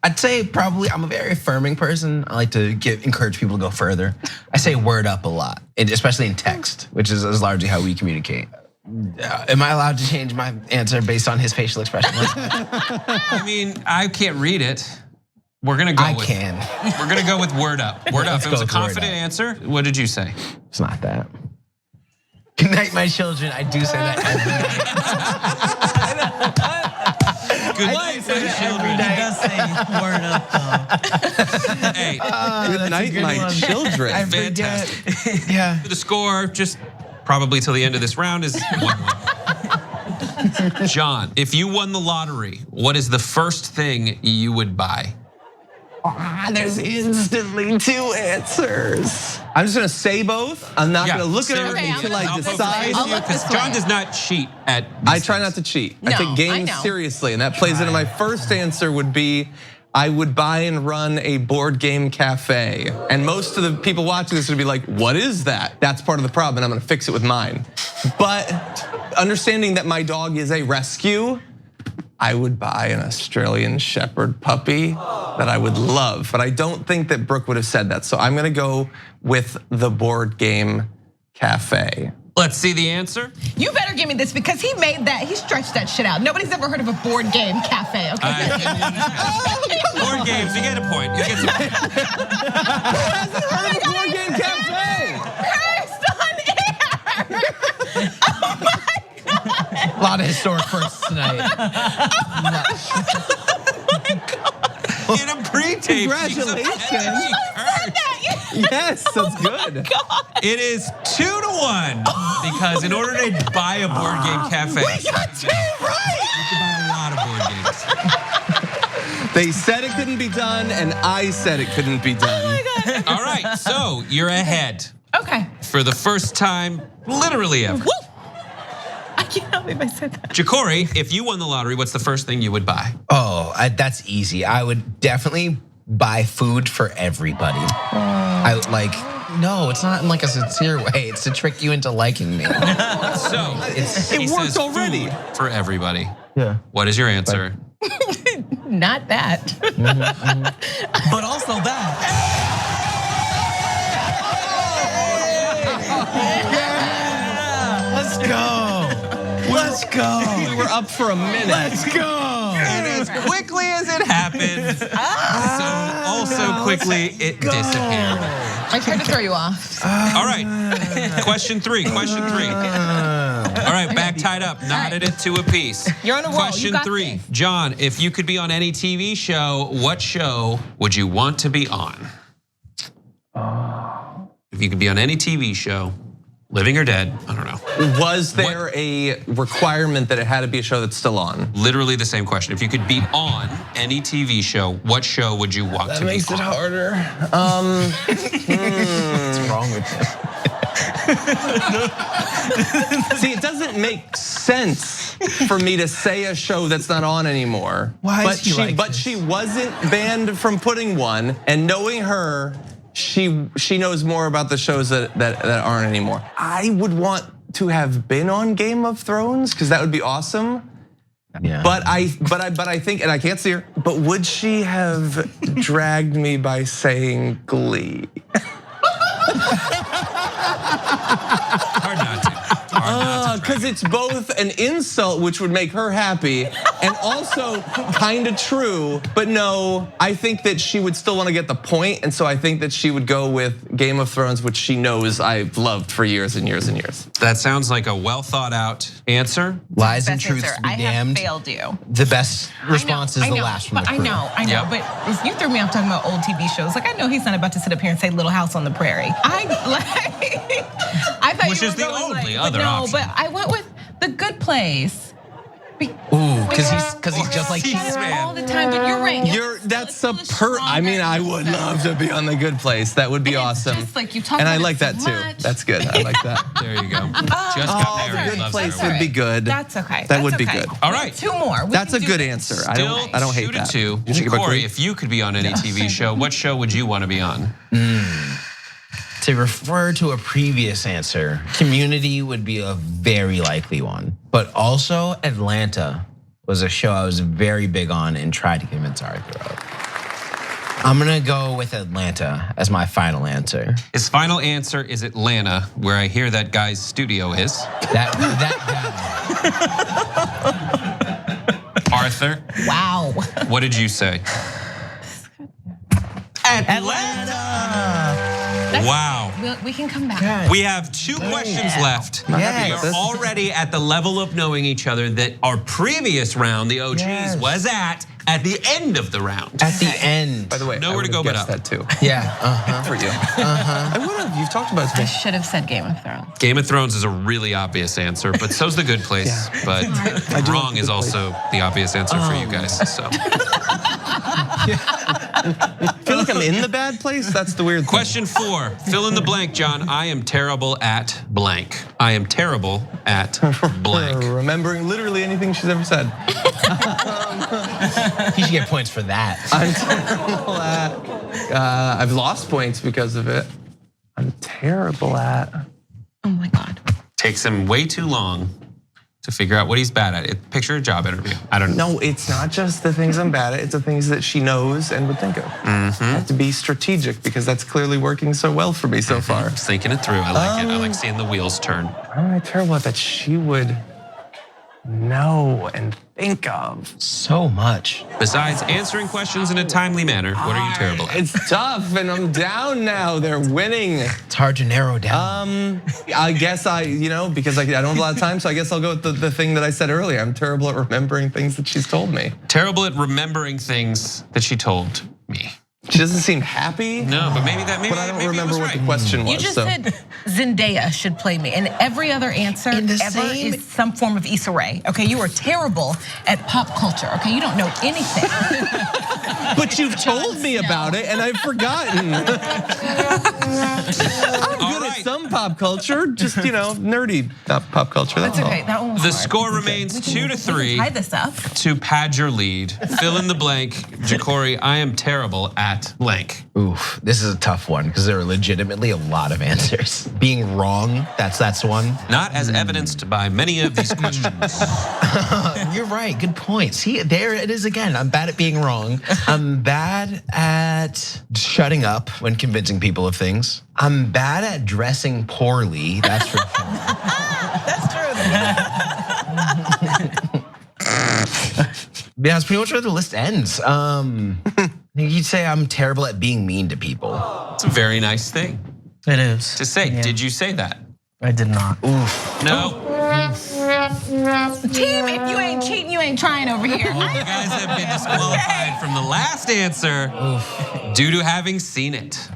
I'd say probably I'm a very affirming person. I like to encourage people to go further. I say word up a lot, especially in text, which is largely how we communicate. Am I allowed to change my answer based on his facial expression? I mean, I can't read it. We're gonna go with. We're gonna go with word up. Word up. It was a confident answer. What did you say? It's not that. Good night, my children. I do say that every night. Good night, my children. He does say word up though. Hey, Good night, my children. fantastic. Yeah. The score, just probably till the end of this round, is 1-1. John, if you won the lottery, what is the first thing you would buy? There's instantly two answers. I'm just gonna say both. I'm not gonna look at her until I decide. Because John does not cheat at. I try not to cheat. I take games seriously, and that plays into my first answer would be I would buy and run a board game cafe. And most of the people watching this would be like, what is that? That's part of the problem, and I'm gonna fix it with mine. But understanding that my dog is a rescue, I would buy an Australian Shepherd puppy that I would love. But I don't think that Brooke would have said that. So I'm gonna go with the board game cafe. Let's see the answer. You better give me this because he made that, he stretched that shit out. Nobody's ever heard of a board game cafe, okay? Board games, you get a point. You get some. Who hasn't heard of a board game cafe? Cursed on air! Oh my God! A lot of historic firsts tonight. In a pre-tape. Congratulations. Yes, that's good. It is 2-1 because in order to buy a board game cafe, We got two right! you have to buy a lot of board games. They said it couldn't be done, and I said it couldn't be done. Oh my God. All right, so you're ahead. Okay. For the first time, literally ever. Woo! I can't believe I said that. Ja'Cory, if you won the lottery, what's the first thing you would buy? Oh, that's easy. I would definitely buy food for everybody. I like. No, it's not in like a sincere way. It's to trick you into liking me. So It worked already. Food for everybody. Yeah. What is your answer? Not that. But also that. Let's go. Let's go. We were up for a minute. Let's go. And as quickly as it happened, so also quickly it disappeared. I tried to throw you off. All right, question three. All right, back tied up, knotted it to a piece. You're on a roll. Question You got 3, this. John, if you could be on any TV show, what show would you want to be on? If you could be on any TV show, living or dead, I don't know. Was there a requirement that it had to be a show that's still on? Literally the same question. If you could be on any TV show, what show would you want to be on? That makes it harder. What's wrong with you? See, it doesn't make sense for me to say a show that's not on anymore. Why but is he like but this? she wasn't banned from putting one, and knowing her, she knows more about the shows that aren't anymore. I would want to have been on Game of Thrones because that would be awesome. Yeah. But I think, and I can't see her, but would she have dragged me by saying Glee? Hard not to. Because it's both an insult, which would make her happy, and also kind of true. But no, I think that she would still want to get the point, and so I think that she would go with Game of Thrones, which she knows I've loved for years and years and years. That sounds like a well thought out answer. Lies and Best truths answer. to be I damned. have failed you. The best response is I the know, last from but the crew. I know. Yep. But if you threw me off talking about old TV shows, like I know he's not about to sit up here and say Little House on the Prairie. I thought Which you is were the going only like, other but no, option. but I went with The Good Place. Ooh, because he's just like C-SPAN. All the time, but you're right. That's a I mean, I would love to be on The Good Place. That would be awesome. Just like you talk and I about like it that so too. much. That's good. I like that. There you go. Just got married. Good loves Place her. would be good. That's okay. That would be okay. good. All right. Two more. We That's a can do good this. answer. Still I don't hate shoot that. it to You think about Corey, Glee? if you could be on any TV show, what show would you want to be on? To refer to a previous answer, Community would be a very likely one. But also Atlanta was a show I was very big on and tried to convince Arthur of. I'm gonna go with Atlanta as my final answer. His final answer is Atlanta, where I hear that guy's studio is. That Arthur, Wow. what did you say? Atlanta. Wow. We can come back. We have 2 questions left. We are already at the level of knowing each other that our previous round, the OGs, was at the end of the round. At the end. By the way, nowhere to go but up. That too. Yeah. For you. I would have. You've talked about I this. should have said Game of Thrones. Game of Thrones is a really obvious answer, but so's The Good Place. But wrong is also the obvious answer for you guys. So. I feel like I'm in the bad place. That's the weird thing. Question 4. Fill in the blank, John. I am terrible at blank. I am terrible at blank. Remembering literally anything she's ever said. You should get points for that. I'm terrible at. I've lost points because of it. I'm terrible at. Oh my God. Takes him way too long to figure out what he's bad at. Picture a job interview. I don't know. No, it's not just the things I'm bad at. It's the things that she knows and would think of. I have to be strategic because that's clearly working so well for me so far. Just thinking it through. I like it. I like seeing the wheels turn. Why am I terrible at that she would know and think of? So much. Besides answering questions in a timely manner, what are you terrible at? It's tough and I'm down now. They're winning. It's hard to narrow down. I guess because I don't have a lot of time, so I guess I'll go with the thing that I said earlier. I'm terrible at remembering things that she's told me. Terrible at remembering things that she told me. She doesn't seem happy. No, but maybe But I don't remember what the question was. You just said Zendaya should play me, and every other answer is some form of Issa Rae. Okay, you are terrible at pop culture. Okay, you don't know anything. But you've told me about it, and I've forgotten. I'm good at some pop culture, just nerdy pop culture. That's okay. all. That one was The hard. score remains 2-3. Tie this up. To pad your lead. Fill in the blank. Ja'Cory, I am terrible at blank. Oof, this is a tough one because there are legitimately a lot of answers. Being wrong, that's one. Not as evidenced by many of these questions. You're right, good point. See, there it is again. I'm bad at being wrong. I'm bad at shutting up when convincing people of things. I'm bad at dressing poorly, that's for sure. That's true. Yeah, that's pretty much where the list ends. You'd say I'm terrible at being mean to people. It's a very nice thing. It is. To say, did you say that? I did not. Oof. No. Team, if you ain't cheating, you ain't trying over here. You guys have been disqualified from the last answer due to having seen it.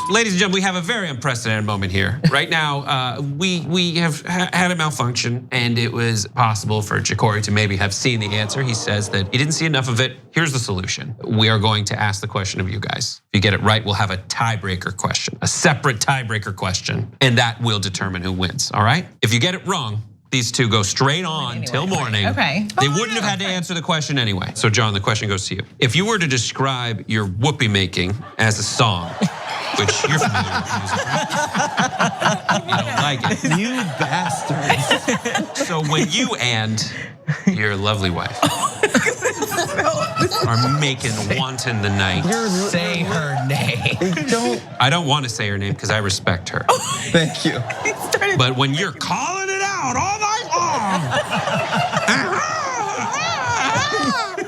Ladies and gentlemen, we have a very unprecedented moment here. Right now, we have had a malfunction, and it was possible for Ja'Cory to maybe have seen the answer. He says that he didn't see enough of it. Here's the solution. We are going to ask the question of you guys. If you get it right, we'll have a tiebreaker question, a separate tiebreaker question, and that will determine who wins, all right? If you get it wrong, these two go straight on till morning. Okay. They wouldn't have had to answer the question anyway. So John, the question goes to you. If you were to describe your whoopee making as a song, which you're familiar with music, right? You don't like it. You bastards. So when you and your lovely wife are making wanton the night, say her name. I don't want to say her name because I respect her. Thank you. But when you're calling it out all night long.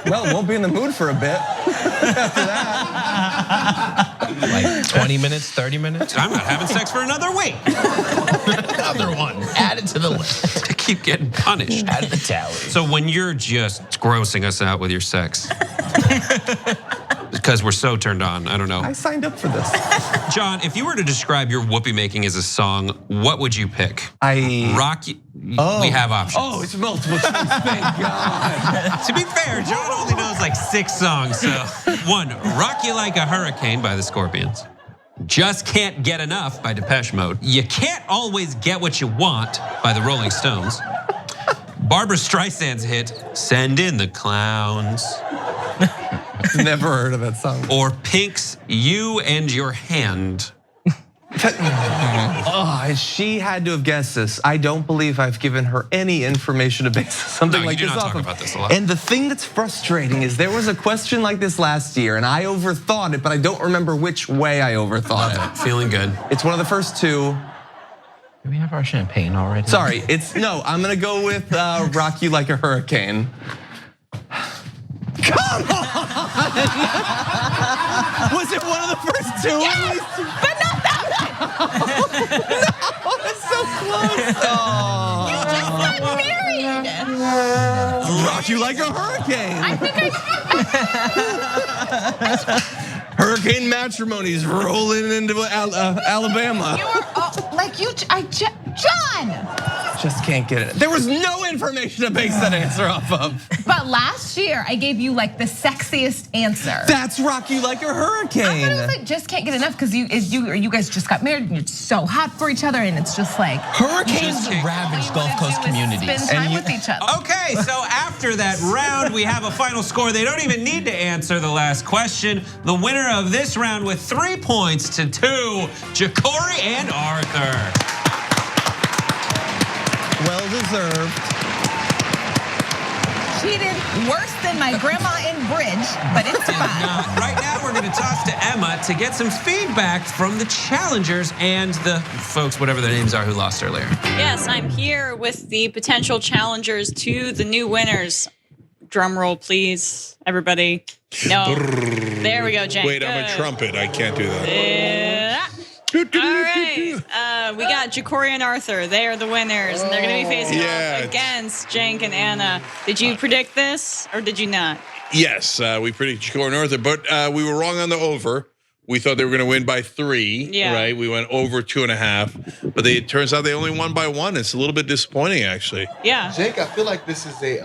Well, won't be in the mood for a bit after that. Like 20 minutes, 30 minutes? I'm not having sex for another week. Another one. Add it to the list. To keep getting punished. Add the tally. So when you're just grossing us out with your sex, because we're so turned on, I don't know. I signed up for this. John, if you were to describe your whoopee making as a song, what would you pick? Rock. We have options. Oh, it's multiple choice. Thank God. To be fair, John only knows like 6 songs. So 1, Rock You Like a Hurricane by the Scorpions. Just Can't Get Enough by Depeche Mode. You Can't Always Get What You Want by the Rolling Stones. Barbara Streisand's hit, Send in the Clowns. Never heard of that song. Or Pink's You and Your Hand. Oh, she had to have guessed this. I don't believe I've given her any information to base something like this off of. About this a lot. And the thing that's frustrating is there was a question like this last year, and I overthought it, but I don't remember which way I overthought it. Feeling good. It's one of the first 2. Do we have our champagne already? Sorry, I'm gonna go with Rock You Like a Hurricane. Come on! Was it one of the first two? Yes, but not that one. No, it's so close. Oh. You just got married. Rock you like a hurricane. I think Hurricane matrimony's rolling into Alabama. you were John. Just can't get it. There was no information to base that answer off of. But last year, I gave you like the sexiest answer. That's rock you like a hurricane. I was like, just can't get enough because you guys just got married and you're so hot for each other, and it's just like hurricanes ravage Gulf Coast communities. Spend time with each other. Okay, so after that round, we have a final score. They don't even need to answer the last question. The winner of this round with 3 points to 2, Jacory and Arthur. Well deserved. Cheated worse than my grandma in bridge, but it's fine. Right now, we're going to toss to Emma to get some feedback from the challengers and the folks, whatever their names are, who lost earlier. Yes, I'm here with the potential challengers to the new winners. Drum roll, please, everybody. No, there we go, Jen. Wait, I'm a trumpet. I can't do that. All right, we got Jacory and Arthur. They are the winners, and they're going to be facing off against Cenk and Anna. Did you predict this, or did you not? Yes, we predicted Jacory and Arthur, but we were wrong on the over. We thought they were going to win by 3, right? We went over 2.5, but it turns out they only won by 1. It's a little bit disappointing, actually. Yeah. Jake, I feel like this is a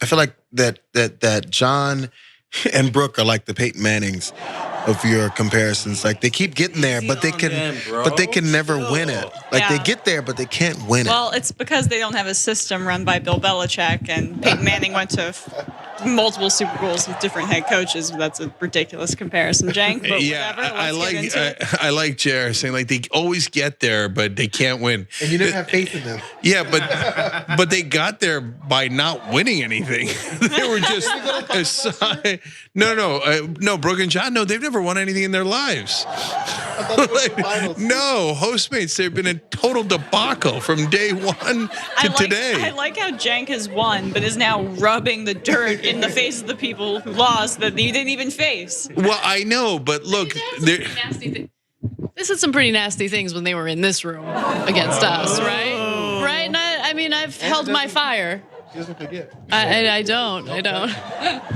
I feel like that John and Brooke are like the Peyton Mannings of your comparisons. Like they keep getting there, but they can never win it. Like they get there, but they can't win it. Well, it's because they don't have a system run by Bill Belichick, and Peyton Manning went to multiple Super Bowls with different head coaches. That's a ridiculous comparison, Cenk. But whatever. I like Jared saying like they always get there, but they can't win. And you never have faith in them. Yeah, but they got there by not winning anything. They were just no, Brooke and John. No, they've never won anything in their lives. No, Hostmates. They've been a total debacle from day 1 to today. I like how Cenk has won, but is now rubbing the dirt in the face of the people who lost that you didn't even face. Well, I know, but look, They said some pretty nasty things when they were in this room against us, right? Right? And I mean, I've held my fire. She doesn't forget. I don't.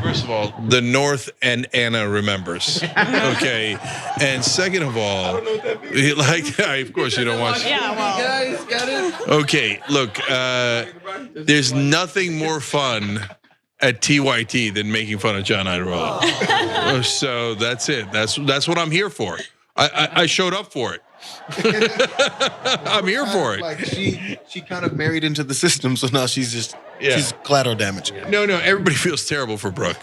First of all, the North and Anna remembers. Okay, and second of all, of course you don't watch. Yeah, well. You guys got it. Okay, look, there's nothing more fun at TYT than making fun of John Iadarola. So that's it. That's what I'm here for. I showed up for it. I'm here for it. Like she kind of married into the system, so now she's collateral damage. No, everybody feels terrible for Brooke.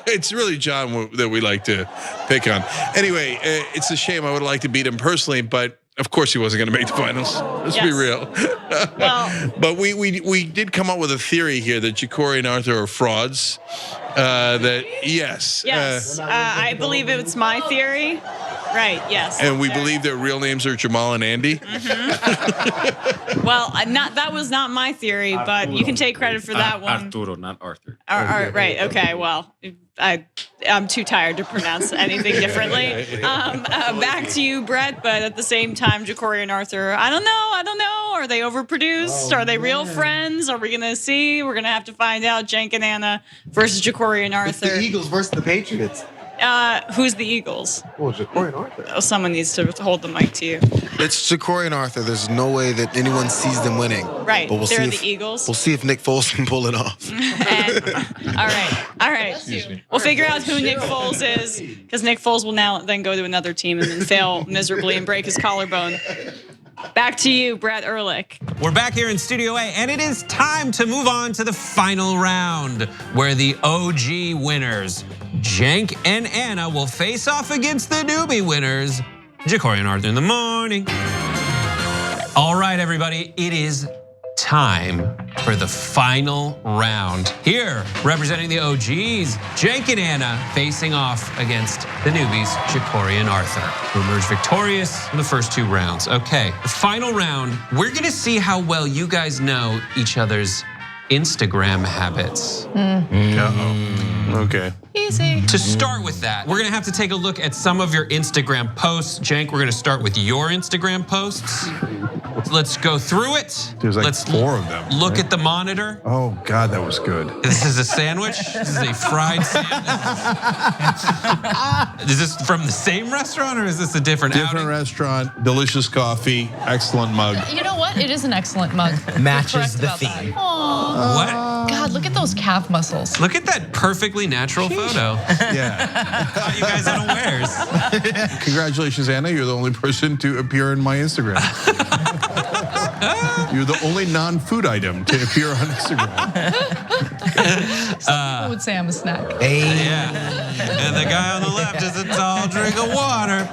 It's really John that we like to pick on. Anyway, it's a shame. I would like to beat him personally, but of course he wasn't going to make the finals. Let's be real. But we did come up with a theory here that Jacory and Arthur are frauds. Yes. I believe it's my theory. Right, yes. And we believe their real names are Jamal and Andy. Mm-hmm. Well, that was not my theory, but you can take credit for that one. Arturo, not Arthur. Right, okay, well, I'm too tired to pronounce anything differently. Back to you, Brett, but at the same time, Jacory and Arthur, I don't know. Are they overproduced? Are they real friends? Are we going to see? We're going to have to find out. Cenk and Anna versus Jacory and Arthur. It's the Eagles versus the Patriots. Who's the Eagles? Well, Jacory and Arthur. Oh, someone needs to hold the mic to you. It's Jacory and Arthur. There's no way that anyone sees them winning. Right, but they're the Eagles. We'll see if Nick Foles can pull it off. All right. We'll figure out who Nick Foles is, because Nick Foles will now then go to another team and then fail miserably and break his collarbone. Back to you, Brett Ehrlich. We're back here in Studio A, and it is time to move on to the final round, where the OG winners, Cenk and Anna, will face off against the newbie winners, Jacory and Arthur in the morning. All right, everybody, it is time for the final round. Here, representing the OGs, Cenk and Anna facing off against the newbies, Jacory and Arthur, who emerged victorious in the first 2 rounds. Okay, the final round, we're gonna see how well you guys know each other's Instagram habits. Okay. Easy. To start with that, we're gonna have to take a look at some of your Instagram posts. Cenk, we're gonna start with your Instagram posts. Let's go through it. There's like Let's 4 of them. look at the monitor. Oh God, that was good. This is a sandwich. This is a fried sandwich. Is this from the same restaurant or is this a different outing? Restaurant, delicious coffee, excellent mug. You know what? It is an excellent mug. Matches Correct the about that. theme. Aw. What? God, look at those calf muscles. Look at that perfectly natural photo. Yeah. Caught you guys unawares. Congratulations, Anna. You're the only person to appear in my Instagram. You're the only non-food item to appear on Instagram. Some people would say I'm a snack. Yeah. And the guy on the left is a tall drink of water.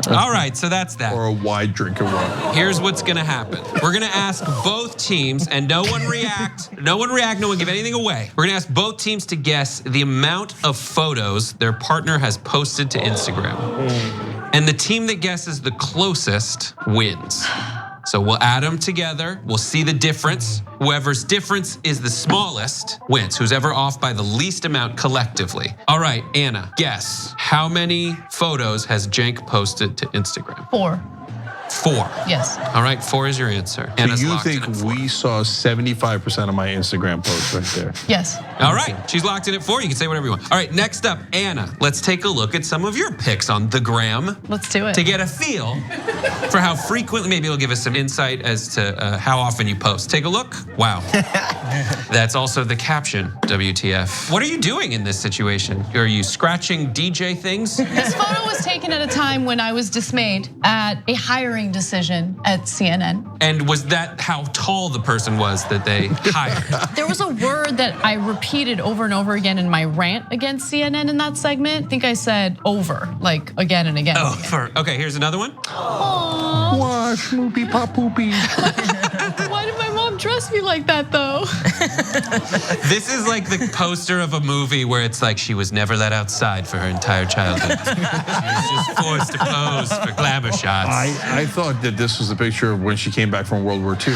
All right, so that's that. Or a wide drink of water. Here's what's gonna happen. We're gonna ask both teams, and no one react, no one give anything away. We're gonna ask both teams to guess the amount of photos their partner has posted to Instagram. And the team that guesses the closest wins. So we'll add them together. We'll see the difference. Whoever's difference is the smallest wins. Who's ever off by the least amount collectively. All right, Anna, guess. How many photos has Cenk posted to Instagram? 4. 4. Yes. All right, 4 is your answer. So Anna's you locked in think at 4. we saw 75% of my Instagram posts right there? Yes. All right, she's locked in at 4. You can say whatever you want. All right, next up, Anna. Let's take a look at some of your pics on the gram. Let's do it. To get a feel for how frequently, maybe it'll give us some insight as to how often you post. Take a look. Wow. That's also the caption, WTF. What are you doing in this situation? Are you scratching DJ things? This photo was taken at a time when I was dismayed at a hiring decision at CNN. And was that how tall the person was that they hired? There was a word that I repeated over and over again in my rant against CNN in that segment. I think I said over, like again and again. Over. Okay, here's another one. Aww. Wash, moopy, pop, poopy. Why did my mom dress me like that though? This is like the poster of a movie where it's like she was never let outside for her entire childhood. She was just forced to pose for glamour shots. I thought that this was a picture of when she came back from World War II.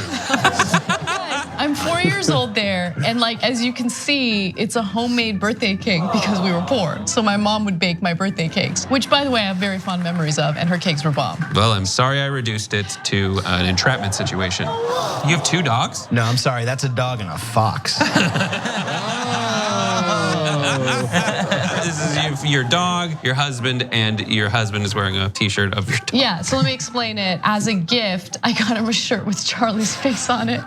I'm 4 years old there, and like as you can see, it's a homemade birthday cake because we were poor. So my mom would bake my birthday cakes, which by the way I have very fond memories of, and her cakes were bomb. Well, I'm sorry I reduced it to an entrapment situation. You have 2 dogs? No, I'm sorry. That's a dog and a fox. This is your dog, your husband, and your husband is wearing a t-shirt of your dog. Yeah, so let me explain it. As a gift, I got him a shirt with Charlie's face on it.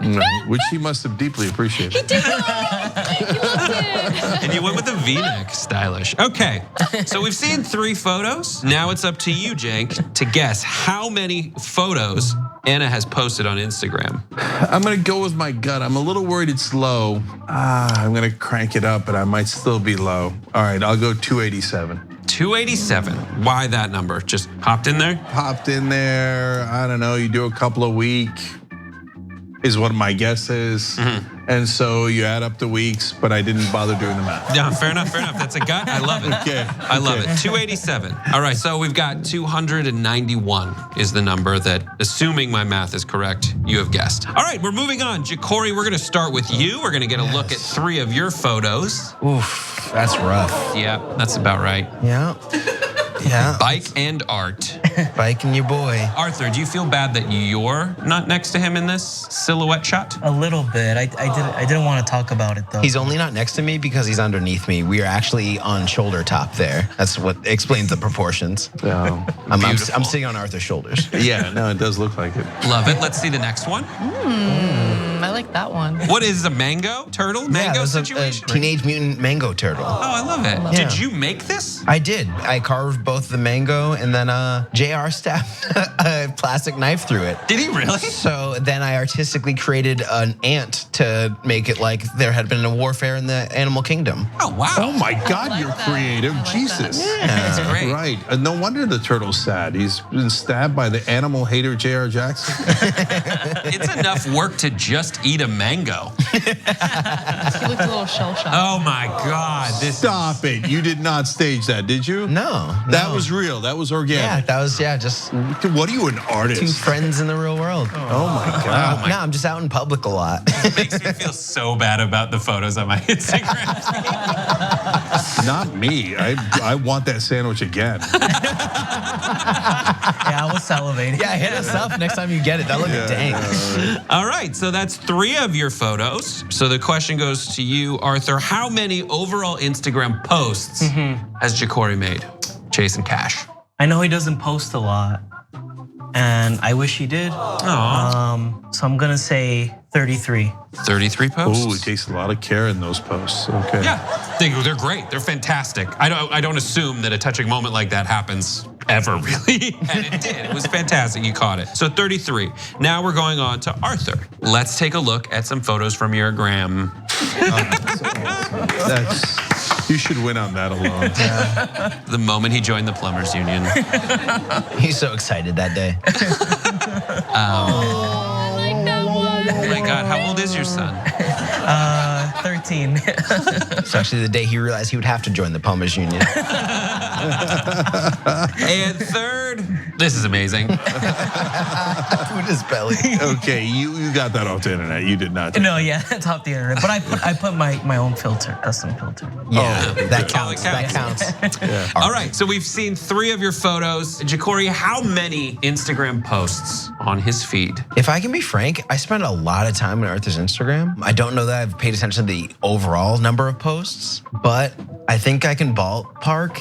Which he must have deeply appreciated. He did. He loved it. And you went with the V-neck, stylish. Okay, so we've seen 3 photos. Now it's up to you, Cenk, to guess how many photos Anna has posted on Instagram. I'm gonna go with my gut. I'm a little worried it's low. I'm gonna crank it up, but I might still be low. All right, I'll go 287. 287. Why that number? Just popped in there? Popped in there. I don't know. You do a couple a week, is what my guess is. And so you add up the weeks, but I didn't bother doing the math. Yeah, fair enough, fair enough. That's a gut. I love it. Okay. I love it. 287. All right, so we've got 291 is the number that, assuming my math is correct, you have guessed. All right, we're moving on. Ja'Cory, we're gonna start with you. We're gonna get a look at 3 of your photos. Oof, that's rough. Yeah, that's about right. Yeah. Yeah. Bike and art. Bike and your boy. Arthur, do you feel bad that you're not next to him in this silhouette shot? A little bit. I didn't want to talk about it though. He's only not next to me because he's underneath me. We are actually on shoulder top there. That's what explains the proportions. I'm sitting on Arthur's shoulders. Yeah, no, it does look like it. Love it. Let's see the next one. I like that one. What is a mango turtle? Mango situation? A Teenage Mutant Mango Turtle. Oh, I love it. Yeah. Did you make this? I did. I carved both the mango and then JR stabbed a plastic knife through it. Did he really? So then I artistically created an ant to make it like there had been a warfare in the animal kingdom. Oh, wow. Oh my God, you're creative. Jesus. Yeah. That's great. Right. No wonder the turtle's sad. He's been stabbed by the animal hater J.R. Jackson. It's enough work to just just eat a mango. He looked a little shell-shocked. Oh my God! Stop it! You did not stage that, did you? No. That was real. That was organic. Yeah, that was just. What are you, an artist? 2 friends in the real world. Oh my God! No, I'm just out in public a lot. It makes me feel so bad about the photos on my Instagram. Not me. I want that sandwich again. Yeah, I was salivating. Yeah, hit us up next time you get it. That looked dang. All right, so that's 3 of your photos. So the question goes to you, Arthur. How many overall Instagram posts has Ja'Cory made? Chasing cash. I know he doesn't post a lot, and I wish he did. So I'm gonna say 33. 33 posts? Oh, it takes a lot of care in those posts. Okay. Yeah, they're great. They're fantastic. I don't assume that a touching moment like that happens ever, really. And it did. It was fantastic. You caught it. So 33. Now we're going on to Arthur. Let's take a look at some photos from your gram. You should win on that alone. The moment he joined the Plumbers Union. He's so excited that day. I like that one. Oh my God, how old is your son? 13. It's actually the day he realized he would have to join the Plumbers Union. And third, this is amazing. Food his belly. Okay, you got that off the internet. You did not. No, yeah, it's off the internet. But I put my own filter, custom filter. Yeah, that counts. That counts. Yeah. All right, so we've seen 3 of your photos. Ja'Cory, how many Instagram posts on his feed? If I can be frank, I spend a lot of time on Arthur's Instagram. I don't know that I've paid attention to the overall number of posts, but I think I can ballpark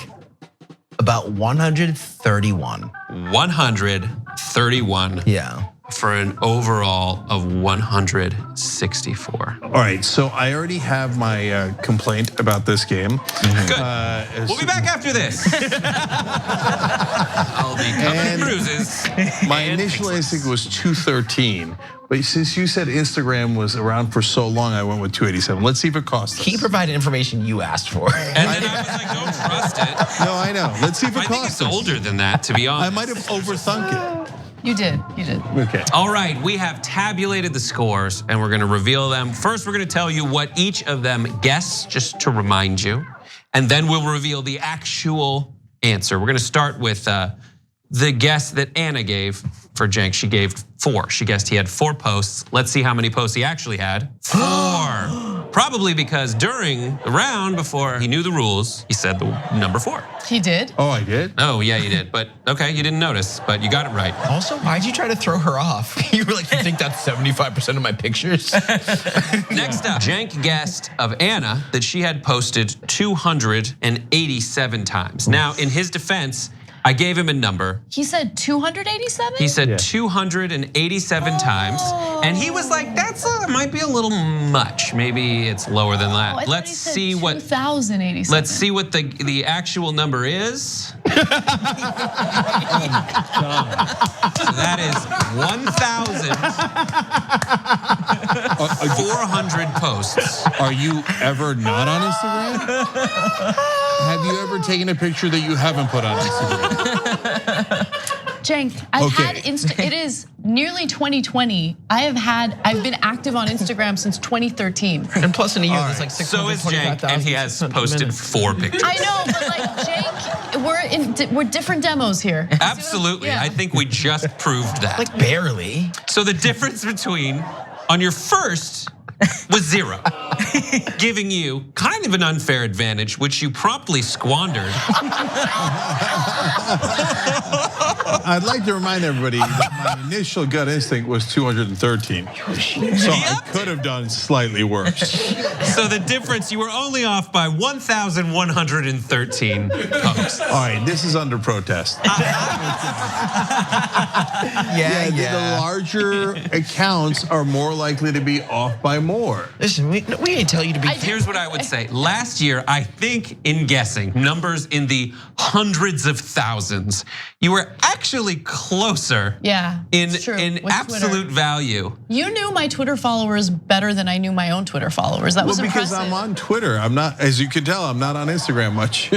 about 131. 131. Yeah. For an overall of 164. All right, so I already have my complaint about this game. Good. We'll be back after this. I'll be covering bruises. My initial instinct was 213. But since you said Instagram was around for so long, I went with 287. Let's see if it costs us. He provided information you asked for. And then I was like, don't trust it. No, I know. Let's see if it I think costs it's us. older than that, to be honest. I might have overthunk it. You did. Okay. All right, we have tabulated the scores and we're gonna reveal them. First, we're gonna tell you what each of them guessed, just to remind you. And then we'll reveal the actual answer. We're gonna start with the guess that Anna gave for Cenk. She gave 4. She guessed he had 4 posts. Let's see how many posts he actually had. 4. Probably because during the round before he knew the rules, he said the number 4. He did? Oh, I did? Oh, yeah, you did. But okay, you didn't notice, but you got it right. Also, why'd you try to throw her off? You were like, you think that's 75% of my pictures? Next up, Cenk guessed of Anna that she had posted 287 times. Now, in his defense, I gave him a number. He said 287? He said 287 times. And he was like, that might be a little much. Maybe it's lower than that. I thought Let's he said see what 2087. Let's see what the actual number is. So that is 1,400 posts. Are you ever not on Instagram? Have you ever taken a picture that you haven't put on Instagram? Cenk, I've had it is nearly 2020. I've been active on Instagram since 2013. And plus in a year, there's like So is Cenk, and he has posted 4 pictures. I know, but like Cenk, we're different demos here. Absolutely, I think we just proved that. Like barely. So the difference between on your first was 0, giving you kind of an unfair advantage, which you promptly squandered. I'd like to remind everybody that my initial gut instinct was 213. So I could have done slightly worse. So the difference, you were only off by 1,113 posts. All right, this is under protest. The larger accounts are more likely to be off by more. Listen, we didn't tell you to be. Here's what I would say. Last year, I think in guessing, numbers in the hundreds of thousands, you were actually closer. Yeah, in it's true. in With absolute Twitter. value. You knew my Twitter followers better than I knew my own Twitter followers. That was because impressive. I'm on Twitter. I'm not, as you can tell, I'm not on Instagram much.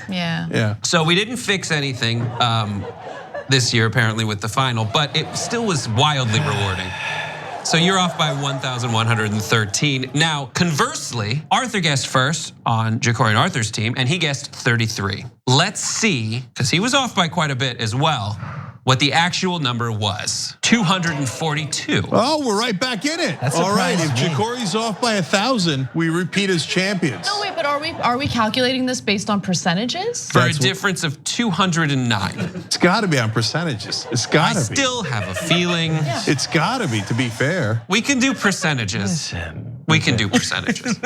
Yeah. Yeah. So we didn't fix anything this year, apparently, with the final, but it still was wildly rewarding. So you're off by 1,113. Now, conversely, Arthur guessed first on Jacory and Arthur's team, and he guessed 33. Let's see, because he was off by quite a bit as well, what the actual number was. 242. Oh, we're right back in it. All right, if Jacory's off by 1,000, we repeat as champions. No, wait, but are we calculating this based on percentages? For a difference of 209. It's got to be on percentages. It's got to be. I still have a feeling. It's got to be, to be fair. We can do percentages. We can do percentages.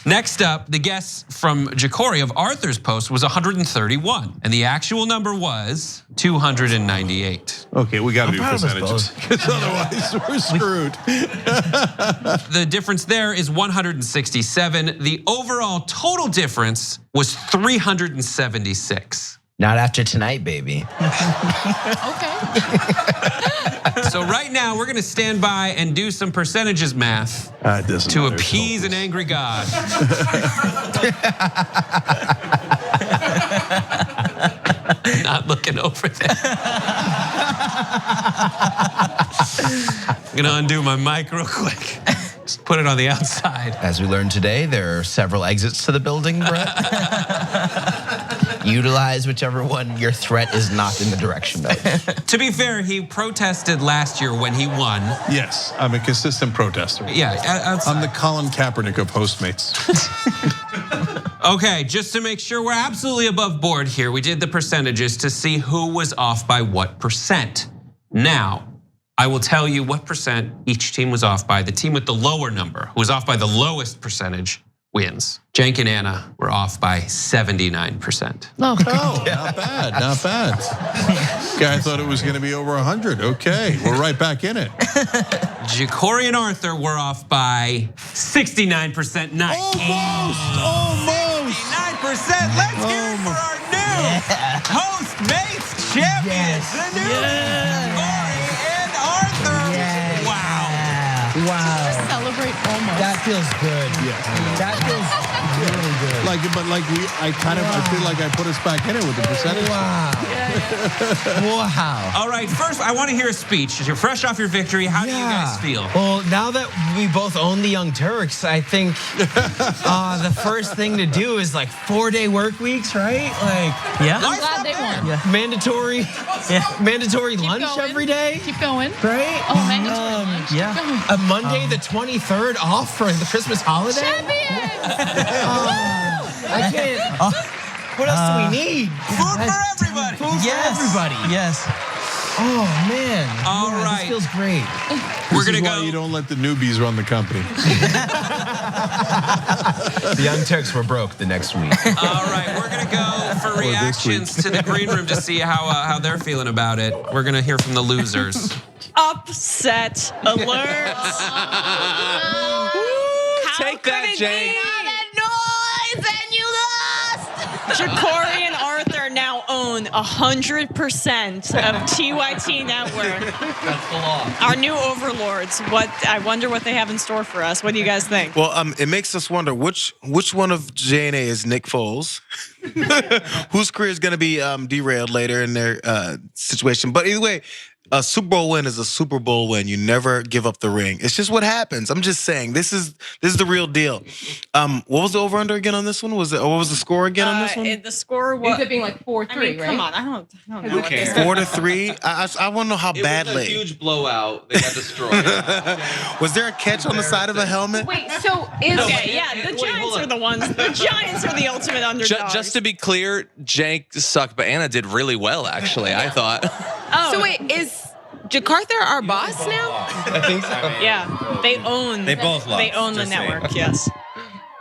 Next up, the guess from Jacory of Arthur's post was 131, and the actual number was 298. Okay, we got to do percentages, because otherwise we're screwed. The difference there is 167. The overall total difference was 376. Not after tonight, baby. So right now, we're gonna stand by and do some percentages math to appease an angry God. Not looking over there. I'm gonna undo my mic real quick. Just put it on the outside. As we learned today, there are several exits to the building, Brett. Utilize whichever one your threat is not in the direction of. To be fair, he protested last year when he won. Yes, I'm a consistent protester. Yeah, I'm the Colin Kaepernick of Hostmates. Okay, just to make sure we're absolutely above board here, we did the percentages to see who was off by what percent. Now, I will tell you what percent each team was off by. The team with the lower number, who was off by the lowest percentage, wins. Cenk and Anna were off by 79%. Oh, not bad, not bad. Guy thought it was gonna be over 100. Okay, we're right back in it. Jacory and Arthur were off by 69%. Nice. Almost. 69%. Let's hear it for our new Hostmates champions. The new Jacory and Arthur. Wow. Wow. Celebrate almost. That feels good. Yeah. That feels really good. I feel like I put us back in it with the percentage. Wow. Wow. All right, first I want to hear a speech. You're fresh off your victory. How do you guys feel? Well, now that we both own the Young Turks, I think the first thing to do is like 4-day work weeks, right? Like, I'm glad they won. Yeah. Mandatory lunch going. every day. Keep going. Right? Oh, mandatory lunch. Keep going. A Monday the 23rd off for the Christmas holiday. I can't. What else do we need? Food for everybody. Food for everybody. Yes. Oh man. All right. This feels great. We're gonna go. You don't let the newbies run the company. The Young Turks were broke the next week. All right, we're gonna go for reactions to the green room to see how they're feeling about it. We're gonna hear from the losers. Upset alert. Take that, Jake. Jacory and Arthur now own 100% of TYT Network. That's the law. Our new overlords. I wonder what they have in store for us. What do you guys think? Well, it makes us wonder which one of J&A is Nick Foles, whose career is going to be derailed later in their situation. But either way, a Super Bowl win is a Super Bowl win. You never give up the ring. It's just what happens. I'm just saying this is the real deal. What was the over under again on this one? What was the score again on this one? The score was Ended up being like 4-3, I mean, right? come on, I don't know. Who cares? 4-3. I want to know how It badly. was a huge blowout. They got destroyed. Was there a catch on the side of a helmet? Wait, so is Okay, yeah, the Giants are the ones. The Giants are the ultimate underdogs. Just to be clear, Cenk sucked, but Anna did really well, actually, I thought. So wait, is Jakarta our boss now? I think so. Yeah, they own. They both lost, They own the just saying. network. Yes.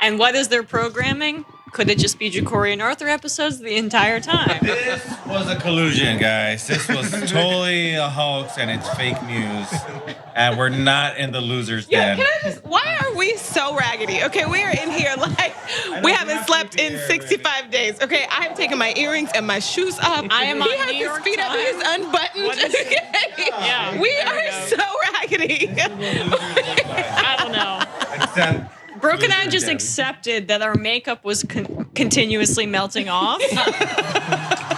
And what is their programming? Could it just be Jacory and Arthur episodes the entire time? This was a collusion, guys. This was totally a hoax and it's fake news. And we're not in the losers den. Why are we so raggedy? Okay, we are in here like we haven't slept in 65 days. Okay, I have taken my earrings and my shoes off. I am He on has New his York feet up. He's unbuttoned. Okay. Yeah. We are so raggedy. I don't know. Brooke and I just accepted that our makeup was continuously melting off,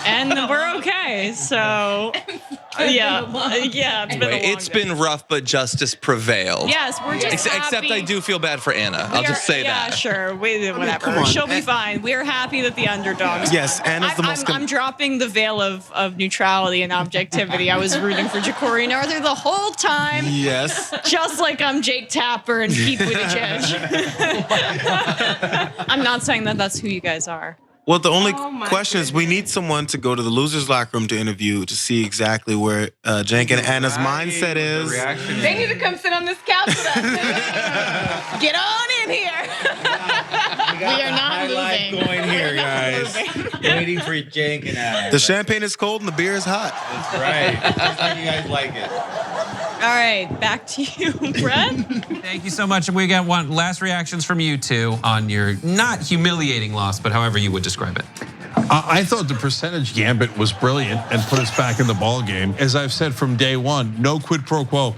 and we're okay. So Yeah, it's been a long It's been rough, but justice prevailed. Yes, we're just Except happy. I do feel bad for Anna. I'll just say Yeah, that. sure. Whatever. come on. She'll be fine. We're happy that the underdogs. Yes, won. Anna's the most I'm dropping the veil of neutrality and objectivity. I was rooting for Jacory and Arthur the whole time. Yes. Just like I'm Jake Tapper and Pete Buttigieg. I'm not saying that that's who you guys are. Well, the only question is we need someone to go to the losers locker room to interview to see exactly where Cenk and Anna's mindset is. They need to come sit on this couch with us. Get on in here. We are not moving. Going here, guys. Waiting for Cenk and Anna. The champagne is cold and the beer is hot. That's right. Just like you guys like it. All right, back to you, Brett. Thank you so much. We got one last reactions from you two on your not humiliating loss, but however you would describe it. I thought the percentage gambit was brilliant and put us back in the ball game. As I've said from day one, no quid pro quo.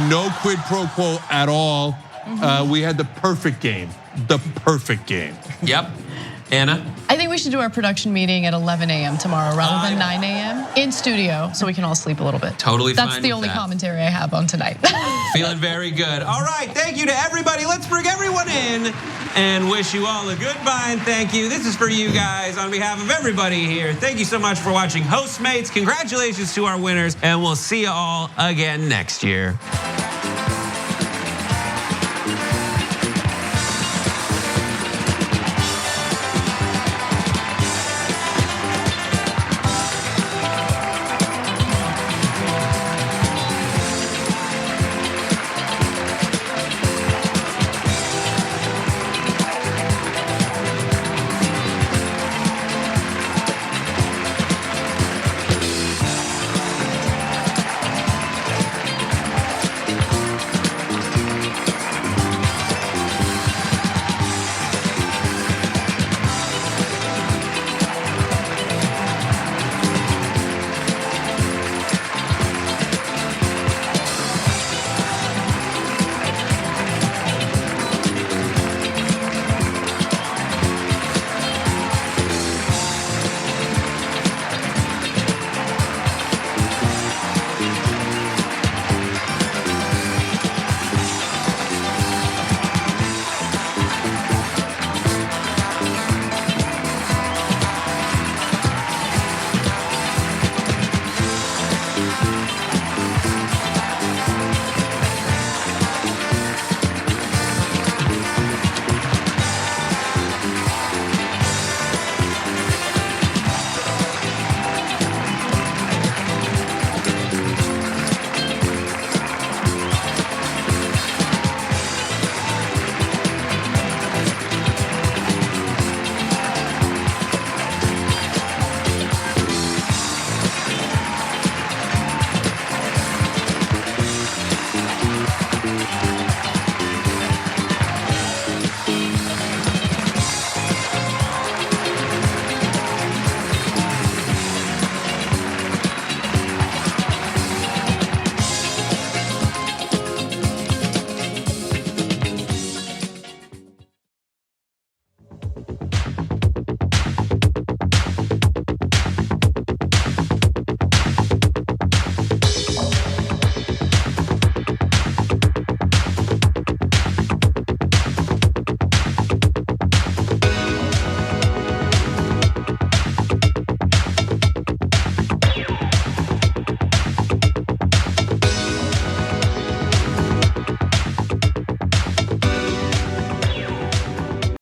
No quid pro quo at all. We had the perfect game. The perfect game. Yep. Anna? I think we should do our production meeting at 11 a.m. tomorrow rather than 9 a.m. in studio so we can all sleep a little bit. Totally fine That's the with only that. commentary I have on tonight. Feeling very good. All right, thank you to everybody. Let's bring everyone in and wish you all a goodbye and thank you. This is for you guys on behalf of everybody here. Thank you so much for watching Hostmates. Congratulations to our winners, and we'll see you all again next year.